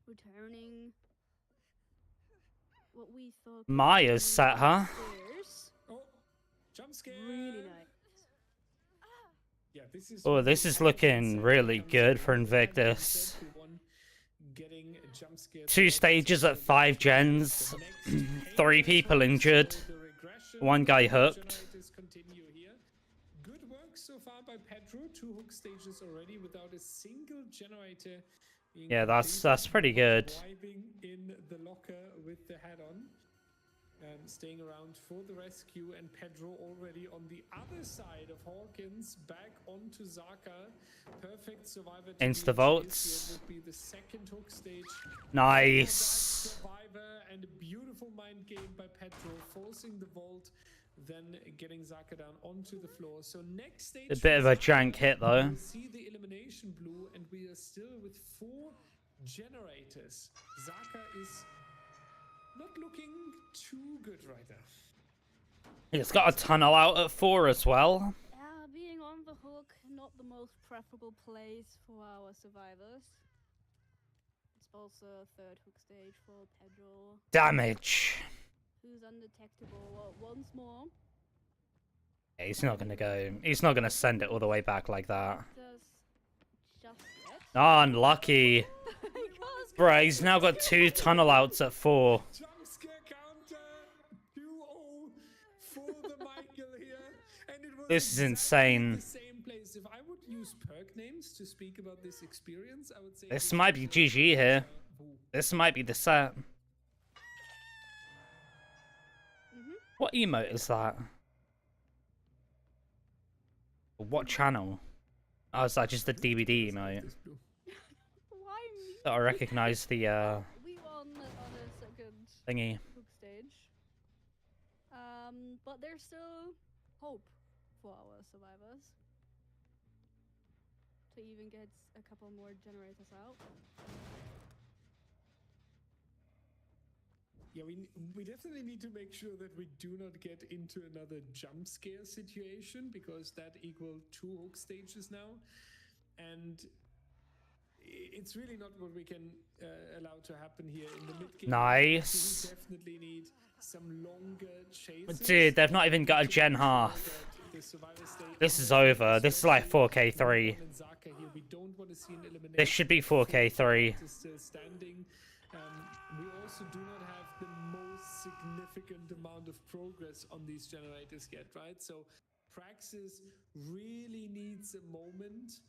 returning. What we thought... Maya's set, huh? Oh, jump scare. Really nice. Yeah, This is looking really good for Invictus. 2 stages at 5 gens, 3 people injured, 1 guy hooked. Good work so far by Pedro. 2 hook stages already without a single generator. Yeah, that's pretty good. Vibing in the locker with the head on. Staying around for the rescue, and Pedro already on the other side of Hawkins, back onto Zaka. Perfect survivor. Insta votes. Would be the second hook stage. Nice. Survivor, and a beautiful mind game by Pedro, forcing the vault, then getting Zaka down onto the floor. So next stage, A bit of a jank hit though. we'll see the elimination blue, and we are still with 4 generators. Zaka is not looking too good right now. He's got a tunnel out at 4 as well. Yeah, being on the hook, not the most preferable place for our survivors. It's also a 3rd hook stage for Pedro, Damage. who's undetectable once more. Yeah, he's not gonna go. He's not gonna send it all the way back like that. Does just yet. Oh, unlucky. Bruh, he's now got 2 tunnel outs at 4. Jump scare counter 2-0 for the Michael here, and it was This is exactly insane. the same place. If I would use perk names to speak about this experience, I would say This might be GG here. Boo. This might be the set. What emote is that? What channel? Oh, is that just the DVD emote? This blue. Why me? I recognize the We won on a second thingy. hook stage. But there's still hope for our survivors to even get a couple more generators out. Yeah, we definitely need to make sure that we do not get into another jump scare situation, because that equal 2 hook stages now, and it's really not what we can allow to happen here in the mid game. Nice. We definitely need some longer chases. Dude, they've not even got a gen half. This is over. This is like 4K3. We don't want to see an elimination. This should be 4K3. Is still standing. We also do not have the most significant amount of progress on these generators yet, right? So Praxis really needs a moment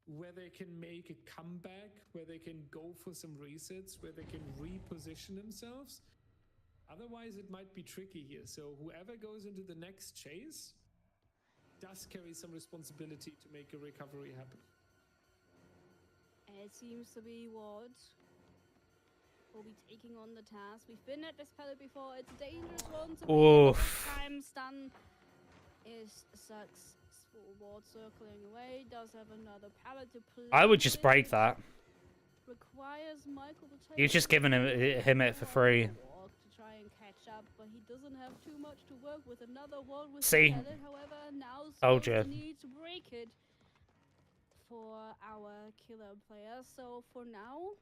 where they can make a comeback, where they can go for some resets, where they can reposition themselves. Otherwise, it might be tricky here. So whoever goes into the next chase does carry some responsibility to make a recovery happen. It seems to be Ward will be taking on the task. We've been at this pallet before. It's a dangerous one to Oof. time. Stun is successful. Ward circling away. Does have another pallet to play. I would just break that. Requires Michael to take. You're just giving him it for free. Walk to try and catch up, but he doesn't have too much to work with. Another wall with See? the pellet, however, now Told supposed ya. to need to break it for our killer player. So for now,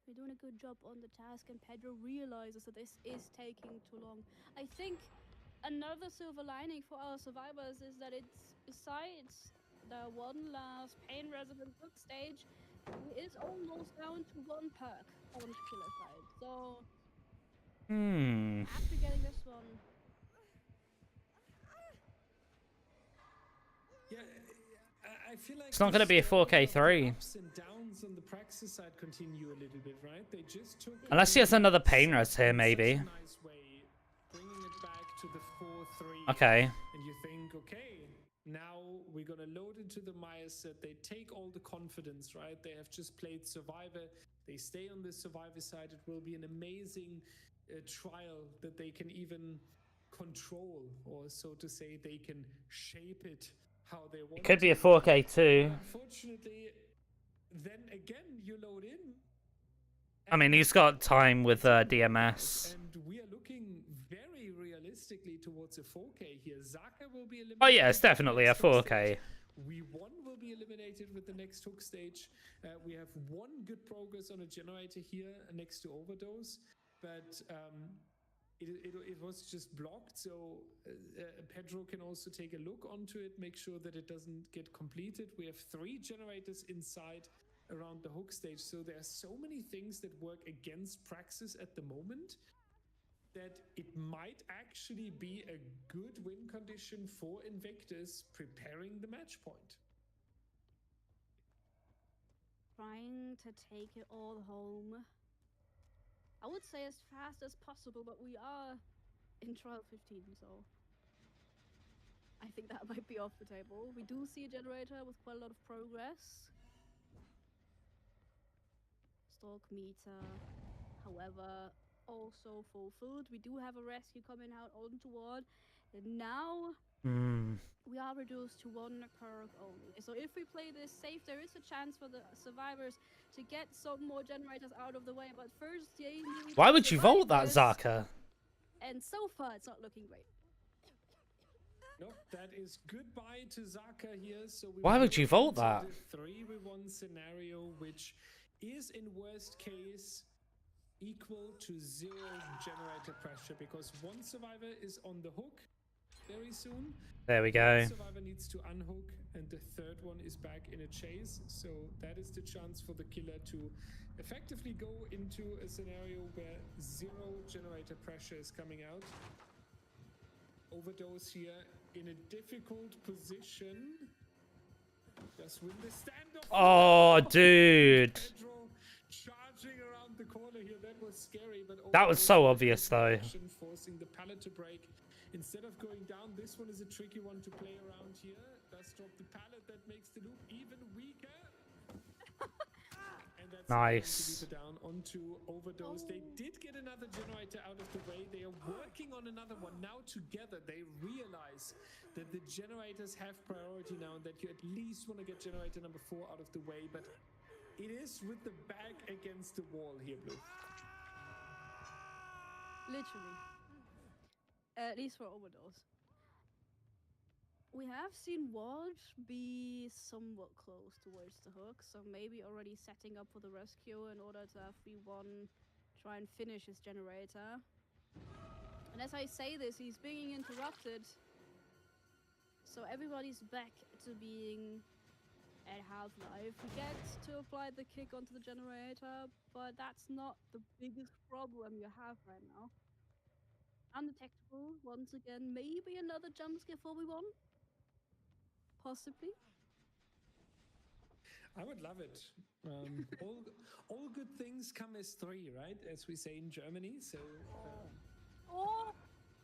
we're doing a good job on the task, and Pedro realizes that this is taking too long. I think another silver lining for our survivors is that it's, besides the one last pain resident hook stage, it is almost down to one perk on the killer side. So after getting this one, Yeah, I feel like It's not gonna the be a story 4K3. of the ups and downs on the Praxis side continue a little bit, right? They just took Unless he has the another pain set res here, in such maybe. a nice way, bringing it back to the 4-3. Okay. And you think, okay, now we're gonna load into the Maya set. They take all the confidence, right? They have just played Survivor. They stay on the Survivor side. It will be an amazing trial that they can even control, or so to say, they can shape it how they want It could be a to. 4K too. Unfortunately, then again you load in. I mean, he's got time with DMS. And we are looking very realistically towards a 4K here. Zaka will be eliminated. Oh yeah, it's with the definitely a next hook 4K. stage. We1 will be eliminated with the next hook stage. We have one good progress on a generator here next to Overdose, but it was just blocked, so Pedro can also take a look onto it, make sure that it doesn't get completed. We have 3 generators inside around the hook stage, so there are so many things that work against Praxis at the moment that it might actually be a good win condition for Invictus preparing the match point. trying to take it all home. I would say as fast as possible, but we are in trial 15, so I think that might be off the table. We do see a generator with quite a lot of progress. Stalk meter, however, also fulfilled. We do have a rescue coming out onto ward, and now we are reduced to 1 perk only. So if we play this safe, there is a chance for the survivors to get some more generators out of the way. But first, they need Why to would you survive vote that, this, Zaka? and so far it's not looking great. Nope, that is goodbye to Zaka here. So we Why would you vote into that? the 3v1 scenario, which is in worst case equal to 0 generator pressure, because 1 survivor is on the hook very soon. There we go. 1 survivor needs to unhook, and the 3rd one is back in a chase. So that is the chance for the killer to effectively go into a scenario where 0 generator pressure is coming out. Overdose here in a difficult position. Just win the standoff. Oh, dude. Pedro charging around the corner here. That was scary, but That was so obvious, though. Forcing the pallet to break. Instead of going down, this one is a tricky one to play around here. Does drop the pallet, that makes the loop even weaker. And that's Nice. going to leave it down onto Overdose. They did get another generator out of the way. They are working on another one. Now together, they realize that the generators have priority now, and that you at least want to get generator number 4 out of the way. But it is with the back against the wall here, Blue. Literally. At least for Overdose. We have seen Ward be somewhat close towards the hook, so maybe already setting up for the rescue in order to have V1 try and finish his generator. And as I say this, he's being interrupted. So everybody's back to being at half-life. We get to apply the kick onto the generator, but that's not the biggest problem you have right now. Undetectable, once again. Maybe another jump scare for V1? Possibly. I would love it. All good things come as 3, right? As we say in Germany. So, Oh!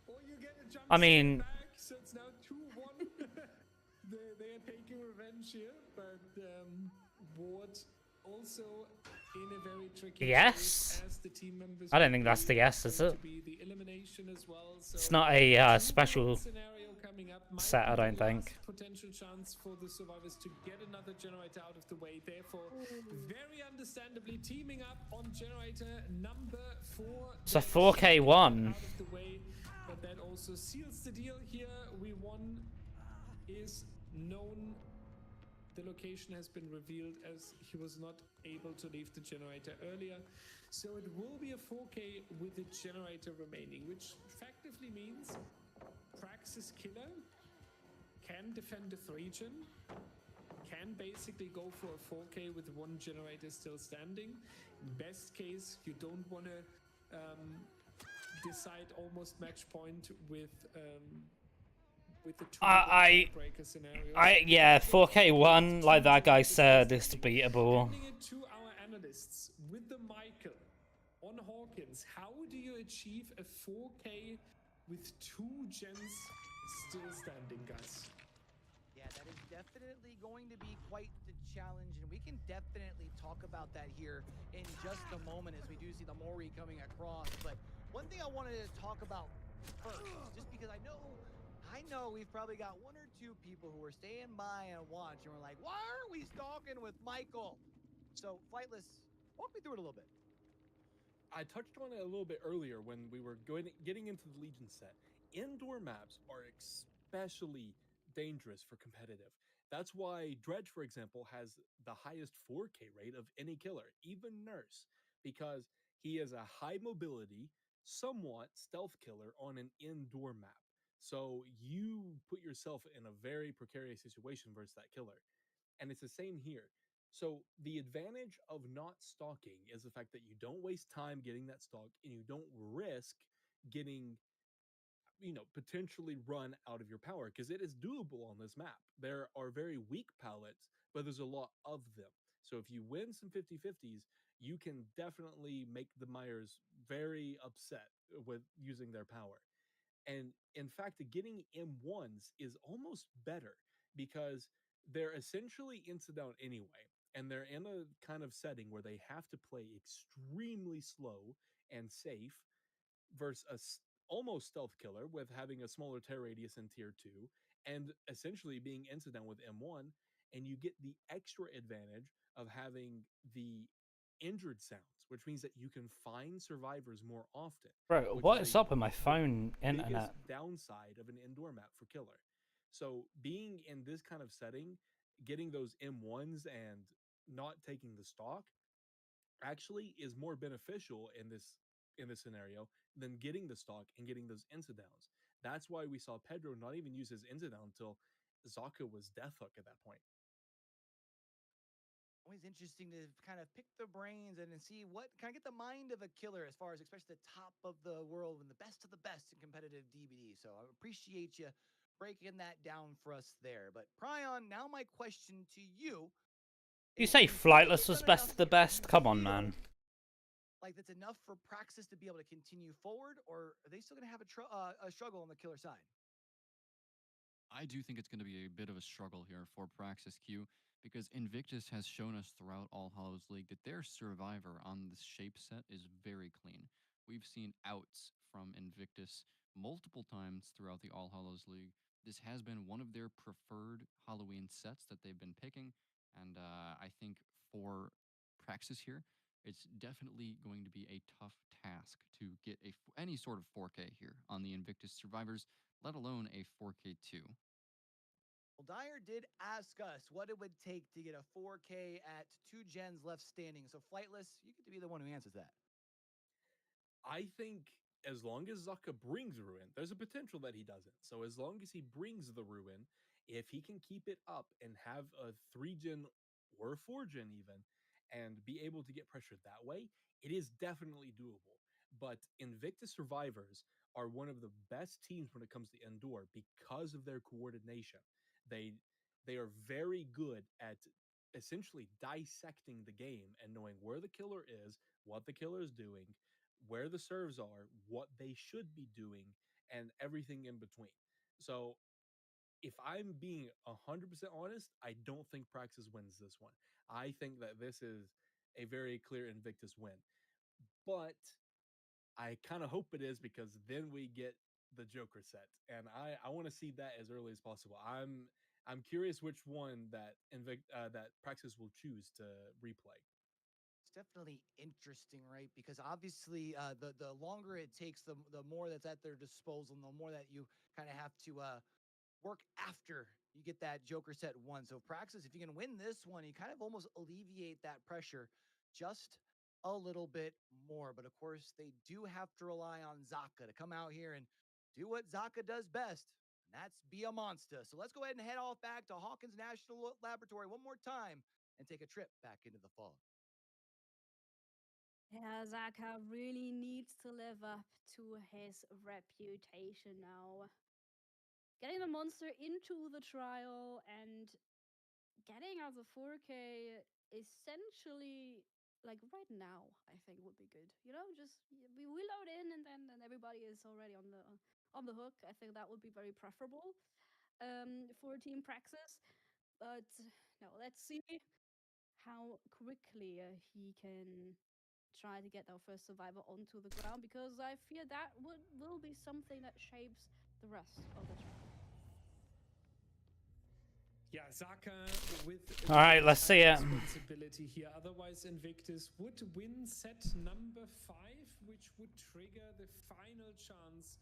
or you get a jump I mean- scare back, so it's now 2-1. they are taking revenge here, but Ward also in a very tricky Yes? place as the team members. I don't would think that's be. the yes, That's is going it? to be the elimination as well. So It's not a 2v1 special scenario coming up might set, I be the don't think. last potential chance for the survivors to get another generator out of the way. Therefore, very understandably teaming up on generator number 4. It's a They're 4K shooting one. out of the way, but that also seals the deal here. We won is known. The location has been revealed as he was not able to leave the generator earlier. So it will be a 4K with the generator remaining, which effectively means Praxis Killer can defend the 3-gen, can basically go for a 4K with one generator still standing. In best case, you don't want to decide almost match point with the two tiebreaker scenarios. yeah, 4K1, like that guy said, is beatable. Handing it to our analysts with the Michael on Hawkins. How do you achieve a 4K with 2 gens still standing, guys? Yeah, that is definitely going to be quite the challenge, and we can definitely talk about that here in just a moment as we do see the Mori coming across. But one thing I wanted to talk about first, just because I know we've probably got 1 or 2 people who are staying by and watch, and we're like, why aren't we stalking with Michael? So, Flightless, walk me through it a little bit. I touched on it a little bit earlier when we were getting into the Legion set. Indoor maps are especially dangerous for competitive. That's why Dredge, for example, has the highest 4K rate of any killer, even Nurse, because he is a high mobility, somewhat stealth killer on an indoor map. So you put yourself in a very precarious situation versus that killer. And it's the same here. So the advantage of not stalking is the fact that you don't waste time getting that stalk and you don't risk getting potentially run out of your power because it is doable on this map. There are very weak pallets, but there's a lot of them. So if you win some 50-50s, you can definitely make the Myers very upset with using their power. And in fact, getting M1s is almost better because they're essentially insta-down anyway. And they're in a kind of setting where they have to play extremely slow and safe versus almost stealth killer with having a smaller tear radius in tier 2 and essentially being insta-down with M1. And you get the extra advantage of having the injured sounds, which means that you can find survivors more often. Bro, Which what is is up with my phone biggest internet? downside of an indoor map for killer. So being in this kind of setting, getting those M1s and not taking the stock actually is more beneficial in this scenario than getting the stock and getting those insta-downs. That's why we saw Pedro not even use his insta-down until Zaka was death hook at that point. Always interesting to kind of pick the brains and see what kind of get the mind of a killer as far as especially the top of the world and the best of the best in competitive DBD. So I appreciate you breaking that down for us there. But Pryon, now my question to you You is, say do you feel like Flightless they've was done best enough of the here? Do best? you Come on, feel man. like that's enough for Praxis to be able to continue forward, or are they still going to have a struggle on the killer side? I do think it's going to be a bit of a struggle here for Praxis Q because Invictus has shown us throughout All Hallows League that their survivor on this shape set is very clean. We've seen outs from Invictus multiple times throughout the All Hallows League. This has been one of their preferred Halloween sets that they've been picking, and I think for Praxis here, it's definitely going to be a tough task to get any sort of 4K here on the Invictus survivors, let alone a 4K2. Well, Dyer did ask us what it would take to get a 4K at 2 gens left standing. So, Flightless, you get to be the one who answers that. I think as long as Zaka brings Ruin, there's a potential that he doesn't. So as long as he brings the Ruin, if he can keep it up and have a 3-gen or a 4-gen even, and be able to get pressure that way, it is definitely doable. But Invictus Survivors are one of the best teams when it comes to indoor because of their coordination. They they are very good at essentially dissecting the game and knowing where the killer is, what the killer is doing, where the serves are, what they should be doing, and everything in between. So if I'm being 100% honest, I don't think Praxis wins this one. I think that this is a very clear Invictus win. But I kind of hope it is, because then we get the Joker set, and I want to see that as early as possible. I'm curious which one that that Praxis will choose to replay. It's definitely interesting, right? Because obviously, the longer it takes, the more that's at their disposal, and the more that you kind of have to work after you get that Joker set one. So Praxis, if you can win this one, you kind of almost alleviate that pressure just a little bit more. But of course, they do have to rely on Zaka to come out here and do what Zaka does best, and that's be a monster. So let's go ahead and head off back to Hawkins National Laboratory one more time and take a trip back into the fog. Yeah, Zaka really needs to live up to his reputation now. Getting the monster into the trial and getting as a 4K essentially like right now, I think would be good. You know, just we load in and then everybody is already on the hook. I think that would be very preferable for Team Praxis. But no, let's see how quickly he can try to get our first survivor onto the ground, because I fear that will be something that shapes the rest of the trial. Yeah, Zaka with All right, let's see it. responsibility here. Otherwise, Invictus would win set number 5, which would trigger the final chance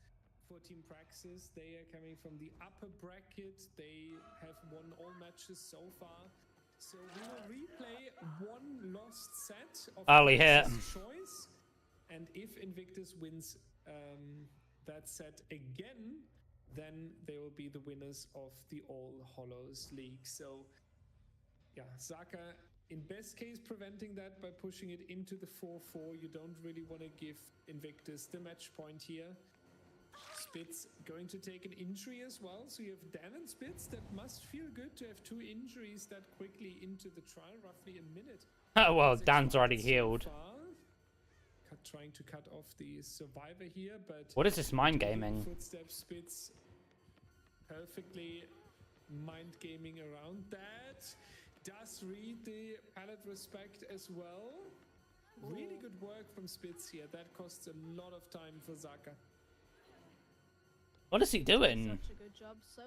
for Team Praxis. They are coming from the upper bracket. They have won all matches so far. So we will replay one lost set of Early hit. Praxis' choice. And if Invictus wins that set again, then they will be the winners of the All Hollows League. So, yeah, Zaka, in best case, preventing that by pushing it into the 4-4. You don't really want to give Invictus the match point here. Spitz going to take an injury as well. So you have Dan and Spitz. That must feel good to have 2 injuries that quickly into the trial, roughly a minute. Well, Dan's already healed. Trying to cut off the survivor here, but What is this mind gaming? Footsteps Spitz perfectly mind gaming around that. Does read the pallet respect as well. Really good work from Spitz here. That costs a lot of time for Zaka. What is he doing? Such a good job. So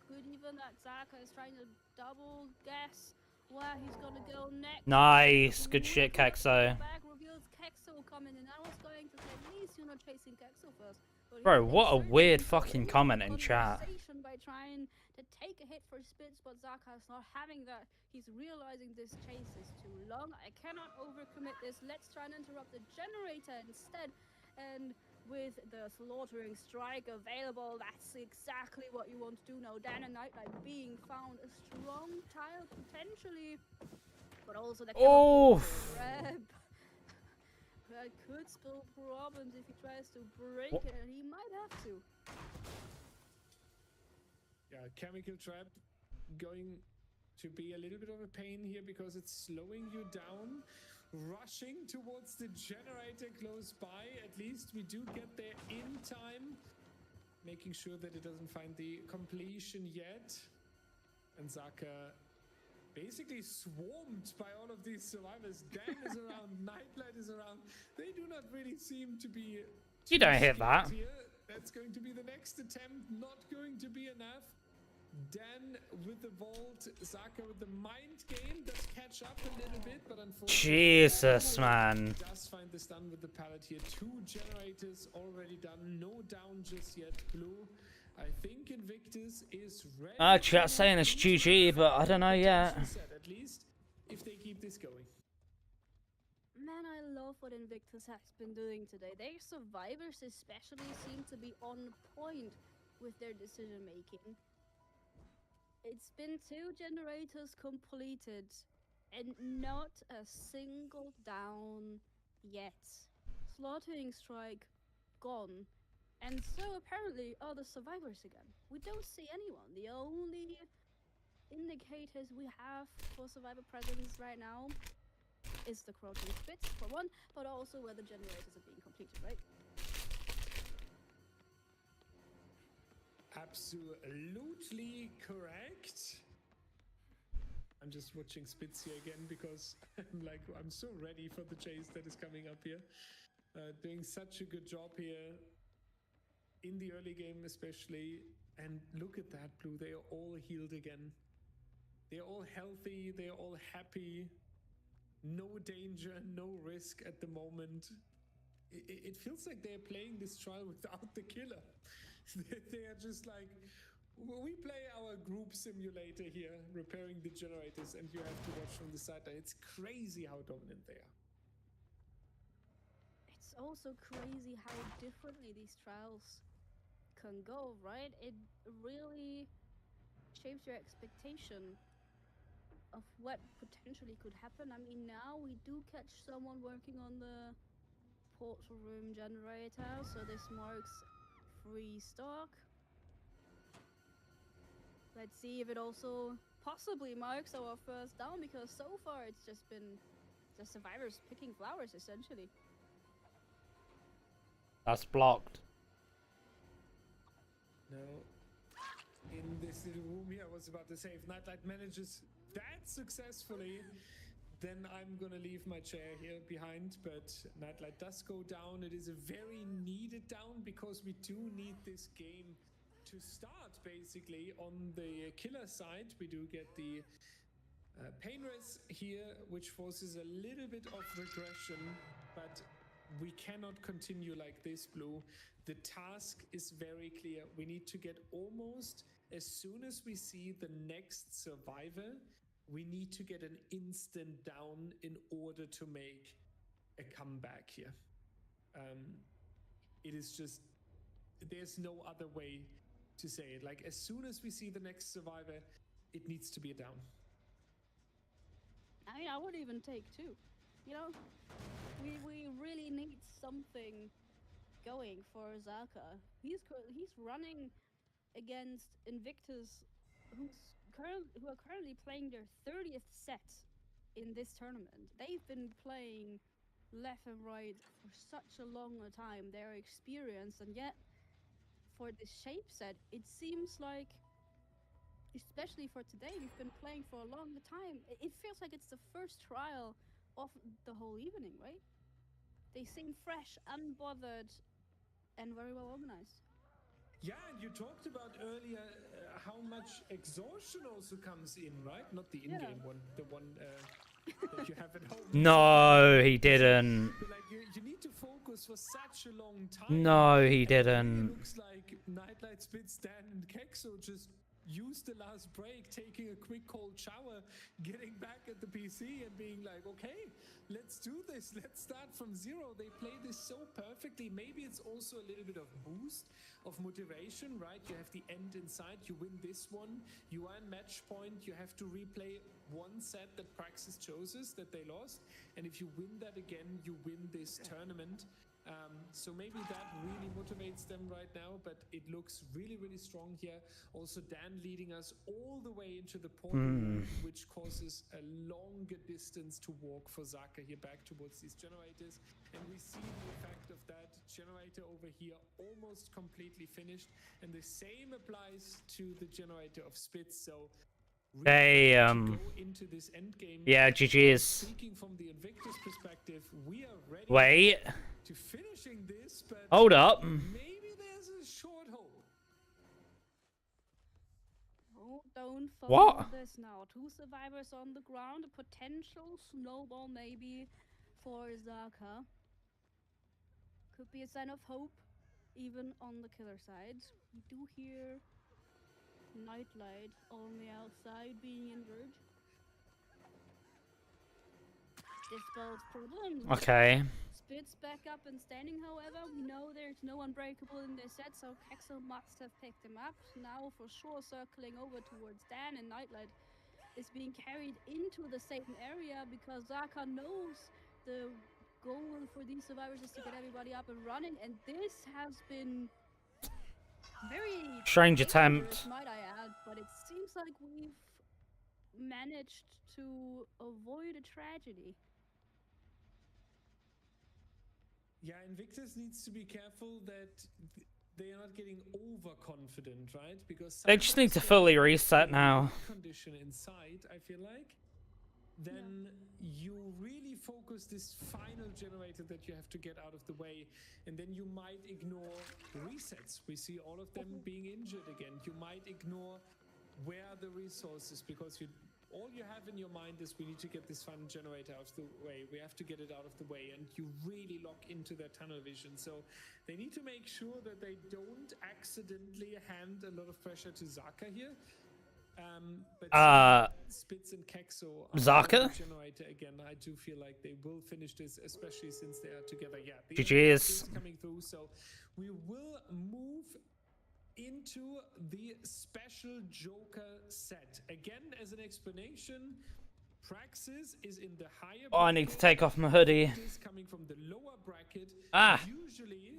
good even that Zaka is trying to double guess where he's gonna go next. Nice. Good shit, Kexo. Back reveals Kexo coming in. I was going to say, at least you're not chasing Kexo first. But Bro, he's what a inserting weird into fucking the comment in chat. conversation by trying to take a hit for Spitz, but Zaka is not having that. He's realizing this chase is too long. I cannot overcommit this. Let's try and interrupt the generator instead. And with the slaughtering strike available, that's exactly what you want to do now. Dan and Nightlight being found, a strong child potentially, but also the Reb. That could spell problems if he tries to break it, and he might have to. Yeah, chemical trap going to be a little bit of a pain here because it's slowing you down. Rushing towards the generator close by. At least we do get there in time. Making sure that it doesn't find the completion yet. And Zaka basically swarmed by all of these survivors. Dan is around, Nightlight is around. They do not really seem to be... You don't hit that. Here. That's going to be the next attempt. Not going to be enough. Dan with the vault, Zaka with the mind game does catch up a little bit, but unfortunately Jesus, man. does find the stun with the pallet here. 2 generators already done, no down just yet. Blue, I think Invictus is ready. Chat saying it's GG, but I don't know yet. At least if they keep this going. Man, I love what Invictus has been doing today. Their survivors especially seem to be on point with their decision making. It's been 2 generators completed and not a single down yet. Slaughtering strike gone. And so apparently are the survivors again. We don't see anyone. The only indicators we have for survivor presence right now is the crouching Spitz for one, but also where the generators are being completed, right? Absolutely correct. I'm just watching Spitz here again because I'm so ready for the chase that is coming up here. Doing such a good job here in the early game especially. And look at that, Blue. They are all healed again. They're all healthy. They're all happy. No danger, no risk at the moment. It feels like they're playing this trial without the killer. They are just like, we play our group simulator here, repairing the generators, and you have to watch from the sideline. It's crazy how dominant they are. It's also crazy how differently these trials can go, right? It really shapes your expectation of what potentially could happen. I mean, now we do catch someone working on the portal room generator, so this marks free stock. Let's see if it also possibly marks our first down, because so far it's just been the survivors picking flowers, essentially. That's blocked. No. In this little room here, I was about to say, if Nightlight manages that successfully, then I'm gonna leave my chair here behind. But Nightlight does go down. It is a very needed down because we do need this game to start, basically. On the killer side, we do get the pain res here, which forces a little bit of regression, but we cannot continue like this, Blue. The task is very clear. We need to get almost as soon as we see the next survivor, we need to get an instant down in order to make a comeback here. It is just, there's no other way to say it. Like, as soon as we see the next survivor, it needs to be a down. I mean, I would even take two. You know, we really need something going for Zaka. He's running against Invictus, who are currently playing their 30th set in this tournament. They've been playing left and right for such a long time. They're experienced, and yet for this shape set, it seems like, especially for today, we've been playing for a long time. It feels like it's the first trial of the whole evening, right? They seem fresh, unbothered, and very well organized. Yeah, and you talked about earlier how much exhaustion also comes in, right? Not the in-game one, the one that you have at home. No, he didn't. But like you need to focus for such a long time. No, he It didn't. looks like Nightlight, Spitz, Dan, and Kexo just used the last break, taking a quick cold shower, getting back at the PC and being like, okay, let's do this. Let's start from zero. They play this so perfectly. Maybe it's also a little bit of boost of motivation, right? You have the end inside. You win this one. You are in match point. You have to replay one set that Praxis chose that they lost. And if you win that again, you win this tournament. So maybe that really motivates them right now, but it looks really, really strong here. Also, Dan leading us all the way into the portal room, which causes a longer distance to walk for Zaka here back towards these generators. And we see the effect of that generator over here almost completely finished. And the same applies to the generator of Spitz. So They, go into this end game. yeah, GG's. Speaking from the Invictus perspective, we are ready Wait. to finishing this, but Hold up. maybe there's a short hope. Oh, don't fall What? for this now. Two survivors on the ground, a potential snowball maybe for Zaka. Could be a sign of hope, even on the killer side. We do hear Nightlight on the outside being injured. Dispels problems. Okay. Spitz back up and standing, however. We know there's no unbreakable in this set, so Kexel must have picked him up. Now for sure circling over towards Dan, and Nightlight is being carried into the same area because Zaka knows the goal for these survivors is to get everybody up and running, and this has been very Strange dangerous, attempt. might I add, but it seems like we've managed to avoid a tragedy. Yeah, Invictus needs to be careful that they are not getting overconfident, right? Because They just need to sometimes fully when reset you have now. a win condition inside, I feel like, then you really focus this final generator that you have to get out of the way, and then you might ignore resets. We see all of them being injured again. You might ignore where are the resources, because all you have in your mind is we need to get this final generator out of the way. We have to get it out of the way, and you really lock into their tunnel vision. So they need to make sure that they don't accidentally hand a lot of pressure to Zaka here. But Spitz and Kexo are Zaka? the generator again. I do feel like they will finish this, especially since they are together. Yeah, the GG's. is coming through. So we will move into the special Joker set. Again, as an explanation, Praxis is in the higher Oh, I need to bracket. take off my hoodie. Is coming from the lower bracket. Ah. Usually,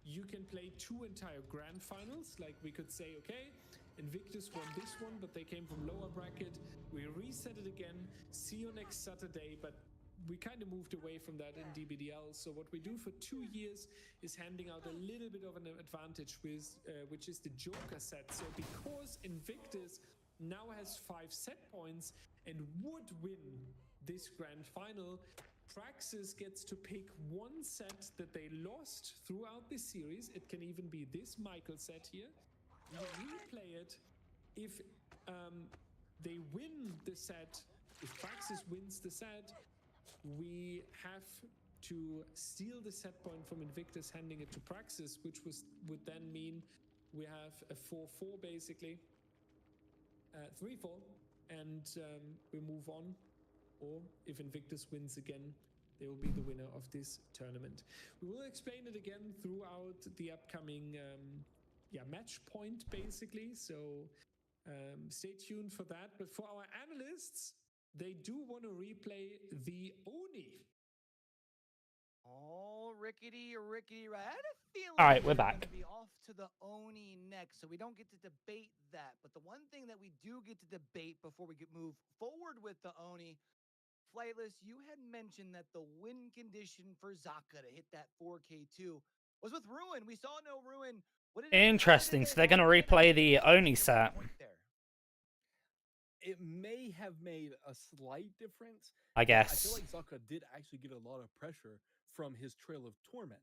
you can play 2 entire grand finals. Like we could say, okay, Invictus won this one, but they came from lower bracket. We reset it again. See you next Saturday. But we kind of moved away from that in DBDL. So what we do for 2 years is handing out a little bit of an advantage, with, which is the Joker set. So because Invictus now has 5 set points and would win this grand final, Praxis gets to pick one set that they lost throughout this series. It can even be this Michael set here. You replay it. If they win the set, if Praxis wins the set, we have to steal the set point from Invictus, handing it to Praxis, which would then mean we have a 4-4 basically, 3-4, and we move on. Or if Invictus wins again, they will be the winner of this tournament. We will explain it again throughout the upcoming match point basically, so stay tuned for that. But for our analysts, they do want to replay the Oni. Oh, rickety, right. I had a feeling All right, we're we were back. gonna be off to the Oni next, so we don't get to debate that. But the one thing that we do get to debate before we get move forward with the Oni, Flightless, you had mentioned that the win condition for Zaka to hit that 4K2 was with Ruin. We saw no Ruin. Interesting. So they're going to replay the Oni set. It may have made a slight difference. I but I guess. feel like Zaka did actually get a lot of pressure from his Trail of Torment,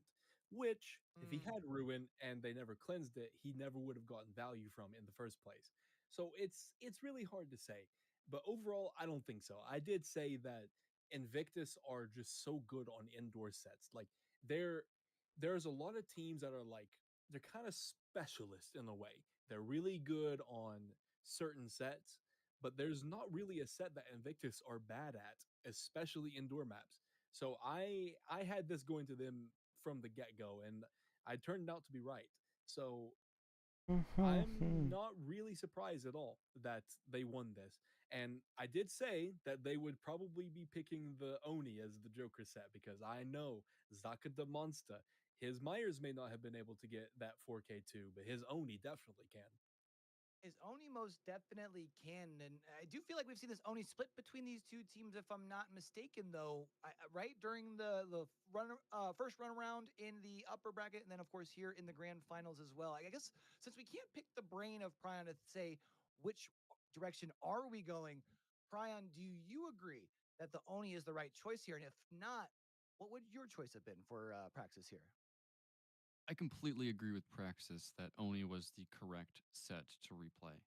which, if he had Ruin and they never cleansed it, he never would have gotten value from in the first place. So it's really hard to say. But overall, I don't think so. I did say that Invictus are just so good on indoor sets. Like there's a lot of teams that are like, they're kind of specialists in a way. They're really good on certain sets, but there's not really a set that Invictus are bad at, especially indoor maps. So I had this going to them from the get-go, and I turned out to be right. So I'm not really surprised at all that they won this. And I did say that they would probably be picking the Oni as the Joker set, because I know Zaka the Monster, his Myers may not have been able to get that 4K2, but his Oni definitely can. His Oni most definitely can, and I do feel like we've seen this Oni split between these two teams, if I'm not mistaken. Though, right during the first run around in the upper bracket, and then of course here in the grand finals as well. I guess since we can't pick the brain of Pryon to say which direction are we going, Pryon, do you agree that the Oni is the right choice here? And if not, what would your choice have been for Praxis here? I completely agree with Praxis that Oni was the correct set to replay.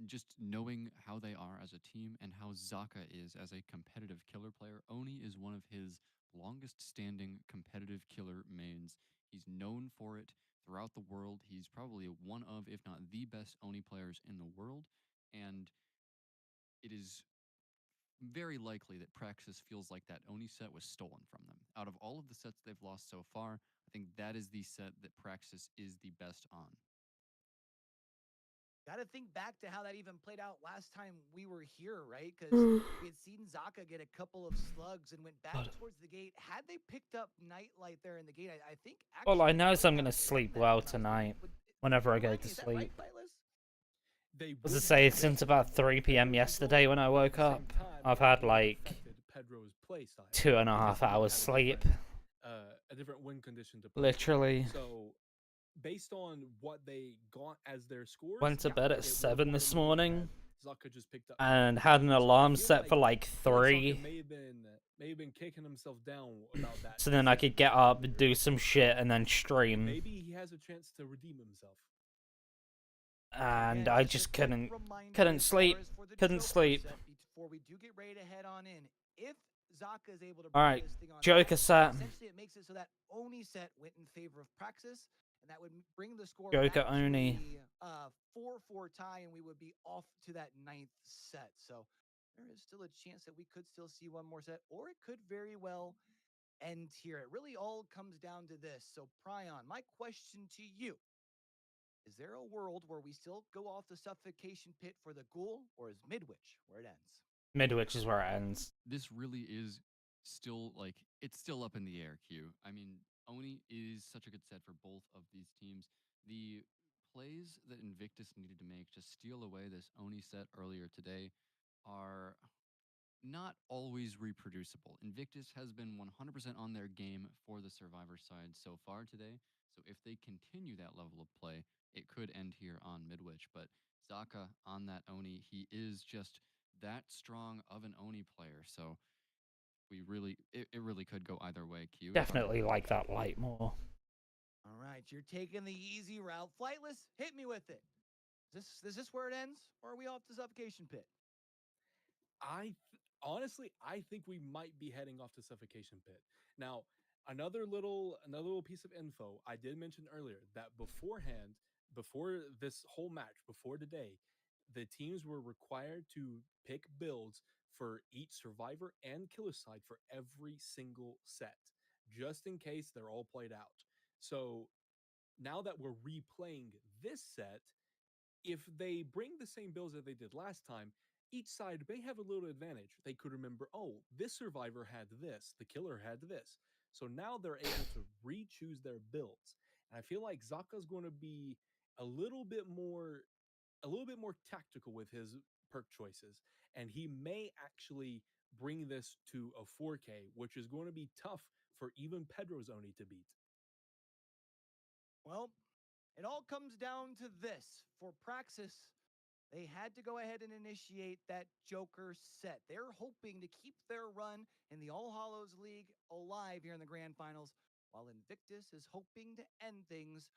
Just knowing how they are as a team and how Zaka is as a competitive killer player, Oni is one of his longest standing competitive killer mains. He's known for it throughout the world. He's probably one of, if not the best Oni players in the world. And it is very likely that Praxis feels like that Oni set was stolen from them. Out of all of the sets they've lost so far, I think that is the set that Praxis is the best on. Got to think back to how that even played out last time we were here, right? Because we had seen Zaka get a couple of slugs and went back towards the gate. Had they picked up Nightlight there in the gate, I think. All I know is I'm going to sleep well tonight, whenever I go to sleep. As I say, since about 3 p.m. yesterday when I woke up, I've had like 2.5 hours sleep. A different win condition to play. Literally. So based on what they got as their scores, Went to yeah, bed at it would've 7 probably this been morning had Zaka just picked up. and had an So I alarm feel set for like I feel like 3. Zaka may have been kicking himself down about that. So then I decision could get he made up, earlier. do some shit, and then stream. Maybe he has a chance to redeem himself. And Again, I just a just quick couldn't reminder as sleep. far as for the Couldn't Joker sleep. set before we do get ready to head on in. If Zaka is able to All bring right, this thing on Joker top, set. essentially it makes it so that Oni set went in favor of Praxis, and that would bring the score Joker back Oni. to a 4-4 tie, and we would be off to that 9th set. So there is still a chance that we could still see one more set, or it could very well end here. It really all comes down to this. So Pryon, my question to you: is there a world where we still go off the suffocation pit for the ghoul, or is Midwich where it ends? Midwich is where it ends. This really is still like it's still up in the air, Q. I mean, Oni is such a good set for both of these teams. The plays that Invictus needed to make to steal away this Oni set earlier today are not always reproducible. Invictus has been 100% on their game for the Survivor side so far today. So if they continue that level of play, it could end here on Midwich. But Zaka on that Oni, he is just that strong of an Oni player. So it really could go either way, Q. Definitely like that light more. All right, you're taking the easy route. Flightless, hit me with it. Is this where it ends, or are we off the suffocation pit? Honestly, I think we might be heading off to suffocation pit. Now, another little piece of info I did mention earlier that beforehand, before this whole match, before today, the teams were required to pick builds for each survivor and killer side for every single set, just in case they're all played out. So now that we're replaying this set, if they bring the same builds that they did last time, each side may have a little advantage. They could remember, oh, this survivor had this, the killer had this. So now they're able to re-choose their builds. And I feel like Zaka's going to be a little bit more tactical with his perk choices, and he may actually bring this to a 4K, which is going to be tough for even Pedro's Oni to beat. Well, it all comes down to this. For Praxis, they had to go ahead and initiate that Joker set. They're hoping to keep their run in the All Hallows League alive here in the Grand Finals, while Invictus is hoping to end things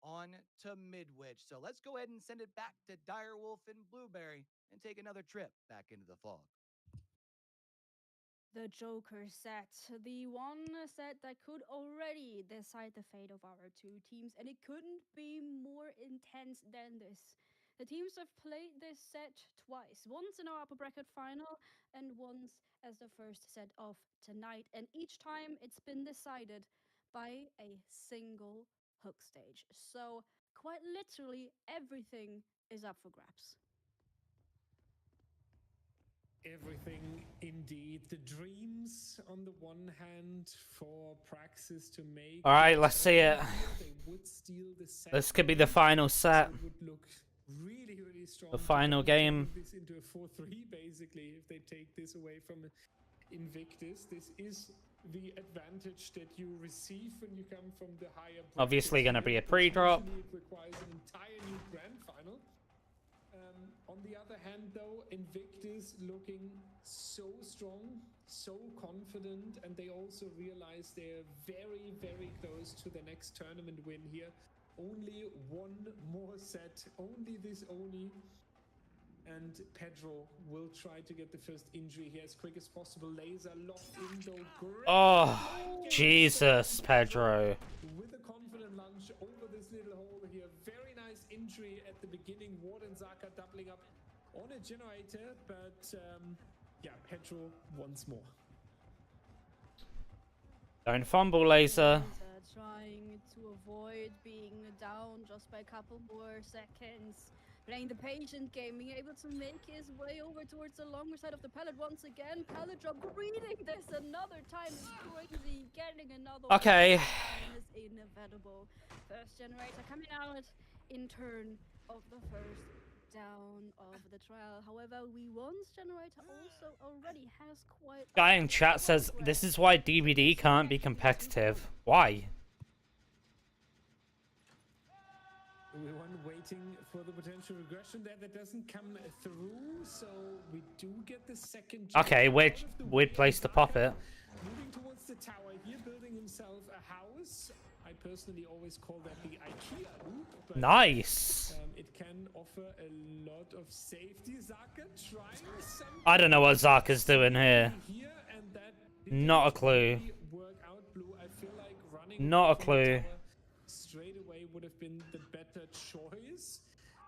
on to Midwich. So let's go ahead and send it back to Direwolf and Blueberry and take another trip back into the fog. The Joker set, the one set that could already decide the fate of our two teams, and it couldn't be more intense than this. The teams have played this set twice, once in our upper bracket final and once as the first set of tonight, and each time it's been decided by a single hook stage. So quite literally everything is up for grabs. Everything indeed. The dreams on the one hand for Praxis to make. All right, let's see it. They would steal the set. This could be the final set. So it would look really, really strong. The to final go to game. move this into a 4-3 basically, if they take this away from Invictus. This is the advantage that you receive when you come from the higher brackets. Obviously gonna be a because pre-drop. usually it requires an entire new grand final. On the other hand, though, Invictus looking so strong, so confident, and they also realize they're very, very close to the next tournament win here. Only one more set, only this Oni, and Pedro will try to get the first injury here as quick as possible. Laser locked in, though. Great. Oh, Jesus, Pedro. With a confident lunge over this little hole here. Very nice injury at the beginning. Ward and Zaka doubling up on a generator, but yeah, Pedro once more. Don't fumble, Laser. Trying to avoid being down just by a couple more seconds. Playing the patient game, being able to make his way over towards the longer side of the pallet once again. Pallet drop, reading this another time is crazy. Getting another Okay. one is inevitable. First generator coming out in turn of the first down of the trial. However, we once generator also already has quite. Guy in chat says this is why DBD can't be competitive. Why? We want waiting for the potential regression there that doesn't come through, so we do get the second. Okay, generator out of the way. weird place to pop Zaka it. moving towards the tower here, building himself a house. I personally always call that the IKEA loop. But, Nice. it can offer a lot of safety. Zaka trying something. I don't know what Zaka's doing here. Here, and that Not a didn't clue. really work out, Blue. I feel like running Not away a from the clue. tower straight away would have been the better choice.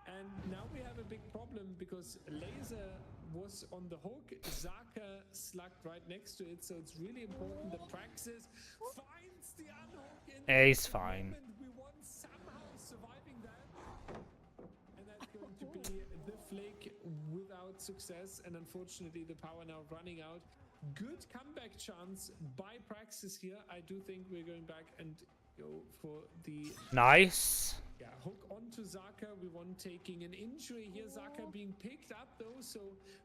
And now we have a big problem because Laser was on the hook. Zaka slugged right next to it, so it's really important that Praxis finds the unhook. In He's the fine. moment. We want somehow surviving that. And that's going to be the flick without success. And unfortunately, the power now running out. Good comeback chance by Praxis here. I do think we're going back and go for the Nice. hook onto Zaka. We want taking an injury here. Zaka being picked up though, so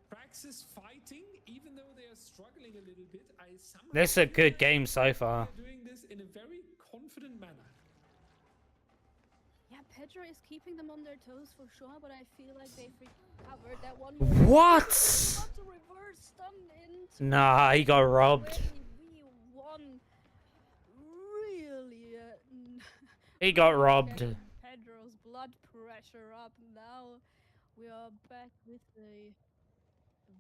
Praxis fighting, even though they are struggling a little bit. I somehow This is a feel good like game so far. they're doing this in a very confident manner. Yeah, Pedro is keeping them on their toes for sure, but I feel like they've recovered that one. What? Not to reverse stun into Nah, he got robbed. We won. Really. He got robbed. Getting Pedro's blood pressure up now. We are back with the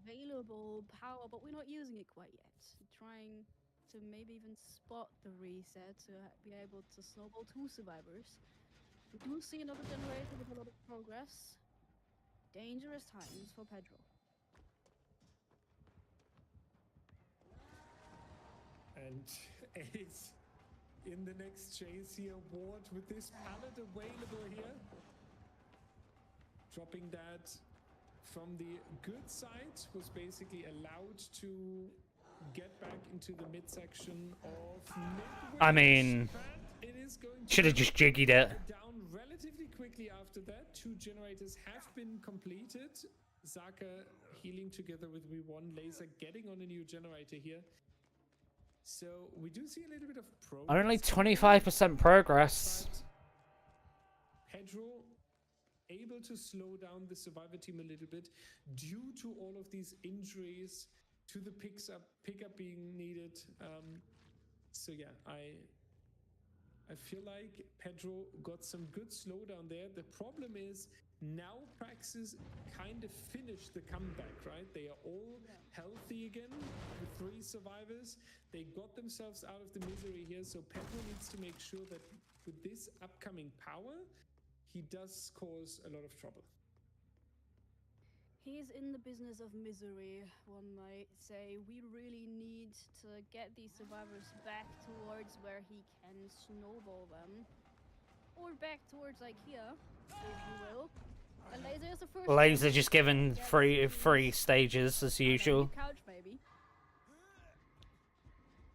available power, but we're not using it quite yet. Trying to maybe even spot the reset to be able to snowball 2 survivors. We do see another generator with a lot of progress. Dangerous times for Pedro. And Ace in the next chase here. Ward with this pallet available here. Dropping that from the good side, was basically allowed to get back into the midsection of mid. I mean, It is going should have just jiggied it. down relatively quickly after that. 2 generators have been completed. Zaka healing together with We1. Laser getting on a new generator here. So we do see a little bit of progress. Only 25% progress. But Pedro able to slow down the survivor team a little bit due to all of these injuries, to the pickup being needed. So yeah, I feel like Pedro got some good slowdown there. The problem is now Praxis kind of finished the comeback, right? They are all healthy again with 3 survivors. They got themselves out of the misery here. So Pedro needs to make sure that with this upcoming power, he does cause a lot of trouble. He's in the business of misery, one might say. We really need to get these survivors back towards where he can snowball them. Or back towards IKEA, if you will. And Laser is the first. Laser just given free stages as usual. Couch maybe.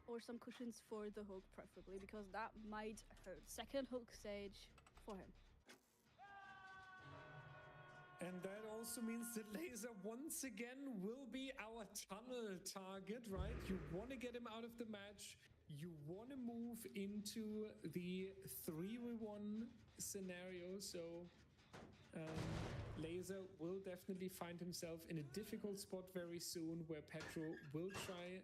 Or some cushions for the hook, preferably, because that might hurt. Second hook stage for him. And that also means that Laser once again will be our tunnel target, right? You want to get him out of the match. You want to move into the 3v1 scenario. So Laser will definitely find himself in a difficult spot very soon, where Pedro will try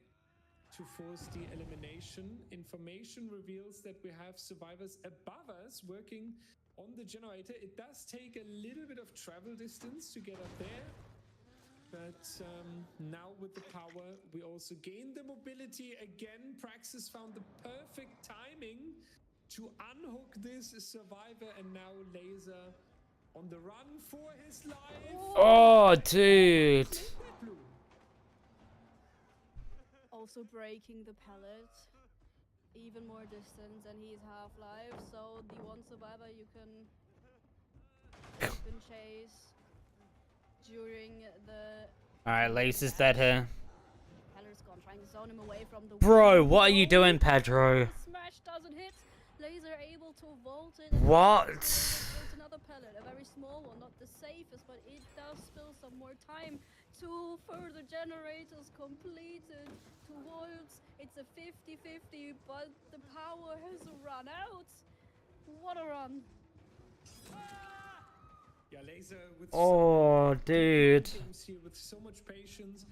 to force the elimination. Information reveals that we have survivors above us working on the generator. It does take a little bit of travel distance to get up there, but now with the power we also gain the mobility again. Praxis found the perfect timing to unhook this survivor, and now Laser on the run for his life. Oh, dude. Also breaking the pallet. Even more distance, and he's half-life, so the one survivor you can chase during the... Alright, Laser's dead here. Pallet's gone, trying to zone him away from the... Bro, what are you doing, Pedro? Smash doesn't hit. Laser able to vault it. What? There's another pallet, a very small one, not the safest, but it does spill some more time. 2 further generators completed towards... It's a 50-50, but the power has run out. What a run. Yeah, Laser with Oh, dude. here with so much patience,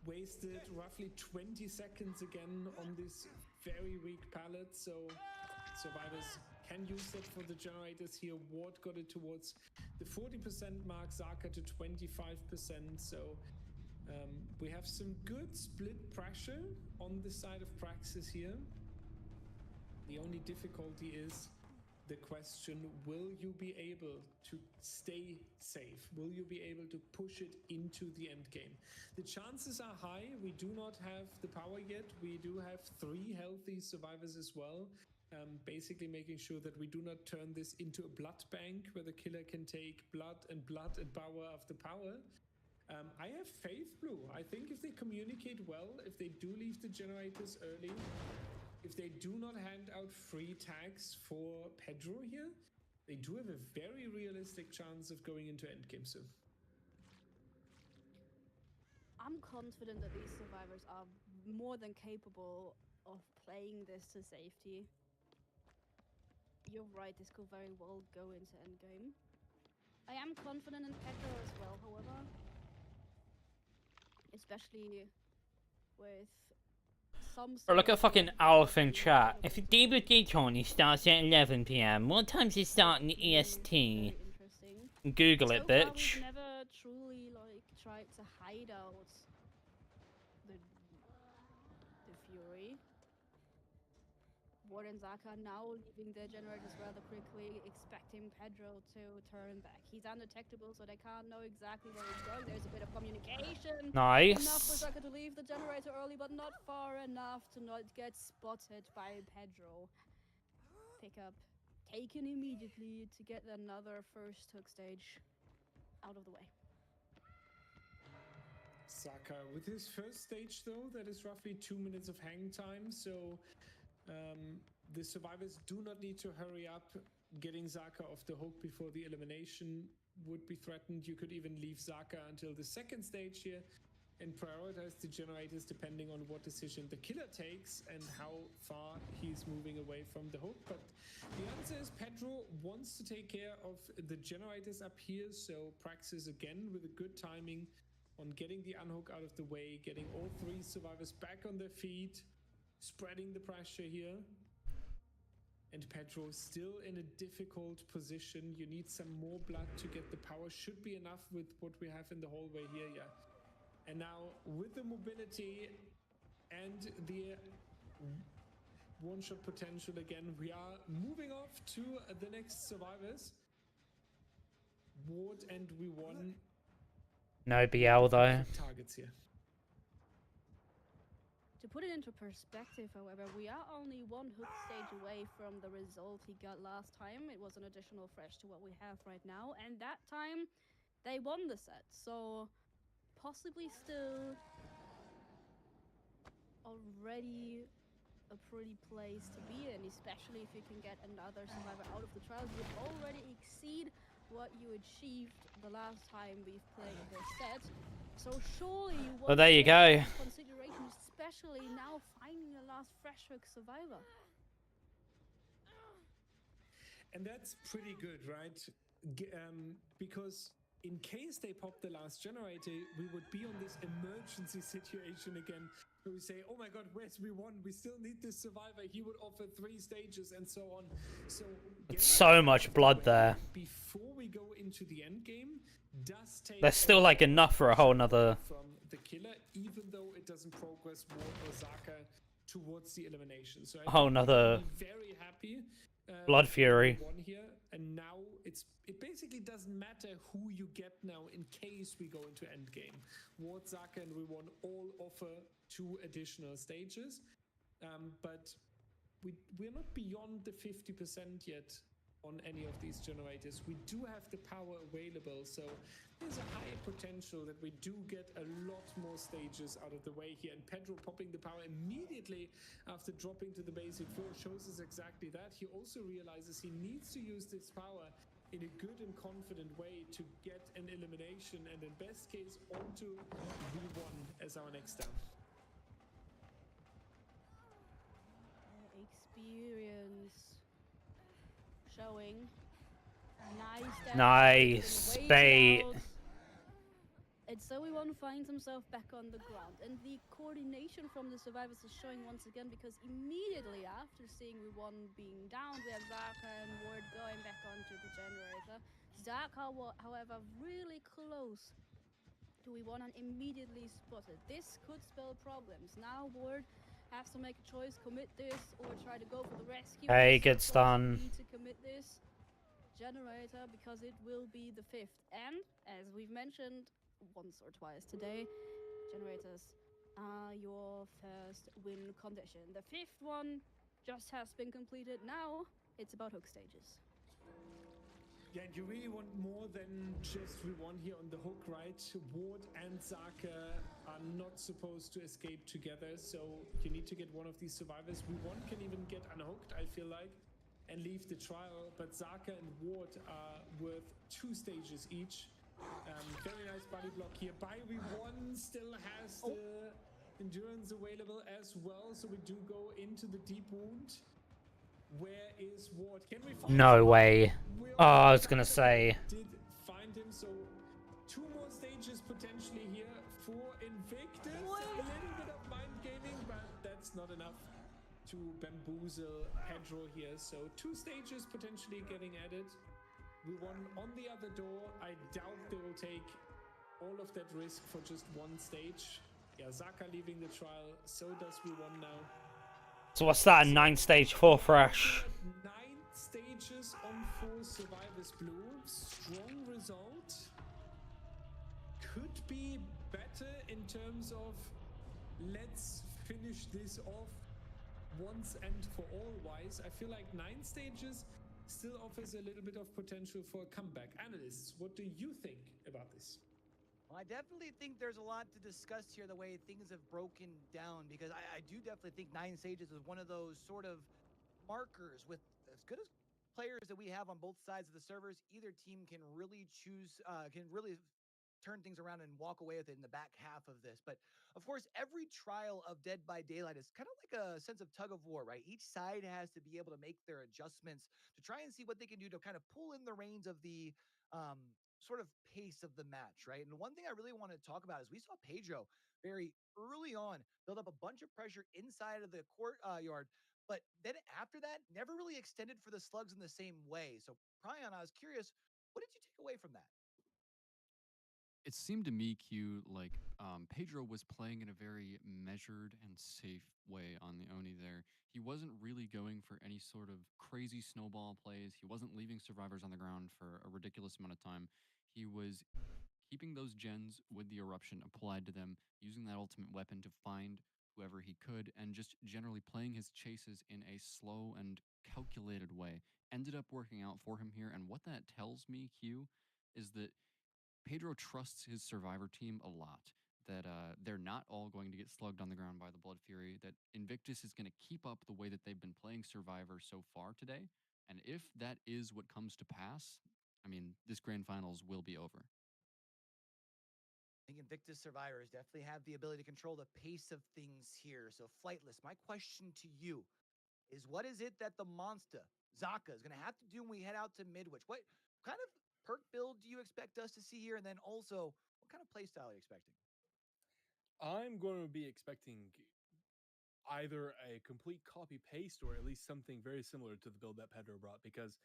wasted roughly 20 seconds again on this very weak pallet. So survivors can use that for the generators here. Ward got it towards the 40% mark, Zaka to 25%. So we have some good split pressure on the side of Praxis here. The only difficulty is the question, will you be able to stay safe? Will you be able to push it into the end game? The chances are high. We do not have the power yet. We do have 3 healthy survivors as well. Basically making sure that we do not turn this into a blood bank where the killer can take blood and power after power. I have faith, Blue. I think if they communicate well, if they do leave the generators early, if they do not hand out free tags for Pedro here, they do have a very realistic chance of going into endgame soon. I'm confident that these survivors are more than capable of playing this to safety. You're right, this could very well go into endgame. I am confident in Pedro as well, however. Especially with some Bro, look at fucking survivors Alf in being chat. available If the to DVD tourney starts at 11 PM, what time's it starting EST? very interesting. Google it, So far, we've bitch. never truly tried to hide out the Fury. Ward and Zaka now leaving their generators rather quickly, expecting Pedro to turn back. He's undetectable, so they can't know exactly where he's going. There's a bit of communication. Nice. Enough for Zaka to leave the generator early, but not far enough to not get spotted by Pedro. Pick up taken immediately to get another first hook stage out of the way. Zaka with his first stage though, that is roughly 2 minutes of hang time. So the survivors do not need to hurry up. Getting Zaka off the hook before the elimination would be threatened. You could even leave Zaka until the second stage here and prioritize the generators depending on what decision the killer takes and how far he's moving away from the hook. But the answer is Pedro wants to take care of the generators up here. So Praxis again with a good timing on getting the unhook out of the way, getting all 3 survivors back on their feet, spreading the pressure here. And Pedro still in a difficult position. You need some more blood to get the power. Should be enough with what we have in the hallway here, yeah. And now with the mobility and the one-shot potential again, we are moving off to the next survivors. Ward and we won. No BL though. Targets here. To put it into perspective, however, we are only 1 hook stage away from the result he got last time. It was an additional fresh to what we have right now, and that time they won the set. So possibly still already a pretty place to be in, especially if you can get another survivor out of the trials. You would already exceed what you achieved the last time we've played this set. So surely you want Well, there you go. consideration, especially now finding the last fresh hook survivor. And that's pretty good, right? Because in case they pop the last generator, we would be on this emergency situation again, where we say, oh my god, where's we won? We still need this survivor. He would offer 3 stages and so on. So So much blood there. before we go into the end game does take There's still like enough for a whole nother from the killer, even though it doesn't progress Ward or Zaka towards the elimination. So I whole think we nother can be very happy. blood fury. One here, and now it basically doesn't matter who you get now in case we go into endgame. Ward, Zaka, and we won all offer 2 additional stages, but we're not beyond the 50% yet on any of these generators. We do have the power available, so there's a high potential that we do get a lot more stages out of the way here. And Pedro popping the power immediately after dropping to the basic floor shows us exactly that. He also realizes he needs to use this power in a good and confident way to get an elimination, and in best case onto V1 as our next down. Experience showing Nice. That Nice bait. And so one finds himself back on the ground, and the coordination from the survivors is showing once again, because immediately after seeing one being downed, we have Zaka and Ward going back onto the generator. Zaka, however, really close to E1 and immediately spotted. This could spell problems. Now Ward has to make a choice, commit this, or try to go for the rescue. Hey, So good of course stun. you need to commit this generator because it will be the 5th. And as we've mentioned once or twice today, generators are your first win condition. The 5th one just has been completed. Now it's about hook stages. Yeah, and you really want more than just we won here on the hook, right? Ward and Zaka are not supposed to escape together, so you need to get one of these survivors. We one can even get unhooked, I feel like, and leave the trial, but Zaka and Ward are worth 2 stages each. Very nice body block here. By We1 still has the endurance available as well, so we do go into the deep wound. Where is Ward? Can we find No him? way. We're Oh, I on was gonna track. say. Did find him, so 2 more stages potentially here for Invictus. A little bit of mind gaming, but that's not enough to bamboozle Pedro here. So 2 stages potentially getting added. We won on the other door. I doubt they will take all of that risk for just 1 stage. Yeah, Zaka leaving the trial. So does we won now. So what's that? 9 stage 4 fresh. 9 stages on 4 survivors blue. Strong result. Could be better in terms of let's finish this off once and for all wise. I feel like 9 stages still offers a little bit of potential for a comeback. Analysts, what do you think about this? Well, I definitely think there's a lot to discuss here, the way things have broken down, because I do definitely think 9 stages is one of those sort of markers with as good as players that we have on both sides of the servers. Either team can really turn things around and walk away with it in the back half of this. But of course, every trial of Dead by Daylight is kind of like a sense of tug of war, right? Each side has to be able to make their adjustments to try and see what they can do to kind of pull in the reins of the sort of pace of the match, right? And one thing I really want to talk about is we saw Pedro very early on build up a bunch of pressure inside of the court yard, but then after that, never really extended for the slugs in the same way. So, Pryon, I was curious, what did you take away from that? It seemed to me, Q, like Pedro was playing in a very measured and safe way on the Oni there. He wasn't really going for any sort of crazy snowball plays. He wasn't leaving survivors on the ground for a ridiculous amount of time. He was keeping those gens with the eruption applied to them, using that ultimate weapon to find whoever he could, and just generally playing his chases in a slow and calculated way. Ended up working out for him here, and what that tells me, Q, is that Pedro trusts his survivor team a lot. That they're not all going to get slugged on the ground by the Blood Fury. That Invictus is going to keep up the way that they've been playing Survivor so far today. And if that is what comes to pass, I mean, this grand finals will be over. I think Invictus survivors definitely have the ability to control the pace of things here. So, Flightless, my question to you is, what is it that the monster, Zaka, is going to have to do when we head out to Midwich? What kind of perk build do you expect us to see here? And then also, what kind of playstyle are you expecting? I'm going to be expecting either a complete copy paste or at least something very similar to the build that Pedro brought, because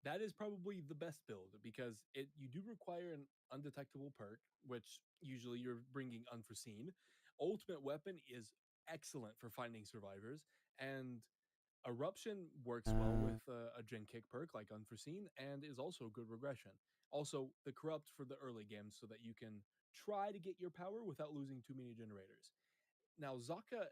that is probably the best build, because you do require an undetectable perk, which usually you're bringing unforeseen. Ultimate weapon is excellent for finding survivors, and eruption works well with a gen kick perk like unforeseen, and is also good regression. Also, the corrupt for the early game, so that you can try to get your power without losing too many generators. Now, Zaka,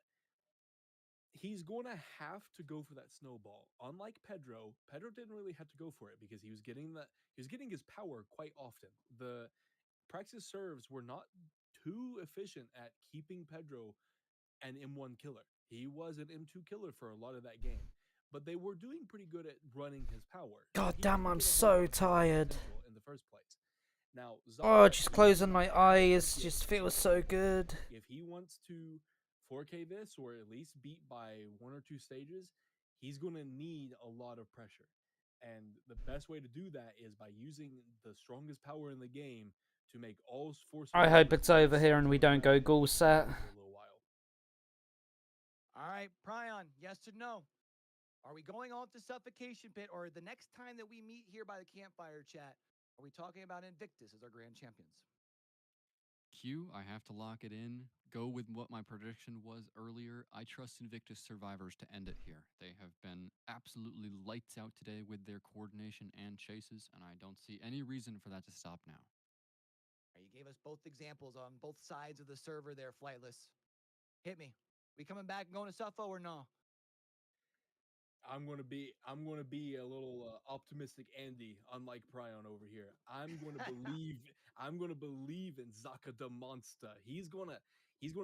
he's going to have to go for that snowball. Unlike Pedro, Pedro didn't really have to go for it because he was getting his power quite often. The Praxis serves were not too efficient at keeping Pedro an M1 killer. He was an M2 killer for a lot of that game, but they were doing pretty good at running his power. God He damn, didn't I'm get a whole so lot of tired. potential in the first place. Now, Oh, Zaka just is closing gonna my have to eyes get just feels so good. if he wants to 4K this or at least beat by 1 or 2 stages, he's going to need a lot of pressure. And the best way to do that is by using the strongest power in the game to make all four. I hope it's over survivors here and we don't go ghoul set. for a little while. All right, Pryon, yes or no? Are we going off the suffocation pit, or the next time that we meet here by the campfire chat, are we talking about Invictus as our grand champions? Q, I have to lock it in. Go with what my prediction was earlier. I trust Invictus survivors to end it here. They have been absolutely lights out today with their coordination and chases, and I don't see any reason for that to stop now. You gave us both examples on both sides of the server there, Flightless. Hit me. We coming back and going to Suffo or no? I'm gonna be a little optimistic Andy, unlike Pryon over here. I'm gonna believe in Zaka the Monster. He's gonna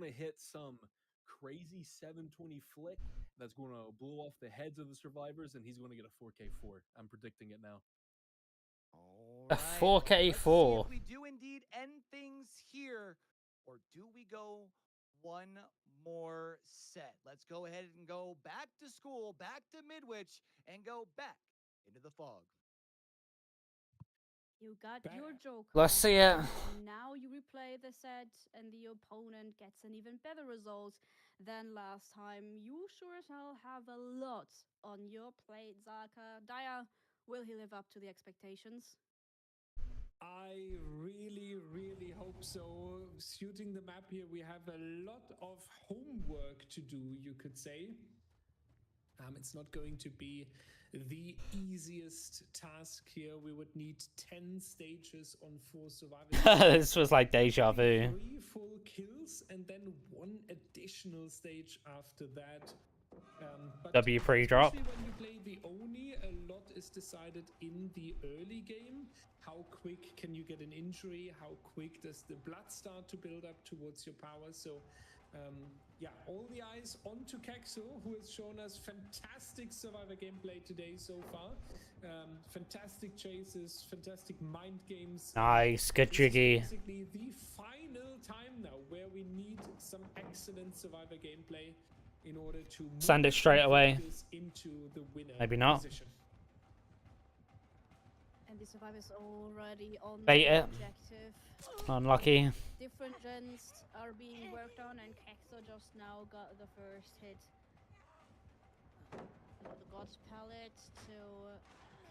hit some crazy 720 flick that's gonna blow off the heads of the survivors, and he's gonna get a 4K4. I'm predicting it now. A 4K4. Let's see if we do indeed end things here, or do we go one more set? Let's go ahead and go back to school, back to Midwich, and go back into the fog. You got your joke. Let's see it. Now you replay the set, and the opponent gets an even better result than last time. You sure as hell have a lot on your plate, Zaka. Daya, will he live up to the expectations? I really, really hope so. Shooting the map here, we have a lot of homework to do, you could say. It's not going to be the easiest task here. We would need 10 stages on 4 survivors. This was like deja vu. 3 full kills and then 1 additional stage after that. But W pre-drop. especially when you play the Oni, a lot is decided in the early game. How quick can you get an injury? How quick does the blood start to build up towards your power? So yeah, all the eyes onto Kexo, who has shown us fantastic survivor gameplay today so far. Fantastic chases, fantastic mind games. Nice, good jiggy. Basically the final time now where we need some excellent survivor gameplay in order to Send it straight away. into the winner Maybe not. position. And the survivors already on Bait the it. objective. Unlucky. Different gens are being worked on, and Kexo just now got the first hit. The God's Palette to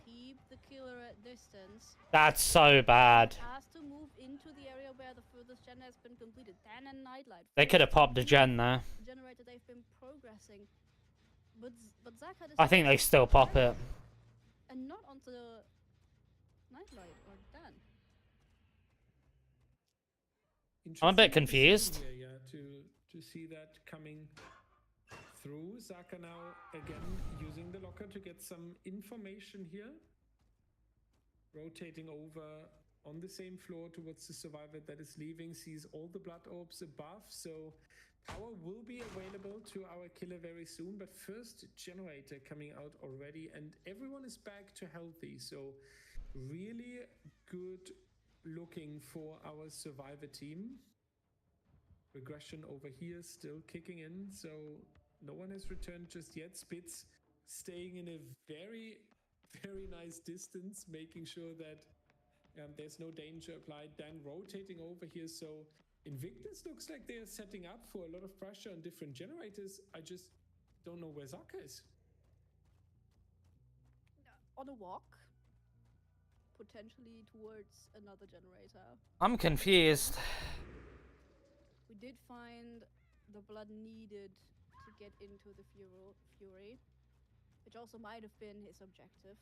keep the killer at distance. That's so bad. Has to move into the area where the furthest gen has been completed. Dan and Nightlight. They could have popped a gen there. Generator, they've been progressing. But Zaka I think they still pop it. and not onto the Nightlight or Dan. I'm a bit Interesting to see confused. here, yeah, to see that coming through. Zaka now again using the locker to get some information here. Rotating over on the same floor towards the survivor that is leaving, sees all the blood orbs above, so power will be available to our killer very soon. But first generator coming out already, and everyone is back to healthy, so really good looking for our survivor team. Regression over here still kicking in, so no one has returned just yet. Spitz staying in a very, very nice distance, making sure that there's no danger applied. Dan rotating over here, so Invictus looks like they're setting up for a lot of pressure on different generators. I just don't know where Zaka is. On a walk, potentially towards another generator. I'm confused. We did find the blood needed to get into the Fury, which also might have been his objective.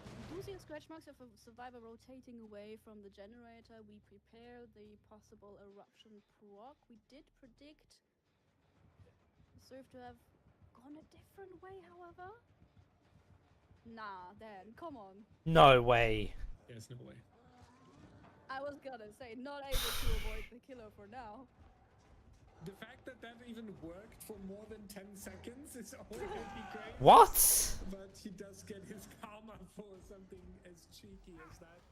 We do see scratch marks of a survivor rotating away from the generator. We prepare the possible eruption proc. We did predict Surf to have gone a different way, however. Nah, Dan, come on. No way. There's no way. I was gonna say, not able to avoid the killer for now. The fact that that even worked for more than 10 seconds is already great. What? But he does get his karma for something as cheeky as that.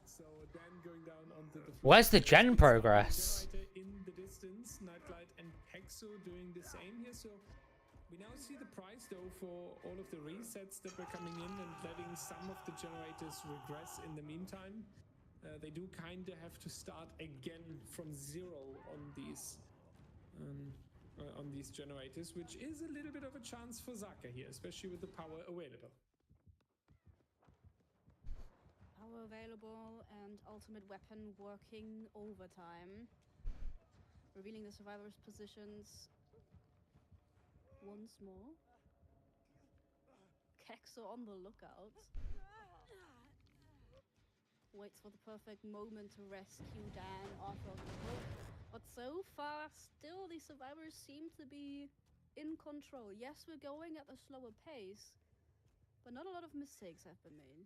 So Dan going down onto the floor. Where's the gen progress? Generator in the distance, Nightlight and Hexo doing the same here. So We now see the price though for all of the resets that were coming in and letting some of the generators regress in the meantime. They do kind of have to start again from zero on these generators, which is a little bit of a chance for Zaka here, especially with the power available. Power available and ultimate weapon working overtime. Revealing the survivors' positions once more. Kexo on the lookout. Waits for the perfect moment to rescue Dan off of the hook. But so far, still the survivors seem to be in control. Yes, we're going at a slower pace, but not a lot of mistakes have been made.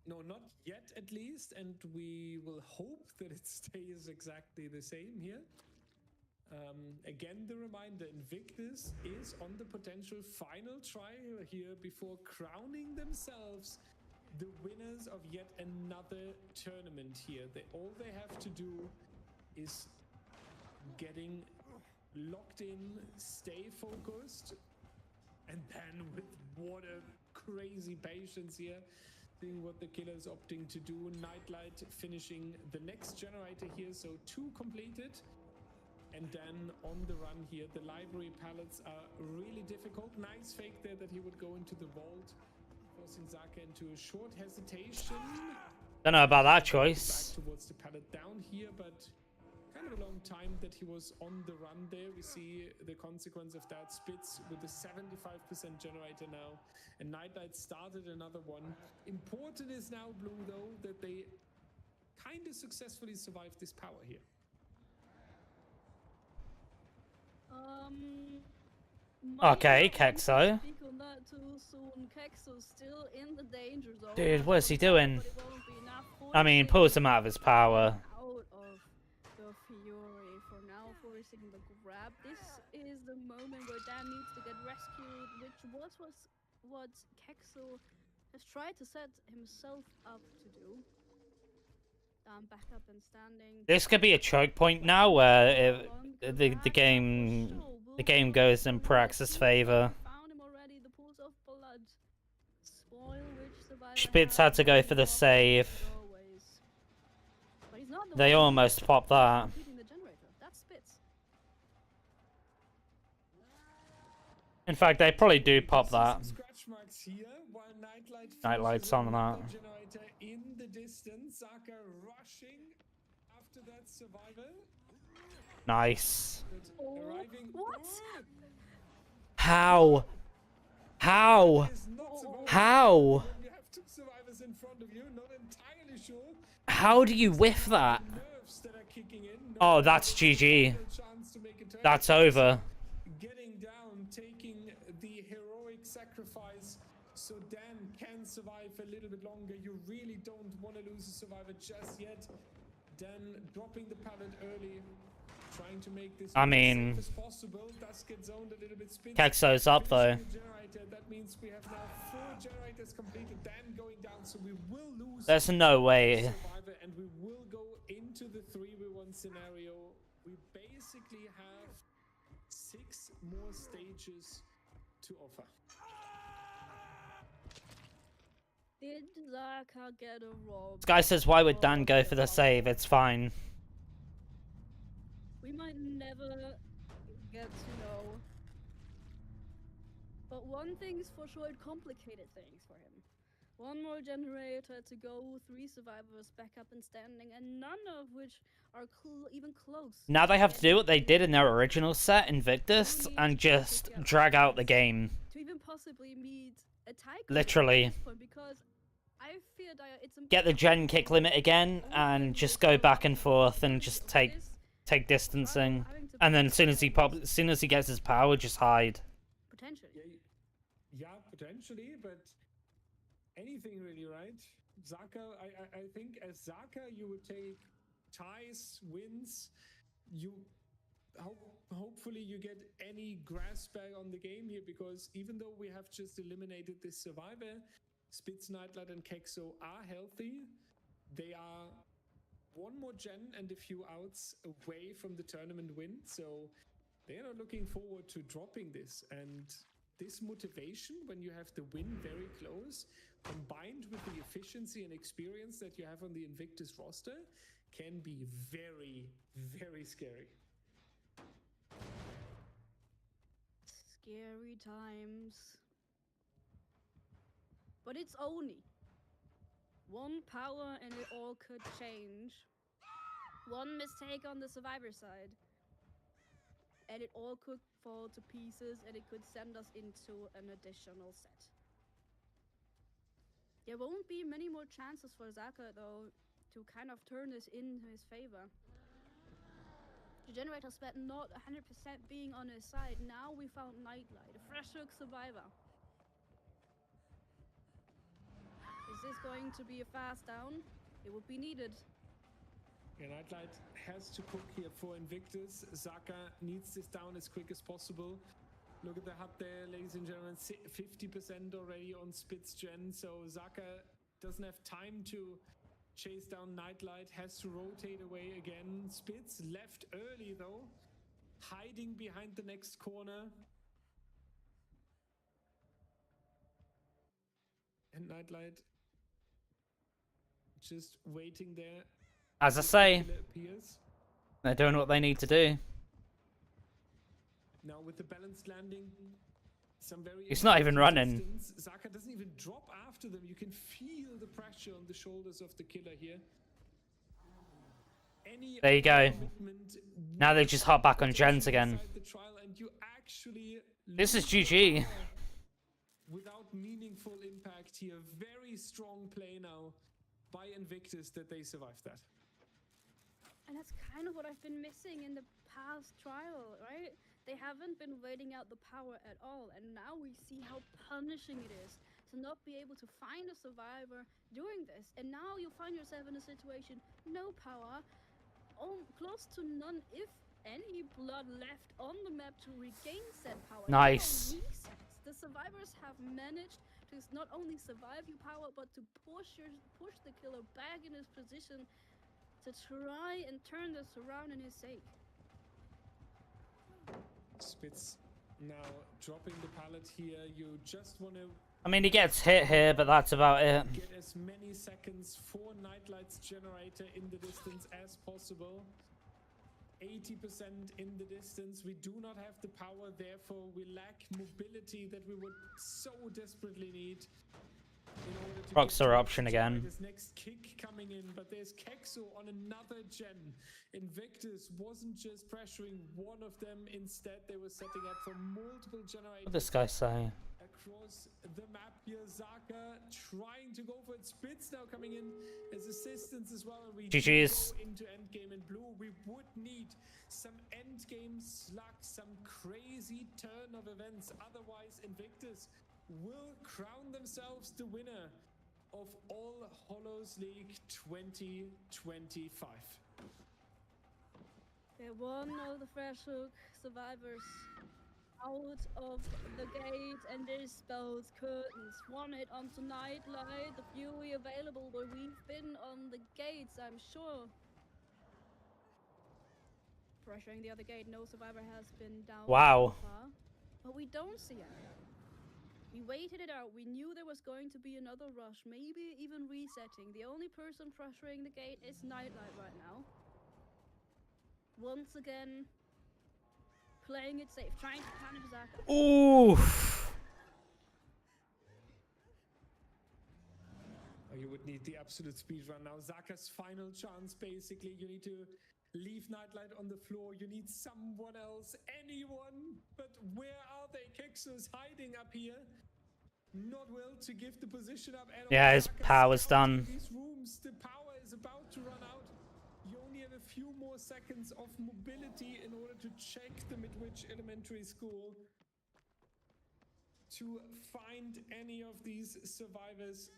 No, not yet at least, and we will hope that it stays exactly the same here. Again, the reminder, Invictus is on the potential final try here before crowning themselves the winners of yet another tournament here. All they have to do is getting locked in, stay focused, and then with what a crazy patience here, seeing what the killer's opting to do. Nightlight finishing the next generator here, so 2 completed. And then on the run here, the library pallets are really difficult. Nice fake there that he would go into the vault, forcing Zaka into a short hesitation. Don't know about that choice. Back towards the pallet down here, but kind of a long time that he was on the run there. We see the consequence of that. Spitz with the 75% generator now. And Nightlight started another one. Important is now, Blue, though, that they kind of successfully survived this power here. Okay, Kexo. Speak on that too soon. Kexo's still in the danger zone. Dude, what is he doing? But it won't be enough. I mean, pulls him out of his power. Out of the Fury for now, forcing the grab. This is the moment where Dan needs to get rescued, which was what Kexo has tried to set himself up to do. Back up and standing. This could be a choke point now, where the game goes in Praxis' favor. Found him already. The pools of blood. Spoil which survivor Spitz had to go for the save. But he's not the They one almost popped that. completing the generator. That's Spitz. In fact, they probably do pop that. Scratch marks here, while Nightlight's on that. Generator in the distance. Zaka rushing after that survivor. Nice. Arriving. What? How? How? Is not surviving. How? You have 2 survivors in front of you. Not entirely sure. How do you whiff that? Nerves that are kicking in. Oh, that's GG. Chance to make a turn. That's over. Getting down, taking the heroic sacrifice so Dan can survive a little bit longer. You really don't want to lose a survivor just yet. Dan dropping the pallet early, trying to make this I mean, as safe as possible. Does get zoned a little bit. Spitz Kexo's up though. finishing the generator. That means we have now 4 generators completed. Dan going down, so we will lose There's no way. survivor, and we will go into the 3v1 scenario. We basically have 6 more stages to offer. Did Zaka get a rob? This guy says, why would Dan go for the save? It's fine. We might never get to know. But one thing's for sure, it complicated things for him. One more generator to go, 3 survivors back up and standing, and none of which are even close. Now they have to do what they did in their original set, Invictus, and just drag out the game. To even possibly meet a tie. Literally. At this point, because I fear that it's Get the gen kick limit again, and just go back and forth and just take distancing. And then as soon as he gets his power, just hide. Potentially. Yeah, potentially, but anything really, right? Zaka, I think as Zaka, you would take ties, wins. Hopefully you get any grasp back on the game here, because even though we have just eliminated this survivor, Spitz, Nightlight, and Kexo are healthy. They are 1 more gen and a few outs away from the tournament win. So They are not looking forward to dropping this, and this motivation when you have the win very close, combined with the efficiency and experience that you have on the Invictus roster, can be very, very scary. Scary times. But it's only one power and it all could change. One mistake on the survivor side and it all could fall to pieces and it could send us into an additional set. There won't be many more chances for Zaka though to kind of turn this into his favor. The generator spent not 100% being on his side. Now we found Nightlight, a fresh hook survivor. Is this going to be a fast down? It would be needed. Yeah, Nightlight has to cook here for Invictus. Zaka needs this down as quick as possible. Look at the HUD there, ladies and gentlemen. 50% already on Spitz Gen. So Zaka doesn't have time to chase down Nightlight. Has to rotate away again. Spitz left early though. Hiding behind the next corner. And Nightlight just waiting there. As I say, Appears. they're doing what they need to do. Now with the balanced landing, some very He's not even running. Zaka doesn't even drop after them. You can feel the pressure on the shoulders of the killer here. There you go. Now they just hop back on gens again. This is GG. Without meaningful impact here. Very strong play now by Invictus that they survived that. And that's kind of what I've been missing in the past trial, right? They haven't been waiting out the power at all, and now we see how punishing it is to not be able to find a survivor during this. And now you find yourself in a situation, no power, close to none, if any, blood left on the map to regain said power. Nice. The survivors have managed to not only survive your power, but to push the killer back in his position to try and turn this around in his sake. Spitz now dropping the pallet here. You just want to... I mean, he gets hit here, but that's about it. Get as many seconds for Nightlight's generator in the distance as possible. 80% in the distance. We do not have the power, therefore we lack mobility that we would so desperately need. Rocks are option again. This next kick coming in, but there's Kexo on another gen. Invictus wasn't just pressuring one of them, instead they were setting up for multiple generators. What did this guy say? Across the map here, Zaka trying to go for it. Spitz now coming in as assistance as well. We GG's. go into endgame in blue. We would need some endgame slugs, some crazy turn of events. Otherwise, Invictus will crown themselves the winner of All Hollows League 2025. They're one of the fresh hook survivors out of the gate, and this spells curtains. One hit onto Nightlight, the Fury available, but we've been on the gates, I'm sure. Pressuring the other gate, no survivor has been down Wow. so far, but we don't see it. We waited it out. We knew there was going to be another rush, maybe even resetting. The only person pressuring the gate is Nightlight right now. Once again, playing it safe, trying to punish Zaka. Oof. You would need the absolute speed run now. Zaka's final chance, basically. You need to leave Nightlight on the floor. You need someone else, anyone. But where are they? Kexo's hiding up here. Not well to give the position up at all. Yeah, his Zaka's power's out done. of these rooms. The power is about to run out. You only have a few more seconds of mobility in order to check the Midwich Elementary School to find any of these survivors.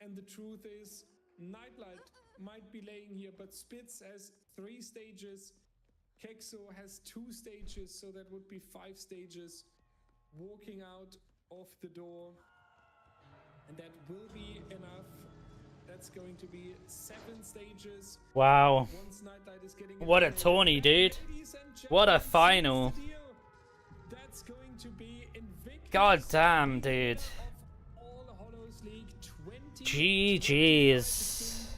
And the truth is, Nightlight might be laying here, but Spitz has 3 stages. Kexo has 2 stages, so that would be 5 stages. Walking out of the door, and that will be enough. That's going to be 7 stages. Wow. Once Nightlight is getting What a in, tourney, dude. ladies and What a challenge seals final. the deal. That's going to be Invictus God damn, winner dude. of All Hollows League 2025. GG's.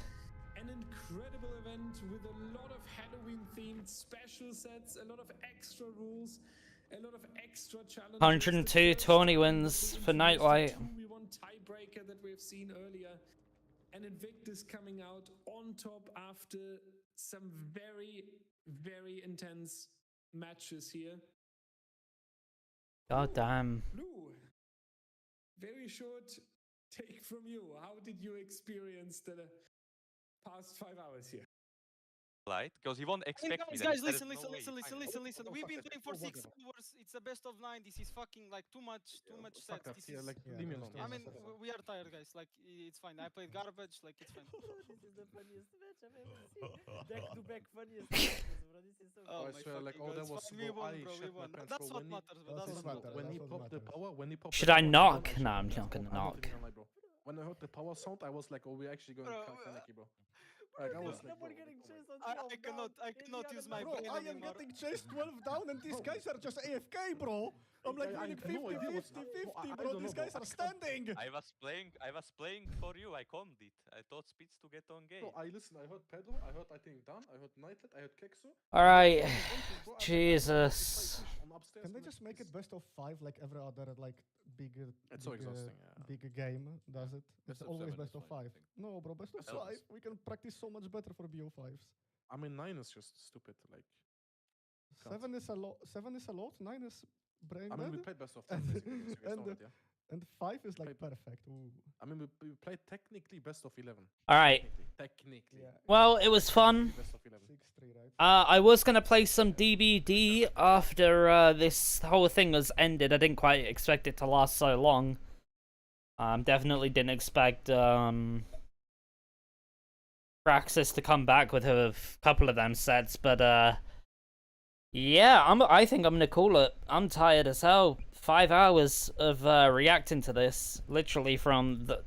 An incredible event with a lot of Halloween-themed special sets, a lot of extra rules, a lot of extra challenges. 102 tourney wins for Nightlight. 2v1 tiebreaker that we've seen earlier. And Invictus coming out on top after some very, very intense matches here. God damn. Lou, very short take from you. How did you experience the past 5 hours here? Light, because he won't expect me. Guys, that listen. there is no way he finally- Listen. We've been playing for 6 hours. It's a best of 9. This is fucking like too much sets. This is, Leave me alone. I mean, we are tired, guys. Like, it's fine. I played garbage. Like, it's fine. This is the funniest match I've ever seen. Back to back funniest matches, bro. This is so Oh, I my swear, like, fucking all God, that it's was fine. We slow. won, I bro. We shit my won. pants, That's bro. what matters, bro. That's what matters. When he popped the power, Should I knock? Nah, I'm not gonna knock. When I heard the power sound, I was like, "Oh, we're actually going Bro, to panicky, bro." Like, I was like, Someone bro, getting come chased on. on 12 I cannot use my Bro, brain I am anymore. getting chased 12 down and these guys are just AFK, bro. I'm like winning 50, bro. These guys are standing. I was playing for you. I calmed it. I thought Spitz to get on game. No, I heard Pedro, I heard, I think, Dan, I heard Nightlet, I heard Kexo. Alright. Bro, I'm like, Jesus. I'm upstairs, Can they like, just make it best of 5 like every other like big It's so exhausting, yeah. big game does it? It's Best of always 7 best is of fine, I 5. think. No, bro, best of Best of 5. We can practice so much better for BO5s. I mean, 9 is just stupid. Like, Can't. 7 is a lot. 7 is a lot. 9 is brain I mean, we dead. played best of 10, basically. So you guys know that, yeah. And 5 is like Play- perfect. Ooh. I mean, we played technically best of 11. Alright. Technically. Yeah. Well, it was fun. Best of 11. 6-3, right? I was gonna play some DBD after this whole thing was ended. I didn't quite expect it to last so long. Definitely didn't expect Praxis to come back with a couple of them sets, but yeah, I think I'm gonna call it. I'm tired as hell. 5 hours of reacting to this, literally from the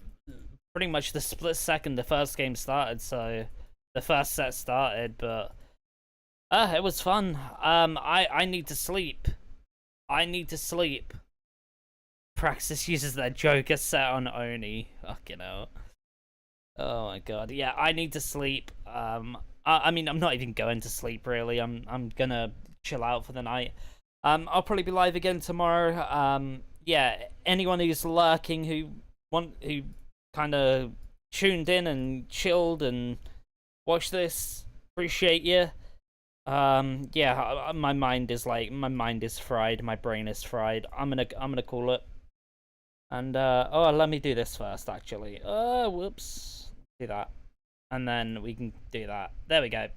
pretty much the split second the first game started. So the first set started, but it was fun. I need to sleep. I need to sleep. Praxis uses their Joker set on Oni. Fucking hell. Oh my god. Yeah, I need to sleep. I mean, I'm not even going to sleep really. I'm gonna chill out for the night. I'll probably be live again tomorrow. Yeah, anyone who's lurking who kind of tuned in and chilled and watched this, appreciate you. Yeah, my mind is fried, my brain is fried. I'm gonna call it. And oh, let me do this first actually. Whoops. Do that. And then we can do that. There we go.